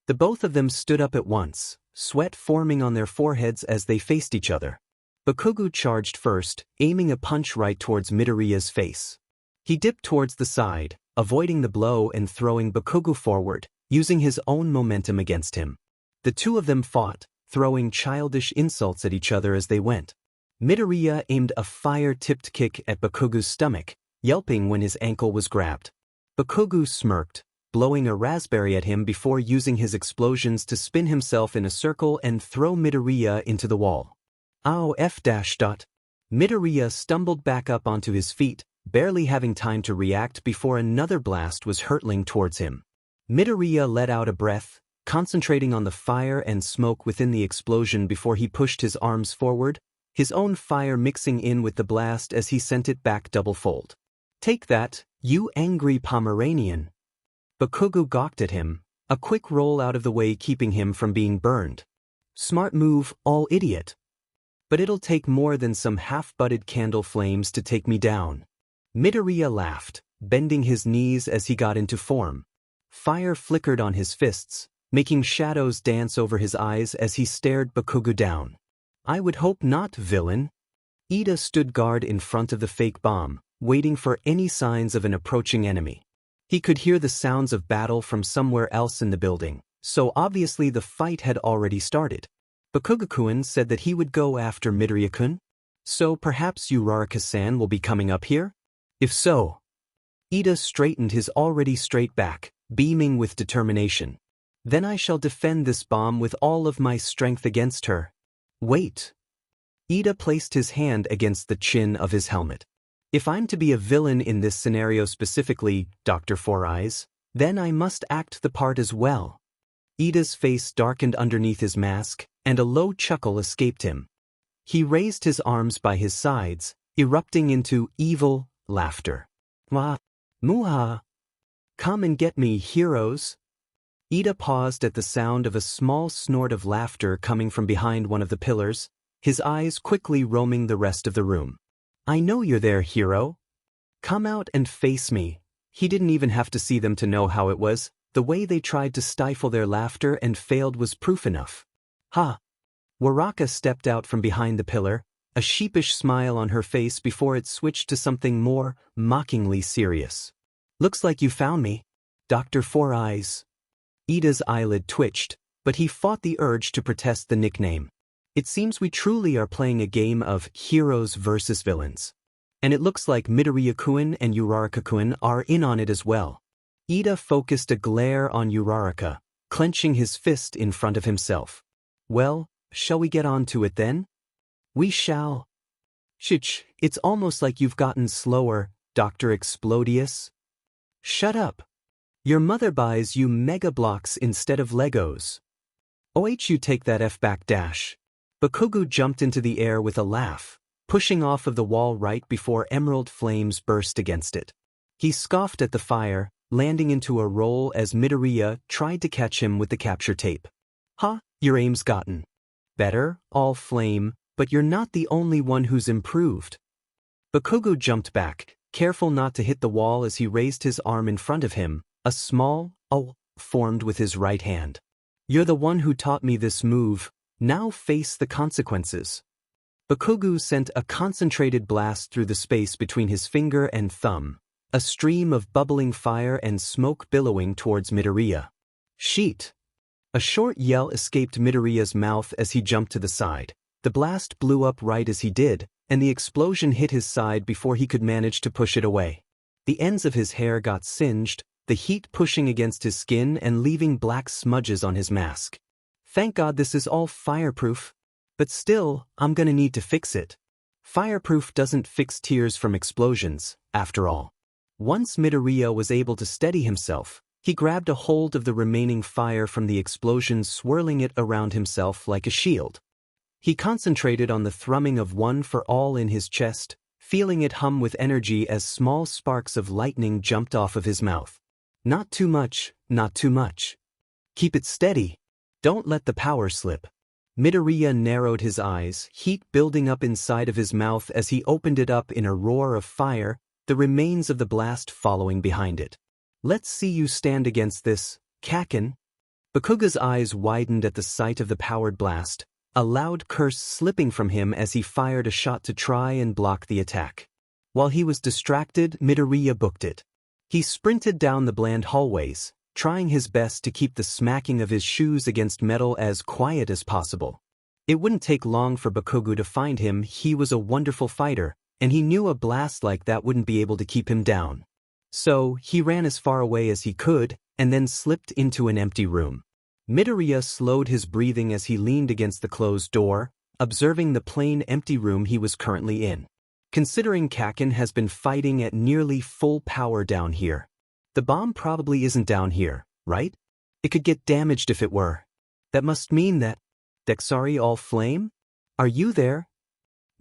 S1: The both of them stood up at once, sweat forming on their foreheads as they faced each other. Bakugo charged first, aiming a punch right towards Midoriya's face. He dipped towards the side, avoiding the blow and throwing Bakugo forward, using his own momentum against him. The two of them fought, throwing childish insults at each other as they went. Midoriya aimed a fire-tipped kick at Bakugo's stomach, yelping when his ankle was grabbed. Bakugo smirked, blowing a raspberry at him before using his explosions to spin himself in a circle and throw Midoriya into the wall. "Ow f-." Midoriya stumbled back up onto his feet, barely having time to react before another blast was hurtling towards him. Midoriya let out a breath, concentrating on the fire and smoke within the explosion before he pushed his arms forward, his own fire mixing in with the blast as he sent it back double-fold. "Take that, you angry Pomeranian." Bakugo gawked at him, a quick roll out of the way keeping him from being burned. "Smart move, all idiot. But it'll take more than some half-butted candle flames to take me down." Midoriya laughed, bending his knees as he got into form. Fire flickered on his fists, making shadows dance over his eyes as he stared Bakugo down. "I would hope not, villain." Ida stood guard in front of the fake bomb, waiting for any signs of an approaching enemy. He could hear the sounds of battle from somewhere else in the building, so obviously the fight had already started. Bakugo-kun said that he would go after Midoriya-kun? So perhaps Uraraka-san will be coming up here? If so, Ida straightened his already straight back, beaming with determination. Then I shall defend this bomb with all of my strength against her. Wait. Ida placed his hand against the chin of his helmet. If I'm to be a villain in this scenario specifically, Dr. Four Eyes, then I must act the part as well. Ida's face darkened underneath his mask, and a low chuckle escaped him. He raised his arms by his sides, erupting into evil laughter. Wah! Muha! Come and get me, heroes! Ida paused at the sound of a small snort of laughter coming from behind one of the pillars, his eyes quickly roaming the rest of the room. I know you're there, hero. Come out and face me. He didn't even have to see them to know how it was. The way they tried to stifle their laughter and failed was proof enough. Ha! Uraraka stepped out from behind the pillar, a sheepish smile on her face before it switched to something more mockingly serious. Looks like you found me, Dr. Four Eyes. Ida's eyelid twitched, but he fought the urge to protest the nickname. It seems we truly are playing a game of heroes versus villains. And it looks like Midoriya-kun and Uraraka-kun are in on it as well. Ida focused a glare on Uraraka, clenching his fist in front of himself. Well, shall we get on to it then? We shall. Shh, it's almost like you've gotten slower, Dr. Explodius. Shut up. Your mother buys you mega blocks instead of Legos. You take that F back dash. Bakugo jumped into the air with a laugh, pushing off of the wall right before emerald flames burst against it. He scoffed at the fire, landing into a roll as Midoriya tried to catch him with the capture tape. Ha, your aim's gotten better, all flame, but you're not the only one who's improved. Bakugo jumped back, careful not to hit the wall as he raised his arm in front of him, a small O formed with his right hand. You're the one who taught me this move, now face the consequences. Bakugo sent a concentrated blast through the space between his finger and thumb, a stream of bubbling fire and smoke billowing towards Midoriya. Sheet! A short yell escaped Midoriya's mouth as he jumped to the side. The blast blew up right as he did, and the explosion hit his side before he could manage to push it away. The ends of his hair got singed, the heat pushing against his skin and leaving black smudges on his mask. Thank God this is all fireproof. But still, I'm gonna need to fix it. Fireproof doesn't fix tears from explosions, after all. Once Midoriya was able to steady himself, he grabbed a hold of the remaining fire from the explosion, swirling it around himself like a shield. He concentrated on the thrumming of one for all in his chest, feeling it hum with energy as small sparks of lightning jumped off of his mouth. Not too much, not too much. Keep it steady. Don't let the power slip. Midoriya narrowed his eyes, heat building up inside of his mouth as he opened it up in a roar of fire, the remains of the blast following behind it. Let's see you stand against this, Kakin. Bakugo's eyes widened at the sight of the powered blast, a loud curse slipping from him as he fired a shot to try and block the attack. While he was distracted, Midoriya booked it. He sprinted down the bland hallways, trying his best to keep the smacking of his shoes against metal as quiet as possible. It wouldn't take long for Bakugo to find him. He was a wonderful fighter, and he knew a blast like that wouldn't be able to keep him down. So, he ran as far away as he could, and then slipped into an empty room. Midoriya slowed his breathing as he leaned against the closed door, observing the plain empty room he was currently in. Considering Kakin has been fighting at nearly full power down here, the bomb probably isn't down here, right? It could get damaged if it were. That must mean that... Dexari all flame? Are you there?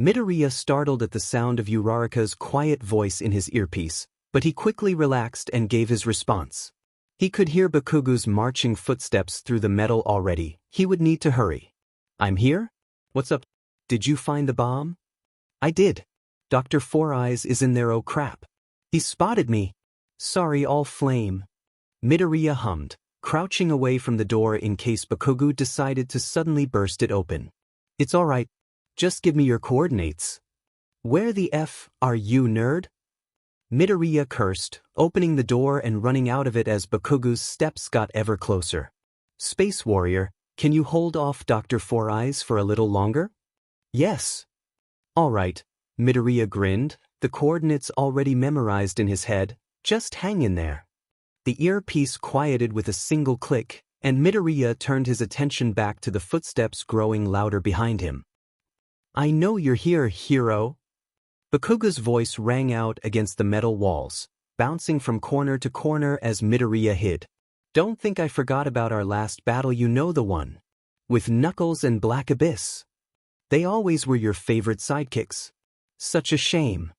S1: Midoriya startled at the sound of Uraraka's quiet voice in his earpiece, but he quickly relaxed and gave his response. He could hear Bakugo's marching footsteps through the metal already. He would need to hurry. I'm here? What's up? Did you find the bomb? I did. Dr. Four Eyes is in there. Oh crap. He spotted me. Sorry all flame. Midoriya hummed, crouching away from the door in case Bakugo decided to suddenly burst it open. It's alright. Just give me your coordinates. Where the F are you, nerd? Midoriya cursed, opening the door and running out of it as Bakugo's steps got ever closer. Space Warrior, can you hold off Dr. Four Eyes for a little longer? Yes. Alright. Midoriya grinned, the coordinates already memorized in his head. Just hang in there. The earpiece quieted with a single click, and Midoriya turned his attention back to the footsteps growing louder behind him. I know you're here, hero. Bakugo's voice rang out against the metal walls, bouncing from corner to corner as Midoriya hid. Don't think I forgot about our last battle, you know, the one with Knuckles and Black Abyss. They always were your favorite sidekicks. Such a shame.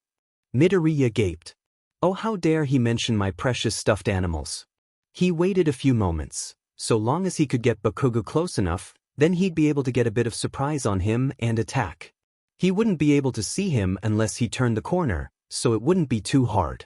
S1: Midoriya gaped. Oh, how dare he mention my precious stuffed animals. He waited a few moments. So long as he could get Bakugo close enough, then he'd be able to get a bit of surprise on him and attack. He wouldn't be able to see him unless he turned the corner, so it wouldn't be too hard.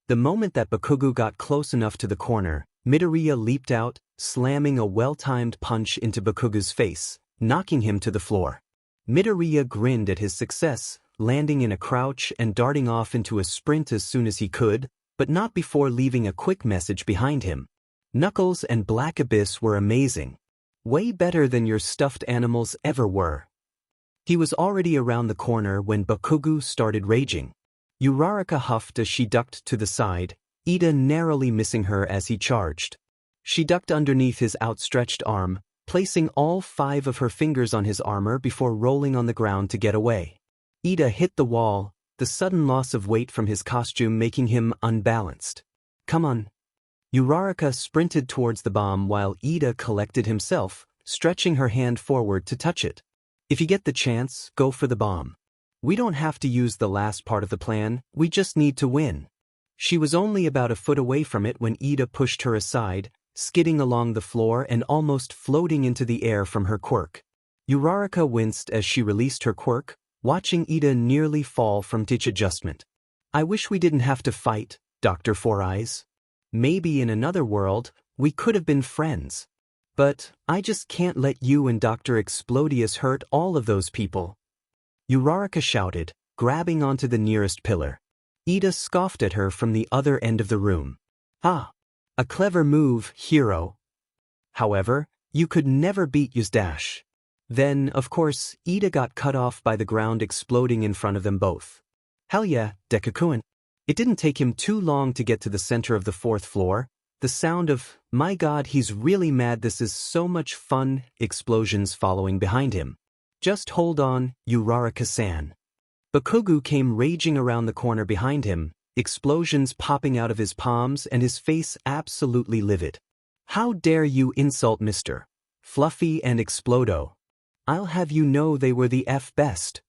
S1: The moment that Bakugo got close enough to the corner, Midoriya leaped out, slamming a well-timed punch into Bakugo's face, knocking him to the floor. Midoriya grinned at his success, landing in a crouch and darting off into a sprint as soon as he could, but not before leaving a quick message behind him. Knuckles and Black Abyss were amazing. Way better than your stuffed animals ever were. He was already around the corner when Bakugo started raging. Uraraka huffed as she ducked to the side, Ida narrowly missing her as he charged. She ducked underneath his outstretched arm, placing all 5 of her fingers on his armor before rolling on the ground to get away. Ida hit the wall, the sudden loss of weight from his costume making him unbalanced. Come on. Uraraka sprinted towards the bomb while Ida collected himself, stretching her hand forward to touch it. If you get the chance, go for the bomb. We don't have to use the last part of the plan, we just need to win. She was only about a foot away from it when Ida pushed her aside, skidding along the floor and almost floating into the air from her quirk. Uraraka winced as she released her quirk, watching Ida nearly fall from ditch adjustment. I wish we didn't have to fight, Dr. Four Eyes. Maybe in another world, we could have been friends. But I just can't let you and Dr. Explodius hurt all of those people. Uraraka shouted, grabbing onto the nearest pillar. Ida scoffed at her from the other end of the room. Ah, a clever move, hero. However, you could never beat Yuzdash. Then, of course, Ida got cut off by the ground exploding in front of them both. Hell yeah, DekuEAM. It didn't take him too long to get to the center of the 4th floor. The sound of, my god, he's really mad, this is so much fun, explosions following behind him. Just hold on, Uraraka-san. Bakugo came raging around the corner behind him, explosions popping out of his palms and his face absolutely livid. How dare you insult Mr. Fluffy and Explodo. I'll have you know they were the F best.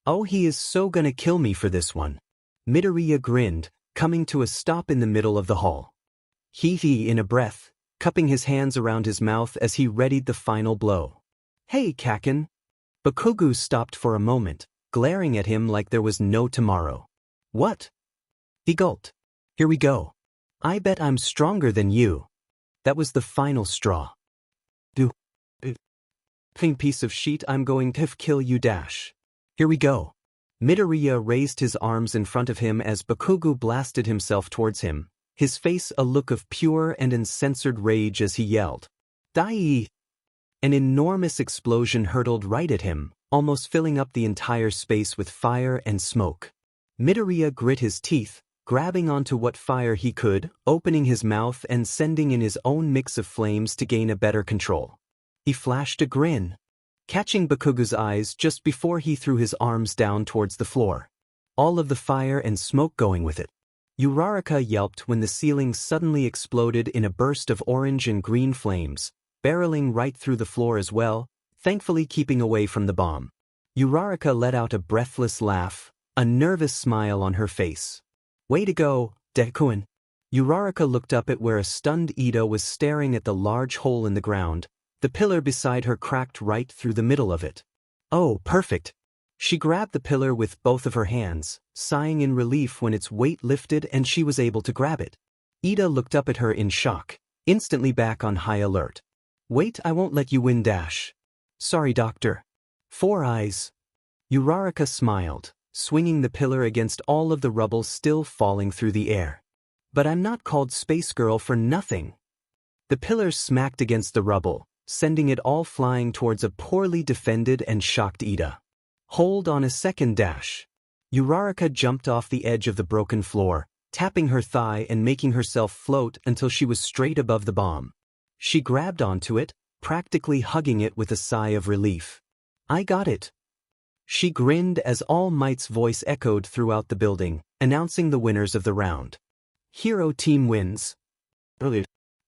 S1: Oh, he is so gonna kill me for this one. Midoriya grinned, coming to a stop in the middle of the hall. He in a breath, cupping his hands around his mouth as he readied the final blow. Hey, Kaken. Bakugo stopped for a moment, glaring at him like there was no tomorrow. What? He gulped. Here we go. I bet I'm stronger than you. That was the final straw. Piece of shit, I'm going to kill you dash. Here we go. Midoriya raised his arms in front of him as Bakugo blasted himself towards him, his face a look of pure and uncensored rage as he yelled, Die! An enormous explosion hurtled right at him, almost filling up the entire space with fire and smoke. Midoriya grit his teeth, grabbing onto what fire he could, opening his mouth and sending in his own mix of flames to gain a better control. He flashed a grin, catching Bakugo's eyes just before he threw his arms down towards the floor. All of the fire and smoke going with it. Uraraka yelped when the ceiling suddenly exploded in a burst of orange and green flames, barreling right through the floor as well, thankfully keeping away from the bomb. Uraraka let out a breathless laugh, a nervous smile on her face. Way to go, DekuEAM. Uraraka looked up at where a stunned Ida was staring at the large hole in the ground. The pillar beside her cracked right through the middle of it. Oh, perfect. She grabbed the pillar with both of her hands, sighing in relief when its weight lifted and she was able to grab it. Ida looked up at her in shock, instantly back on high alert. Wait, I won't let you win dash. Sorry, Doctor. Four Eyes. Uraraka smiled, swinging the pillar against all of the rubble still falling through the air. But I'm not called Space Girl for nothing. The pillar smacked against the rubble, sending it all flying towards a poorly defended and shocked Ida. Hold on a second dash. Uraraka jumped off the edge of the broken floor, tapping her thigh and making herself float until she was straight above the bomb. She grabbed onto it, practically hugging it with a sigh of relief. I got it. She grinned as All Might's voice echoed throughout the building, announcing the winners of the round. Hero team wins.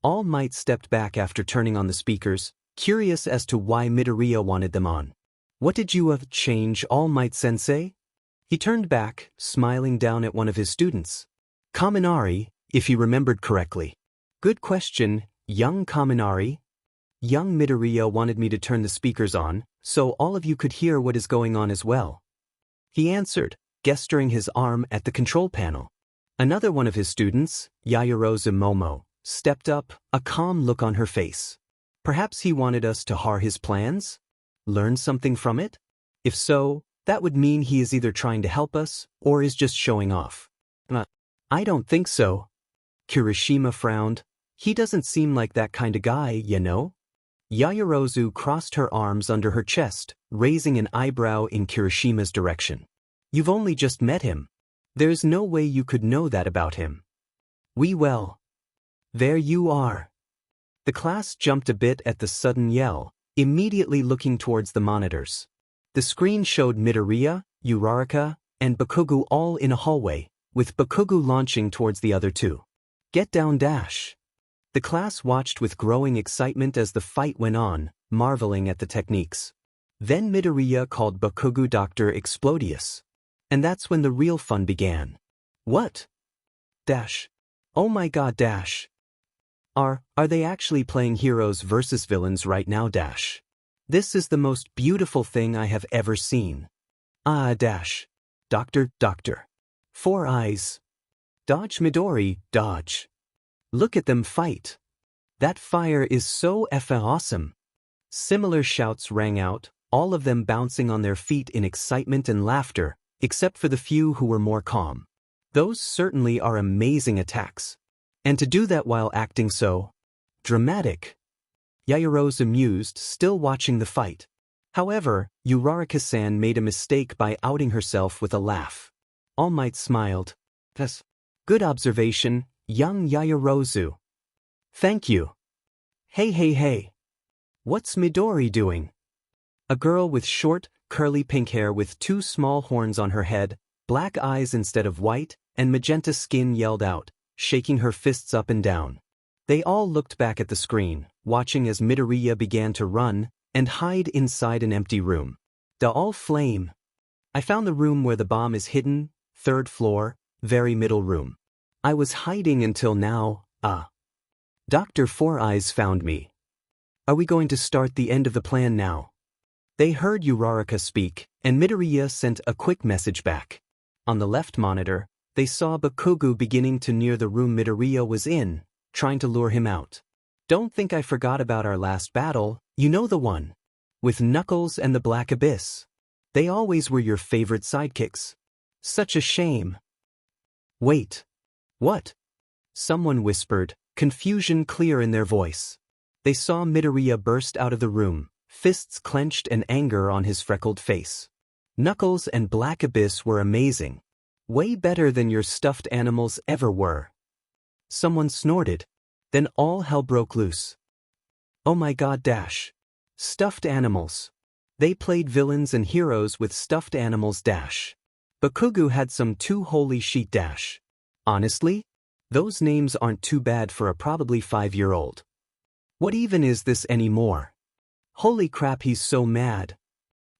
S1: All Might stepped back after turning on the speakers, curious as to why Midoriya wanted them on. What did you change, All Might sensei? He turned back, smiling down at one of his students. Kaminari, if he remembered correctly. Good question, young Kaminari. Young Midoriya wanted me to turn the speakers on, so all of you could hear what is going on as well. He answered, gesturing his arm at the control panel. Another one of his students, Yaoyorozu Momo, stepped up, a calm look on her face. Perhaps he wanted us to har his plans? Learn something from it? If so, that would mean he is either trying to help us, or is just showing off. I don't think so. Kirishima frowned. He doesn't seem like that kind of guy, you know? Yaoyorozu crossed her arms under her chest, raising an eyebrow in Kirishima's direction. You've only just met him. There's no way you could know that about him. Well. There you are. The class jumped a bit at the sudden yell, immediately looking towards the monitors. The screen showed Midoriya, Uraraka, and Bakugo all in a hallway, with Bakugo launching towards the other two. Get down dash. The class watched with growing excitement as the fight went on, marveling at the techniques. Then Midoriya called Bakugo Dr. Explodius. And that's when the real fun began. What? Dash. Oh my god dash. Are they actually playing heroes versus villains right now dash? This is the most beautiful thing I have ever seen. Dash. Doctor. 4 eyes. Dodge Midori, dodge. Look at them fight. That fire is so effing awesome. Similar shouts rang out, all of them bouncing on their feet in excitement and laughter, except for the few who were more calm. Those certainly are amazing attacks. And to do that while acting so dramatic. Yaoyorozu mused, still watching the fight. However, Uraraka-san made a mistake by outing herself with a laugh. All Might smiled. Yes. Good observation, young Yaoyorozu. Thank you. Hey. What's Midori doing? A girl with short, curly pink hair with 2 small horns on her head, black eyes instead of white, and magenta skin yelled out, shaking her fists up and down. They all looked back at the screen, watching as Midoriya began to run and hide inside an empty room. Da all flame. I found the room where the bomb is hidden, 3rd floor, very middle room. I was hiding until now, Dr. Four Eyes found me. Are we going to start the end of the plan now? They heard Uraraka speak, and Midoriya sent a quick message back. On the left monitor, they saw Bakugo beginning to near the room Midoriya was in, trying to lure him out. Don't think I forgot about our last battle, you know the one. With Knuckles and the Black Abyss. They always were your favorite sidekicks. Such a shame. Wait. What? Someone whispered, confusion clear in their voice. They saw Midoriya burst out of the room, fists clenched and anger on his freckled face. Knuckles and Black Abyss were amazing. Way better than your stuffed animals ever were. Someone snorted. Then all hell broke loose. Oh my god dash. Stuffed animals. They played villains and heroes with stuffed animals dash. Bakugo had some too holy shit dash. Honestly? Those names aren't too bad for a probably 5-year-old. What even is this anymore? Holy crap, he's so mad.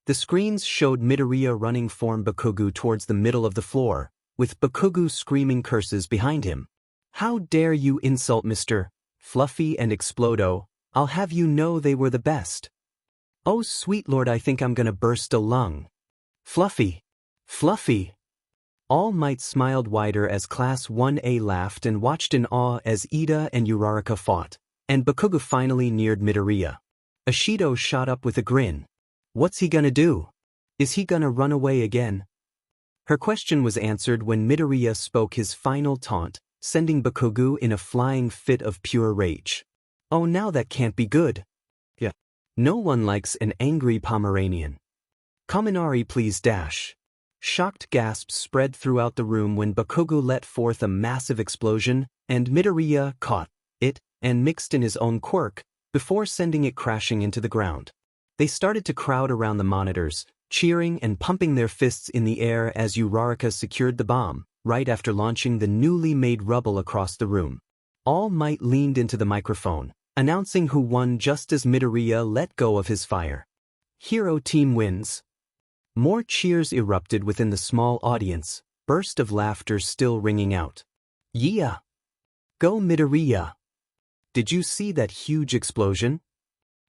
S1: The screens showed Midoriya running from Bakugo towards the middle of the floor, with Bakugo screaming curses behind him. How dare you insult Mr. Fluffy and Explodo, I'll have you know they were the best. Oh sweet lord, I think I'm gonna burst a lung. Fluffy. All Might smiled wider as Class 1A laughed and watched in awe as Ida and Uraraka fought, and Bakugo finally neared Midoriya. Ashido shot up with a grin. What's he gonna do? Is he gonna run away again? Her question was answered when Midoriya spoke his final taunt, sending Bakugo in a flying fit of pure rage. Oh, now that can't be good. Yeah. No one likes an angry Pomeranian. Kaminari, please dash. Shocked gasps spread throughout the room when Bakugo let forth a massive explosion, and Midoriya caught it and mixed in his own quirk before sending it crashing into the ground. They started to crowd around the monitors, cheering and pumping their fists in the air as Uraraka secured the bomb, right after launching the newly made rubble across the room. All Might leaned into the microphone, announcing who won just as Midoriya let go of his fire. Hero team wins. More cheers erupted within the small audience, burst of laughter still ringing out. Yeah! Go Midoriya! Did you see that huge explosion?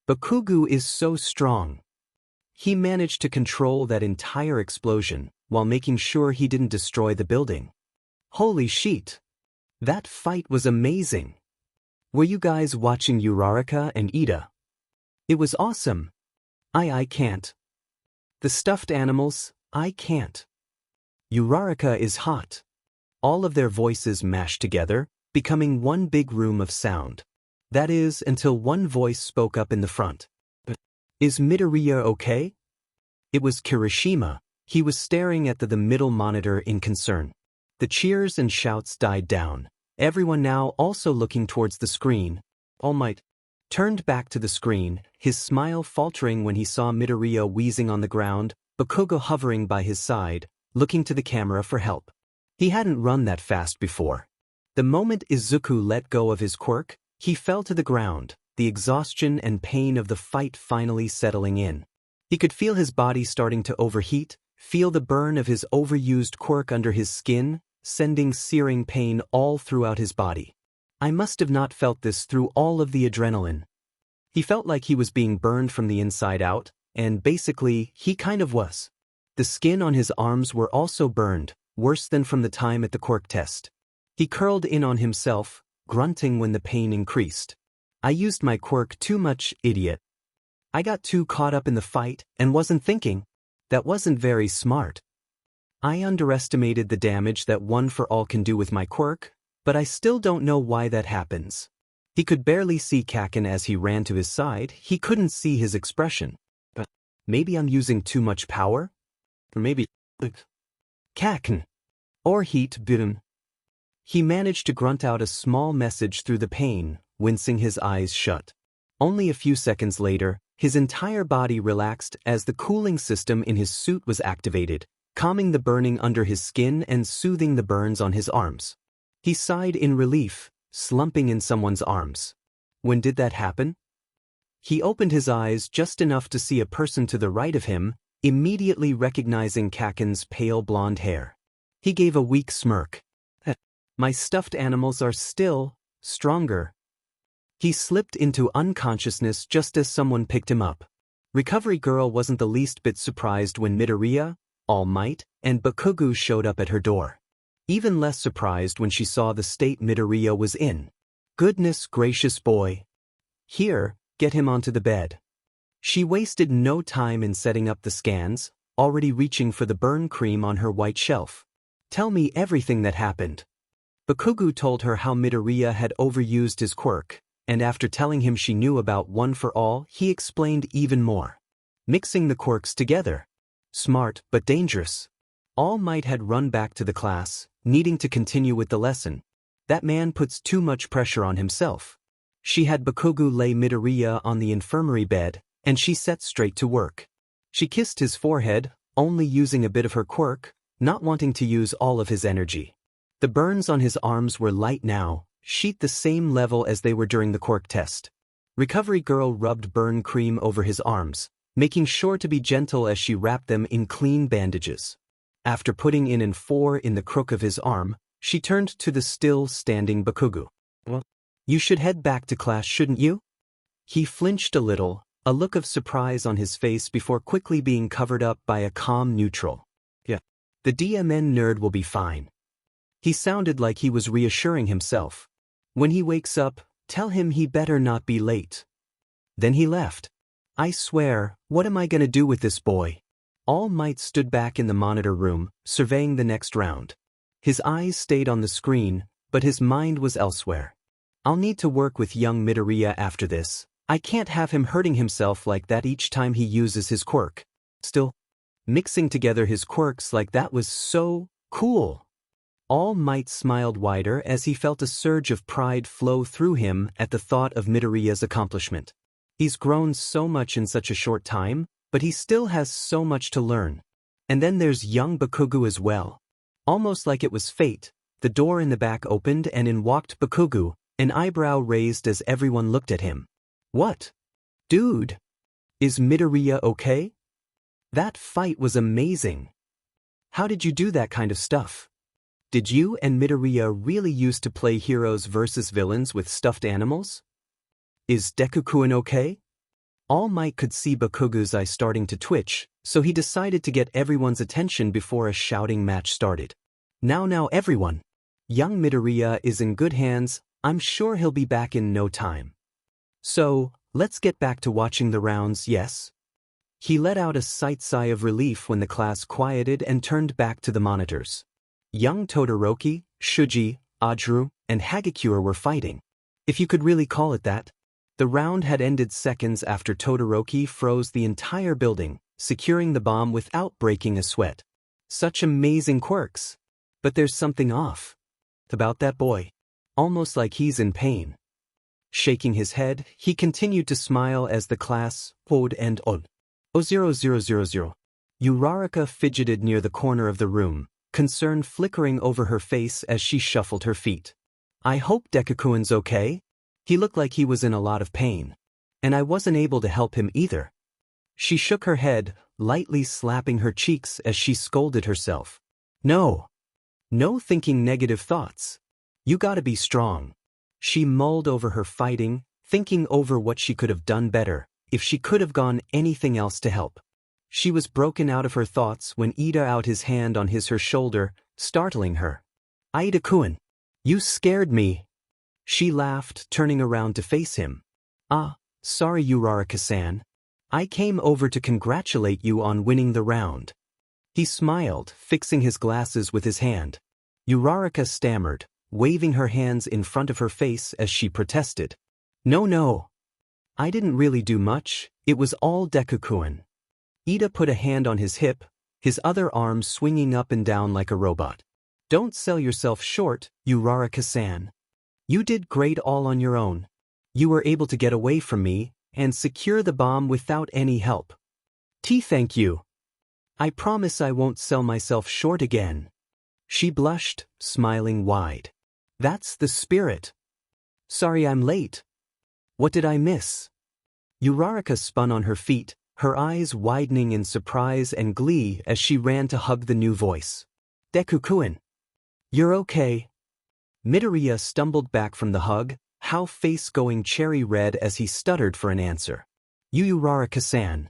S1: Bakugo is so strong. He managed to control that entire explosion while making sure he didn't destroy the building. Holy shit! That fight was amazing. Were you guys watching Uraraka and Ida? It was awesome. I can't. The stuffed animals, I can't. Uraraka is hot. All of their voices mashed together, becoming one big room of sound. That is, until one voice spoke up in the front. Is Midoriya okay? It was Kirishima. He was staring at the middle monitor in concern. The cheers and shouts died down, everyone now also looking towards the screen. All Might turned back to the screen, his smile faltering when he saw Midoriya wheezing on the ground, Bakugo hovering by his side, looking to the camera for help. He hadn't run that fast before. The moment Izuku let go of his quirk, he fell to the ground, the exhaustion and pain of the fight finally settling in. He could feel his body starting to overheat, feel the burn of his overused quirk under his skin, sending searing pain all throughout his body. I must have not felt this through all of the adrenaline. He felt like he was being burned from the inside out, and basically, he kind of was. The skin on his arms were also burned, worse than from the time at the quirk test. He curled in on himself, grunting when the pain increased. I used my quirk too much, idiot. I got too caught up in the fight and wasn't thinking. That wasn't very smart. I underestimated the damage that One for All can do with my quirk, but I still don't know why that happens. He could barely see Kaken as he ran to his side. He couldn't see his expression. But maybe I'm using too much power? Or maybe Kaken. Or heat boom. He managed to grunt out a small message through the pain, wincing his eyes shut. Only a few seconds later, his entire body relaxed as the cooling system in his suit was activated, calming the burning under his skin and soothing the burns on his arms. He sighed in relief, slumping in someone's arms. When did that happen? He opened his eyes just enough to see a person to the right of him, immediately recognizing Kaken's pale blonde hair. He gave a weak smirk. My stuffed animals are still stronger. He slipped into unconsciousness just as someone picked him up. Recovery Girl wasn't the least bit surprised when Midoriya, All Might, and Bakugo showed up at her door. Even less surprised when she saw the state Midoriya was in. Goodness gracious boy. Here, get him onto the bed. She wasted no time in setting up the scans, already reaching for the burn cream on her white shelf. Tell me everything that happened. Bakugo told her how Midoriya had overused his quirk, and after telling him she knew about One for All, he explained even more. Mixing the quirks together. Smart, but dangerous. All Might had run back to the class, needing to continue with the lesson. That man puts too much pressure on himself. She had Bakugo lay Midoriya on the infirmary bed, and she set straight to work. She kissed his forehead, only using a bit of her quirk, not wanting to use all of his energy. The burns on his arms were light now, sheet the same level as they were during the quirk test. Recovery Girl rubbed burn cream over his arms, making sure to be gentle as she wrapped them in clean bandages. After putting in an 4 in the crook of his arm, she turned to the still-standing Bakugo. Well, you should head back to class, shouldn't you? He flinched a little, a look of surprise on his face before quickly being covered up by a calm neutral. Yeah. The DMN nerd will be fine. He sounded like he was reassuring himself. When he wakes up, tell him he better not be late. Then he left. I swear, what am I gonna do with this boy? All Might stood back in the monitor room, surveying the next round. His eyes stayed on the screen, but his mind was elsewhere. I'll need to work with young Midoriya after this. I can't have him hurting himself like that each time he uses his quirk. Still, Mixing together his quirks like that was so cool. All Might smiled wider as he felt a surge of pride flow through him at the thought of Midoriya's accomplishment. He's grown so much in such a short time, but he still has so much to learn. And then there's young Bakugo as well. Almost like it was fate, the door in the back opened and in walked Bakugo, an eyebrow raised as everyone looked at him. What? Dude! Is Midoriya okay? That fight was amazing. How did you do that kind of stuff? Did you and Midoriya really used to play heroes versus villains with stuffed animals? Is Deku-kun okay? All Might could see Bakugo's eye starting to twitch, so he decided to get everyone's attention before a shouting match started. Now everyone! Young Midoriya is in good hands, I'm sure he'll be back in no time. So, let's get back to watching the rounds, yes? He let out a sigh of relief when the class quieted and turned back to the monitors. Young Todoroki, Shuji, Ajuru, and Hagakure were fighting. If you could really call it that. The round had ended seconds after Todoroki froze the entire building, securing the bomb without breaking a sweat. Such amazing quirks. But there's something off about that boy. Almost like he's in pain. Shaking his head, he continued to smile as the class owed and owed. 000. Uraraka fidgeted near the corner of the room, concern flickering over her face as she shuffled her feet. I hope Deku-kun's okay? He looked like he was in a lot of pain. And I wasn't able to help him either. She shook her head, lightly slapping her cheeks as she scolded herself. No thinking negative thoughts. You gotta be strong. She mulled over her fighting, thinking over what she could have done better, if she could have gone anything else to help. She was broken out of her thoughts when Ida out his hand on her shoulder, startling her. Ida-kun, you scared me. She laughed, turning around to face him. Sorry Uraraka-san. I came over to congratulate you on winning the round. He smiled, fixing his glasses with his hand. Uraraka stammered, waving her hands in front of her face as she protested. No. I didn't really do much, it was all Deku-kun. Ida put a hand on his hip, his other arm swinging up and down like a robot. Don't sell yourself short, Uraraka-san. You did great all on your own. You were able to get away from me and secure the bomb without any help. Thank you. I promise I won't sell myself short again. She blushed, smiling wide. That's the spirit. Sorry I'm late. What did I miss? Uraraka spun on her feet, her eyes widening in surprise and glee as she ran to hug the new voice. Deku-kun. You're okay. Midoriya stumbled back from the hug, how face going cherry red as he stuttered for an answer. You Uraraka-san.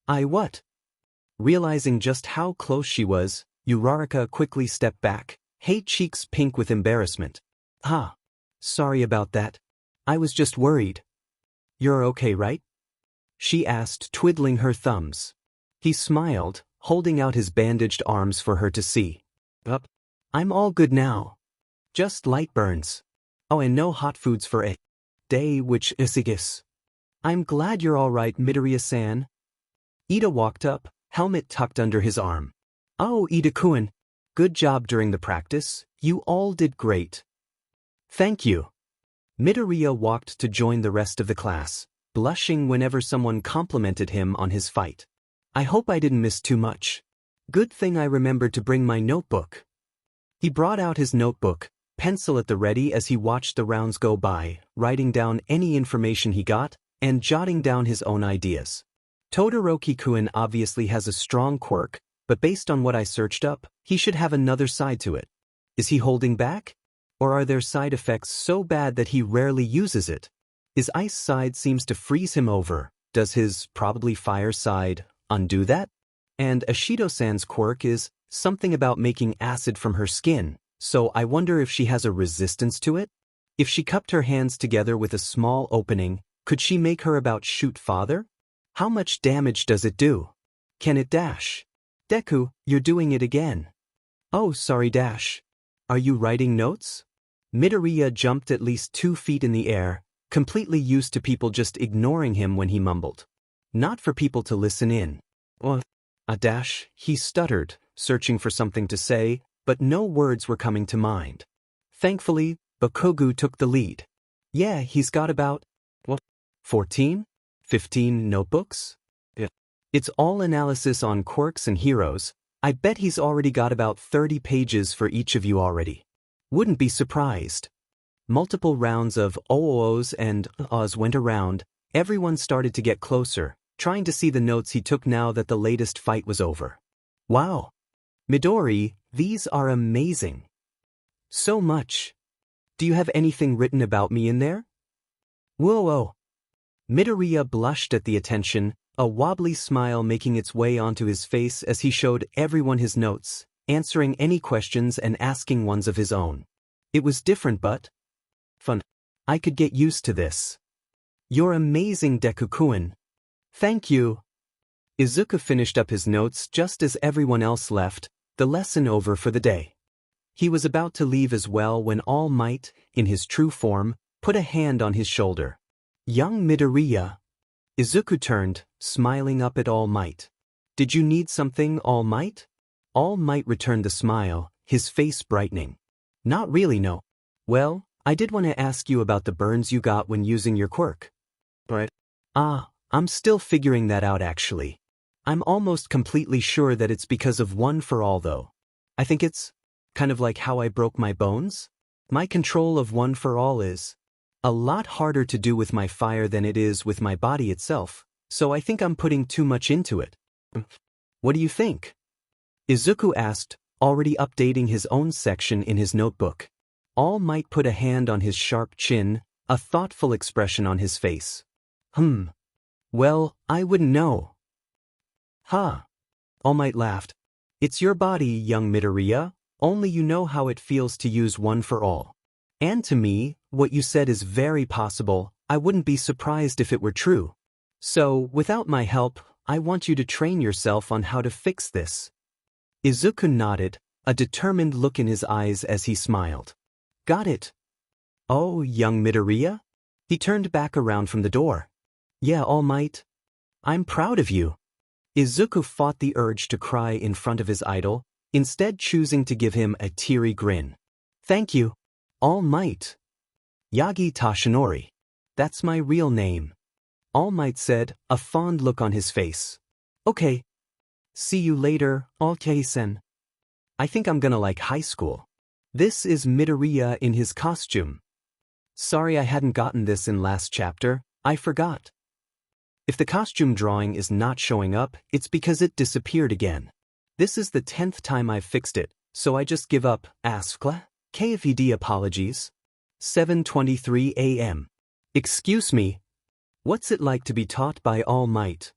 S1: I what? Realizing just how close she was, Uraraka quickly stepped back, her cheeks pink with embarrassment. Sorry about that. I was just worried. You're okay, right? She asked, twiddling her thumbs. He smiled, holding out his bandaged arms for her to see. I'm all good now. Just light burns. Oh, and no hot foods for a day which isigis. I'm glad you're all right, Midoriya-san. Ida walked up, helmet tucked under his arm. Oh, Ida-kun. Good job during the practice, you all did great. Thank you. Midoriya walked to join the rest of the class, blushing whenever someone complimented him on his fight. I hope I didn't miss too much. Good thing I remembered to bring my notebook. He brought out his notebook, pencil at the ready as he watched the rounds go by, writing down any information he got, and jotting down his own ideas. Todoroki-kun obviously has a strong quirk, but based on what I searched up, he should have another side to it. Is he holding back? Or are there side effects so bad that he rarely uses it? His ice side seems to freeze him over. Does his probably fire side undo that? And Ashido-san's quirk is something about making acid from her skin, so I wonder if she has a resistance to it? If she cupped her hands together with a small opening, could she make her about shoot father? How much damage does it do? Can it dash? Deku, you're doing it again. Oh, sorry Dash. Are you writing notes? Midoriya jumped at least 2 feet in the air, completely used to people just ignoring him when he mumbled. Not for people to listen in. He stuttered, searching for something to say, but no words were coming to mind. Thankfully, Bakugo took the lead. Yeah, he's got about, 14? 15 notebooks? Yeah. It's all analysis on quirks and heroes. I bet he's already got about 30 pages for each of you already. Wouldn't be surprised. Multiple rounds of OOs and ahs went around. Everyone started to get closer, trying to see the notes he took now that the latest fight was over. Wow. Midori, these are amazing. So much. Do you have anything written about me in there? Whoa. Midoriya blushed at the attention, a wobbly smile making its way onto his face as he showed everyone his notes, answering any questions and asking ones of his own. It was different but fun. I could get used to this. You're amazing, Deku-kun. Thank you. Izuku finished up his notes just as everyone else left, the lesson over for the day. He was about to leave as well when All Might, in his true form, put a hand on his shoulder. Young Midoriya. Izuku turned, smiling up at All Might. Did you need something, All Might? All Might returned the smile, his face brightening. Not really, no. Well, I did want to ask you about the burns you got when using your quirk. Right. I'm still figuring that out actually. I'm almost completely sure that it's because of One for All though. I think it's kind of like how I broke my bones. My control of One for All is a lot harder to do with my fire than it is with my body itself, so I think I'm putting too much into it. What do you think? Izuku asked, already updating his own section in his notebook. All Might put a hand on his sharp chin, a thoughtful expression on his face. Well, I wouldn't know. All Might laughed. It's your body, young Midoriya, only you know how it feels to use One for All. And to me, what you said is very possible. I wouldn't be surprised if it were true. So, without my help, I want you to train yourself on how to fix this. Izuku nodded, a determined look in his eyes as he smiled. Got it. Oh, young Midoriya? He turned back around from the door. Yeah, All Might. I'm proud of you. Izuku fought the urge to cry in front of his idol, instead choosing to give him a teary grin. Thank you, All Might. Yagi Tashinori. That's my real name. All Might said, a fond look on his face. Okay. See you later, All-Kei-sen. I think I'm gonna like high school. This is Midoriya in his costume. Sorry I hadn't gotten this in last chapter, I forgot. If the costume drawing is not showing up, it's because it disappeared again. This is the 10th time I've fixed it, so I just give up. Askla? KFED apologies. 7:23 a.m. Excuse me. What's it like to be taught by All Might?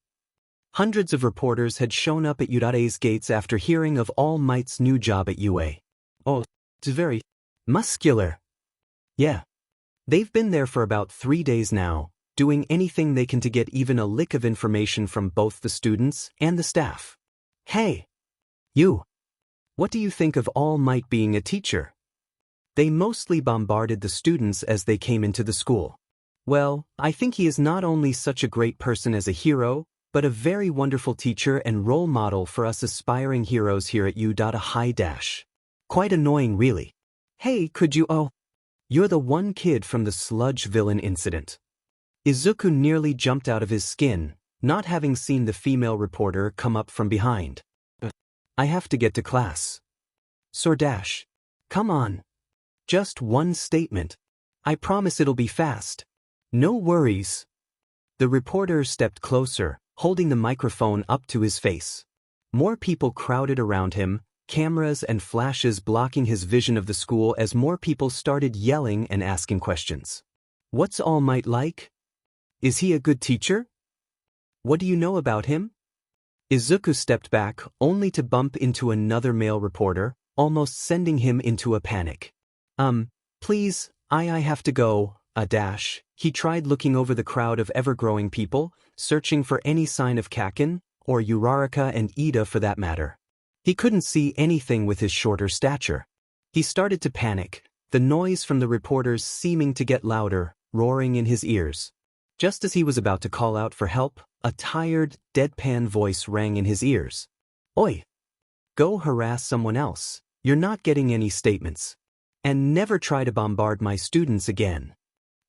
S1: Hundreds of reporters had shown up at Urara's gates after hearing of All Might's new job at UA. Oh, it's very muscular. Yeah. They've been there for about 3 days now, doing anything they can to get even a lick of information from both the students and the staff. Hey! You! What do you think of All Might being a teacher? They mostly bombarded the students as they came into the school. Well, I think he is not only such a great person as a hero, but a very wonderful teacher and role model for us aspiring heroes here at U.High Dash. Quite annoying really. Hey, could you You're the one kid from the Sludge villain incident. Izuku nearly jumped out of his skin, not having seen the female reporter come up from behind. I have to get to class. Sordash. Come on. Just one statement. I promise it'll be fast. No worries. The reporter stepped closer, holding the microphone up to his face. More people crowded around him, cameras and flashes blocking his vision of the school as more people started yelling and asking questions. What's All Might like? Is he a good teacher? What do you know about him? Izuku stepped back, only to bump into another male reporter, almost sending him into a panic. Please, I have to go, He tried looking over the crowd of ever-growing people, searching for any sign of Kaken, or Uraraka and Ida for that matter. He couldn't see anything with his shorter stature. He started to panic, the noise from the reporters seeming to get louder, roaring in his ears. Just as he was about to call out for help, a tired, deadpan voice rang in his ears. Oi! Go harass someone else. You're not getting any statements. And never try to bombard my students again.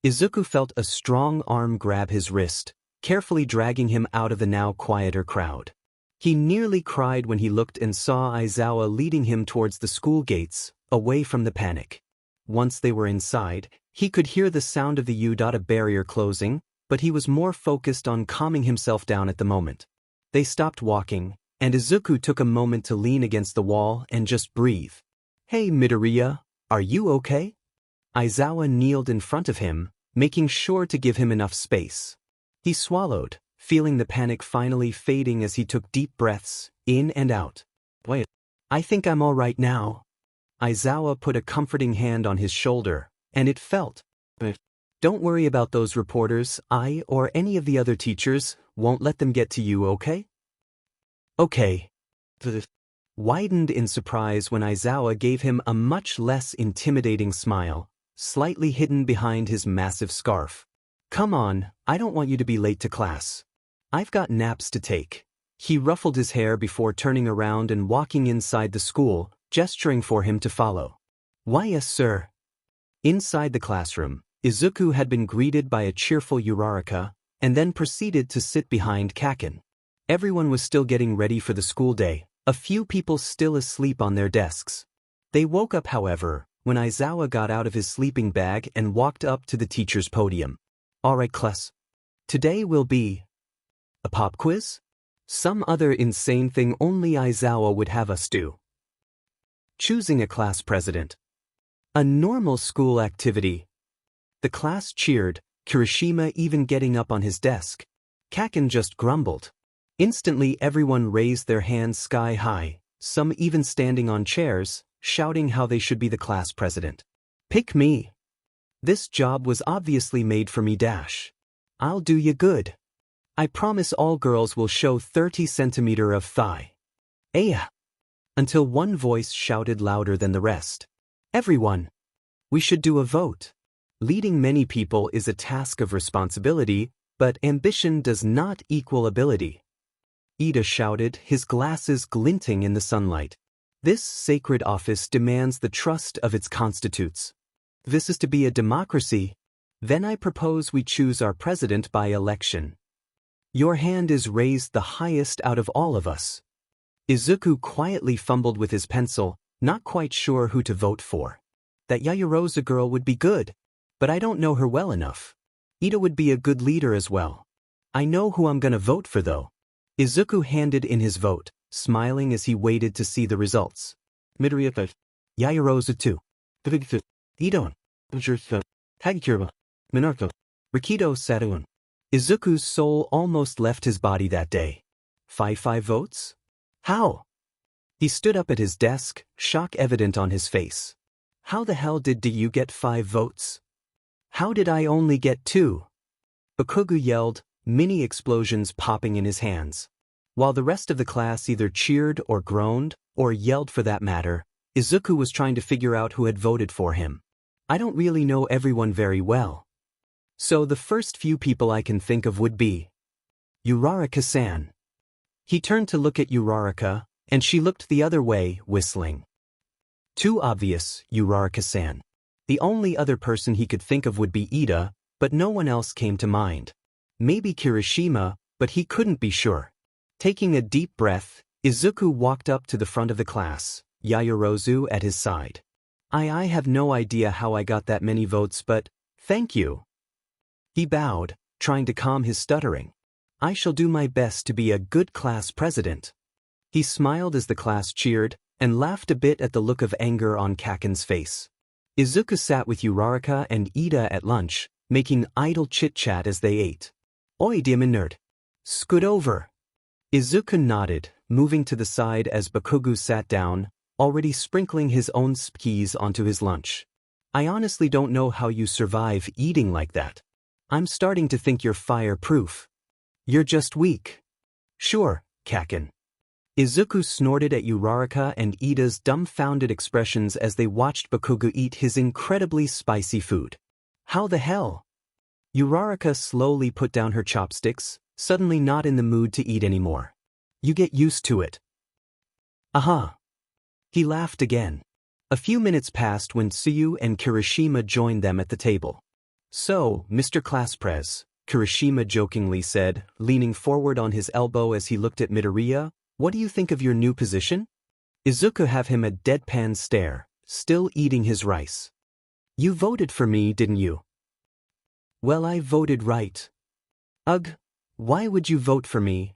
S1: Izuku felt a strong arm grab his wrist, carefully dragging him out of the now quieter crowd. He nearly cried when he looked and saw Aizawa leading him towards the school gates, away from the panic. Once they were inside, he could hear the sound of the U-dot barrier closing, but he was more focused on calming himself down at the moment. They stopped walking, and Izuku took a moment to lean against the wall and just breathe. Hey Midoriya, are you okay? Aizawa kneeled in front of him, making sure to give him enough space. He swallowed, feeling the panic finally fading as he took deep breaths, in and out. Wait, I think I'm all right now. Aizawa put a comforting hand on his shoulder, and it felt. Don't worry about those reporters, I or any of the other teachers won't let them get to you, okay? Okay. Widened in surprise when Aizawa gave him a much less intimidating smile, slightly hidden behind his massive scarf. Come on, I don't want you to be late to class. I've got naps to take. He ruffled his hair before turning around and walking inside the school, gesturing for him to follow. Why yes, sir. Inside the classroom, Izuku had been greeted by a cheerful Uraraka, and then proceeded to sit behind Kaken. Everyone was still getting ready for the school day, a few people still asleep on their desks. They woke up, however, when Aizawa got out of his sleeping bag and walked up to the teacher's podium. Alright class. Today will be a pop quiz? Some other insane thing only Aizawa would have us do. Choosing a class president. A normal school activity. The class cheered, Kirishima even getting up on his desk. Kaken just grumbled. Instantly everyone raised their hands sky high, some even standing on chairs, shouting how they should be the class president. Pick me. This job was obviously made for me dash. I'll do you good. I promise all girls will show 30 centimeter of thigh. Aya. Until one voice shouted louder than the rest. Everyone. We should do a vote. Leading many people is a task of responsibility, but ambition does not equal ability. Ida shouted, his glasses glinting in the sunlight. This sacred office demands the trust of its constitutes. This is to be a democracy. Then I propose we choose our president by election. Your hand is raised the highest out of all of us. Izuku quietly fumbled with his pencil, not quite sure who to vote for. That Yaoyorozu girl would be good, but I don't know her well enough. Ida would be a good leader as well. I know who I'm gonna vote for though. Izuku handed in his vote, smiling as he waited to see the results. Midoriya Yaoyorozu 2. Idon. Tagikirba. Minarko. Rikido Sadaun. Izuku's soul almost left his body that day. 5 votes? How? He stood up at his desk, shock evident on his face. How the hell did you get 5 votes? How did I only get 2? Bakugo yelled, mini explosions popping in his hands. While the rest of the class either cheered or groaned, or yelled for that matter, Izuku was trying to figure out who had voted for him. I don't really know everyone very well. So the first few people I can think of would be Uraraka-san. He turned to look at Uraraka, and she looked the other way, whistling. Too obvious, Uraraka-san. The only other person he could think of would be Ida, but no one else came to mind. Maybe Kirishima, but he couldn't be sure. Taking a deep breath, Izuku walked up to the front of the class, Yaoyorozu at his side. I have no idea how I got that many votes, but thank you. He bowed, trying to calm his stuttering. I shall do my best to be a good class president. He smiled as the class cheered, and laughed a bit at the look of anger on Kaken's face. Izuku sat with Uraraka and Ida at lunch, making idle chit-chat as they ate. Oi, demon nerd. Scoot over. Izuku nodded, moving to the side as Bakugo sat down, already sprinkling his own skis onto his lunch. I honestly don't know how you survive eating like that. I'm starting to think you're fireproof. You're just weak. Sure, Kaken. Izuku snorted at Uraraka and Ida's dumbfounded expressions as they watched Bakugo eat his incredibly spicy food. How the hell? Uraraka slowly put down her chopsticks, suddenly not in the mood to eat anymore. You get used to it. Aha! He laughed again. A few minutes passed when Tsuyu and Kirishima joined them at the table. So, Mr. Class-Prez, Kirishima jokingly said, leaning forward on his elbow as he looked at Midoriya, what do you think of your new position? Izuku have him a deadpan stare, still eating his rice. You voted for me, didn't you? Well, I voted right. Ugh, why would you vote for me?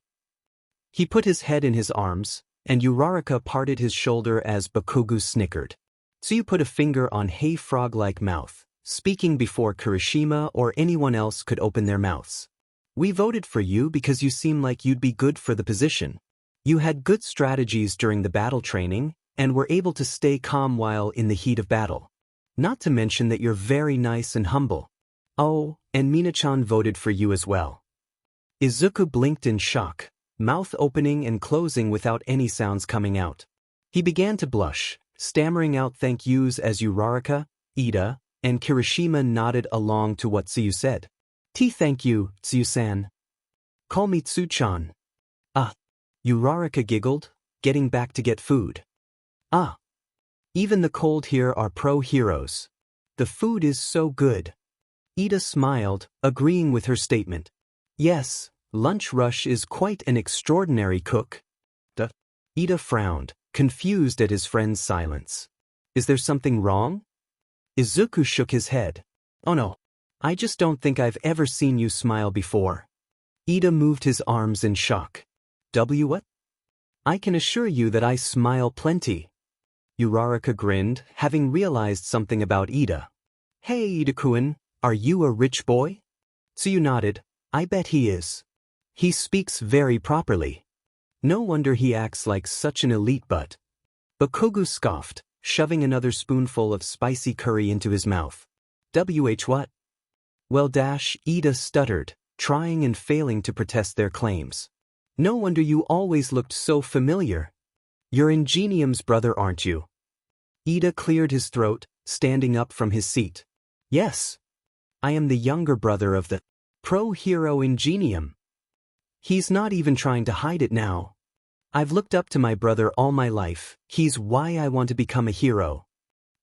S1: He put his head in his arms, and Uraraka parted his shoulder as Bakugo snickered. Tsuyu put a finger on Hey frog-like mouth, speaking before Kirishima or anyone else could open their mouths. We voted for you because you seem like you'd be good for the position. You had good strategies during the battle training, and were able to stay calm while in the heat of battle. Not to mention that you're very nice and humble. Oh, and Mina-chan voted for you as well. Izuku blinked in shock, mouth opening and closing without any sounds coming out. He began to blush, stammering out thank yous as Uraraka, Ida, and Kirishima nodded along to what Tsuyu said. Thank you, Tsuyu-san. Call me Tsu-chan. Ah. Uraraka giggled, getting back to get food. Ah. Even the cold here are pro-heroes. The food is so good. Ida smiled, agreeing with her statement. Yes, Lunch Rush is quite an extraordinary cook. Ida frowned, confused at his friend's silence. Is there something wrong? Izuku shook his head. Oh no. I just don't think I've ever seen you smile before. Ida moved his arms in shock. What? I can assure you that I smile plenty. Uraraka grinned, having realized something about Ida. Hey Ida-kun, are you a rich boy? Tsuyu nodded. I bet he is. He speaks very properly. No wonder he acts like such an elite butt. Bakugo scoffed, shoving another spoonful of spicy curry into his mouth. What? Well, Ida stuttered, trying and failing to protest their claims. No wonder you always looked so familiar. You're Ingenium's brother, aren't you? Ida cleared his throat, standing up from his seat. Yes. I am the younger brother of the pro-hero Ingenium. He's not even trying to hide it now. I've looked up to my brother all my life, he's why I want to become a hero.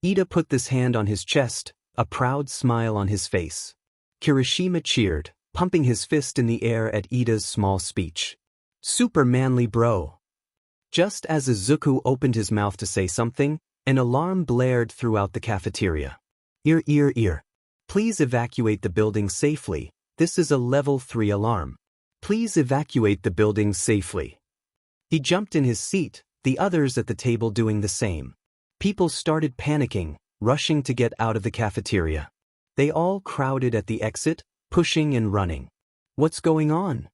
S1: Ida put this hand on his chest, a proud smile on his face. Kirishima cheered, pumping his fist in the air at Ida's small speech. Super manly bro. Just as Izuku opened his mouth to say something, an alarm blared throughout the cafeteria. Ear. Please evacuate the building safely. This is a level 3 alarm. Please evacuate the building safely. He jumped in his seat, the others at the table doing the same. People started panicking, rushing to get out of the cafeteria. They all crowded at the exit, pushing and running. What's going on?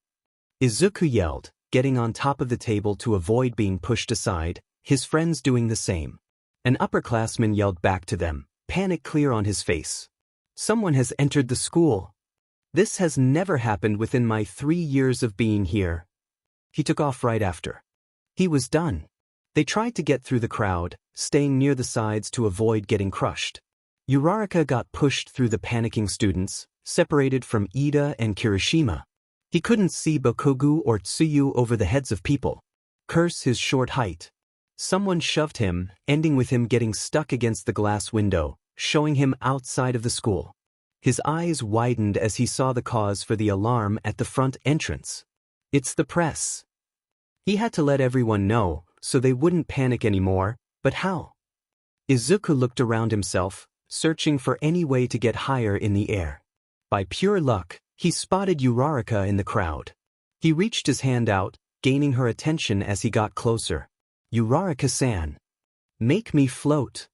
S1: Izuku yelled, getting on top of the table to avoid being pushed aside, his friends doing the same. An upperclassman yelled back to them, panic clear on his face. Someone has entered the school. This has never happened within my 3 years of being here. He took off right after. He was done. They tried to get through the crowd, staying near the sides to avoid getting crushed. Uraraka got pushed through the panicking students, separated from Ida and Kirishima. He couldn't see Bakugo or Tsuyu over the heads of people. Curse his short height. Someone shoved him, ending with him getting stuck against the glass window, showing him outside of the school. His eyes widened as he saw the cause for the alarm at the front entrance. It's the press. He had to let everyone know, so they wouldn't panic anymore, but how? Izuku looked around himself, searching for any way to get higher in the air. By pure luck, he spotted Uraraka in the crowd. He reached his hand out, gaining her attention as he got closer. Uraraka-san. Make me float.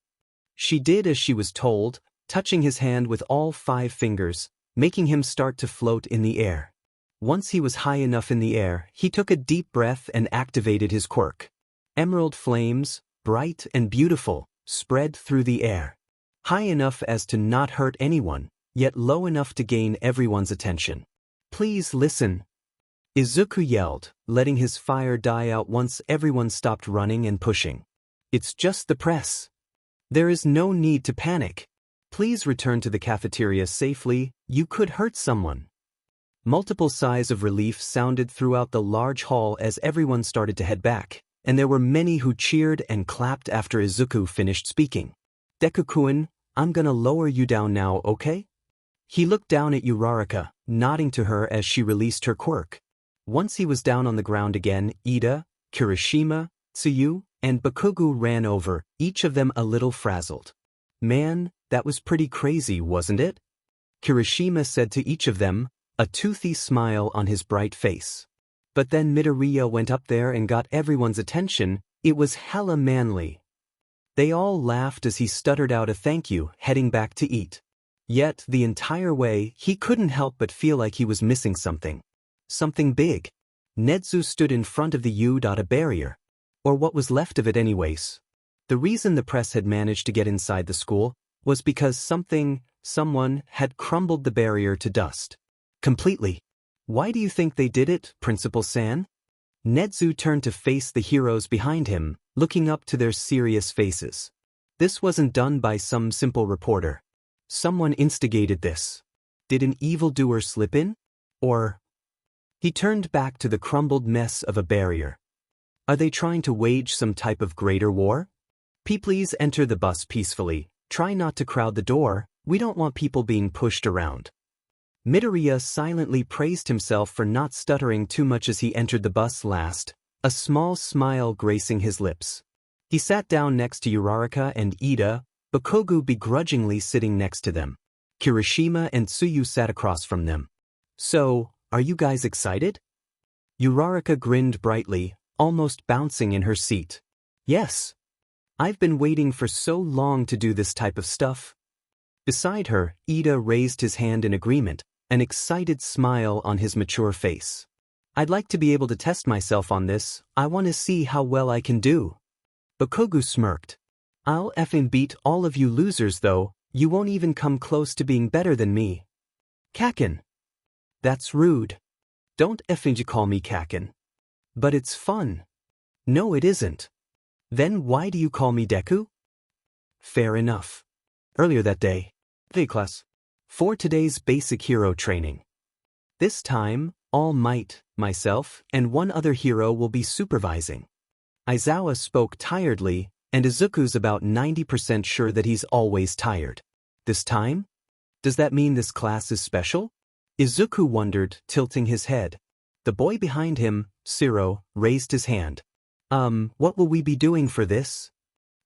S1: She did as she was told, touching his hand with all 5 fingers, making him start to float in the air. Once he was high enough in the air, he took a deep breath and activated his quirk. Emerald flames, bright and beautiful, spread through the air. High enough as to not hurt anyone, yet low enough to gain everyone's attention. Please listen. Izuku yelled, letting his fire die out once everyone stopped running and pushing. It's just the press. There is no need to panic. Please return to the cafeteria safely, you could hurt someone. Multiple sighs of relief sounded throughout the large hall as everyone started to head back, and there were many who cheered and clapped after Izuku finished speaking. Deku-kun, I'm gonna lower you down now, okay? He looked down at Uraraka, nodding to her as she released her quirk. Once he was down on the ground again, Ida, Kirishima, Tsuyu, and Bakugo ran over, each of them a little frazzled. Man, that was pretty crazy, wasn't it? Kirishima said to each of them, a toothy smile on his bright face. But then Midoriya went up there and got everyone's attention. It was hella manly. They all laughed as he stuttered out a thank you, heading back to eat. Yet, the entire way, he couldn't help but feel like he was missing something. Something big. Netsu stood in front of the U.A barrier. Or what was left of it anyways. The reason the press had managed to get inside the school was because someone had crumbled the barrier to dust. Completely. Why do you think they did it, Principal San? Netsu turned to face the heroes behind him, looking up to their serious faces. This wasn't done by some simple reporter. Someone instigated this. Did an evildoer slip in? Or... He turned back to the crumbled mess of a barrier. Are they trying to wage some type of greater war? Please enter the bus peacefully. Try not to crowd the door. We don't want people being pushed around. Midoriya silently praised himself for not stuttering too much as he entered the bus last, a small smile gracing his lips. He sat down next to Uraraka and Ida, Bakugo begrudgingly sitting next to them. Kirishima and Tsuyu sat across from them. So, are you guys excited? Uraraka grinned brightly, almost bouncing in her seat. Yes. I've been waiting for so long to do this type of stuff. Beside her, Ida raised his hand in agreement, an excited smile on his mature face. I'd like to be able to test myself on this. I want to see how well I can do. Bakugo smirked. I'll effing beat all of you losers though. You won't even come close to being better than me. Kaken. That's rude. Don't effing call me Kaken. But it's fun. No, it isn't. Then why do you call me Deku? Fair enough. Earlier that day, class, for today's basic hero training. This time, All Might, myself, and one other hero will be supervising. Aizawa spoke tiredly, and Izuku's about 90% sure that he's always tired. This time? Does that mean this class is special? Izuku wondered, tilting his head. The boy behind him, Siro, raised his hand. What will we be doing for this?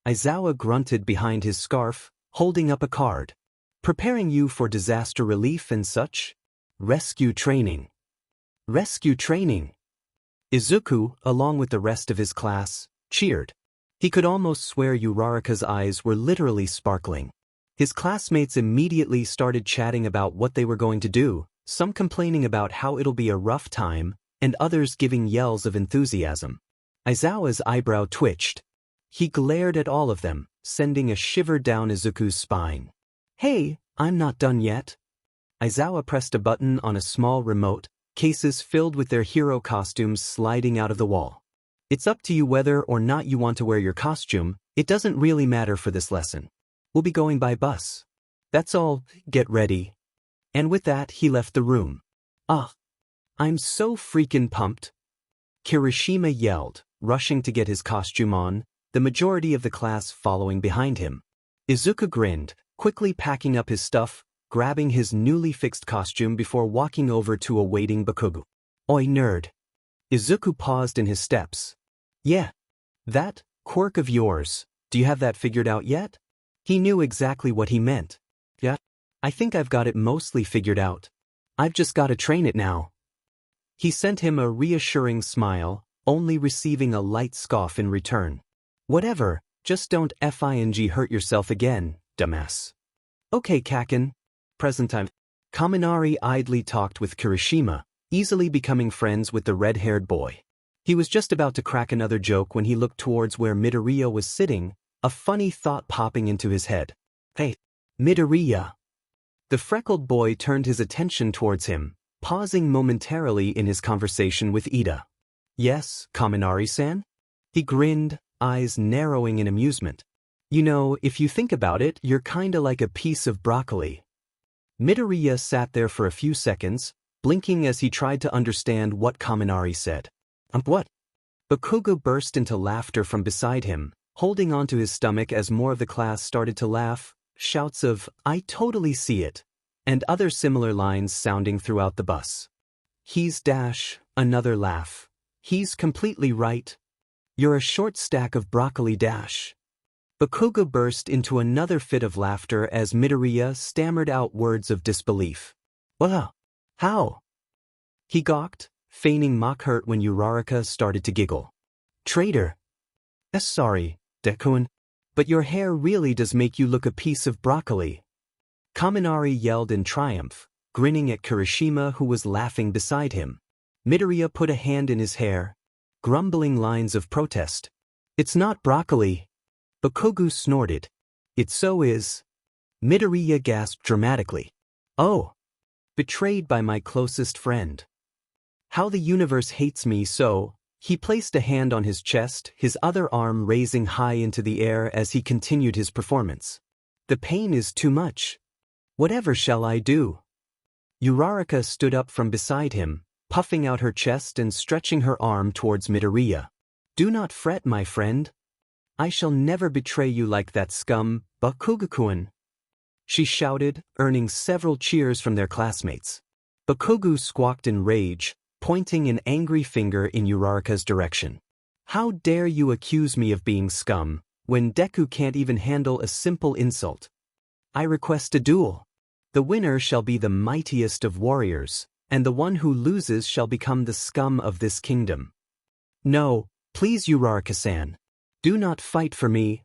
S1: Aizawa grunted behind his scarf, holding up a card. Preparing you for disaster relief and such? Rescue training. Rescue training. Izuku, along with the rest of his class, cheered. He could almost swear Uraraka's eyes were literally sparkling. His classmates immediately started chatting about what they were going to do, some complaining about how it'll be a rough time, and others giving yells of enthusiasm. Aizawa's eyebrow twitched. He glared at all of them, sending a shiver down Izuku's spine. Hey, I'm not done yet. Aizawa pressed a button on a small remote, cases filled with their hero costumes sliding out of the wall. It's up to you whether or not you want to wear your costume. It doesn't really matter for this lesson. We'll be going by bus. That's all, get ready. And with that, he left the room. I'm so freaking pumped. Kirishima yelled, rushing to get his costume on, the majority of the class following behind him. Izuku grinned, quickly packing up his stuff, grabbing his newly fixed costume before walking over to a waiting Bakugo. Oi nerd. Izuku paused in his steps. Yeah. That quirk of yours, do you have that figured out yet? He knew exactly what he meant. Yeah. I think I've got it mostly figured out. I've just got to train it now. He sent him a reassuring smile, only receiving a light scoff in return. Whatever, just don't FING hurt yourself again, dumbass. Okay, Kaken. Present time. Kaminari idly talked with Kirishima, easily becoming friends with the red-haired boy. He was just about to crack another joke when he looked towards where Midoriya was sitting, a funny thought popping into his head. Hey, Midoriya. The freckled boy turned his attention towards him, pausing momentarily in his conversation with Ida. Yes, Kaminari-san? He grinned, eyes narrowing in amusement. You know, if you think about it, you're kinda like a piece of broccoli. Midoriya sat there for a few seconds, blinking as he tried to understand what Kaminari said. What? Bakugo burst into laughter from beside him, holding onto his stomach as more of the class started to laugh, shouts of, "I totally see it," and other similar lines sounding throughout the bus. "He's dash," another laugh. "He's completely right. You're a short stack of broccoli dash." Bakugo burst into another fit of laughter as Midoriya stammered out words of disbelief. "What? How?" He gawked, feigning mock hurt when Uraraka started to giggle. "Traitor. Sorry, DekuEAM, but your hair really does make you look a piece of broccoli." Kaminari yelled in triumph, grinning at Kirishima who was laughing beside him. Midoriya put a hand in his hair, grumbling lines of protest. "It's not broccoli." Bakugo snorted. "It so is." Midoriya gasped dramatically. "Oh. Betrayed by my closest friend. How the universe hates me so." He placed a hand on his chest, his other arm raising high into the air as he continued his performance. "The pain is too much. Whatever shall I do?" Uraraka stood up from beside him, puffing out her chest and stretching her arm towards Midoriya. "Do not fret, my friend. I shall never betray you like that scum, Bakugo-kun," she shouted, earning several cheers from their classmates. Bakugo squawked in rage, pointing an angry finger in Uraraka's direction. "How dare you accuse me of being scum, when Deku can't even handle a simple insult? I request a duel. The winner shall be the mightiest of warriors, and the one who loses shall become the scum of this kingdom." "No, please Uraraka-san. Do not fight for me."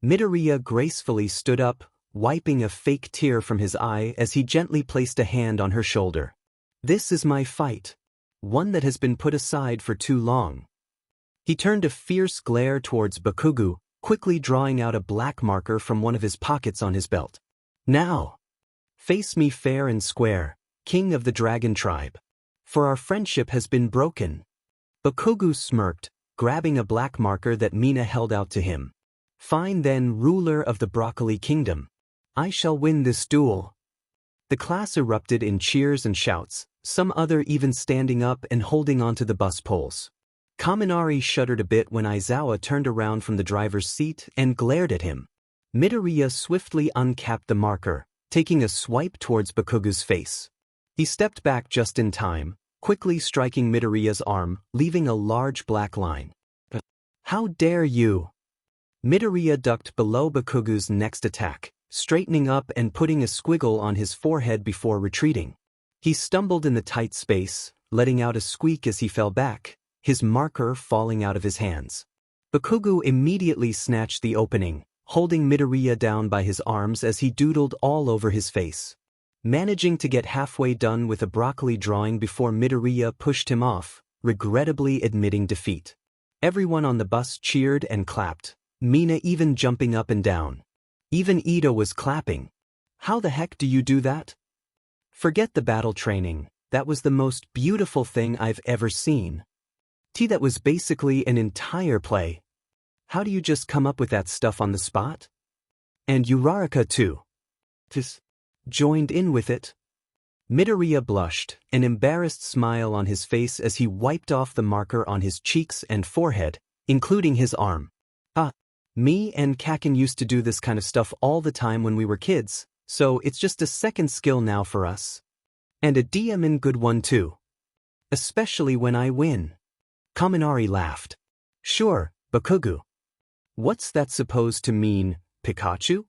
S1: Midoriya gracefully stood up, wiping a fake tear from his eye as he gently placed a hand on her shoulder. "This is my fight. One that has been put aside for too long." He turned a fierce glare towards Bakugo, quickly drawing out a black marker from one of his pockets on his belt. "Now, face me fair and square, king of the dragon tribe. For our friendship has been broken." Bakugo smirked, grabbing a black marker that Mina held out to him. "Fine then, ruler of the broccoli kingdom. I shall win this duel." The class erupted in cheers and shouts, some other even standing up and holding onto the bus poles. Kaminari shuddered a bit when Aizawa turned around from the driver's seat and glared at him. Midoriya swiftly uncapped the marker, taking a swipe towards Bakugo's face. He stepped back just in time, quickly striking Midoriya's arm, leaving a large black line. "How dare you!" Midoriya ducked below Bakugo's next attack, straightening up and putting a squiggle on his forehead before retreating. He stumbled in the tight space, letting out a squeak as he fell back, his marker falling out of his hands. Bakugo immediately snatched the opening, holding Midoriya down by his arms as he doodled all over his face. Managing to get halfway done with a broccoli drawing before Midoriya pushed him off, regrettably admitting defeat. Everyone on the bus cheered and clapped, Mina even jumping up and down. Even Ito was clapping. "How the heck do you do that?" "Forget the battle training, that was the most beautiful thing I've ever seen. That was basically an entire play. How do you just come up with that stuff on the spot?" And Uraraka too. Joined in with it. Midoriya blushed, an embarrassed smile on his face as he wiped off the marker on his cheeks and forehead, including his arm. Me and Kakin used to do this kind of stuff all the time when we were kids, so it's just a second skill now for us. And a DekuEAM good one too. Especially when I win." Kaminari laughed. "Sure, Bakugo. What's that supposed to mean, Pikachu?"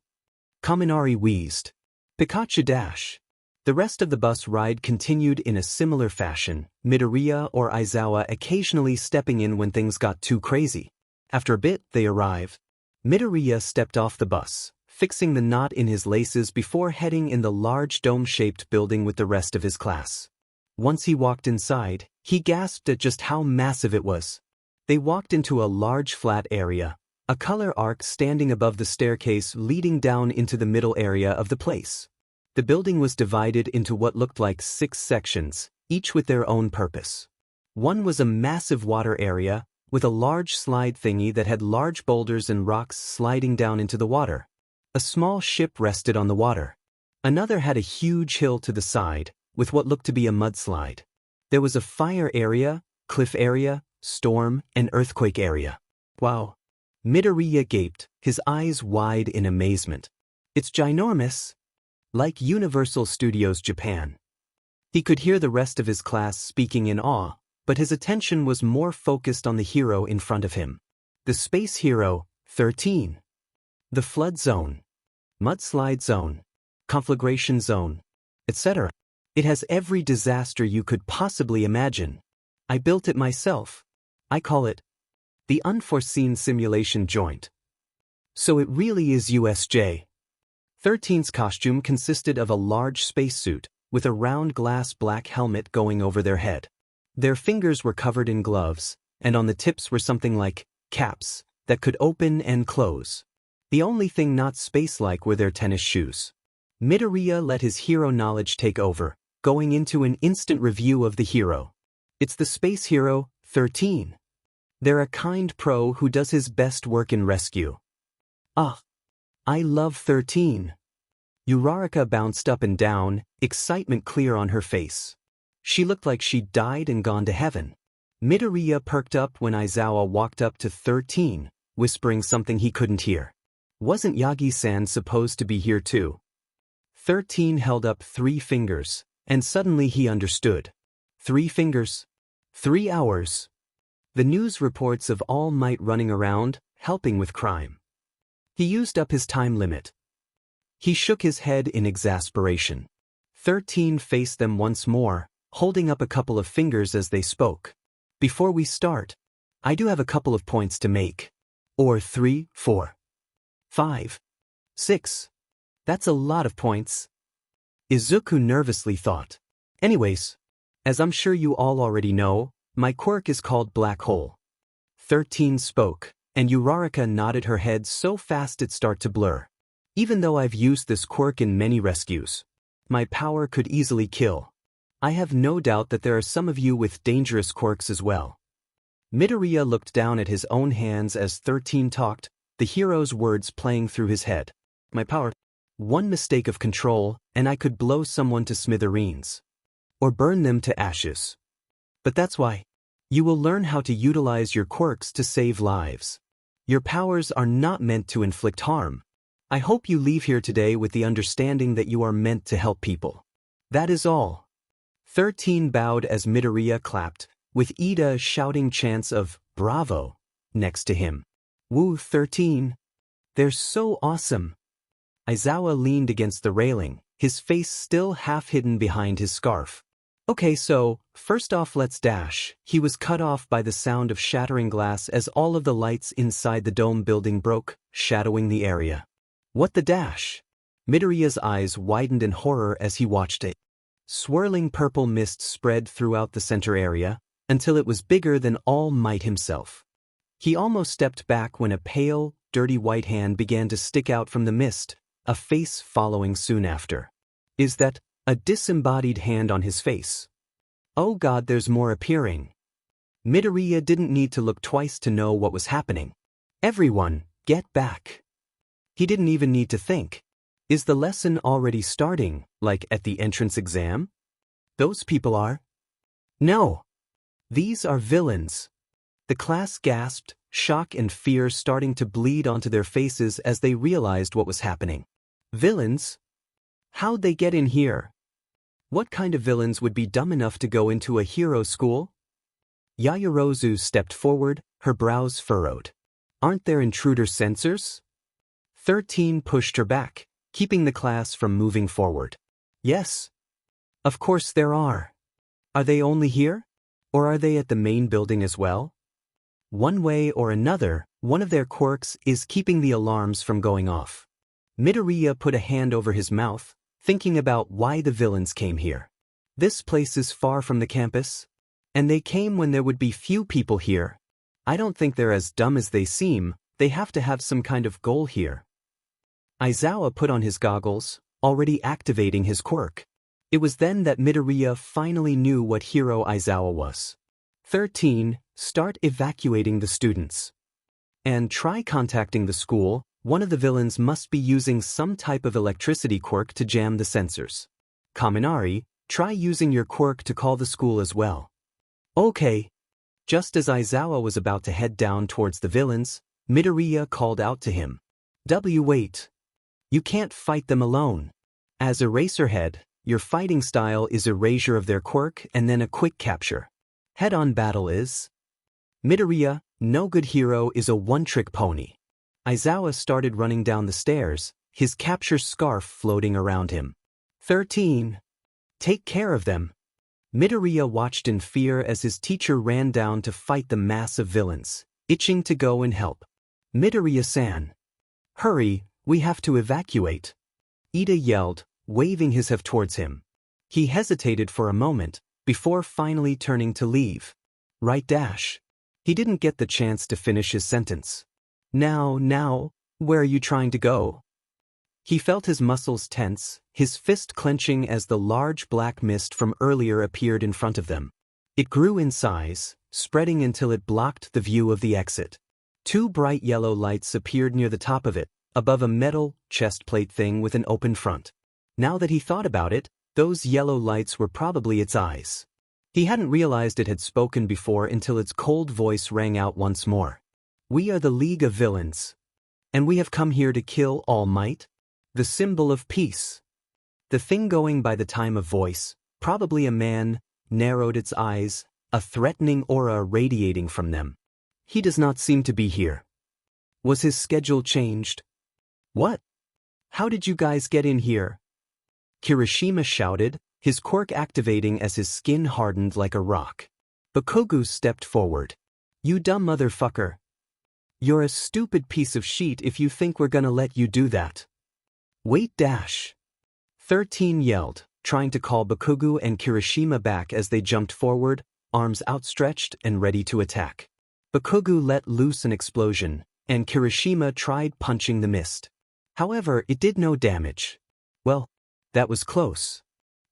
S1: Kaminari wheezed. "Pikachu dash." The rest of the bus ride continued in a similar fashion, Midoriya or Aizawa occasionally stepping in when things got too crazy. After a bit, they arrived. Midoriya stepped off the bus, fixing the knot in his laces before heading in the large dome-shaped building with the rest of his class. Once he walked inside, he gasped at just how massive it was. They walked into a large flat area, a color arc standing above the staircase leading down into the middle area of the place. The building was divided into what looked like 6 sections, each with their own purpose. One was a massive water area, with a large slide thingy that had large boulders and rocks sliding down into the water. A small ship rested on the water. Another had a huge hill to the side, with what looked to be a mudslide. There was a fire area, cliff area, storm, and earthquake area. Wow. Midoriya gaped, his eyes wide in amazement. It's ginormous. Like Universal Studios Japan. He could hear the rest of his class speaking in awe, but his attention was more focused on the hero in front of him. The Space Hero, 13. The Flood Zone. Mudslide Zone. Conflagration Zone. Etc. It has every disaster you could possibly imagine. I built it myself. I call it the Unforeseen Simulation Joint. So it really is USJ. 13's costume consisted of a large spacesuit, with a round glass black helmet going over their head. Their fingers were covered in gloves, and on the tips were something like caps that could open and close. The only thing not space-like were their tennis shoes. Midoriya let his hero knowledge take over, going into an instant review of the hero. It's the Space Hero, 13. They're a kind pro who does his best work in rescue. Ah, I love 13. Uraraka bounced up and down, excitement clear on her face. She looked like she'd died and gone to heaven. Midoriya perked up when Aizawa walked up to 13, whispering something he couldn't hear. Wasn't Yagi-san supposed to be here too? 13 held up 3 fingers, and suddenly he understood. 3 fingers. 3 hours. The news reports of All Might running around, helping with crime. He used up his time limit. He shook his head in exasperation. 13 faced them once more, holding up a couple of fingers as they spoke. Before we start, I do have a couple of points to make. Or 3, 4, 5, 6. That's a lot of points. Izuku nervously thought. Anyways, as I'm sure you all already know, my quirk is called Black Hole. 13 spoke, and Uraraka nodded her head so fast it started to blur. Even though I've used this quirk in many rescues, my power could easily kill. I have no doubt that there are some of you with dangerous quirks as well. Midoriya looked down at his own hands as 13 talked, the hero's words playing through his head. My power. One mistake of control, and I could blow someone to smithereens. Or burn them to ashes. But that's why. You will learn how to utilize your quirks to save lives. Your powers are not meant to inflict harm. I hope you leave here today with the understanding that you are meant to help people. That is all. 13 bowed as Midoriya clapped, with Ida shouting chants of "Bravo" next to him. Woo 13. They're so awesome. Aizawa leaned against the railing, his face still half hidden behind his scarf. Okay, so, first off let's dash. He was cut off by the sound of shattering glass as all of the lights inside the dome building broke, shadowing the area. What the dash? Midoriya's eyes widened in horror as he watched it. Swirling purple mist spread throughout the center area, until it was bigger than All Might himself. He almost stepped back when a pale, dirty white hand began to stick out from the mist, a face following soon after. Is that a disembodied hand on his face? Oh God, there's more appearing. Midoriya didn't need to look twice to know what was happening. Everyone, get back. He didn't even need to think. Is the lesson already starting, like at the entrance exam? Those people are? No. These are villains. The class gasped, shock and fear starting to bleed onto their faces as they realized what was happening. Villains? How'd they get in here? What kind of villains would be dumb enough to go into a hero school? Yaoyorozu stepped forward, her brows furrowed. Aren't there intruder sensors? 13 pushed her back, keeping the class from moving forward. Yes. Of course there are. Are they only here? Or are they at the main building as well? One way or another, one of their quirks is keeping the alarms from going off. Midoriya put a hand over his mouth, thinking about why the villains came here. This place is far from the campus, and they came when there would be few people here. I don't think they're as dumb as they seem, they have to have some kind of goal here. Aizawa put on his goggles, already activating his quirk. It was then that Midoriya finally knew what hero Aizawa was. 13. Start evacuating the students. And try contacting the school. One of the villains must be using some type of electricity quirk to jam the sensors. Kaminari, try using your quirk to call the school as well. Okay. Just as Aizawa was about to head down towards the villains, Midoriya called out to him. Wait. You can't fight them alone. As Eraserhead, your fighting style is erasure of their quirk and then a quick capture. Head-on battle is. Midoriya, no good hero, is a one-trick pony. Aizawa started running down the stairs, his capture scarf floating around him. 13. Take care of them. Midoriya watched in fear as his teacher ran down to fight the mass of villains, itching to go and help. Midoriya-san. Hurry, we have to evacuate. Ida yelled, waving his heft towards him. He hesitated for a moment, before finally turning to leave. Right dash. He didn't get the chance to finish his sentence. Now, where are you trying to go? He felt his muscles tense, his fist clenching as the large black mist from earlier appeared in front of them. It grew in size, spreading until it blocked the view of the exit. Two bright yellow lights appeared near the top of it, above a metal chest plate thing with an open front. Now that he thought about it, those yellow lights were probably its eyes. He hadn't realized it had spoken before until its cold voice rang out once more. We are the League of Villains. And we have come here to kill All Might, the symbol of peace. The thing going by the time of voice, probably a man, narrowed its eyes, a threatening aura radiating from them. He does not seem to be here. Was his schedule changed? What? How did you guys get in here? Kirishima shouted, his quirk activating as his skin hardened like a rock. Bakugo stepped forward. You dumb motherfucker. You're a stupid piece of shit if you think we're gonna let you do that. Wait dash. 13 yelled, trying to call Bakugo and Kirishima back as they jumped forward, arms outstretched and ready to attack. Bakugo let loose an explosion, and Kirishima tried punching the mist. However, it did no damage. Well, that was close.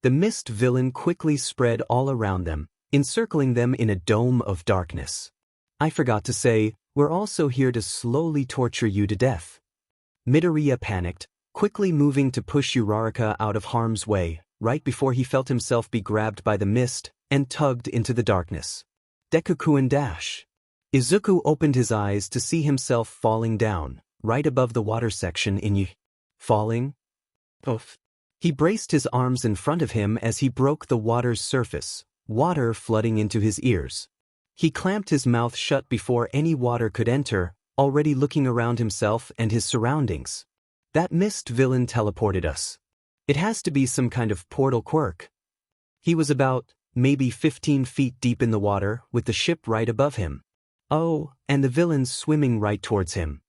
S1: The mist villain quickly spread all around them, encircling them in a dome of darkness. I forgot to say, we're also here to slowly torture you to death. Midoriya panicked, quickly moving to push Uraraka out of harm's way, right before he felt himself be grabbed by the mist and tugged into the darkness. DekuEAM dash. Izuku opened his eyes to see himself falling down, right above the water section in Y. Falling? Oof. He braced his arms in front of him as he broke the water's surface, water flooding into his ears. He clamped his mouth shut before any water could enter, already looking around himself and his surroundings. That mist villain teleported us. It has to be some kind of portal quirk. He was about, maybe 15 feet deep in the water, with the ship right above him. Oh, and the villains swimming right towards him.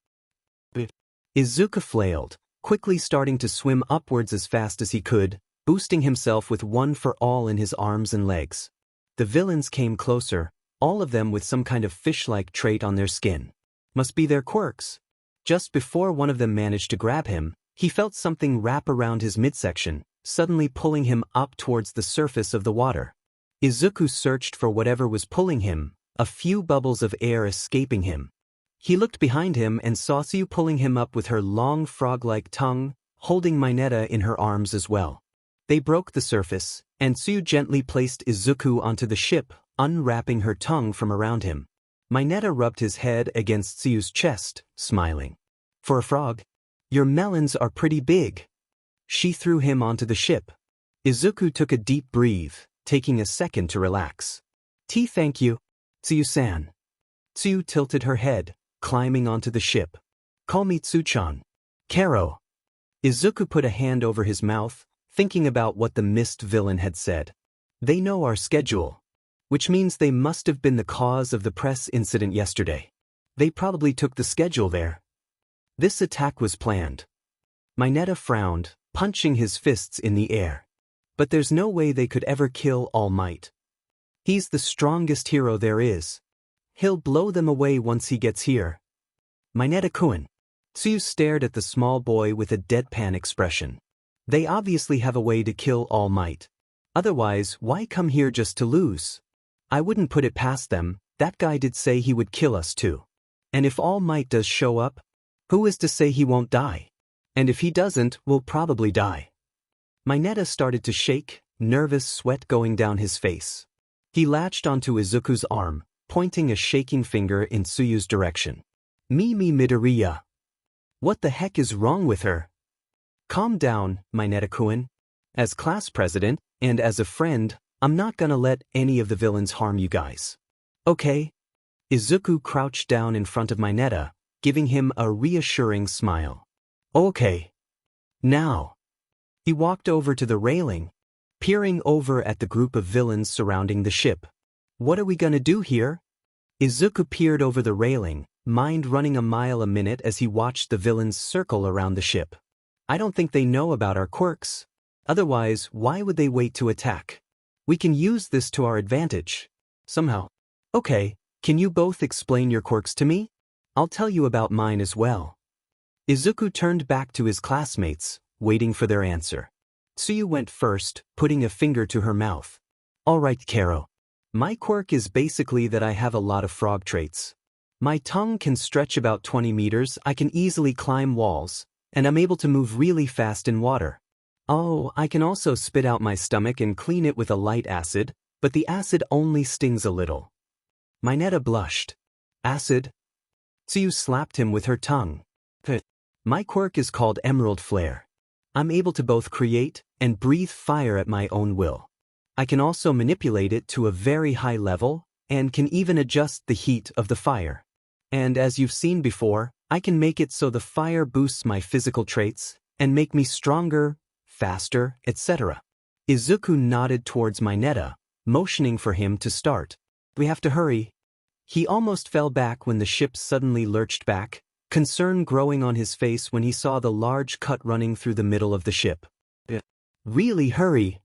S1: Izuku flailed, quickly starting to swim upwards as fast as he could, boosting himself with one for all in his arms and legs. The villains came closer, all of them with some kind of fish-like trait on their skin. Must be their quirks. Just before one of them managed to grab him, he felt something wrap around his midsection, suddenly pulling him up towards the surface of the water. Izuku searched for whatever was pulling him, a few bubbles of air escaping him. He looked behind him and saw Tsuyu pulling him up with her long frog-like tongue, holding Mineta in her arms as well. They broke the surface, and Tsuyu gently placed Izuku onto the ship, unwrapping her tongue from around him. Mineta rubbed his head against Tsuyu's chest, smiling. For a frog, your melons are pretty big. She threw him onto the ship. Izuku took a deep breath, taking a second to relax. Thank you, Tsuyu-san. Tsuyu tilted her head, climbing onto the ship. Call me Tsuchan. Karo. Izuku put a hand over his mouth, thinking about what the mist villain had said. They know our schedule. Which means they must have been the cause of the press incident yesterday. They probably took the schedule there. This attack was planned. Mineta frowned, punching his fists in the air. But there's no way they could ever kill All Might. He's the strongest hero there is. He'll blow them away once he gets here. Mineta-kun. Tsuyu stared at the small boy with a deadpan expression. They obviously have a way to kill All Might. Otherwise, why come here just to lose? I wouldn't put it past them, that guy did say he would kill us too. And if All Might does show up, who is to say he won't die? And if he doesn't, we'll probably die. Mineta started to shake, nervous sweat going down his face. He latched onto Izuku's arm, pointing a shaking finger in Tsuyu's direction. Mimi Midoriya. What the heck is wrong with her? Calm down, Mineta-kun. As class president, and as a friend, I'm not gonna let any of the villains harm you guys. Okay? Izuku crouched down in front of Mineta, giving him a reassuring smile. Okay. Now. He walked over to the railing, peering over at the group of villains surrounding the ship. What are we gonna do here? Izuku peered over the railing, mind running a mile a minute as he watched the villains circle around the ship. I don't think they know about our quirks. Otherwise, why would they wait to attack? We can use this to our advantage. Somehow. Okay, can you both explain your quirks to me? I'll tell you about mine as well. Izuku turned back to his classmates, waiting for their answer. Tsuyu went first, putting a finger to her mouth. Alright, Karo. My quirk is basically that I have a lot of frog traits. My tongue can stretch about 20 meters, I can easily climb walls, and I'm able to move really fast in water. Oh, I can also spit out my stomach and clean it with a light acid, but the acid only stings a little. Mineta blushed. Acid? Tsuyu slapped him with her tongue. My quirk is called Emerald Flare. I'm able to both create and breathe fire at my own will. I can also manipulate it to a very high level, and can even adjust the heat of the fire. And as you've seen before, I can make it so the fire boosts my physical traits, and make me stronger, faster, etc. Izuku nodded towards Mineta, motioning for him to start. We have to hurry. He almost fell back when the ship suddenly lurched back, concern growing on his face when he saw the large cut running through the middle of the ship. Really hurry.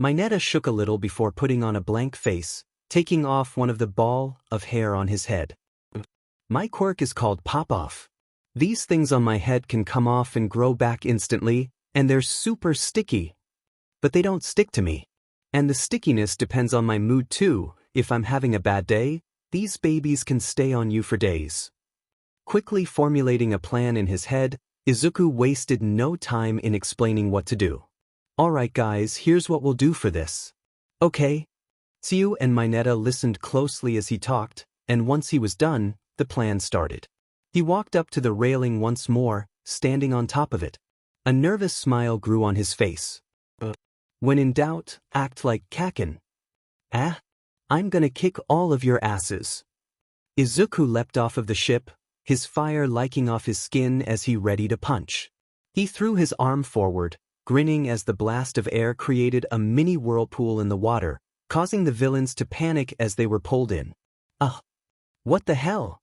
S1: Mineta shook a little before putting on a blank face, taking off one of the ball of hair on his head. My quirk is called Pop-Off. These things on my head can come off and grow back instantly, and they're super sticky. But they don't stick to me. And the stickiness depends on my mood too. If I'm having a bad day, these babies can stay on you for days. Quickly formulating a plan in his head, Izuku wasted no time in explaining what to do. Alright guys, here's what we'll do for this. Okay. Tsuyu and Mineta listened closely as he talked, and once he was done, the plan started. He walked up to the railing once more, standing on top of it. A nervous smile grew on his face. When in doubt, act like Kaken. I'm gonna kick all of your asses. Izuku leapt off of the ship, his fire liking off his skin as he ready to punch. He threw his arm forward, grinning as the blast of air created a mini whirlpool in the water, causing the villains to panic as they were pulled in. What the hell?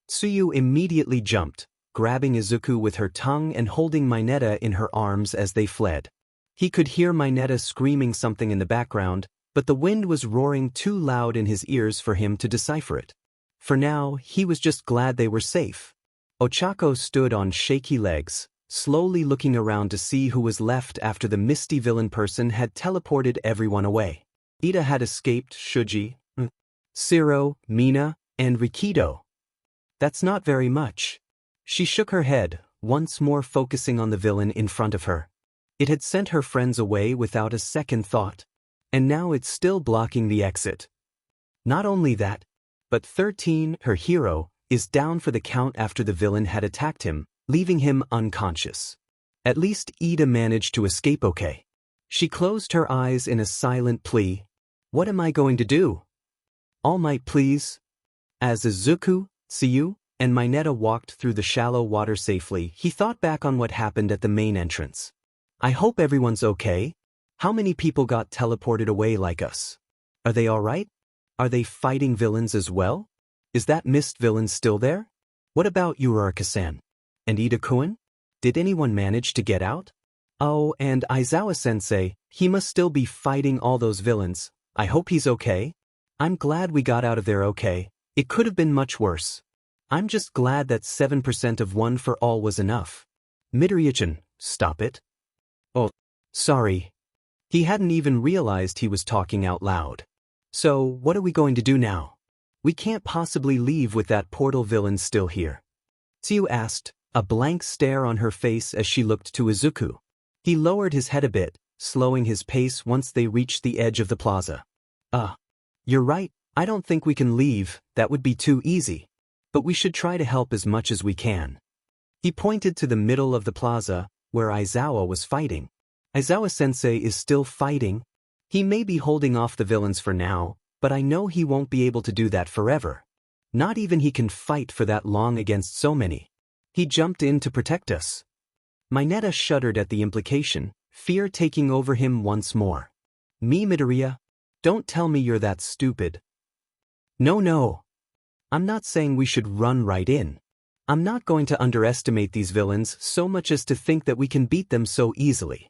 S1: Tsuyu immediately jumped, grabbing Izuku with her tongue and holding Mineta in her arms as they fled. He could hear Mineta screaming something in the background, but the wind was roaring too loud in his ears for him to decipher it. For now, he was just glad they were safe. Ochako stood on shaky legs, slowly looking around to see who was left after the misty villain person had teleported everyone away. Ida had escaped Shuji, Siro, Mina, and Rikido. That's not very much. She shook her head, once more focusing on the villain in front of her. It had sent her friends away without a second thought. And now it's still blocking the exit. Not only that, but 13, her hero, is down for the count after the villain had attacked him, leaving him unconscious. At least Ida managed to escape okay. She closed her eyes in a silent plea. What am I going to do? All Might please. As Izuku, Tsuyu, and Mineta walked through the shallow water safely, he thought back on what happened at the main entrance. I hope everyone's okay. How many people got teleported away like us? Are they alright? Are they fighting villains as well? Is that mist villain still there? What about Uraraka-san? And Ida-kun? Did anyone manage to get out? Oh, and Aizawa-sensei, he must still be fighting all those villains. I hope he's okay. I'm glad we got out of there okay. It could have been much worse. I'm just glad that 7% of one for all was enough. Midoriya-chan, stop it. Oh, sorry. He hadn't even realized he was talking out loud. So, what are we going to do now? We can't possibly leave with that portal villain still here. Tsuyu asked, a blank stare on her face as she looked to Izuku. He lowered his head a bit, slowing his pace once they reached the edge of the plaza. You're right, I don't think we can leave, that would be too easy. But we should try to help as much as we can. He pointed to the middle of the plaza, where Aizawa was fighting. Aizawa-sensei is still fighting. He may be holding off the villains for now, but I know he won't be able to do that forever. Not even he can fight for that long against so many. He jumped in to protect us. Mineta shuddered at the implication, fear taking over him once more. Me, Midoriya? Don't tell me you're that stupid. No. I'm not saying we should run right in. I'm not going to underestimate these villains so much as to think that we can beat them so easily.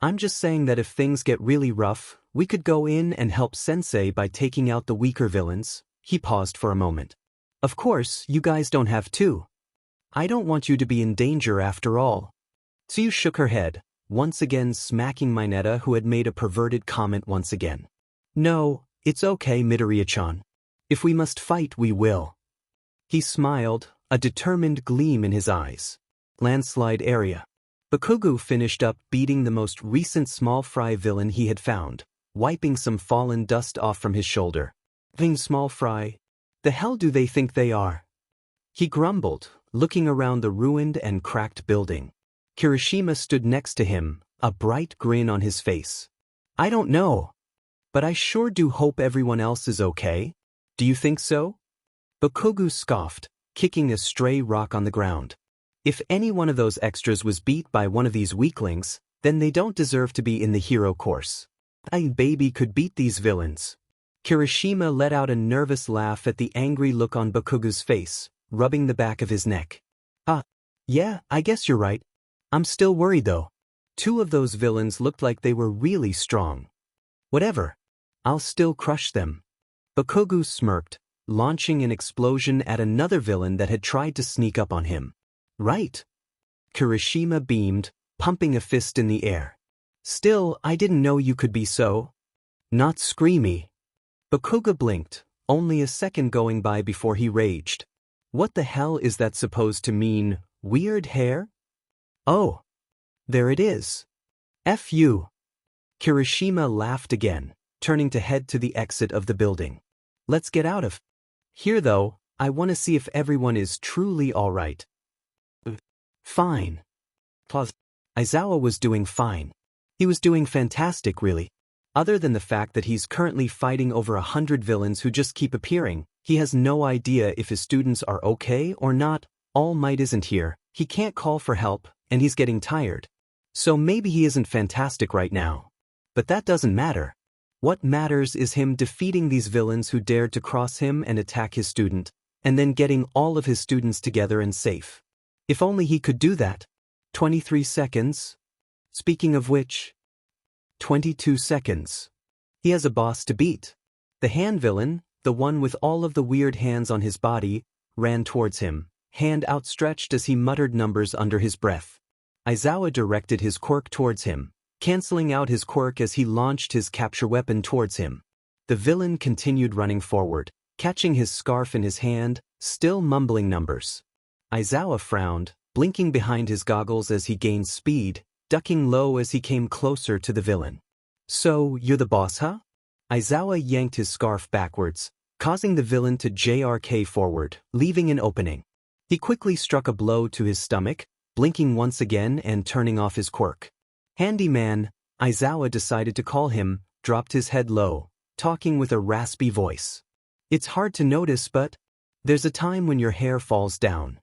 S1: I'm just saying that if things get really rough, we could go in and help Sensei by taking out the weaker villains. He paused for a moment. Of course, you guys don't have to. I don't want you to be in danger after all. Tsuyu shook her head, once again smacking Mineta, who had made a perverted comment once again. No, it's okay, Midoriya-chan. If we must fight, we will. He smiled, a determined gleam in his eyes. Landslide area. Bakugo finished up beating the most recent small fry villain he had found, wiping some fallen dust off from his shoulder. Small fry? The hell do they think they are? He grumbled, looking around the ruined and cracked building. Kirishima stood next to him, a bright grin on his face. I don't know. But I sure do hope everyone else is okay. Do you think so? Bakugo scoffed, kicking a stray rock on the ground. If any one of those extras was beat by one of these weaklings, then they don't deserve to be in the hero course. I baby could beat these villains. Kirishima let out a nervous laugh at the angry look on Bakugo's face, rubbing the back of his neck. Yeah, I guess you're right. I'm still worried though. Two of those villains looked like they were really strong. Whatever. I'll still crush them. Bakugo smirked, launching an explosion at another villain that had tried to sneak up on him. Right. Kirishima beamed, pumping a fist in the air. Still, I didn't know you could be so. Not screamy. Bakugo blinked, only a second going by before he raged. What the hell is that supposed to mean, weird hair? Oh. There it is. F you. Kirishima laughed again, turning to head to the exit of the building. Let's get out of here though, I want to see if everyone is truly alright. Fine. Aizawa was doing fine. He was doing fantastic really. Other than the fact that he's currently fighting over 100 villains who just keep appearing, he has no idea if his students are okay or not. All Might isn't here, he can't call for help, and he's getting tired. So maybe he isn't fantastic right now. But that doesn't matter. What matters is him defeating these villains who dared to cross him and attack his student, and then getting all of his students together and safe. If only he could do that. 23 seconds. Speaking of which, 22 seconds. He has a boss to beat. The hand villain, the one with all of the weird hands on his body, ran towards him, hand outstretched as he muttered numbers under his breath. Aizawa directed his quirk towards him, canceling out his quirk as he launched his capture weapon towards him. The villain continued running forward, catching his scarf in his hand, still mumbling numbers. Aizawa frowned, blinking behind his goggles as he gained speed, ducking low as he came closer to the villain. So, you're the boss, huh? Aizawa yanked his scarf backwards, causing the villain to JRK forward, leaving an opening. He quickly struck a blow to his stomach, blinking once again and turning off his quirk. Handyman, Aizawa decided to call him, dropped his head low, talking with a raspy voice. It's hard to notice, but there's a time when your hair falls down.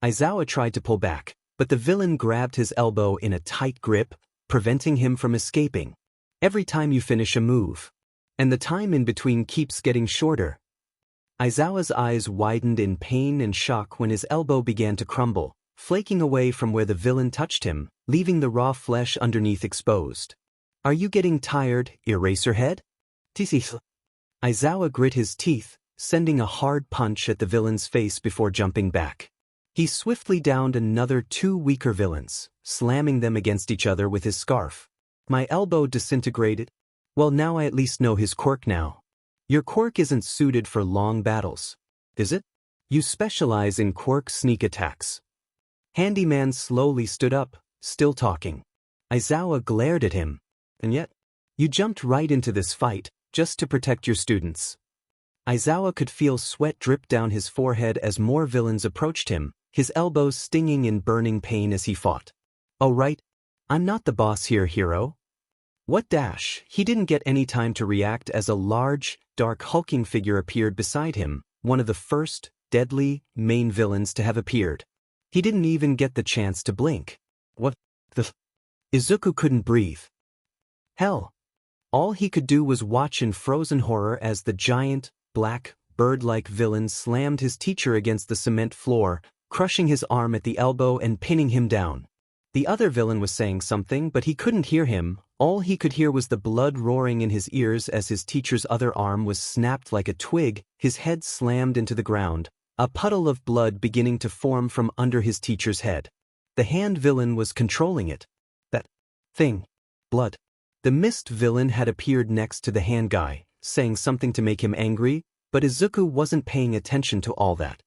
S1: Aizawa tried to pull back, but the villain grabbed his elbow in a tight grip, preventing him from escaping. Every time you finish a move. And the time in between keeps getting shorter. Aizawa's eyes widened in pain and shock when his elbow began to crumble, flaking away from where the villain touched him, leaving the raw flesh underneath exposed. Are you getting tired, Eraserhead? Aizawa grit his teeth, sending a hard punch at the villain's face before jumping back. He swiftly downed another two weaker villains, slamming them against each other with his scarf. My elbow disintegrated. Well, now I at least know his quirk now. Your quirk isn't suited for long battles, is it? You specialize in quirk sneak attacks. Handyman slowly stood up, still talking. Aizawa glared at him. And yet, you jumped right into this fight, just to protect your students. Aizawa could feel sweat drip down his forehead as more villains approached him, his elbows stinging in burning pain as he fought. "Oh right, I'm not the boss here, hero." What dash? He didn't get any time to react as a large, dark hulking figure appeared beside him, one of the first, deadly, main villains to have appeared. He didn't even get the chance to blink. What the Izuku couldn't breathe. Hell. All he could do was watch in frozen horror as the giant, black, bird-like villain slammed his teacher against the cement floor, crushing his arm at the elbow and pinning him down. The other villain was saying something, but he couldn't hear him. All he could hear was the blood roaring in his ears as his teacher's other arm was snapped like a twig, his head slammed into the ground, a puddle of blood beginning to form from under his teacher's head. The hand villain was controlling it. That thing. Blood. The mist villain had appeared next to the hand guy, saying something to make him angry, but Izuku wasn't paying attention to all that.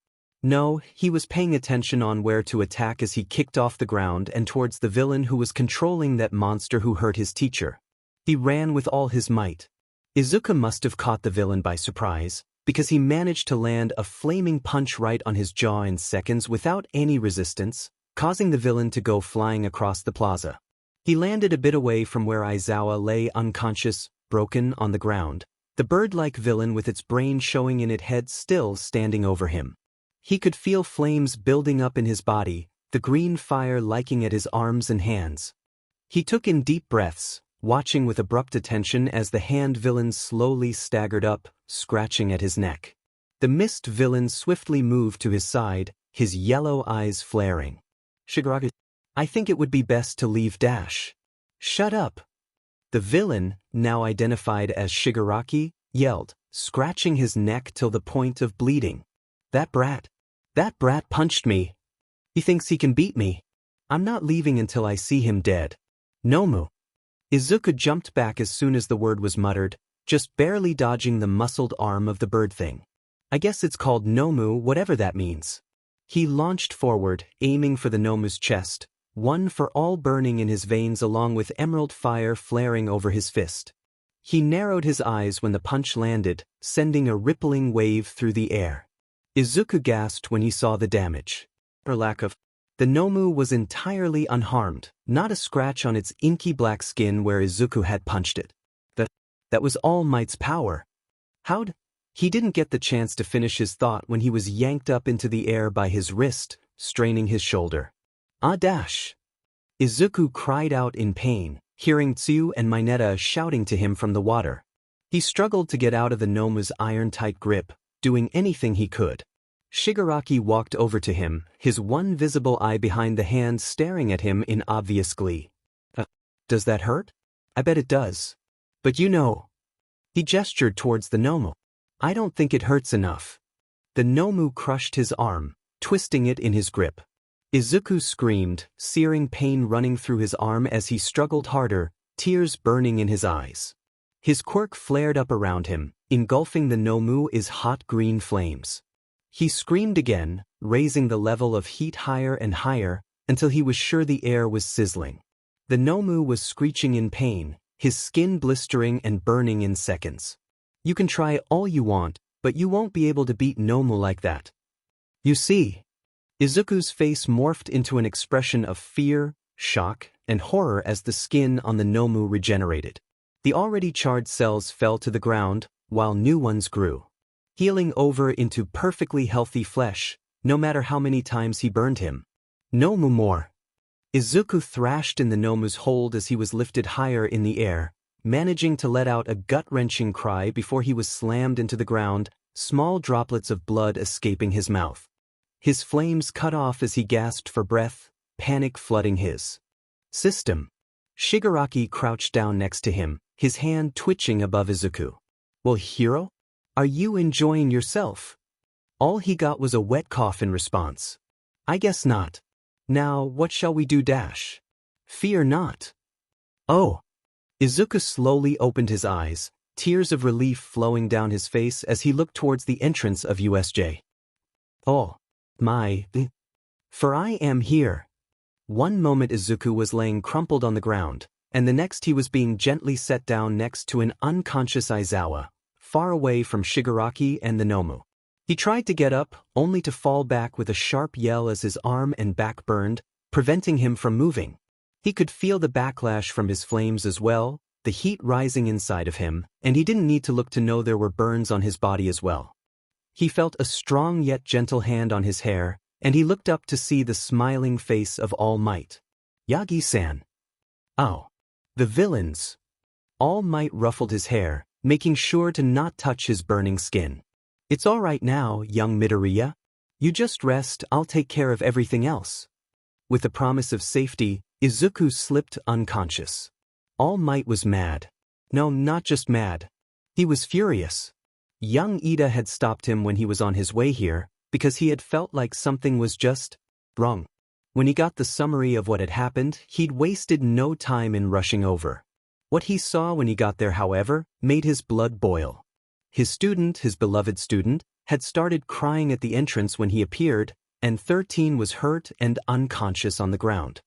S1: No, he was paying attention on where to attack as he kicked off the ground and towards the villain who was controlling that monster who hurt his teacher. He ran with all his might. Izuku must have caught the villain by surprise, because he managed to land a flaming punch right on his jaw in seconds without any resistance, causing the villain to go flying across the plaza. He landed a bit away from where Aizawa lay unconscious, broken on the ground, the bird-like villain with its brain showing in its head still standing over him. He could feel flames building up in his body, the green fire liking at his arms and hands. He took in deep breaths, watching with abrupt attention as the hand villain slowly staggered up, scratching at his neck. The mist villain swiftly moved to his side, his yellow eyes flaring. "Shigaraki, I think it would be best to leave dash." "Shut up." The villain, now identified as Shigaraki, yelled, scratching his neck till the point of bleeding. That brat punched me. He thinks he can beat me. I'm not leaving until I see him dead." "Nomu." Izuku jumped back as soon as the word was muttered, just barely dodging the muscled arm of the bird thing. "I guess it's called Nomu, whatever that means." He launched forward, aiming for the Nomu's chest, one for all burning in his veins along with emerald fire flaring over his fist. He narrowed his eyes when the punch landed, sending a rippling wave through the air. Izuku gasped when he saw the damage. Or lack of. The Nomu was entirely unharmed, not a scratch on its inky black skin where Izuku had punched it. That was All Might's power. How'd? He didn't get the chance to finish his thought when he was yanked up into the air by his wrist, straining his shoulder. "Ah dash!" Izuku cried out in pain, hearing Tsuyu and Mineta shouting to him from the water. He struggled to get out of the Nomu's iron-tight grip, doing anything he could. Shigaraki walked over to him, his one visible eye behind the hand staring at him in obvious glee. Does that hurt?" "I bet it does. But you know." He gestured towards the Nomu. "I don't think it hurts enough." The Nomu crushed his arm, twisting it in his grip. Izuku screamed, searing pain running through his arm as he struggled harder, tears burning in his eyes. His quirk flared up around him, engulfing the Nomu in hot green flames. He screamed again, raising the level of heat higher and higher, until he was sure the air was sizzling. The Nomu was screeching in pain, his skin blistering and burning in seconds. "You can try all you want, but you won't be able to beat Nomu like that. You see." Izuku's face morphed into an expression of fear, shock, and horror as the skin on the Nomu regenerated. The already charred cells fell to the ground, while new ones grew, healing over into perfectly healthy flesh, no matter how many times he burned him. "Nomu more." Izuku thrashed in the Nomu's hold as he was lifted higher in the air, managing to let out a gut-wrenching cry before he was slammed into the ground, small droplets of blood escaping his mouth. His flames cut off as he gasped for breath, panic flooding his system. Shigaraki crouched down next to him, his hand twitching above Izuku. "Well, hero? Are you enjoying yourself?" All he got was a wet cough in response. "I guess not. Now, what shall we do dash?" "Fear not." "Oh." Izuku slowly opened his eyes, tears of relief flowing down his face as he looked towards the entrance of USJ. "Oh. My. For I am here." One moment Izuku was laying crumpled on the ground, and the next he was being gently set down next to an unconscious Aizawa, far away from Shigaraki and the Nomu. He tried to get up, only to fall back with a sharp yell as his arm and back burned, preventing him from moving. He could feel the backlash from his flames as well, the heat rising inside of him, and he didn't need to look to know there were burns on his body as well. He felt a strong yet gentle hand on his hair, and he looked up to see the smiling face of All Might. Yagi-san. Oh. The villains. All Might ruffled his hair, making sure to not touch his burning skin. It's all right now, young Midoriya. You just rest, I'll take care of everything else. With the promise of safety, Izuku slipped unconscious. All Might was mad. No, not just mad. He was furious. Young Ida had stopped him when he was on his way here, because he had felt like something was just wrong. When he got the summary of what had happened, he'd wasted no time in rushing over. What he saw when he got there, however, made his blood boil. His student, his beloved student, had started crying at the entrance when he appeared, and 13 was hurt and unconscious on the ground.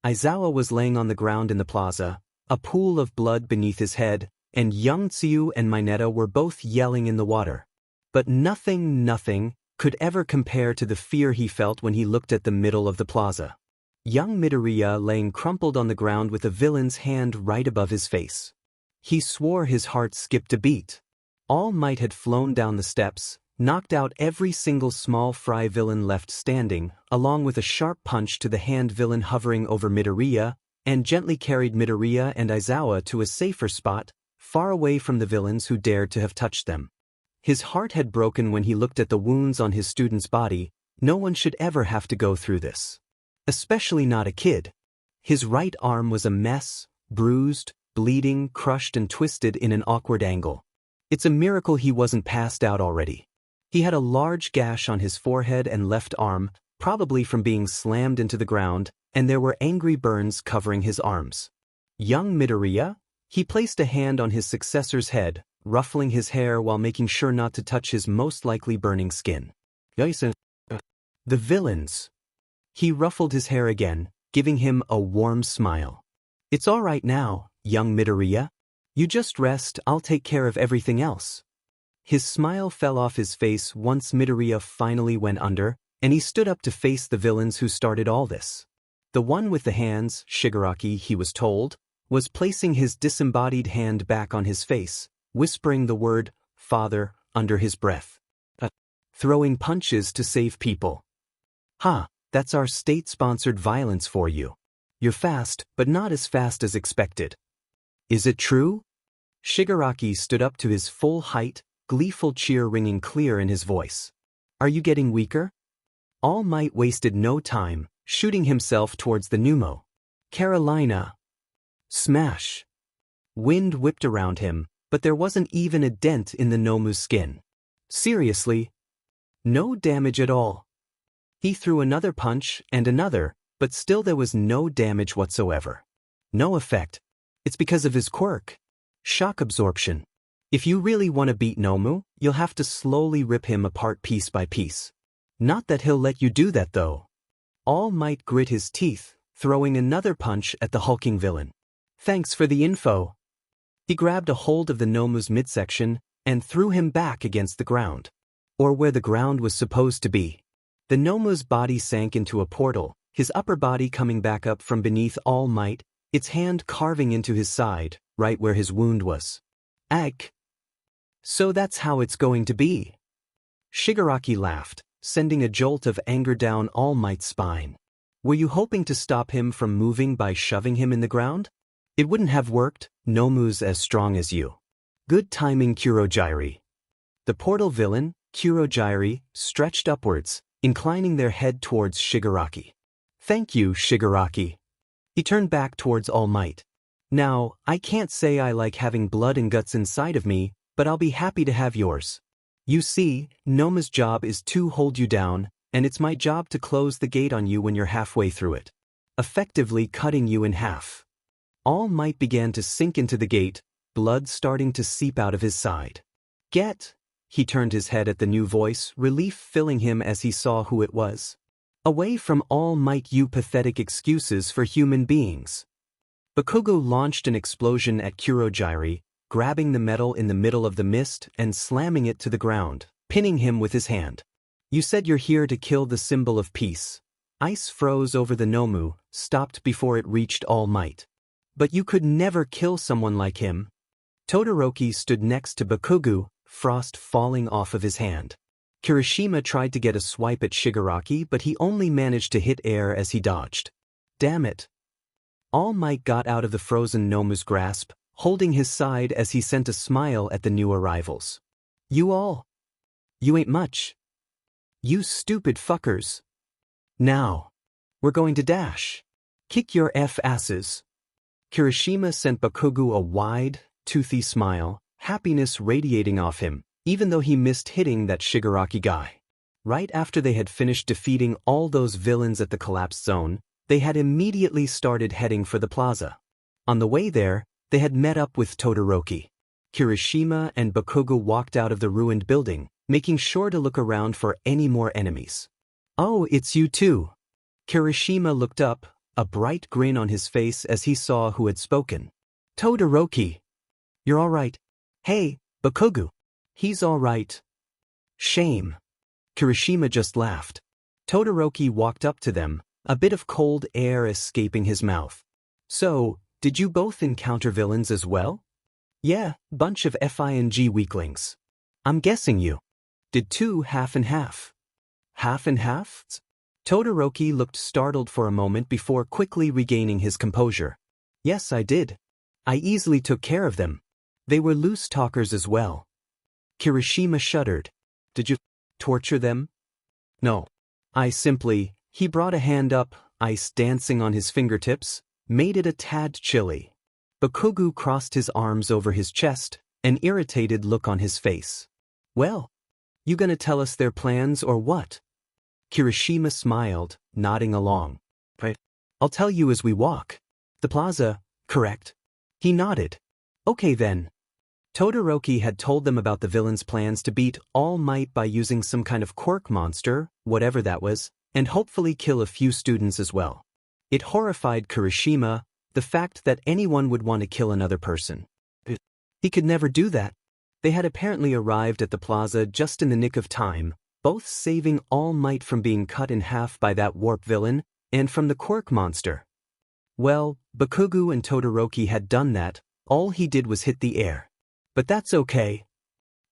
S1: Aizawa was laying on the ground in the plaza, a pool of blood beneath his head, and young Tsuyu and Mineta were both yelling in the water. But nothing could ever compare to the fear he felt when he looked at the middle of the plaza. Young Midoriya laying crumpled on the ground with a villain's hand right above his face. He swore his heart skipped a beat. All Might had flown down the steps, knocked out every single small fry villain left standing, along with a sharp punch to the hand villain hovering over Midoriya, and gently carried Midoriya and Aizawa to a safer spot, far away from the villains who dared to have touched them. His heart had broken when he looked at the wounds on his student's body. No one should ever have to go through this. Especially not a kid. His right arm was a mess, bruised, bleeding, crushed and twisted in an awkward angle. It's a miracle he wasn't passed out already. He had a large gash on his forehead and left arm, probably from being slammed into the ground, and there were angry burns covering his arms. Young Midoriya? He placed a hand on his successor's head, ruffling his hair while making sure not to touch his most likely burning skin. The villains. He ruffled his hair again, giving him a warm smile. It's all right now, young Midoriya. You just rest, I'll take care of everything else. His smile fell off his face once Midoriya finally went under, and he stood up to face the villains who started all this. The one with the hands, Shigaraki, he was told, was placing his disembodied hand back on his face, whispering the word, "Father," under his breath. Throwing punches to save people. That's our state-sponsored violence for you. You're fast, but not as fast as expected. Is it true? Shigaraki stood up to his full height, gleeful cheer ringing clear in his voice. Are you getting weaker? All Might wasted no time, shooting himself towards the Nomu. Carolina. Smash. Wind whipped around him, but there wasn't even a dent in the Nomu's skin. Seriously? No damage at all. He threw another punch and another, but still there was no damage whatsoever. No effect. It's because of his quirk. Shock absorption. If you really want to beat Nomu, you'll have to slowly rip him apart piece by piece. Not that he'll let you do that though. All Might grit his teeth, throwing another punch at the hulking villain. Thanks for the info. He grabbed a hold of the Nomu's midsection and threw him back against the ground. Or where the ground was supposed to be. The Nomu's body sank into a portal, his upper body coming back up from beneath All Might, its hand carving into his side, right where his wound was. Ag. So that's how it's going to be. Shigaraki laughed, sending a jolt of anger down All Might's spine. Were you hoping to stop him from moving by shoving him in the ground? It wouldn't have worked, Nomu's as strong as you. Good timing, Kurogyri. The portal villain, Kurogyri, stretched upwards, inclining their head towards Shigaraki. Thank you, Shigaraki. He turned back towards All Might. Now, I can't say I like having blood and guts inside of me, but I'll be happy to have yours. You see, Nomu's job is to hold you down, and it's my job to close the gate on you when you're halfway through it. Effectively cutting you in half. All Might began to sink into the gate, blood starting to seep out of his side. Get? He turned his head at the new voice, relief filling him as he saw who it was. Away from All Might, you pathetic excuses for human beings. Bakugo launched an explosion at Kurogyri, grabbing the metal in the middle of the mist and slamming it to the ground, pinning him with his hand. You said you're here to kill the symbol of peace. Ice froze over the Nomu, stopped before it reached All Might. But you could never kill someone like him. Todoroki stood next to Bakugo, frost falling off of his hand. Kirishima tried to get a swipe at Shigaraki, but he only managed to hit air as he dodged. Damn it. All Might got out of the frozen Nomu's grasp, holding his side as he sent a smile at the new arrivals. You ain't much. You stupid fuckers. Now. We're going to dash. Kick your asses. Kirishima sent Bakugo a wide, toothy smile, happiness radiating off him, even though he missed hitting that Shigaraki guy. Right after they had finished defeating all those villains at the collapsed zone, they had immediately started heading for the plaza. On the way there, they had met up with Todoroki. Kirishima and Bakugo walked out of the ruined building, making sure to look around for any more enemies. Oh, it's you too. Kirishima looked up, a bright grin on his face as he saw who had spoken. Todoroki. You're all right. Hey, Bakugo. He's all right. Shame. Kirishima just laughed. Todoroki walked up to them, a bit of cold air escaping his mouth. So, did you both encounter villains as well? Yeah, bunch of FING weaklings. I'm guessing you did too. Half and half. Half and half? Todoroki looked startled for a moment before quickly regaining his composure. Yes, I did. I easily took care of them. They were loose talkers as well. Kirishima shuddered. Did you torture them? No. He brought a hand up, ice dancing on his fingertips, made it a tad chilly. Bakugo crossed his arms over his chest, an irritated look on his face. Well, you gonna tell us their plans or what? Kirishima smiled, nodding along. Right. I'll tell you as we walk. The plaza, correct? He nodded. Okay then. Todoroki had told them about the villain's plans to beat All Might by using some kind of Quirk monster, whatever that was, and hopefully kill a few students as well. It horrified Kirishima, the fact that anyone would want to kill another person. He could never do that. They had apparently arrived at the plaza just in the nick of time, both saving All Might from being cut in half by that warp villain, and from the Quirk monster. Well, Bakugo and Todoroki had done that, all he did was hit the air. But that's okay.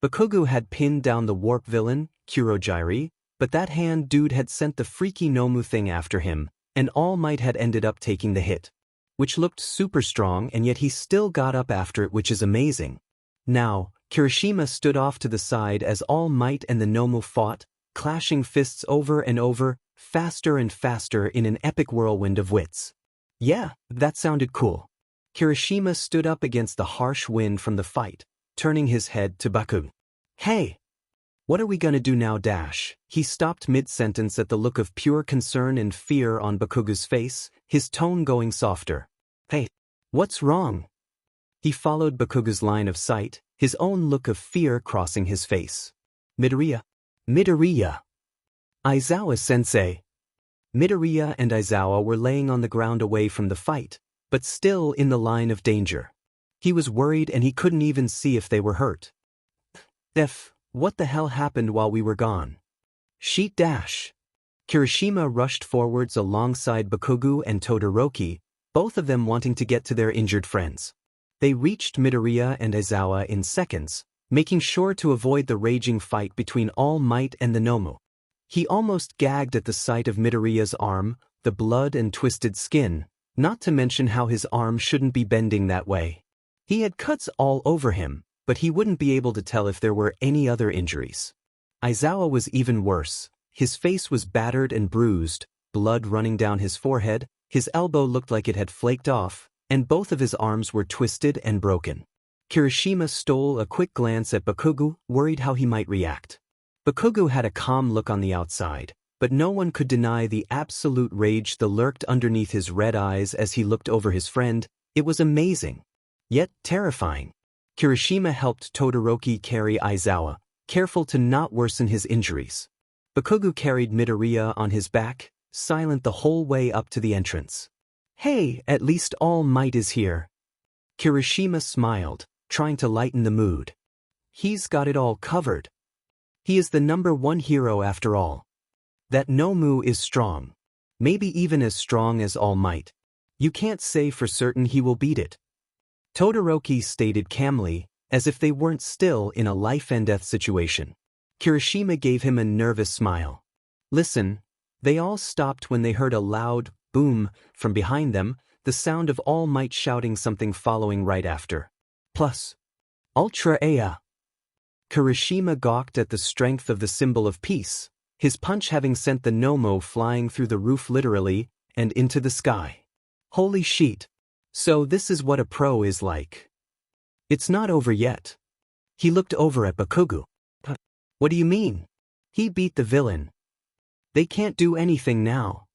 S1: Bakugo had pinned down the warp villain, Kurogiri, but that hand dude had sent the freaky Nomu thing after him, and All Might had ended up taking the hit. Which looked super strong, and yet he still got up after it, which is amazing. Now, Kirishima stood off to the side as All Might and the Nomu fought, clashing fists over and over, faster and faster in an epic whirlwind of wits. Yeah, that sounded cool. Kirishima stood up against the harsh wind from the fight, turning his head to Bakugo. Hey! What are we gonna do now? He stopped mid-sentence at the look of pure concern and fear on Bakugo's face, his tone going softer. Hey, what's wrong? He followed Bakugo's line of sight, his own look of fear crossing his face. Midoriya. Aizawa-sensei. Midoriya and Aizawa were laying on the ground away from the fight, but still in the line of danger. He was worried and he couldn't even see if they were hurt. What the hell happened while we were gone? Sheet. Kirishima rushed forwards alongside Bakugo and Todoroki, both of them wanting to get to their injured friends. They reached Midoriya and Aizawa in seconds, making sure to avoid the raging fight between All Might and the Nomu. He almost gagged at the sight of Midoriya's arm, the blood and twisted skin, not to mention how his arm shouldn't be bending that way. He had cuts all over him, but he wouldn't be able to tell if there were any other injuries. Aizawa was even worse. His face was battered and bruised, blood running down his forehead, his elbow looked like it had flaked off, and both of his arms were twisted and broken. Kirishima stole a quick glance at Bakugo, worried how he might react. Bakugo had a calm look on the outside, but no one could deny the absolute rage that lurked underneath his red eyes as he looked over his friend. It was amazing, yet terrifying. Kirishima helped Todoroki carry Aizawa, careful to not worsen his injuries. Bakugo carried Midoriya on his back, silent the whole way up to the entrance. Hey, at least All Might is here. Kirishima smiled, trying to lighten the mood. He's got it all covered. He is the #1 hero after all. That Nomu is strong. Maybe even as strong as All Might. You can't say for certain he will beat it. Todoroki stated calmly, as if they weren't still in a life-and-death situation. Kirishima gave him a nervous smile. Listen, they all stopped when they heard a loud boom from behind them, the sound of All Might shouting something following right after. Plus, Ultra Aya. Kirishima gawked at the strength of the symbol of peace, his punch having sent the Nomu flying through the roof literally, and into the sky. Holy shit. So this is what a pro is like. It's not over yet. He looked over at Bakugo. What do you mean? He beat the villain. They can't do anything now.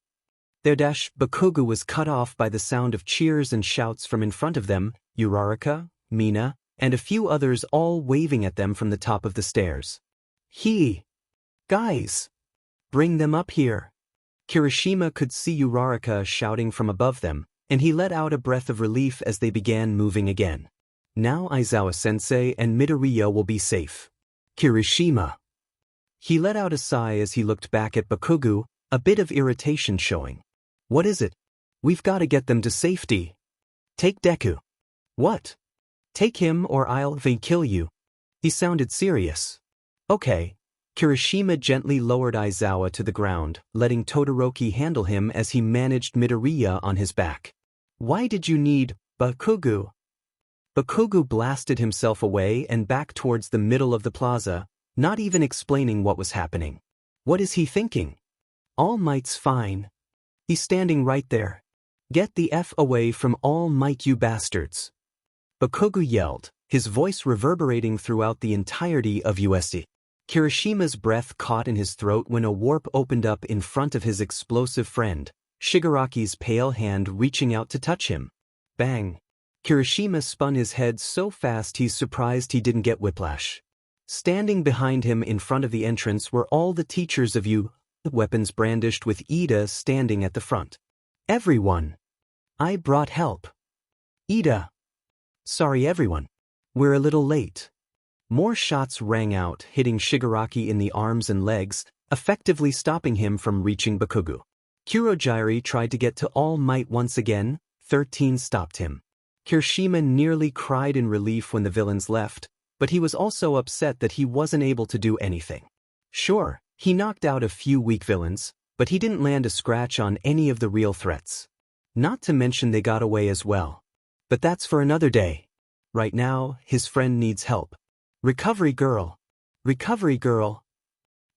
S1: Bakugo was cut off by the sound of cheers and shouts from in front of them, Uraraka, Mina, and a few others all waving at them from the top of the stairs. Guys! Bring them up here. Kirishima could see Uraraka shouting from above them, and he let out a breath of relief as they began moving again. Now Aizawa-sensei and Midoriya will be safe. Kirishima. He let out a sigh as he looked back at Bakugo, a bit of irritation showing. What is it? We've got to get them to safety. Take Deku. What? Take him or I'll kill you. He sounded serious. Okay. Kirishima gently lowered Aizawa to the ground, letting Todoroki handle him as he managed Midoriya on his back. Why did you need Bakugo? Bakugo blasted himself away and back towards the middle of the plaza, not even explaining what was happening. What is he thinking? All Might's fine. He's standing right there. Get the F away from All Might, you bastards. Bakugo yelled, his voice reverberating throughout the entirety of USD. Kirishima's breath caught in his throat when a warp opened up in front of his explosive friend, Shigaraki's pale hand reaching out to touch him. Bang! Kirishima spun his head so fast he's surprised he didn't get whiplash. Standing behind him in front of the entrance were all the teachers of weapons brandished with Ida standing at the front. Everyone! I brought help. Ida! Sorry everyone. We're a little late. More shots rang out, hitting Shigaraki in the arms and legs, effectively stopping him from reaching Bakugo. Kurogiri tried to get to All Might once again, 13 stopped him. Kirishima nearly cried in relief when the villains left, but he was also upset that he wasn't able to do anything. Sure, he knocked out a few weak villains, but he didn't land a scratch on any of the real threats. Not to mention they got away as well. But that's for another day. Right now, his friend needs help. Recovery girl. Recovery girl.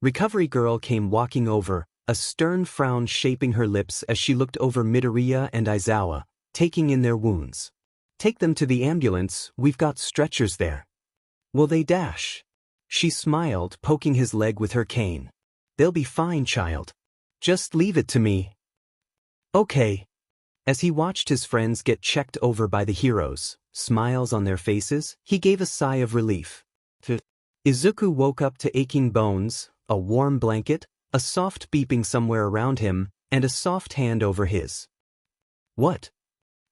S1: Recovery girl came walking over, a stern frown shaping her lips as she looked over Midoriya and Aizawa, taking in their wounds. Take them to the ambulance, we've got stretchers there. Will they dash? She smiled, poking his leg with her cane. They'll be fine, child. Just leave it to me. Okay. As he watched his friends get checked over by the heroes, smiles on their faces, he gave a sigh of relief. Izuku woke up to aching bones, a warm blanket, a soft beeping somewhere around him, and a soft hand over his. What?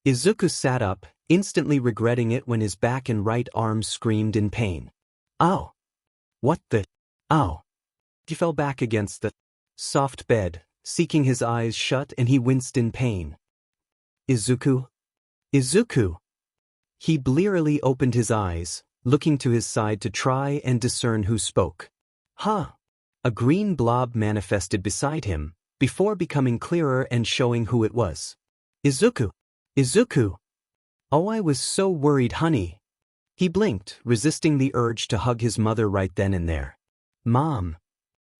S1: Izuku sat up, instantly regretting it when his back and right arm screamed in pain. Ow! What the? Ow! He fell back against the soft bed, seeking his eyes shut, and he winced in pain. Izuku? Izuku! He blearily opened his eyes, looking to his side to try and discern who spoke. Huh! A green blob manifested beside him, before becoming clearer and showing who it was. Izuku! Izuku! Oh, I was so worried, honey. He blinked, resisting the urge to hug his mother right then and there. Mom!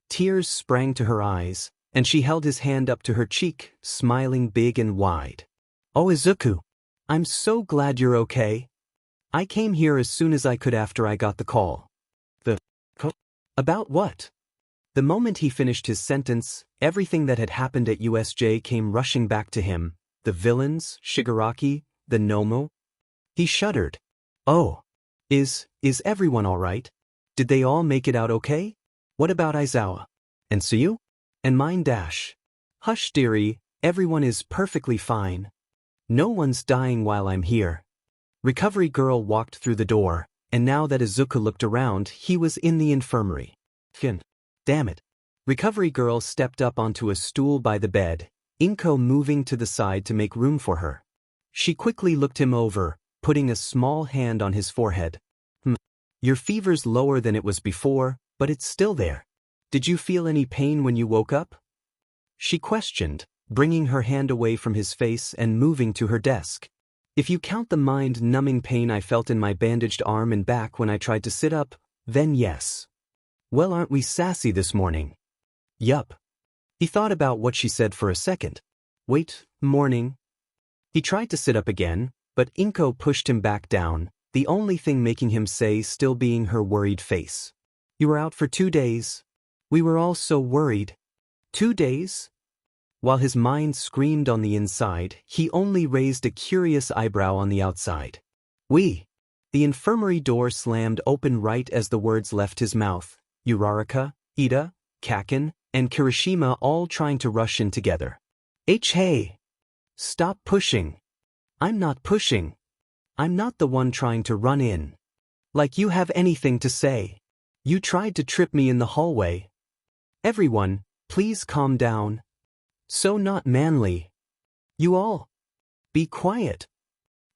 S1: Tears sprang to her eyes, and she held his hand up to her cheek, smiling big and wide. Oh, Izuku! I'm so glad you're okay. I came here as soon as I could after I got the call. About what? The moment he finished his sentence, everything that had happened at USJ came rushing back to him. The villains, Shigaraki, the Nomu. He shuddered. Oh. Is everyone all right? Did they all make it out okay? What about Aizawa? And Suyu? And mine dash. Hush, dearie, everyone is perfectly fine. No one's dying while I'm here. Recovery Girl walked through the door, and now that Izuku looked around, he was in the infirmary. Damn it. Recovery Girl stepped up onto a stool by the bed, Inko moving to the side to make room for her. She quickly looked him over, putting a small hand on his forehead. Your fever's lower than it was before, but it's still there. Did you feel any pain when you woke up? She questioned, bringing her hand away from his face and moving to her desk. If you count the mind-numbing pain I felt in my bandaged arm and back when I tried to sit up, then yes. Well, aren't we sassy this morning? Yup. He thought about what she said for a second. Wait, morning. He tried to sit up again, but Inko pushed him back down, the only thing making him say still being her worried face. You were out for 2 days. We were all so worried. 2 days? While his mind screamed on the inside, he only raised a curious eyebrow on the outside. We. The infirmary door slammed open right as the words left his mouth. Uraraka, Ida, Kaken, and Kirishima all trying to rush in together. Hey! Stop pushing. I'm not pushing. I'm not the one trying to run in. Like you have anything to say. You tried to trip me in the hallway. Everyone, please calm down. So not manly. You all. Be quiet.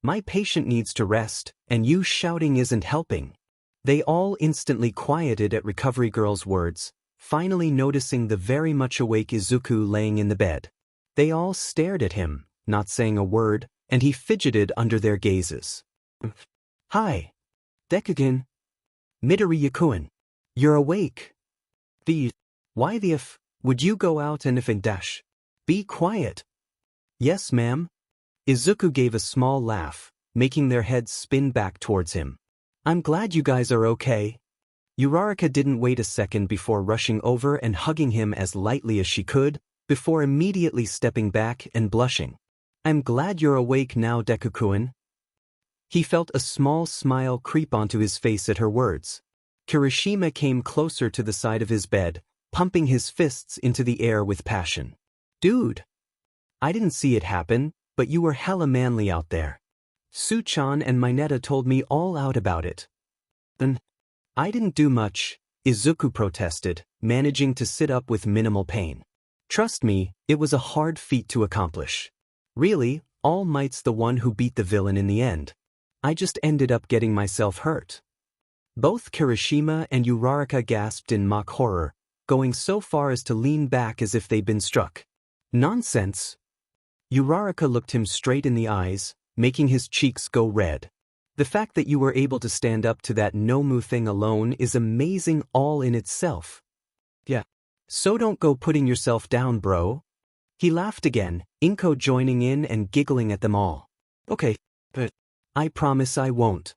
S1: My patient needs to rest, and you shouting isn't helping. They all instantly quieted at Recovery Girl's words, finally noticing the very much awake Izuku laying in the bed. They all stared at him, not saying a word, and he fidgeted under their gazes. Hi. Dekugen. Midoriya-kun. You're awake. Why the f... Would you go out and if and dash? Be quiet. Yes, ma'am. Izuku gave a small laugh, making their heads spin back towards him. I'm glad you guys are okay. Uraraka didn't wait a second before rushing over and hugging him as lightly as she could, before immediately stepping back and blushing. I'm glad you're awake now, Deku-kun. He felt a small smile creep onto his face at her words. Kirishima came closer to the side of his bed, pumping his fists into the air with passion. Dude! I didn't see it happen, but you were hella manly out there. Su-chan and Mineta told me all out about it. Then, I didn't do much, Izuku protested, managing to sit up with minimal pain. Trust me, it was a hard feat to accomplish. Really, All Might's the one who beat the villain in the end. I just ended up getting myself hurt. Both Kirishima and Uraraka gasped in mock horror, going so far as to lean back as if they'd been struck. Nonsense. Uraraka looked him straight in the eyes, making his cheeks go red. The fact that you were able to stand up to that Nomu thing alone is amazing all in itself. Yeah. So don't go putting yourself down, bro. He laughed again, Inko joining in and giggling at them all. Okay, but I promise I won't.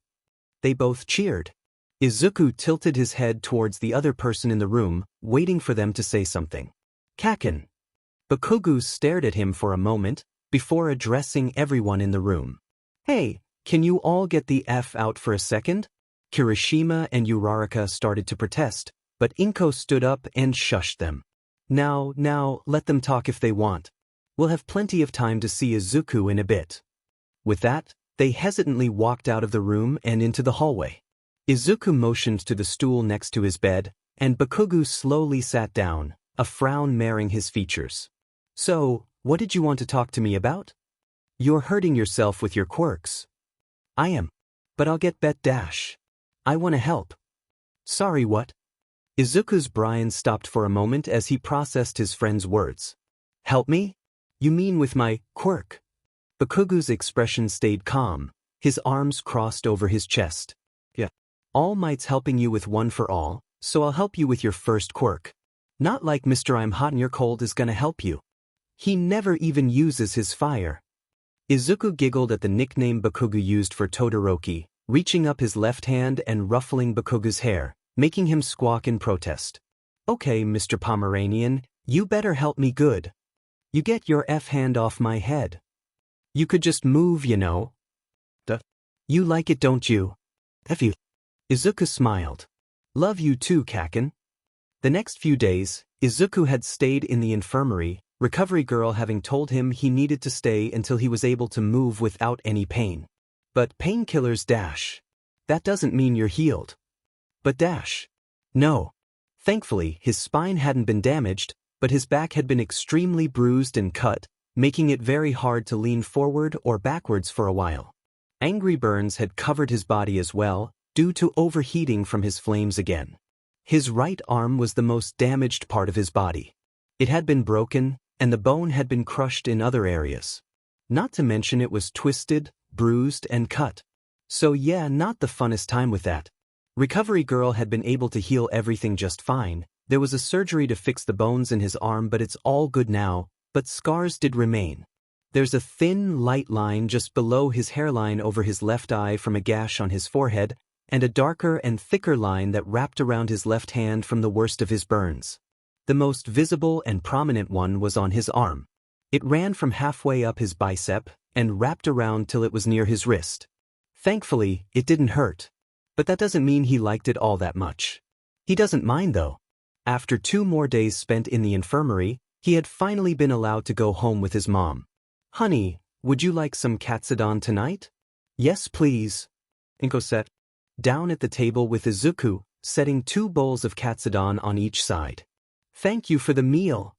S1: They both cheered. Izuku tilted his head towards the other person in the room, waiting for them to say something. Kaken. Bakugo stared at him for a moment, before addressing everyone in the room. Hey, can you all get the F out for a second? Kirishima and Uraraka started to protest, but Inko stood up and shushed them. Now, let them talk if they want. We'll have plenty of time to see Izuku in a bit. With that, they hesitantly walked out of the room and into the hallway. Izuku motioned to the stool next to his bed, and Bakugo slowly sat down, a frown marring his features. So, what did you want to talk to me about? You're hurting yourself with your quirks. I am. But I'll get bet dash. I want to help. Sorry, what? Izuku's brain stopped for a moment as he processed his friend's words. Help me? You mean with my quirk? Bakugo's expression stayed calm, his arms crossed over his chest. Yeah. All Might's helping you with one for all, so I'll help you with your first quirk. Not like Mr. I'm hot and you're cold is gonna help you. He never even uses his fire. Izuku giggled at the nickname Bakugo used for Todoroki, reaching up his left hand and ruffling Bakugo's hair, making him squawk in protest. Okay, Mr. Pomeranian, you better help me good. You get your F-hand off my head. You could just move, you know. Duh. You like it, don't you? F you. Izuku smiled. Love you too, Kaken. The next few days, Izuku had stayed in the infirmary, Recovery Girl having told him he needed to stay until he was able to move without any pain. But painkillers dash. That doesn't mean you're healed. But dash. No. Thankfully, his spine hadn't been damaged, but his back had been extremely bruised and cut, making it very hard to lean forward or backwards for a while. Angry burns had covered his body as well, due to overheating from his flames again. His right arm was the most damaged part of his body. It had been broken, and the bone had been crushed in other areas. Not to mention it was twisted, bruised, and cut. So yeah, not the funnest time with that. Recovery Girl had been able to heal everything just fine. There was a surgery to fix the bones in his arm, but it's all good now, but scars did remain. There's a thin, light line just below his hairline over his left eye from a gash on his forehead, and a darker and thicker line that wrapped around his left hand from the worst of his burns. The most visible and prominent one was on his arm. It ran from halfway up his bicep and wrapped around till it was near his wrist. Thankfully, it didn't hurt. But that doesn't mean he liked it all that much. He doesn't mind though. After 2 more days spent in the infirmary, he had finally been allowed to go home with his mom. "Honey, would you like some katsudon tonight?" "Yes, please." Inko sat down at the table with Izuku, setting 2 bowls of katsudon on each side. "Thank you for the meal."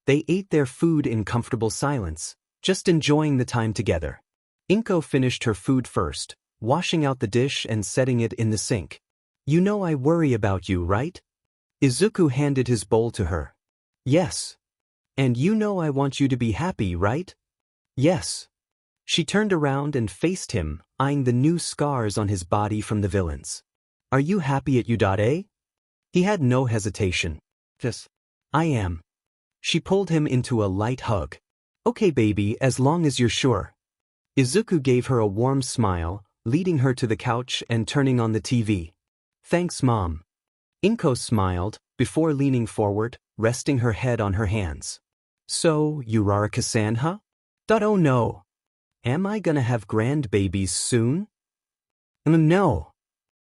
S1: They ate their food in comfortable silence, just enjoying the time together. Inko finished her food first, washing out the dish and setting it in the sink. "You know I worry about you, right?" Izuku handed his bowl to her. "Yes." "And you know I want you to be happy, right?" "Yes." She turned around and faced him, eyeing the new scars on his body from the villains. "Are you happy at Udade?" He had no hesitation. "Yes, I am." She pulled him into a light hug. "Okay, baby, as long as you're sure." Izuku gave her a warm smile, leading her to the couch and turning on the TV. "Thanks, Mom." Inko smiled, before leaning forward, resting her head on her hands. "So, Uraraka-san, huh? Oh no. Am I gonna have grandbabies soon?" "No.